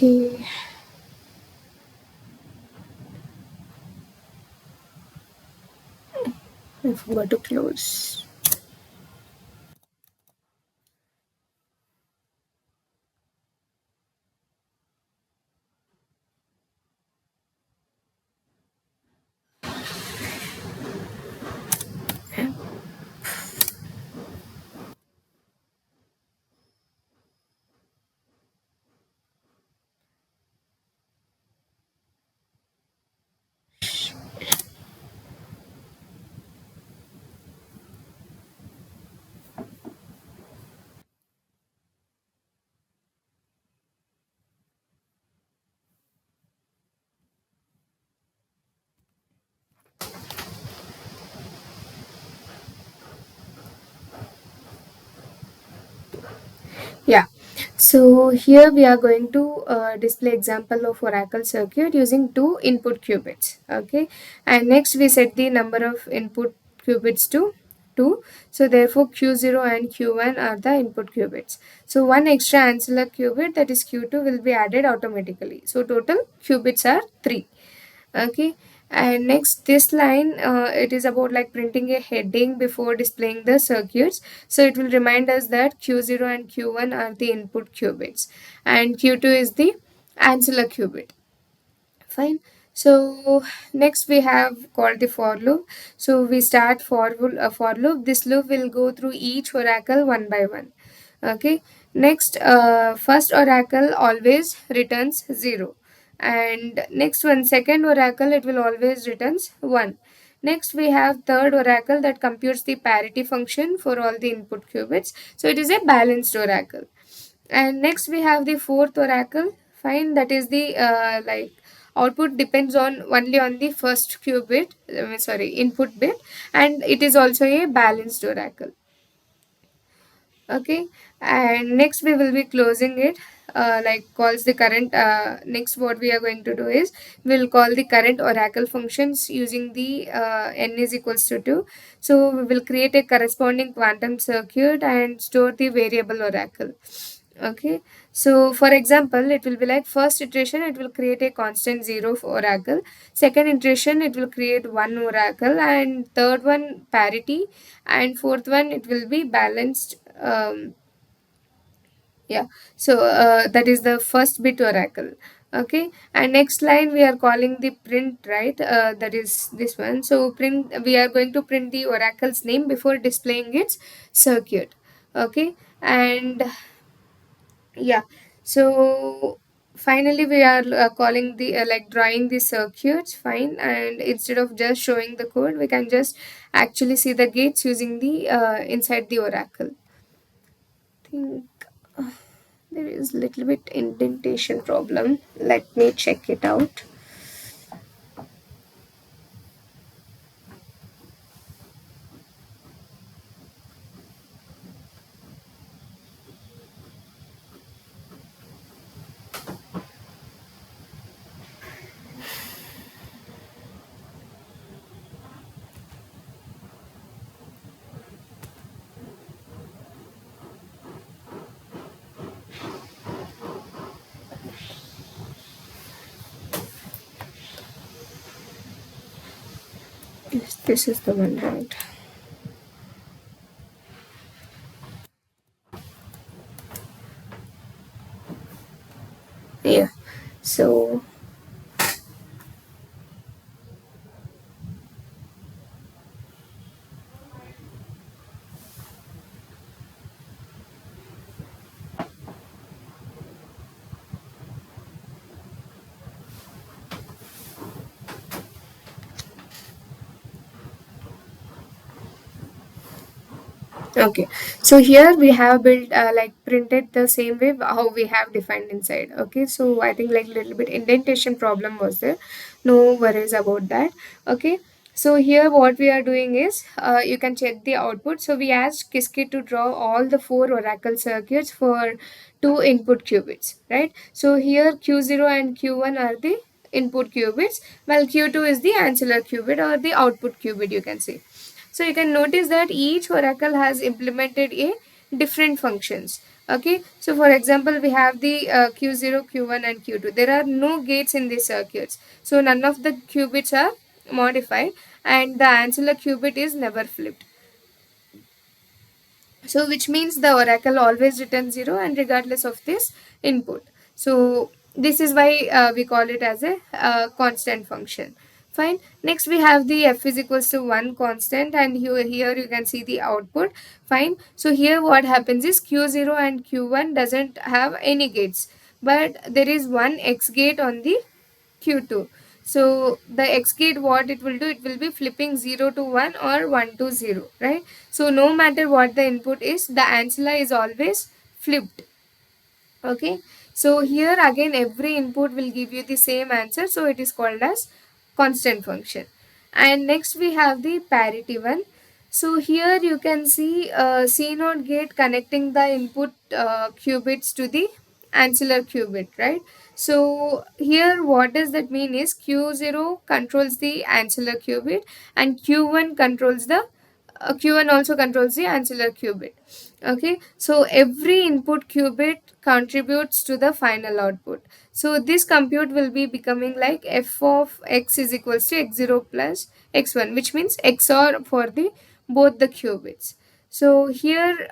Okay, I forgot to close. Yeah, so here we are going to display example of Oracle circuit using two input qubits. Okay, and next we set the number of input qubits to 2. So therefore Q0 and Q1 are the input qubits. So one extra ancillary qubit, that is Q2, will be added automatically. So total qubits are 3. Okay, and next this line, it is about like printing a heading before displaying the circuits. So it will remind us that Q0 and Q1 are the input qubits and Q2 is the ancillary qubit. Fine. So next we have called the for loop. So we start for loop. This loop will go through each oracle one by one. Okay, next first oracle always returns 0, and next one, second oracle, it will always returns 1. Next we have third oracle that computes the parity function for all the input qubits, so it is a balanced oracle. And next we have the fourth oracle. Fine, that is the like output depends on only on the first qubit, sorry, input bit, and it is also a balanced oracle. Okay, and next we will be closing it, like calls the current. Next what we are going to do is we'll call the current oracle functions using the n is equals to 2. So we will create a corresponding quantum circuit and store the variable oracle. Okay, so for example, it will be like first iteration it will create a constant 0 for oracle, second iteration it will create 1 oracle, and third one parity, and fourth one it will be balanced. Yeah, so that is the first bit oracle. Okay, and next line we are calling the print, right? That is this one. So print, we are going to print the oracle's name before displaying its circuit. Okay, and yeah, so finally we are calling the like drawing the circuits. Fine, and instead of just showing the code, we can just actually see the gates using the inside the oracle. Think there is little bit indentation problem. Let me check it out. Yes, this is the one, right? Yeah, so okay, so here we have built like printed the same way how we have defined inside. Okay, so I think like little bit indentation problem was there, no worries about that. Okay, so here what we are doing is you can check the output. So we asked Qiskit to draw all the 4 oracle circuits for 2 input qubits, right? So here Q0 and Q1 are the input qubits, while Q2 is the ancillary qubit or the output qubit, you can say. So you can notice that each oracle has implemented a different functions. Okay, so for example, we have the Q0, Q1 and Q2. There are no gates in these circuits. So none of the qubits are modified and the ancilla qubit is never flipped. So which means the oracle always returns 0 and regardless of this input. So this is why we call it as a constant function. Fine. Next we have the f is equals to 1 constant, and here you can see the output. Fine. So here what happens is q0 and q1 doesn't have any gates, but there is one x gate on the q2. So the x gate, what it will do, it will be flipping 0 to 1 or 1 to 0, right? So no matter what the input is, the ancilla is always flipped. Okay, so here again every input will give you the same answer, so it is called as constant function. And next we have the parity one. So here you can see C naught gate connecting the input qubits to the ancillar qubit, right? So here what does that mean is Q0 controls the ancillar qubit and Q1 controls the Q1 also controls the ancillar qubit. Okay, so every input qubit contributes to the final output. So this compute will be becoming like f of x is equals to x0 plus x1, which means XOR for the both the qubits. So here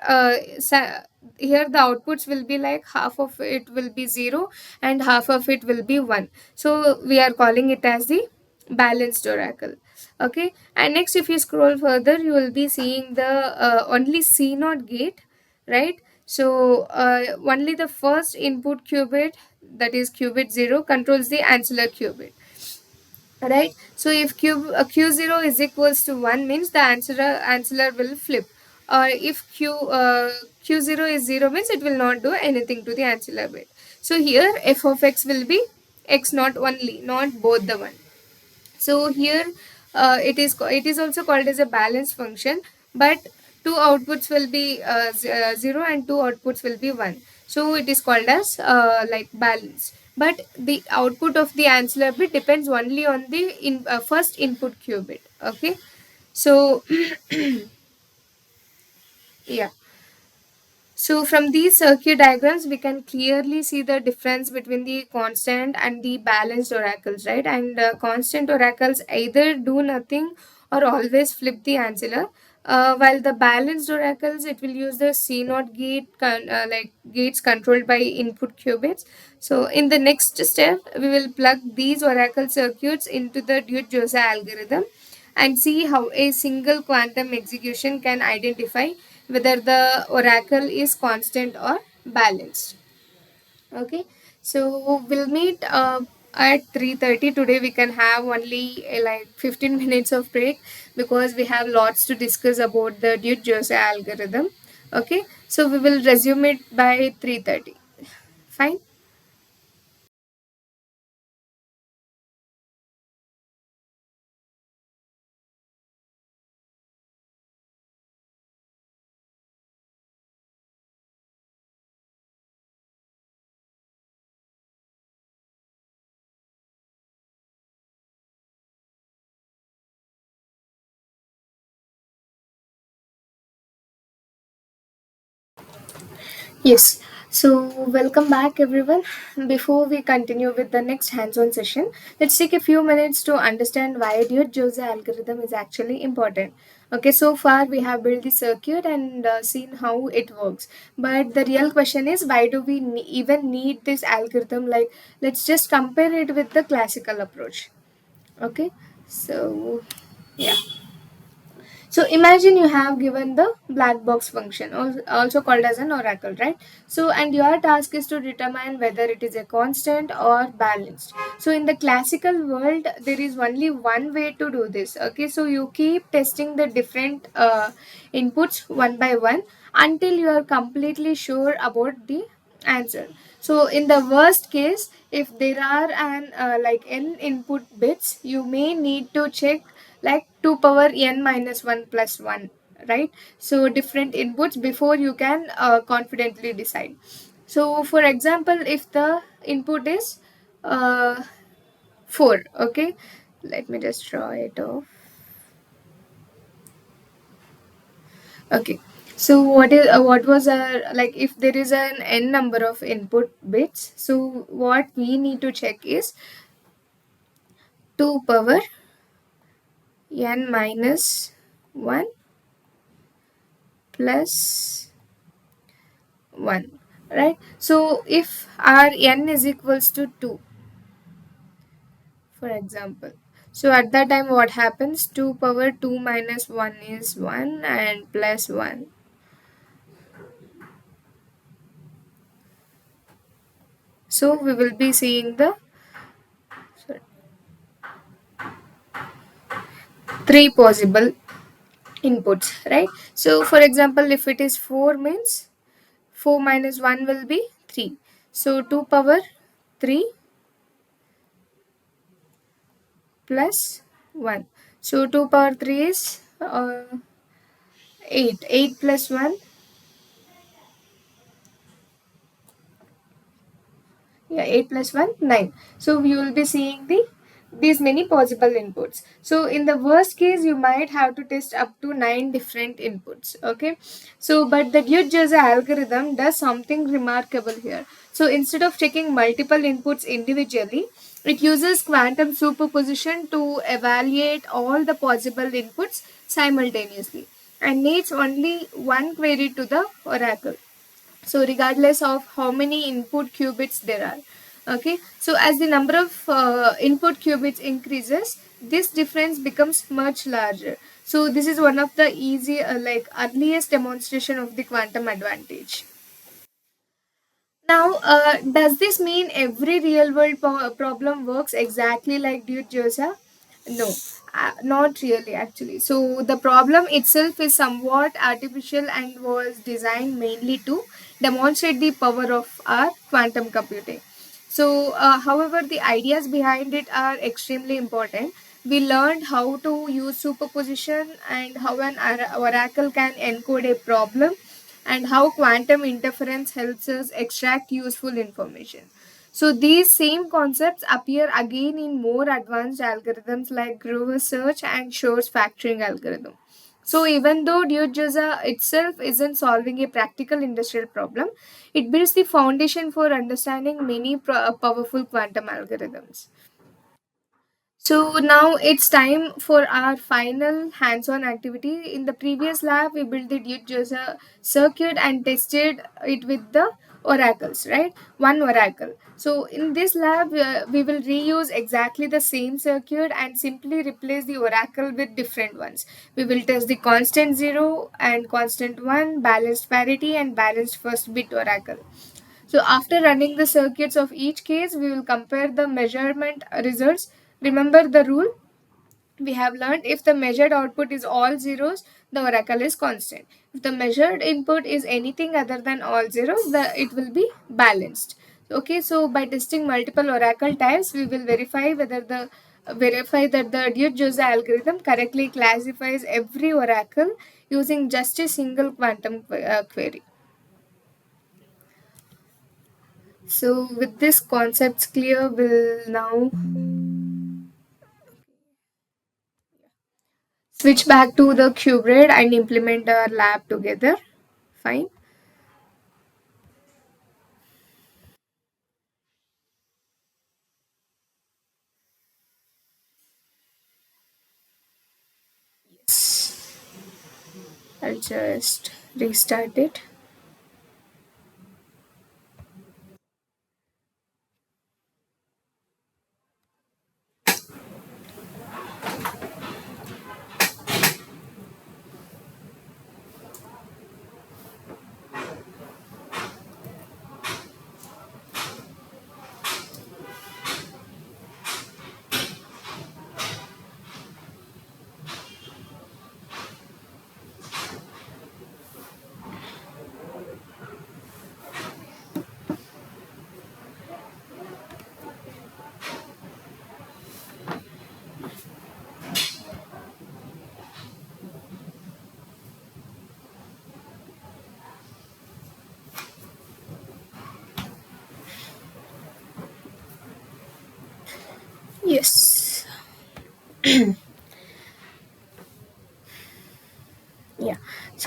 here the outputs will be like half of it will be 0 and half of it will be 1. So we are calling it as the balanced oracle. Okay, and next if you scroll further, you will be seeing the only C naught gate, right? So only the first input qubit, that is qubit 0, controls the ancillar qubit, right? So if q0 is equals to 1 means the ancillar will flip, or if q0 is 0 means it will not do anything to the ancillar bit. So here f of x will be x not only, not both the one. So here it is also called as a balanced function, but two outputs will be 0 and two outputs will be 1. So it is called as like balance. But the output of the ancillar bit depends only on the first input qubit. Okay, so yeah. So from these circuit diagrams, we can clearly see the difference between the constant and the balanced oracles, right? And constant oracles either do nothing or always flip the ancillar, while the balanced oracles, it will use the C naught gate, like gates controlled by input qubits. So in the next step, we will plug these oracle circuits into the Dude-Jose algorithm and see how a single quantum execution can identify whether the oracle is constant or balanced. Okay, so we'll meet at 3:30 today. We can have only like 15 minutes of break because we have lots to discuss about the Dude-Jose algorithm. Okay, so we will resume it by 3:30. Fine. Yes. So, welcome back everyone. Before we continue with the next hands-on session, let's take a few minutes to understand why Dude-Jose algorithm is actually important. Okay, so far we have built the circuit and seen how it works. But the real question is, why do we even need this algorithm? Like, let's just compare it with the classical approach. Okay, so yeah. So imagine you have given the black box function, also called as an oracle, right? So, and your task is to determine whether it is a constant or balanced. So in the classical world, there is only one way to do this. Okay, so you keep testing the different inputs one by one until you are completely sure about the answer. So in the worst case, if there are an like n input bits, you may need to check like 2 power n minus 1 plus 1, right? So different inputs before you can confidently decide. So for example, if the input is 4, okay, let me just draw it off. Okay, So what was our, like, if there is an n number of input bits, so what we need to check is 2 power n minus 1 plus 1, right? So if our n is equals to 2, for example, so at that time what happens, 2 power 2 minus 1 is 1 and plus 1. So we will be seeing the, sorry, 3 possible inputs, right? So for example, if it is 4 means 4 minus 1 will be 3. So 2 power 3 plus 1. So 2 power 3 is 8. 8 plus 1, yeah, 8 plus 1, 9. So we will be seeing these many possible inputs. So in the worst case, you might have to test up to 9 different inputs, okay? So but the Dude-Jose algorithm does something remarkable here. So instead of checking multiple inputs individually, it uses quantum superposition to evaluate all the possible inputs simultaneously and needs only one query to the oracle, so regardless of how many input qubits there are. Okay, so as the number of input qubits increases, this difference becomes much larger. So this is one of the easy like earliest demonstration of the quantum advantage. Now, does this mean every real world problem works exactly like Dude Josa? No, not really actually. So, the problem itself is somewhat artificial and was designed mainly to demonstrate the power of our quantum computing. So, however, the ideas behind it are extremely important. We learned how to use superposition and how an oracle can encode a problem and how quantum interference helps us extract useful information. So these same concepts appear again in more advanced algorithms like Grover search and Shor's factoring algorithm. So even though GeoGebra itself isn't solving a practical industrial problem, it builds the foundation for understanding many powerful quantum algorithms. So now it's time for our final hands-on activity. In the previous lab, we built the Dude-Jose circuit and tested it with the oracles, right? One oracle. So in this lab, we will reuse exactly the same circuit and simply replace the oracle with different ones. We will test the constant 0 and constant 1, balanced parity and balanced first bit oracle. So after running the circuits of each case, we will compare the measurement results. Remember the rule we have learned: if the measured output is all zeros, the oracle is constant. If the measured input is anything other than all zeros, it will be balanced. Okay, so by testing multiple oracle types, we will verify that the Dude-Jose algorithm correctly classifies every oracle using just a single quantum query. So with this concepts clear, we'll now switch back to the qBraid and implement our lab together. Fine. Yes. I'll just restart it. Yes. Yeah.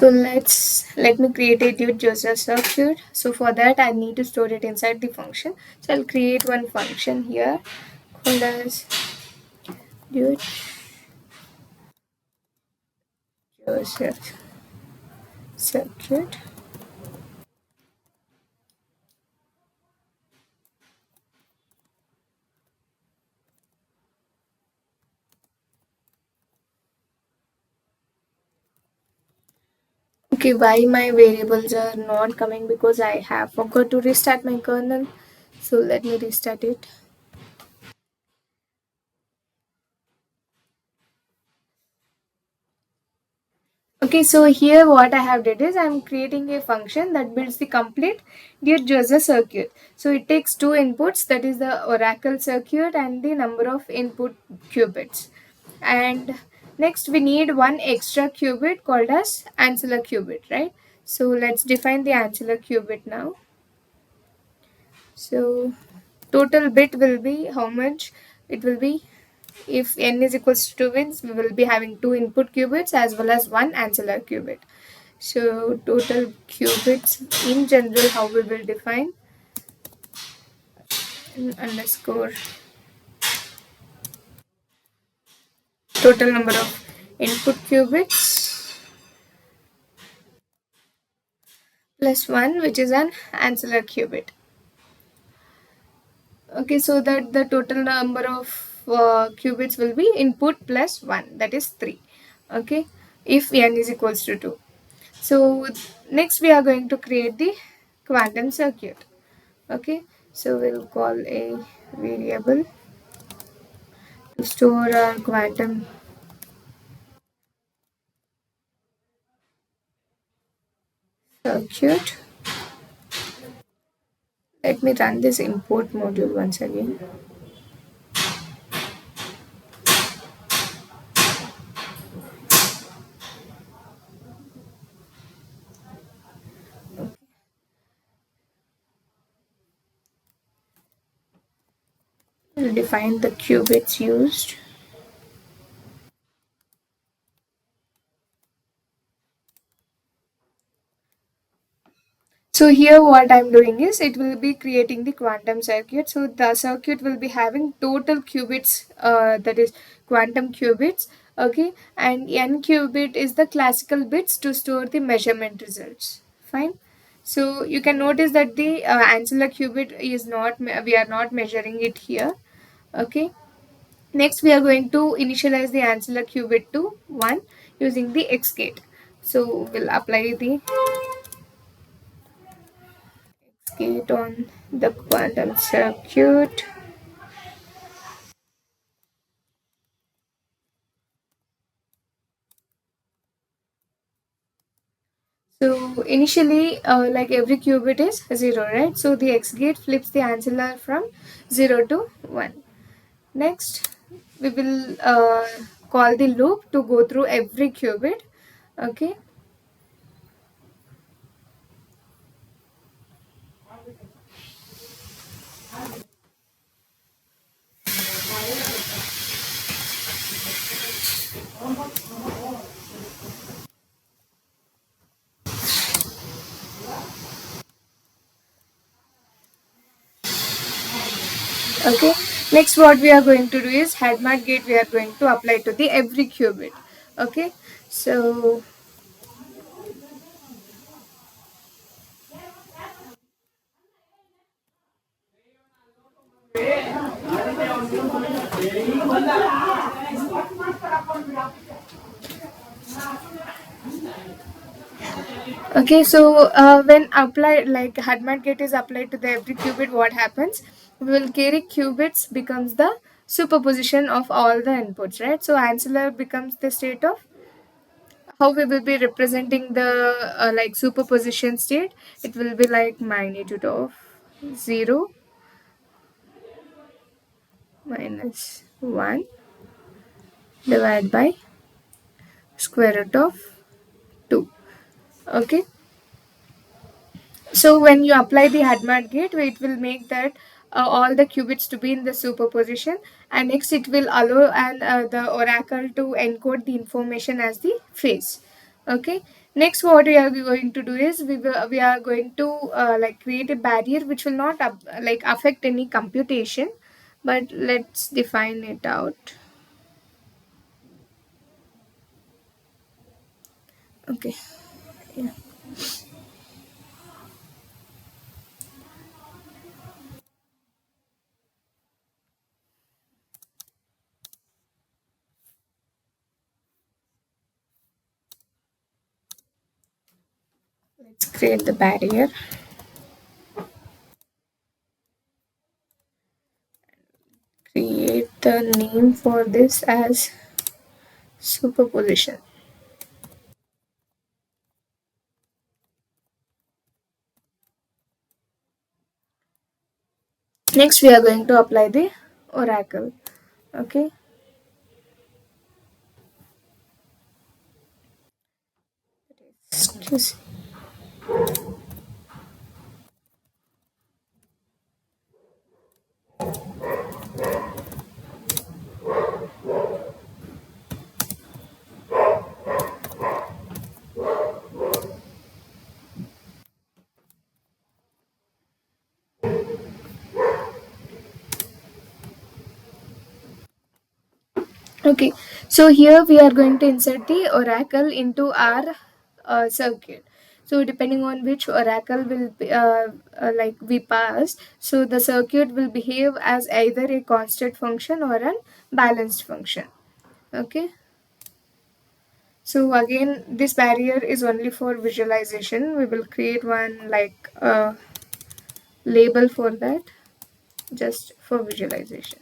So let me create a dude user circuit. So for that I need to store it inside the function. So I'll create one function here called as dude user circuit. Okay, why my variables are not coming? Because I have forgot to restart my kernel. So let me restart it. Okay, so here what I have did is I'm creating a function that builds the complete Gauss circuit. So it takes two inputs, that is the oracle circuit and the number of input qubits. And next we need one extra qubit called as ancilla qubit, right? So let's define the ancilla qubit now. So total bit will be how much it will be. If n is equals to 2 bits, we will be having two input qubits as well as one ancillary qubit. So total qubits in general, how we will define underscore total number of input qubits plus 1, which is an ancillary qubit. Okay, so that the total number of qubits will be input plus 1, that is 3. Okay, if n is equals to 2. So next we are going to create the quantum circuit. Okay, so we'll call a variable to store our quantum circuit. Let me run this import module once again. We'll define the qubits used. So here what I'm doing is it will be creating the quantum circuit. So the circuit will be having total qubits, that is quantum qubits. Okay, and n qubit is the classical bits to store the measurement results. Fine. So you can notice that the ancillary qubit is not, we are not measuring it here. Okay. Next we are going to initialize the ancillary qubit to 1 using the X gate. So we'll apply the gate on the quantum circuit. So initially, like every qubit is 0, right? So the X gate flips the ancillary from 0 to 1. Next, we will call the loop to go through every qubit. Okay. Okay, next what we are going to do is Hadmat gate we are going to apply to the every qubit. Okay, so okay, so when applied, like Hadmat gate is applied to the every qubit, what happens? We will carry qubits becomes the superposition of all the inputs, right? So ancillary becomes the state of how we will be representing the like superposition state. It will be like magnitude of 0 minus 1 divided by square root of 2. Okay, so when you apply the Hadmat gate, it will make that all the qubits to be in the superposition, and next it will allow and the oracle to encode the information as the phase. Okay, Next, what we are going to do is we are going to like create a barrier which will not like affect any computation, but let's define it out. Okay. Yeah. Let's create the barrier. Create the name for this as superposition. Next, we are going to apply the oracle. Okay. Excuse. Okay, so here we are going to insert the oracle into our circuit. So depending on which oracle will be, like we pass, so the circuit will behave as either a constant function or a balanced function. Okay. So again, this barrier is only for visualization. We will create one like label for that, just for visualization.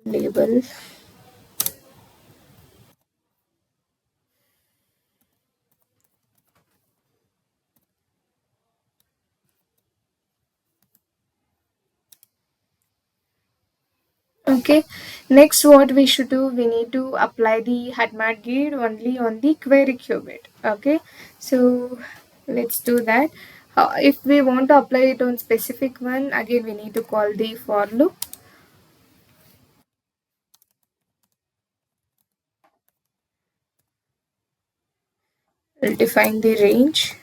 Label. Okay, next what we should do, we need to apply the HUDMAT gate only on the query qubit. Okay, so let's do that. If we want to apply it on specific one, again we need to call the for loop. We'll define the range.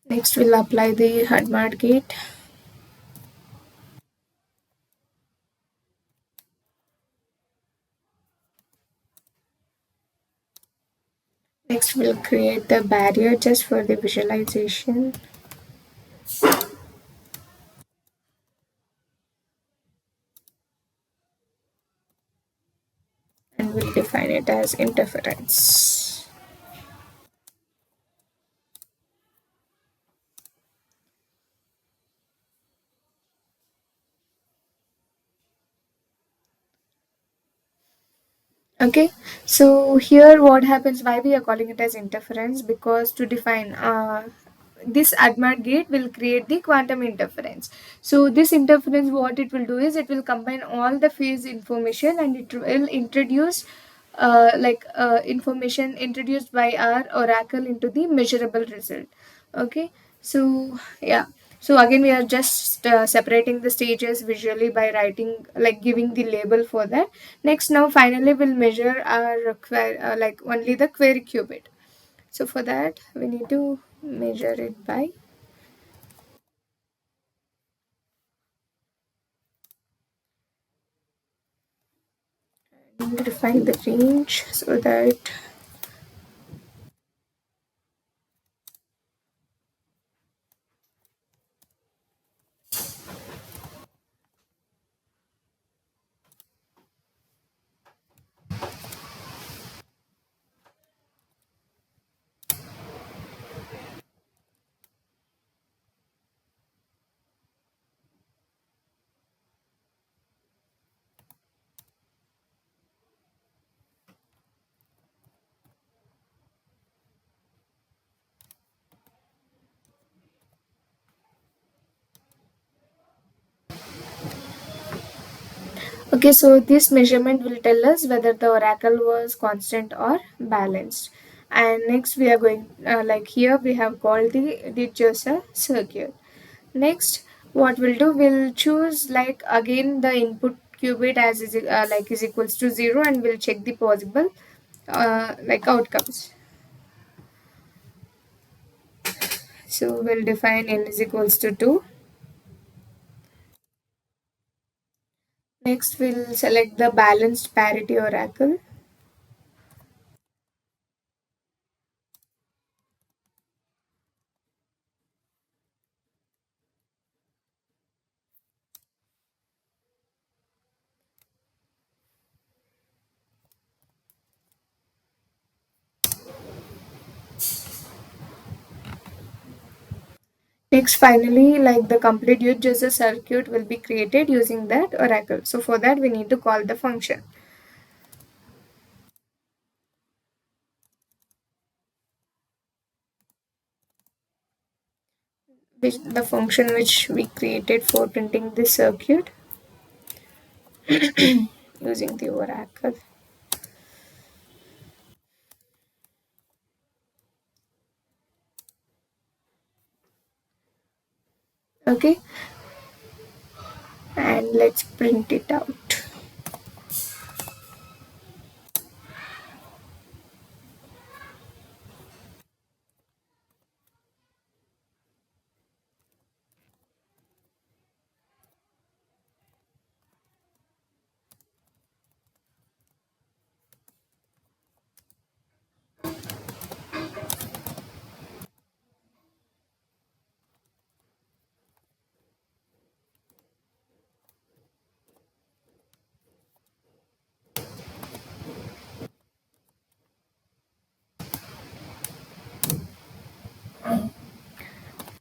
Next we'll apply the HUDMAT gate. Next we'll create the barrier just for the visualization. And we'll define it as interference. Okay, so here what happens, why we are calling it as interference, because to define this ADMAT gate will create the quantum interference. So this interference, what it will do is it will combine all the phase information and it will introduce information introduced by our oracle into the measurable result. Okay, so yeah, so again we are just separating the stages visually by writing, like giving the label for that. Next, now finally we'll measure our like only the query qubit. So for that we need to measure it by define the range so that Okay, so this measurement will tell us whether the oracle was constant or balanced. And next we are going, like here we have called the just a circuit. Next, what we'll do, we'll choose like again the input qubit as is equals to 0, and we'll check the possible like outcomes. So we'll define n is equals to 2. Next, we'll select the balanced parity oracle. Next, finally, like the complete use user circuit will be created using that oracle. So for that, we need to call the function, which the function which we created for printing this circuit using the oracle. Okay, and let's print it out.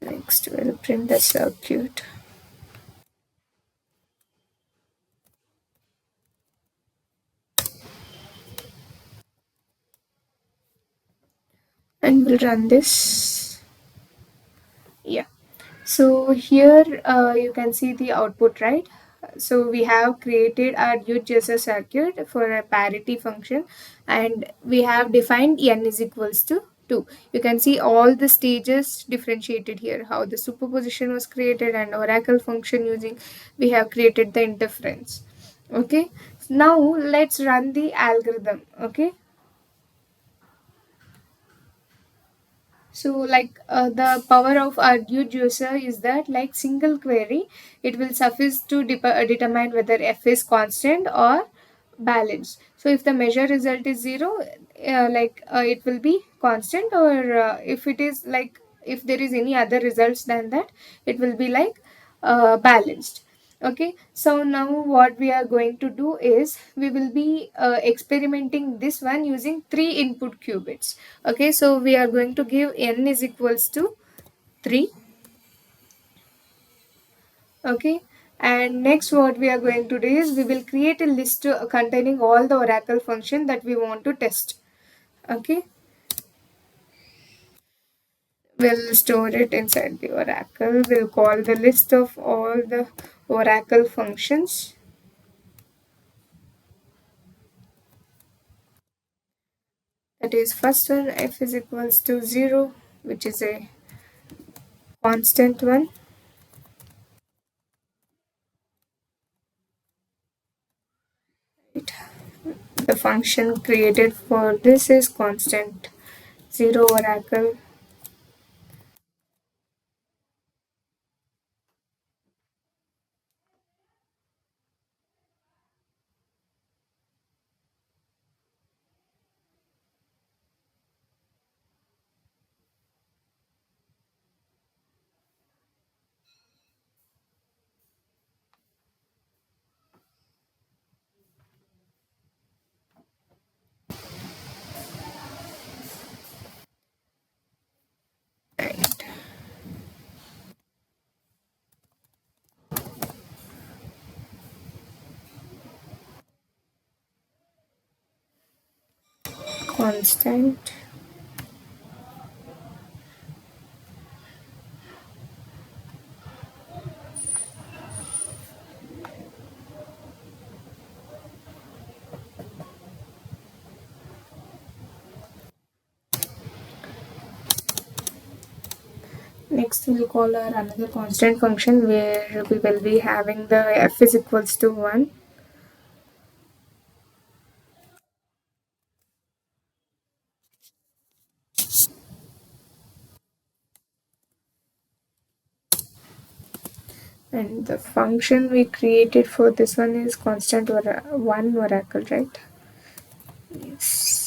Next, we'll print the circuit. And we'll run this. Yeah. So here you can see the output, right? So we have created our UGSS circuit for a parity function, and we have defined n is equals to 2. You can see all the stages differentiated here, how the superposition was created, and oracle function using, we have created the interference. Okay, now let's run the algorithm. Okay, so like the power of our new user is that like single query, it will suffice to determine whether f is constant or balanced. So if the measure result is 0, it will be constant, or if it is like, if there is any other results than that, it will be like balanced. Okay, so now what we are going to do is we will be experimenting this one using 3 input qubits. Okay, so we are going to give n is equals to 3. Okay, and next what we are going to do is we will create a list containing all the oracle function that we want to test. Okay, we'll store it inside the oracle. We'll call the list of all the oracle functions. That is, first one, f is equals to 0, which is a constant one. Right. The function created for this is constant 0 oracle. Constant. Next, we'll call our another constant function where we will be having the f is equals to 1. And the function we created for this one is constant or one oracle, right? Yes.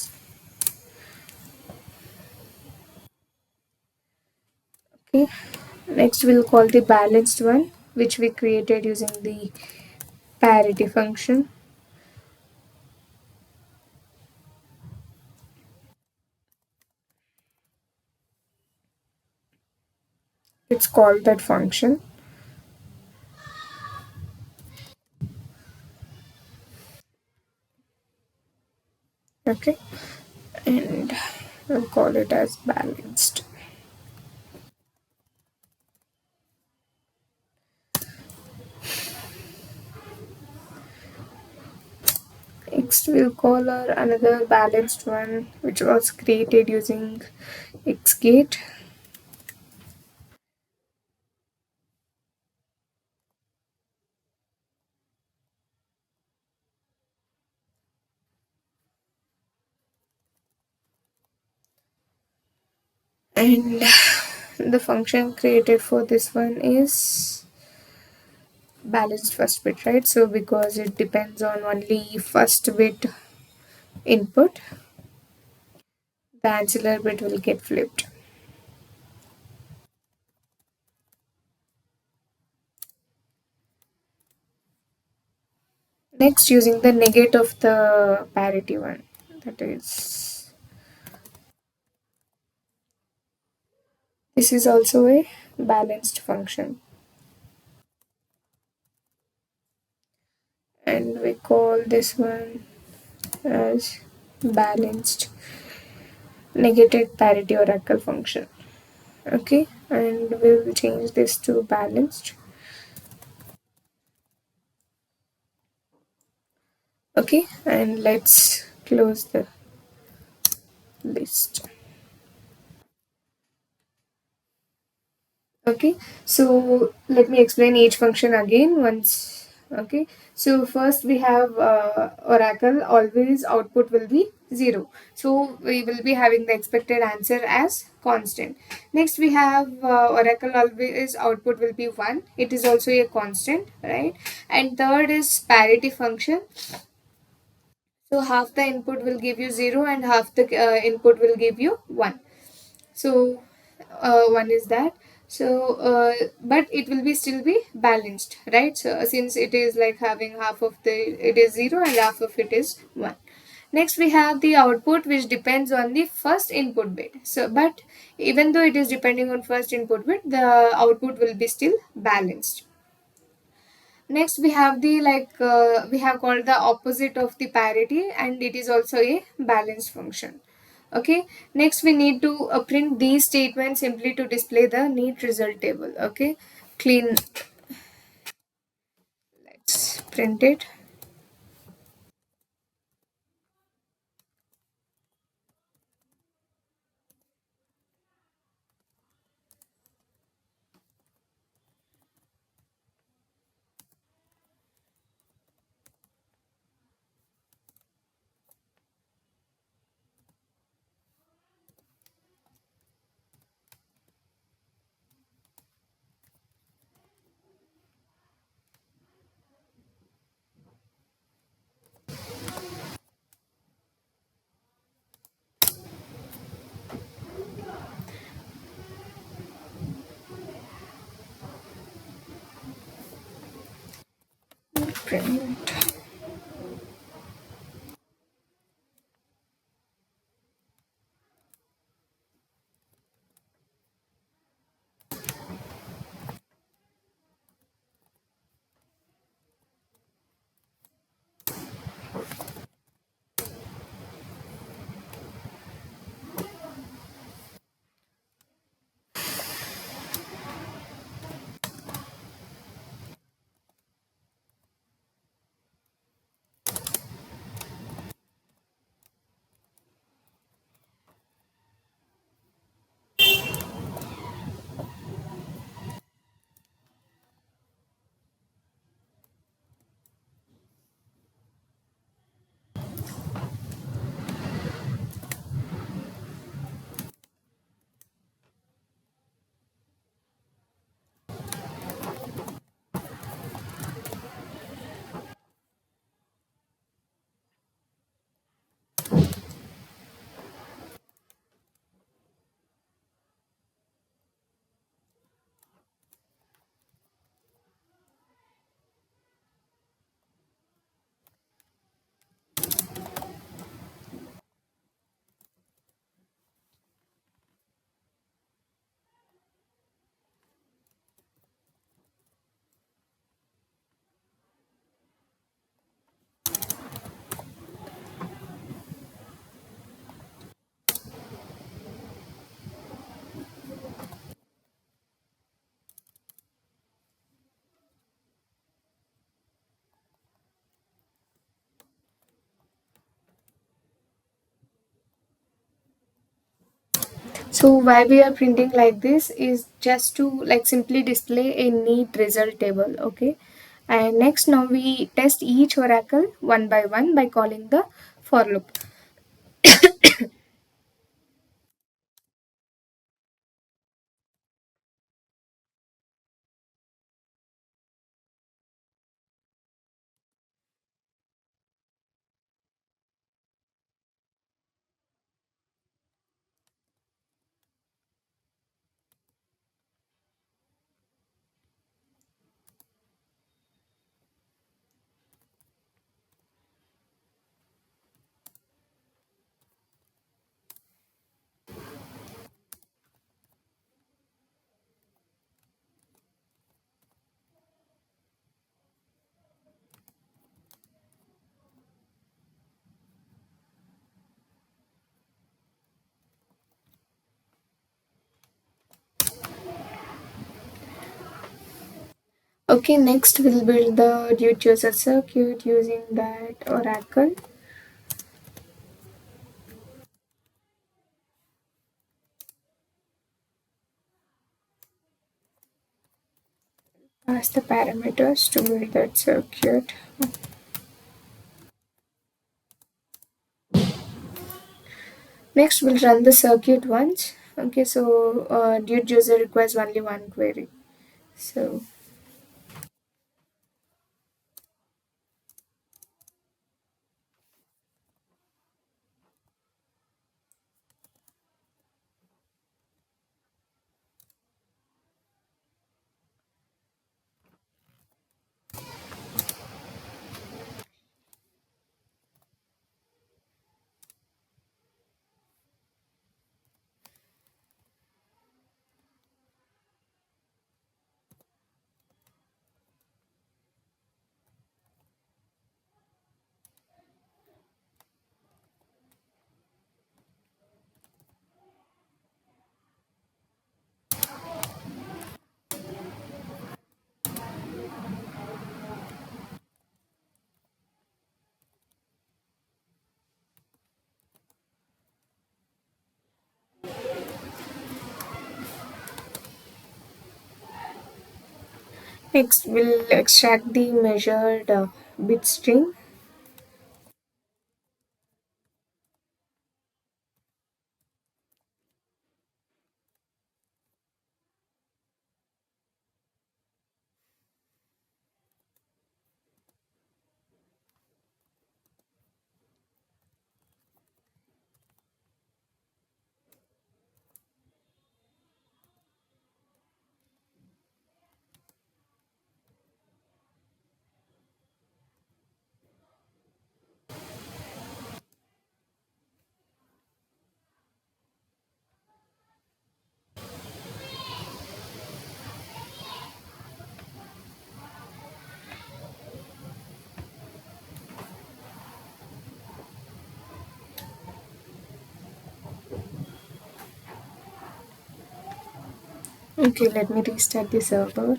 Okay. Next, we'll call the balanced one, which we created using the parity function. It's called that function. Okay. And we'll call it as balanced. Next, we'll call our another balanced one, which was created using xgate. And the function created for this one is balanced first bit, right? So because it depends on only first bit input, the ancillary bit will get flipped. Next, using the negate of the parity one, that is, this is also a balanced function. And we call this one as balanced negated parity oracle function. Okay, and we'll change this to balanced. Okay, and let's close the list. Okay, so let me explain each function again once. Okay, so first we have oracle, always output will be 0, so we will be having the expected answer as constant. Next we have oracle, always output will be 1, it is also a constant, right? And third is parity function, so half the input will give you 0 and half the input will give you 1. So one is that. So but it will be still be balanced, right? So since it is like having half of the, it is 0 and half of it is 1. Next we have the output, which depends on the first input bit. So but even though it is depending on first input bit, the output will be still balanced. Next we have the we have called the opposite of the parity, and it is also a balanced function. Okay, next we need to print these statements simply to display the neat result table. Okay, clean, let's print it. Print. So why we are printing like this is just to like simply display a neat result table. Okay, and next now we test each oracle one by one by calling the for loop. Okay, next we'll build the dual user circuit using that oracle. Pass the parameters to build that circuit. Next we'll run the circuit once. Okay, so dual user requires only one query. So next we'll extract the measured bit string. Okay, let me restart the server.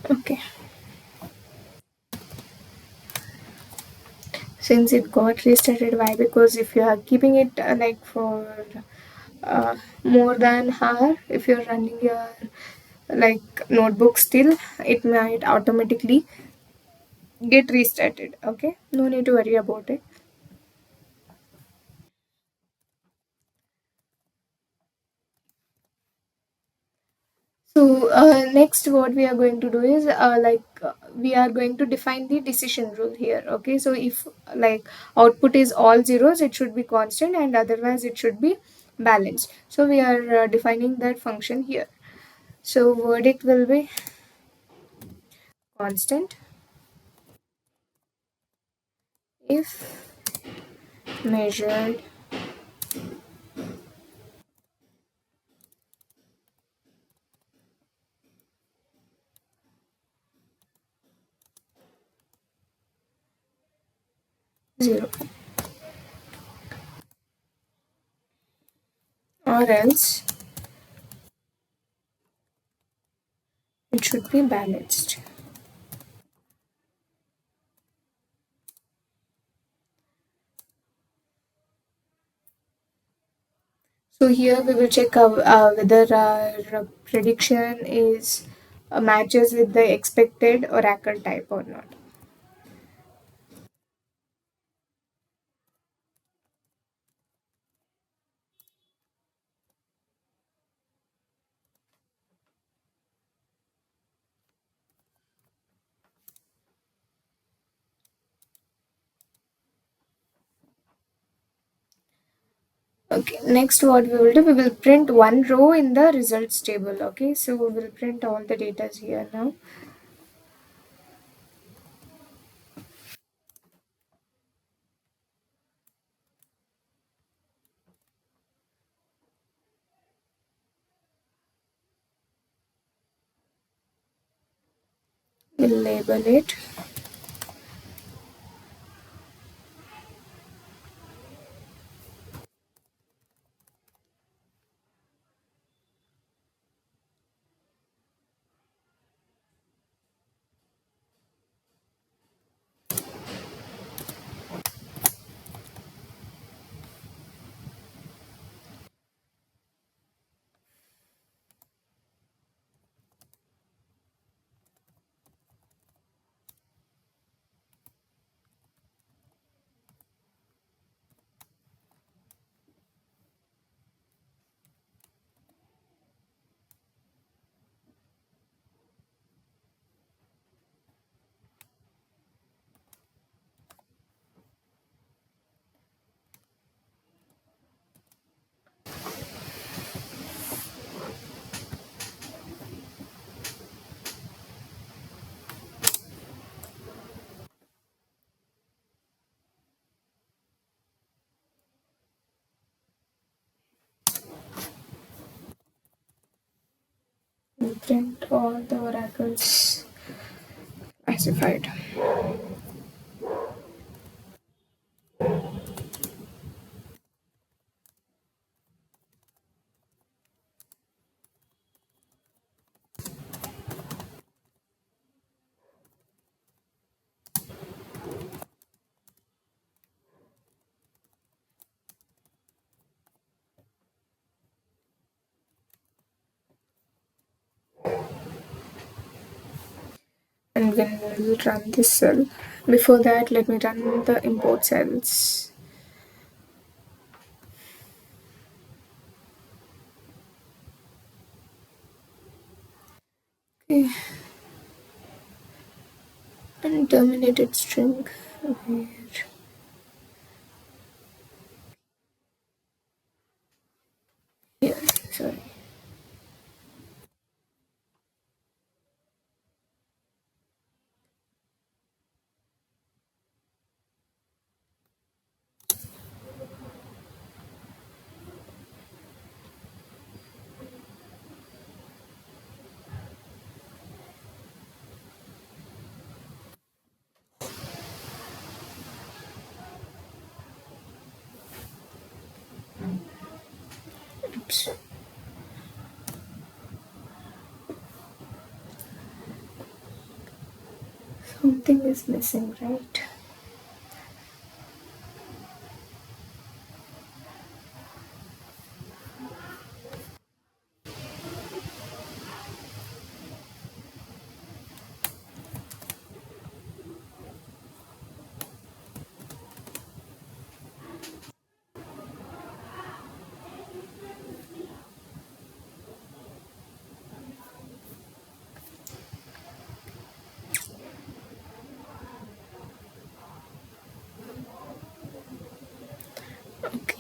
Okay. since it got restarted. Why? Because if you are keeping it like for more than hour, if you're running your like notebook still, it might automatically get restarted. Okay, no need to worry about it. So next what we are going to do is we are going to define the decision rule here. Okay, so if like output is all zeros, it should be constant, and otherwise it should be balanced. So we are defining that function here. So verdict will be constant if measured zero, or else it should be balanced. So here we will check whether our prediction is matches with the expected oracle type or not. Okay, next what we will do, we will print one row in the results table. Okay, so we will print all the data here now. We'll label it. We'll print all the oracles classified. And then we'll run this cell. Before that, let me run the import cells. Okay. And terminated string. Where? Here, sorry. Oops. Something is missing, right?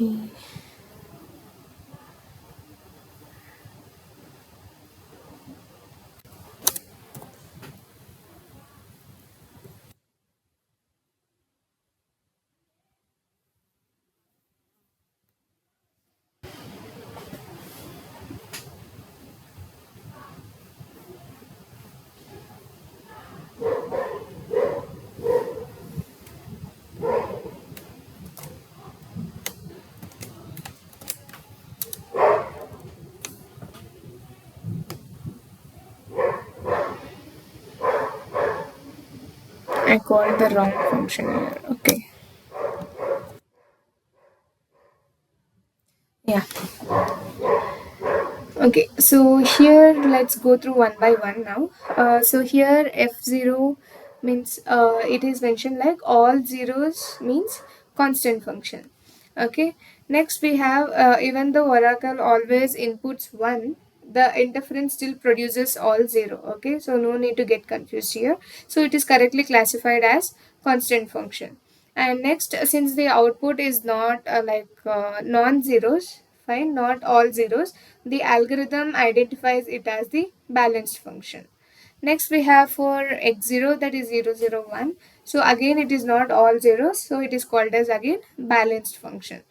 Okay. I called the wrong function here. Okay. Yeah. Okay, so here let's go through one by one now. So here F0 means it is mentioned like all zeros means constant function. Okay, next we have even though Oracle always inputs 1, the interference still produces all 0. Okay, so no need to get confused here. So it is correctly classified as constant function. And next, since the output is not non-zeros, fine, not all zeros, the algorithm identifies it as the balanced function. Next we have for x0, that is 0, 0, 1. So again it is not all zeros, so it is called as again balanced function.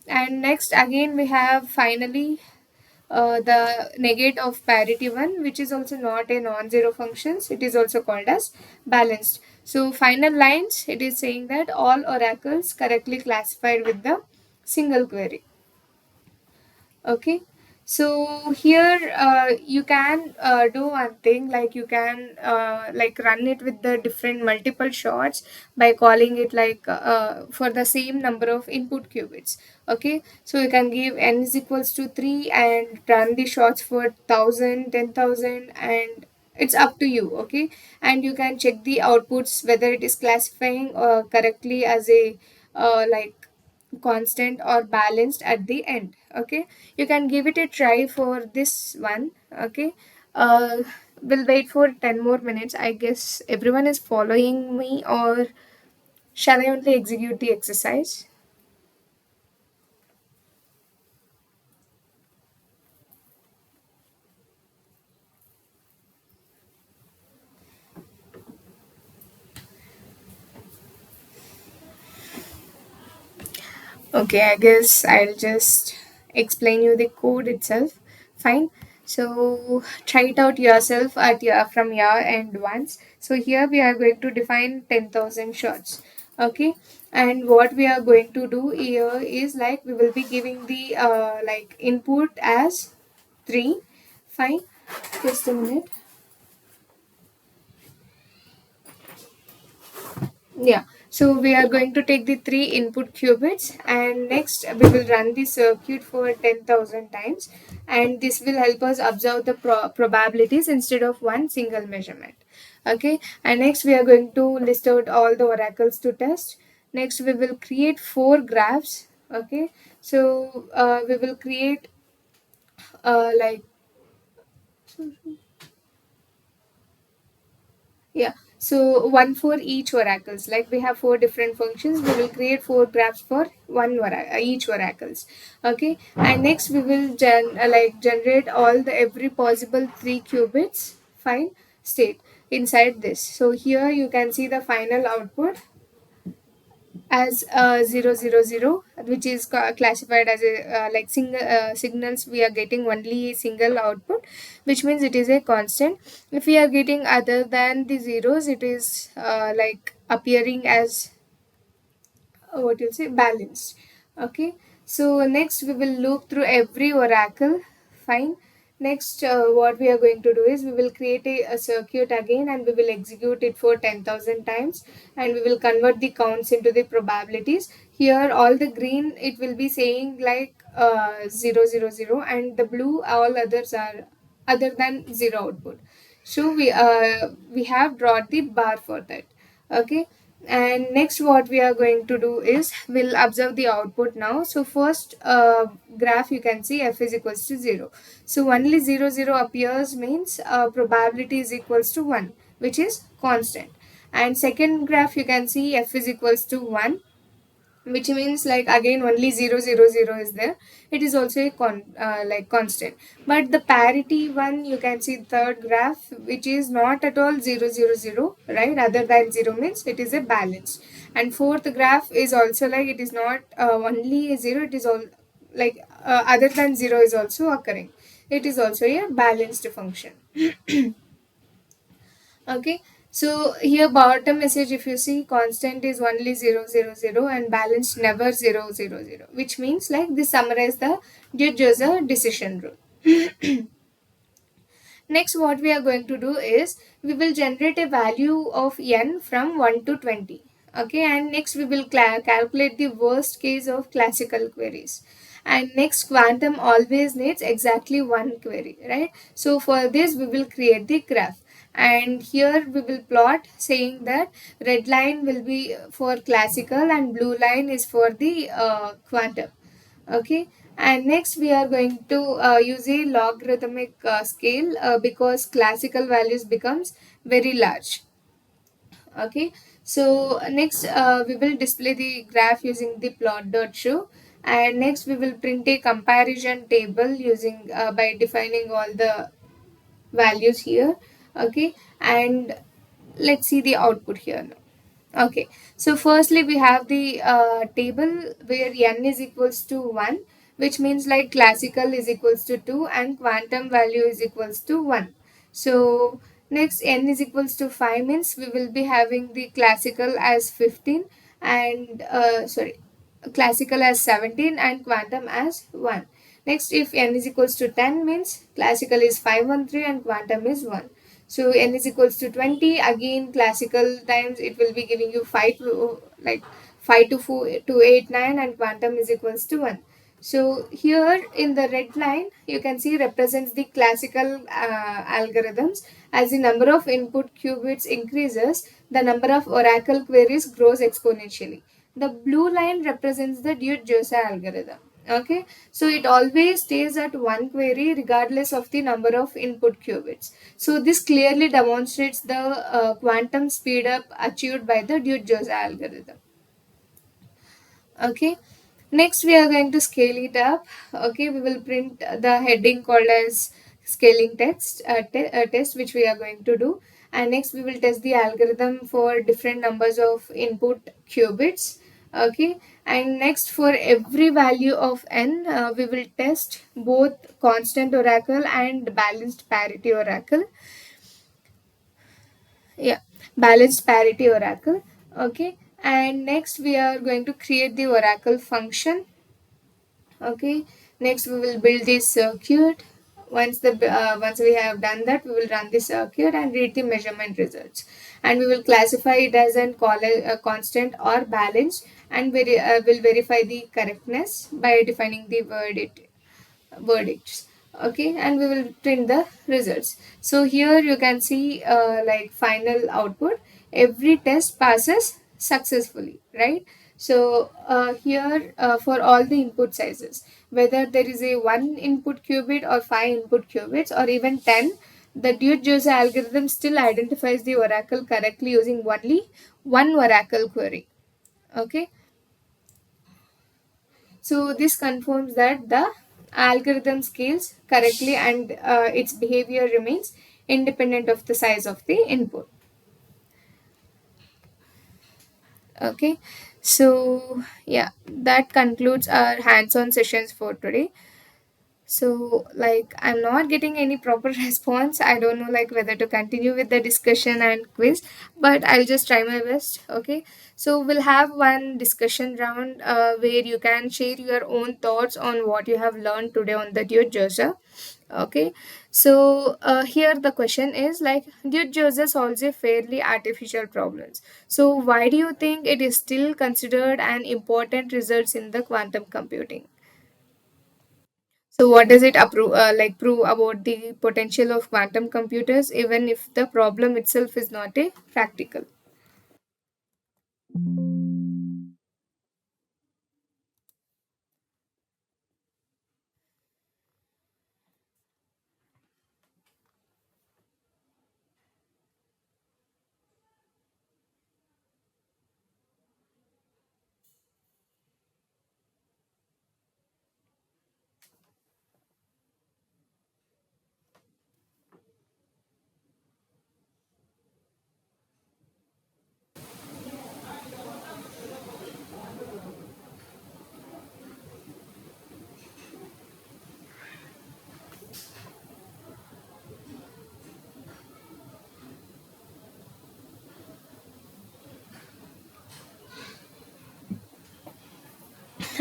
And next again we have finally the negate of parity one, which is also not a non-zero functions. It is also called as balanced. So final lines, it is saying that all oracles correctly classified with the single query. Okay, so here you can do one thing, like you can like run it with the different multiple shots by calling it like for the same number of input qubits. Okay, so you can give n is equals to 3 and run the shots for 1000, 10,000, and it's up to you. Okay, and you can check the outputs whether it is classifying correctly as a like constant or balanced at the end. Okay, you can give it a try for this one. Okay, uh we'll wait for 10 more minutes. I guess everyone is following me, or shall I only execute the exercise? Okay, I guess I'll just explain you the code itself. Fine. So try it out yourself at your from your end once. So here we are going to define 10,000 shots. Okay, and what we are going to do here is like we will be giving the like input as 3. Fine. Just a minute. Yeah, so we are going to take the 3 input qubits, and next we will run the circuit for 10,000 times, and this will help us observe the probabilities instead of one single measurement. Okay, and next we are going to list out all the oracles to test. Next we will create 4 graphs. Okay, so we will create like yeah, so one for each oracles. Like we have 4 different functions, we will create 4 graphs for each oracles. Okay, and next we will generate all the every possible 3 qubits. Fine, state inside this. So here you can see the final output as 0, 0, 0, which is classified as a like single signals. We are getting only a single output, which means it is a constant. If we are getting other than the zeros, it is like appearing as what you'll say balanced. Okay, so next we will loop through every oracle. Fine. Next what we are going to do is we will create a circuit again, and we will execute it for 10,000 times, and we will convert the counts into the probabilities. Here all the green it will be saying like 0, 0, 0, and the blue all others are other than 0 output. So we have drawn the bar for that. Okay, and next what we are going to do is we'll observe the output now. So first graph you can see f is equals to 0. So only 0, 0 appears, means probability is equals to 1, which is constant. And second graph you can see f is equals to 1. which means like again only 0 0 0 is there. It is also a like constant. But the parity one, you can see third graph, which is not at all 0 0 0, right? Other than 0 means it is a balance. And fourth graph is also like it is not only a 0, it is all like other than 0 is also occurring. It is also a balanced function. Okay, so here bottom message, if you see, constant is only 0 0 0 and balanced never 0 0 0, which means like this summarize the Judge decision rule. Next, what we are going to do is we will generate a value of n from 1 to 20. Okay, and next we will calculate the worst case of classical queries. And next, quantum always needs exactly one query, right? So for this, we will create the graph. And here we will plot saying that red line will be for classical and blue line is for the quantum. Okay, and next we are going to use a logarithmic scale because classical values becomes very large. Okay, so next we will display the graph using the plot.show, and next we will print a comparison table using by defining all the values here. Okay, and let's see the output here now. Okay, so firstly we have the table where n is equals to 1, which means like classical is equals to 2 and quantum value is equals to 1. So next n is equals to 5 means we will be having the classical as 15 and classical as 17 and quantum as 1. Next, if n is equals to 10 means classical is 513 and quantum is 1. So n is equals to 20, again classical times it will be giving you 5 to like 5 to 4 to 8 9 and quantum is equals to 1. So here in the red line you can see represents the classical algorithms. As the number of input qubits increases, the number of oracle queries grows exponentially. The blue line represents the Judge algorithm. Okay, so it always stays at one query regardless of the number of input qubits. So this clearly demonstrates the quantum speed up achieved by the Judge algorithm. Okay, next we are going to scale it up. Okay, we will print the heading called as scaling test which we are going to do, and next we will test the algorithm for different numbers of input qubits. Okay, and next for every value of n we will test both constant oracle and balanced parity oracle. Yeah, balanced parity oracle. Okay, and next we are going to create the oracle function. Okay, next we will build this circuit. Once we have done that, we will run the circuit and read the measurement results, and we will classify it as an a constant or balanced, and will verify the correctness by defining the verdicts. Okay, and we will print the results. So here you can see like final output, every test passes successfully, right? So here for all the input sizes, whether there is a 1 input qubit or 5 input qubits or even 10, the Judge algorithm still identifies the oracle correctly using only one oracle query. Okay, so this confirms that the algorithm scales correctly and its behavior remains independent of the size of the input. Okay, so yeah, that concludes our hands-on sessions for today. So like I'm not getting any proper response. I don't know like whether to continue with the discussion and quiz, but I'll just try my best. Okay, so we'll have one discussion round where you can share your own thoughts on what you have learned today on the Judge. Okay, so here the question is like Judge solves a fairly artificial problems. So why do you think it is still considered an important results in the quantum computing? So what does it prove about the potential of quantum computers even if the problem itself is not a practical?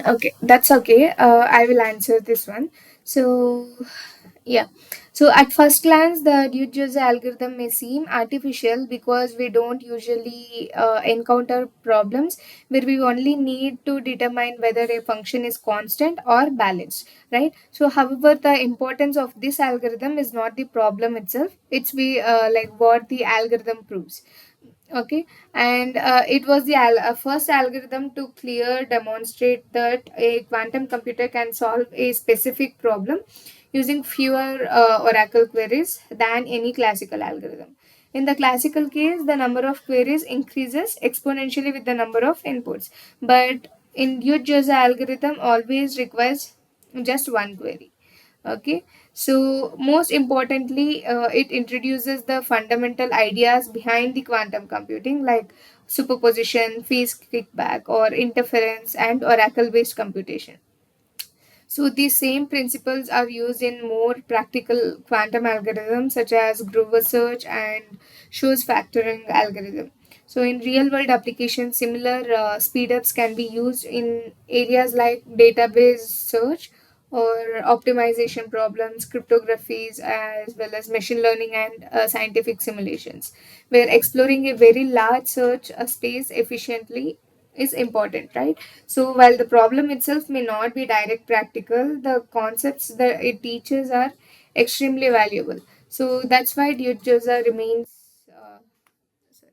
Okay, that's okay. I will answer this one. So, yeah. So, at first glance, the dual user algorithm may seem artificial because we don't usually encounter problems where we only need to determine whether a function is constant or balanced, right? So, however, the importance of this algorithm is not the problem itself. It's like what the algorithm proves. Okay, and it was the first algorithm to clear demonstrate that a quantum computer can solve a specific problem using fewer oracle queries than any classical algorithm. In the classical case, the number of queries increases exponentially with the number of inputs, but in Ute algorithm always requires just one query. Okay, so most importantly, it introduces the fundamental ideas behind the quantum computing, like superposition, phase kickback, or interference, and oracle based computation. So these same principles are used in more practical quantum algorithms such as Grover search and Shor's factoring algorithm. So in real world applications, similar speedups can be used in areas like database search or optimization problems, cryptographies, as well as machine learning and scientific simulations, where exploring a very large search space efficiently is important, right? So while the problem itself may not be direct practical, the concepts that it teaches are extremely valuable. So that's why Dujosa remains. Sorry.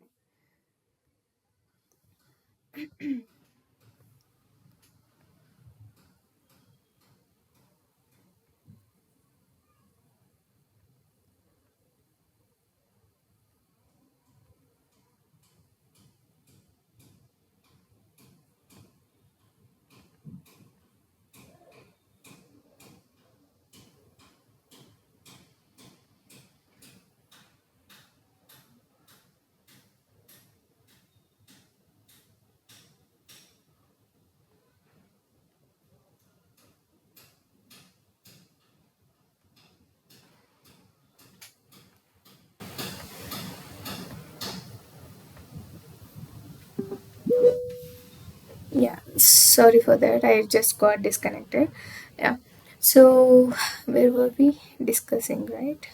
Yeah, sorry for that. I just got disconnected. Yeah. So where were we discussing, right?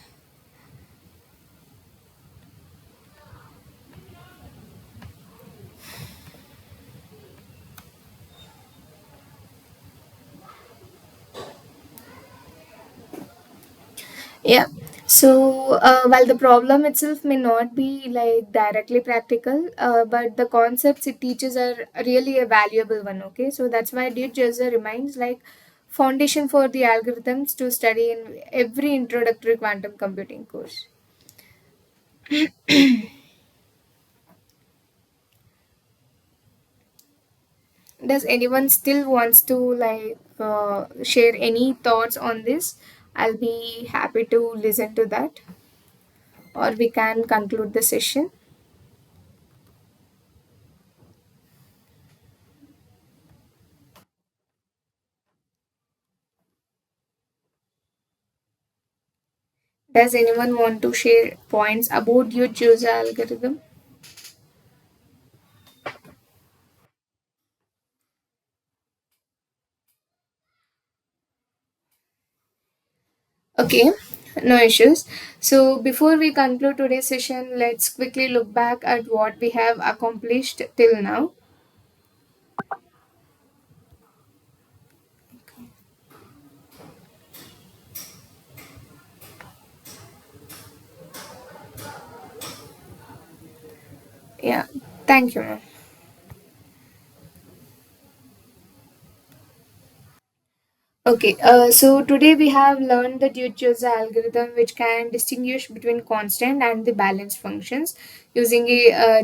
Yeah. So while the problem itself may not be like directly practical, but the concepts it teaches are really a valuable one. Okay, so that's why Duke Jersey remains like foundation for the algorithms to study in every introductory quantum computing course. Does anyone still wants to like share any thoughts on this? I'll be happy to listen to that, or we can conclude the session. Does anyone want to share points about your user algorithm? Okay, no issues. So before we conclude today's session, let's quickly look back at what we have accomplished till now. Yeah, thank you, ma'am. Okay, so today we have learned the Ducho's algorithm, which can distinguish between constant and the balanced functions using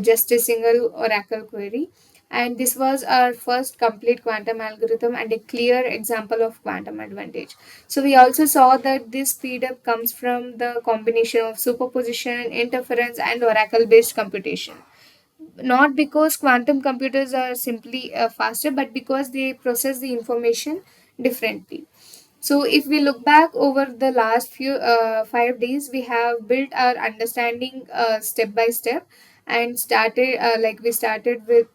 just a single oracle query. And this was our first complete quantum algorithm and a clear example of quantum advantage. So we also saw that this speedup comes from the combination of superposition, interference, and oracle-based computation, not because quantum computers are simply faster, but because they process the information differently. So if we look back over the last few 5 days, we have built our understanding step by step, and started like we started with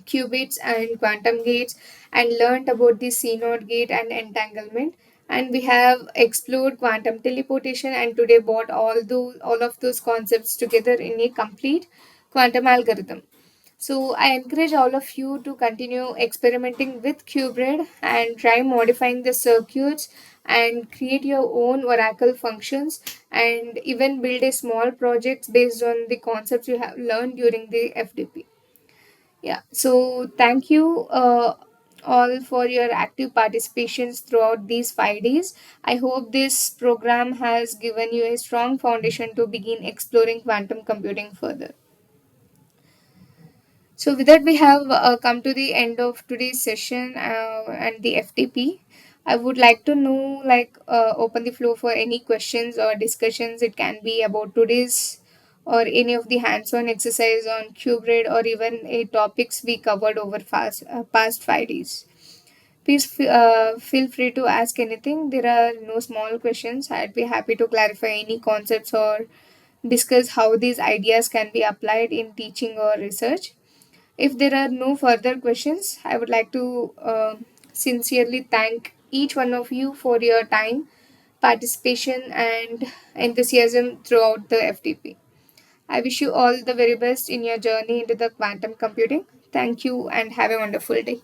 qubits and quantum gates, and learned about the CNOT gate and entanglement. And we have explored quantum teleportation and today brought all of those concepts together in a complete quantum algorithm. So I encourage all of you to continue experimenting with qBraid and try modifying the circuits and create your own oracle functions and even build a small projects based on the concepts you have learned during the FDP. Yeah, so thank you all for your active participations throughout these 5 days. I hope this program has given you a strong foundation to begin exploring quantum computing further. So with that, we have come to the end of today's session and the FTP. I would like to know, open the floor for any questions or discussions. It can be about today's or any of the hands-on exercise on qBraid or even a topics we covered over past 5 days. Please feel free to ask anything. There are no small questions. I'd be happy to clarify any concepts or discuss how these ideas can be applied in teaching or research. If there are no further questions, I would like to sincerely thank each one of you for your time, participation, and enthusiasm throughout the FTP. I wish you all the very best in your journey into the quantum computing. Thank you and have a wonderful day.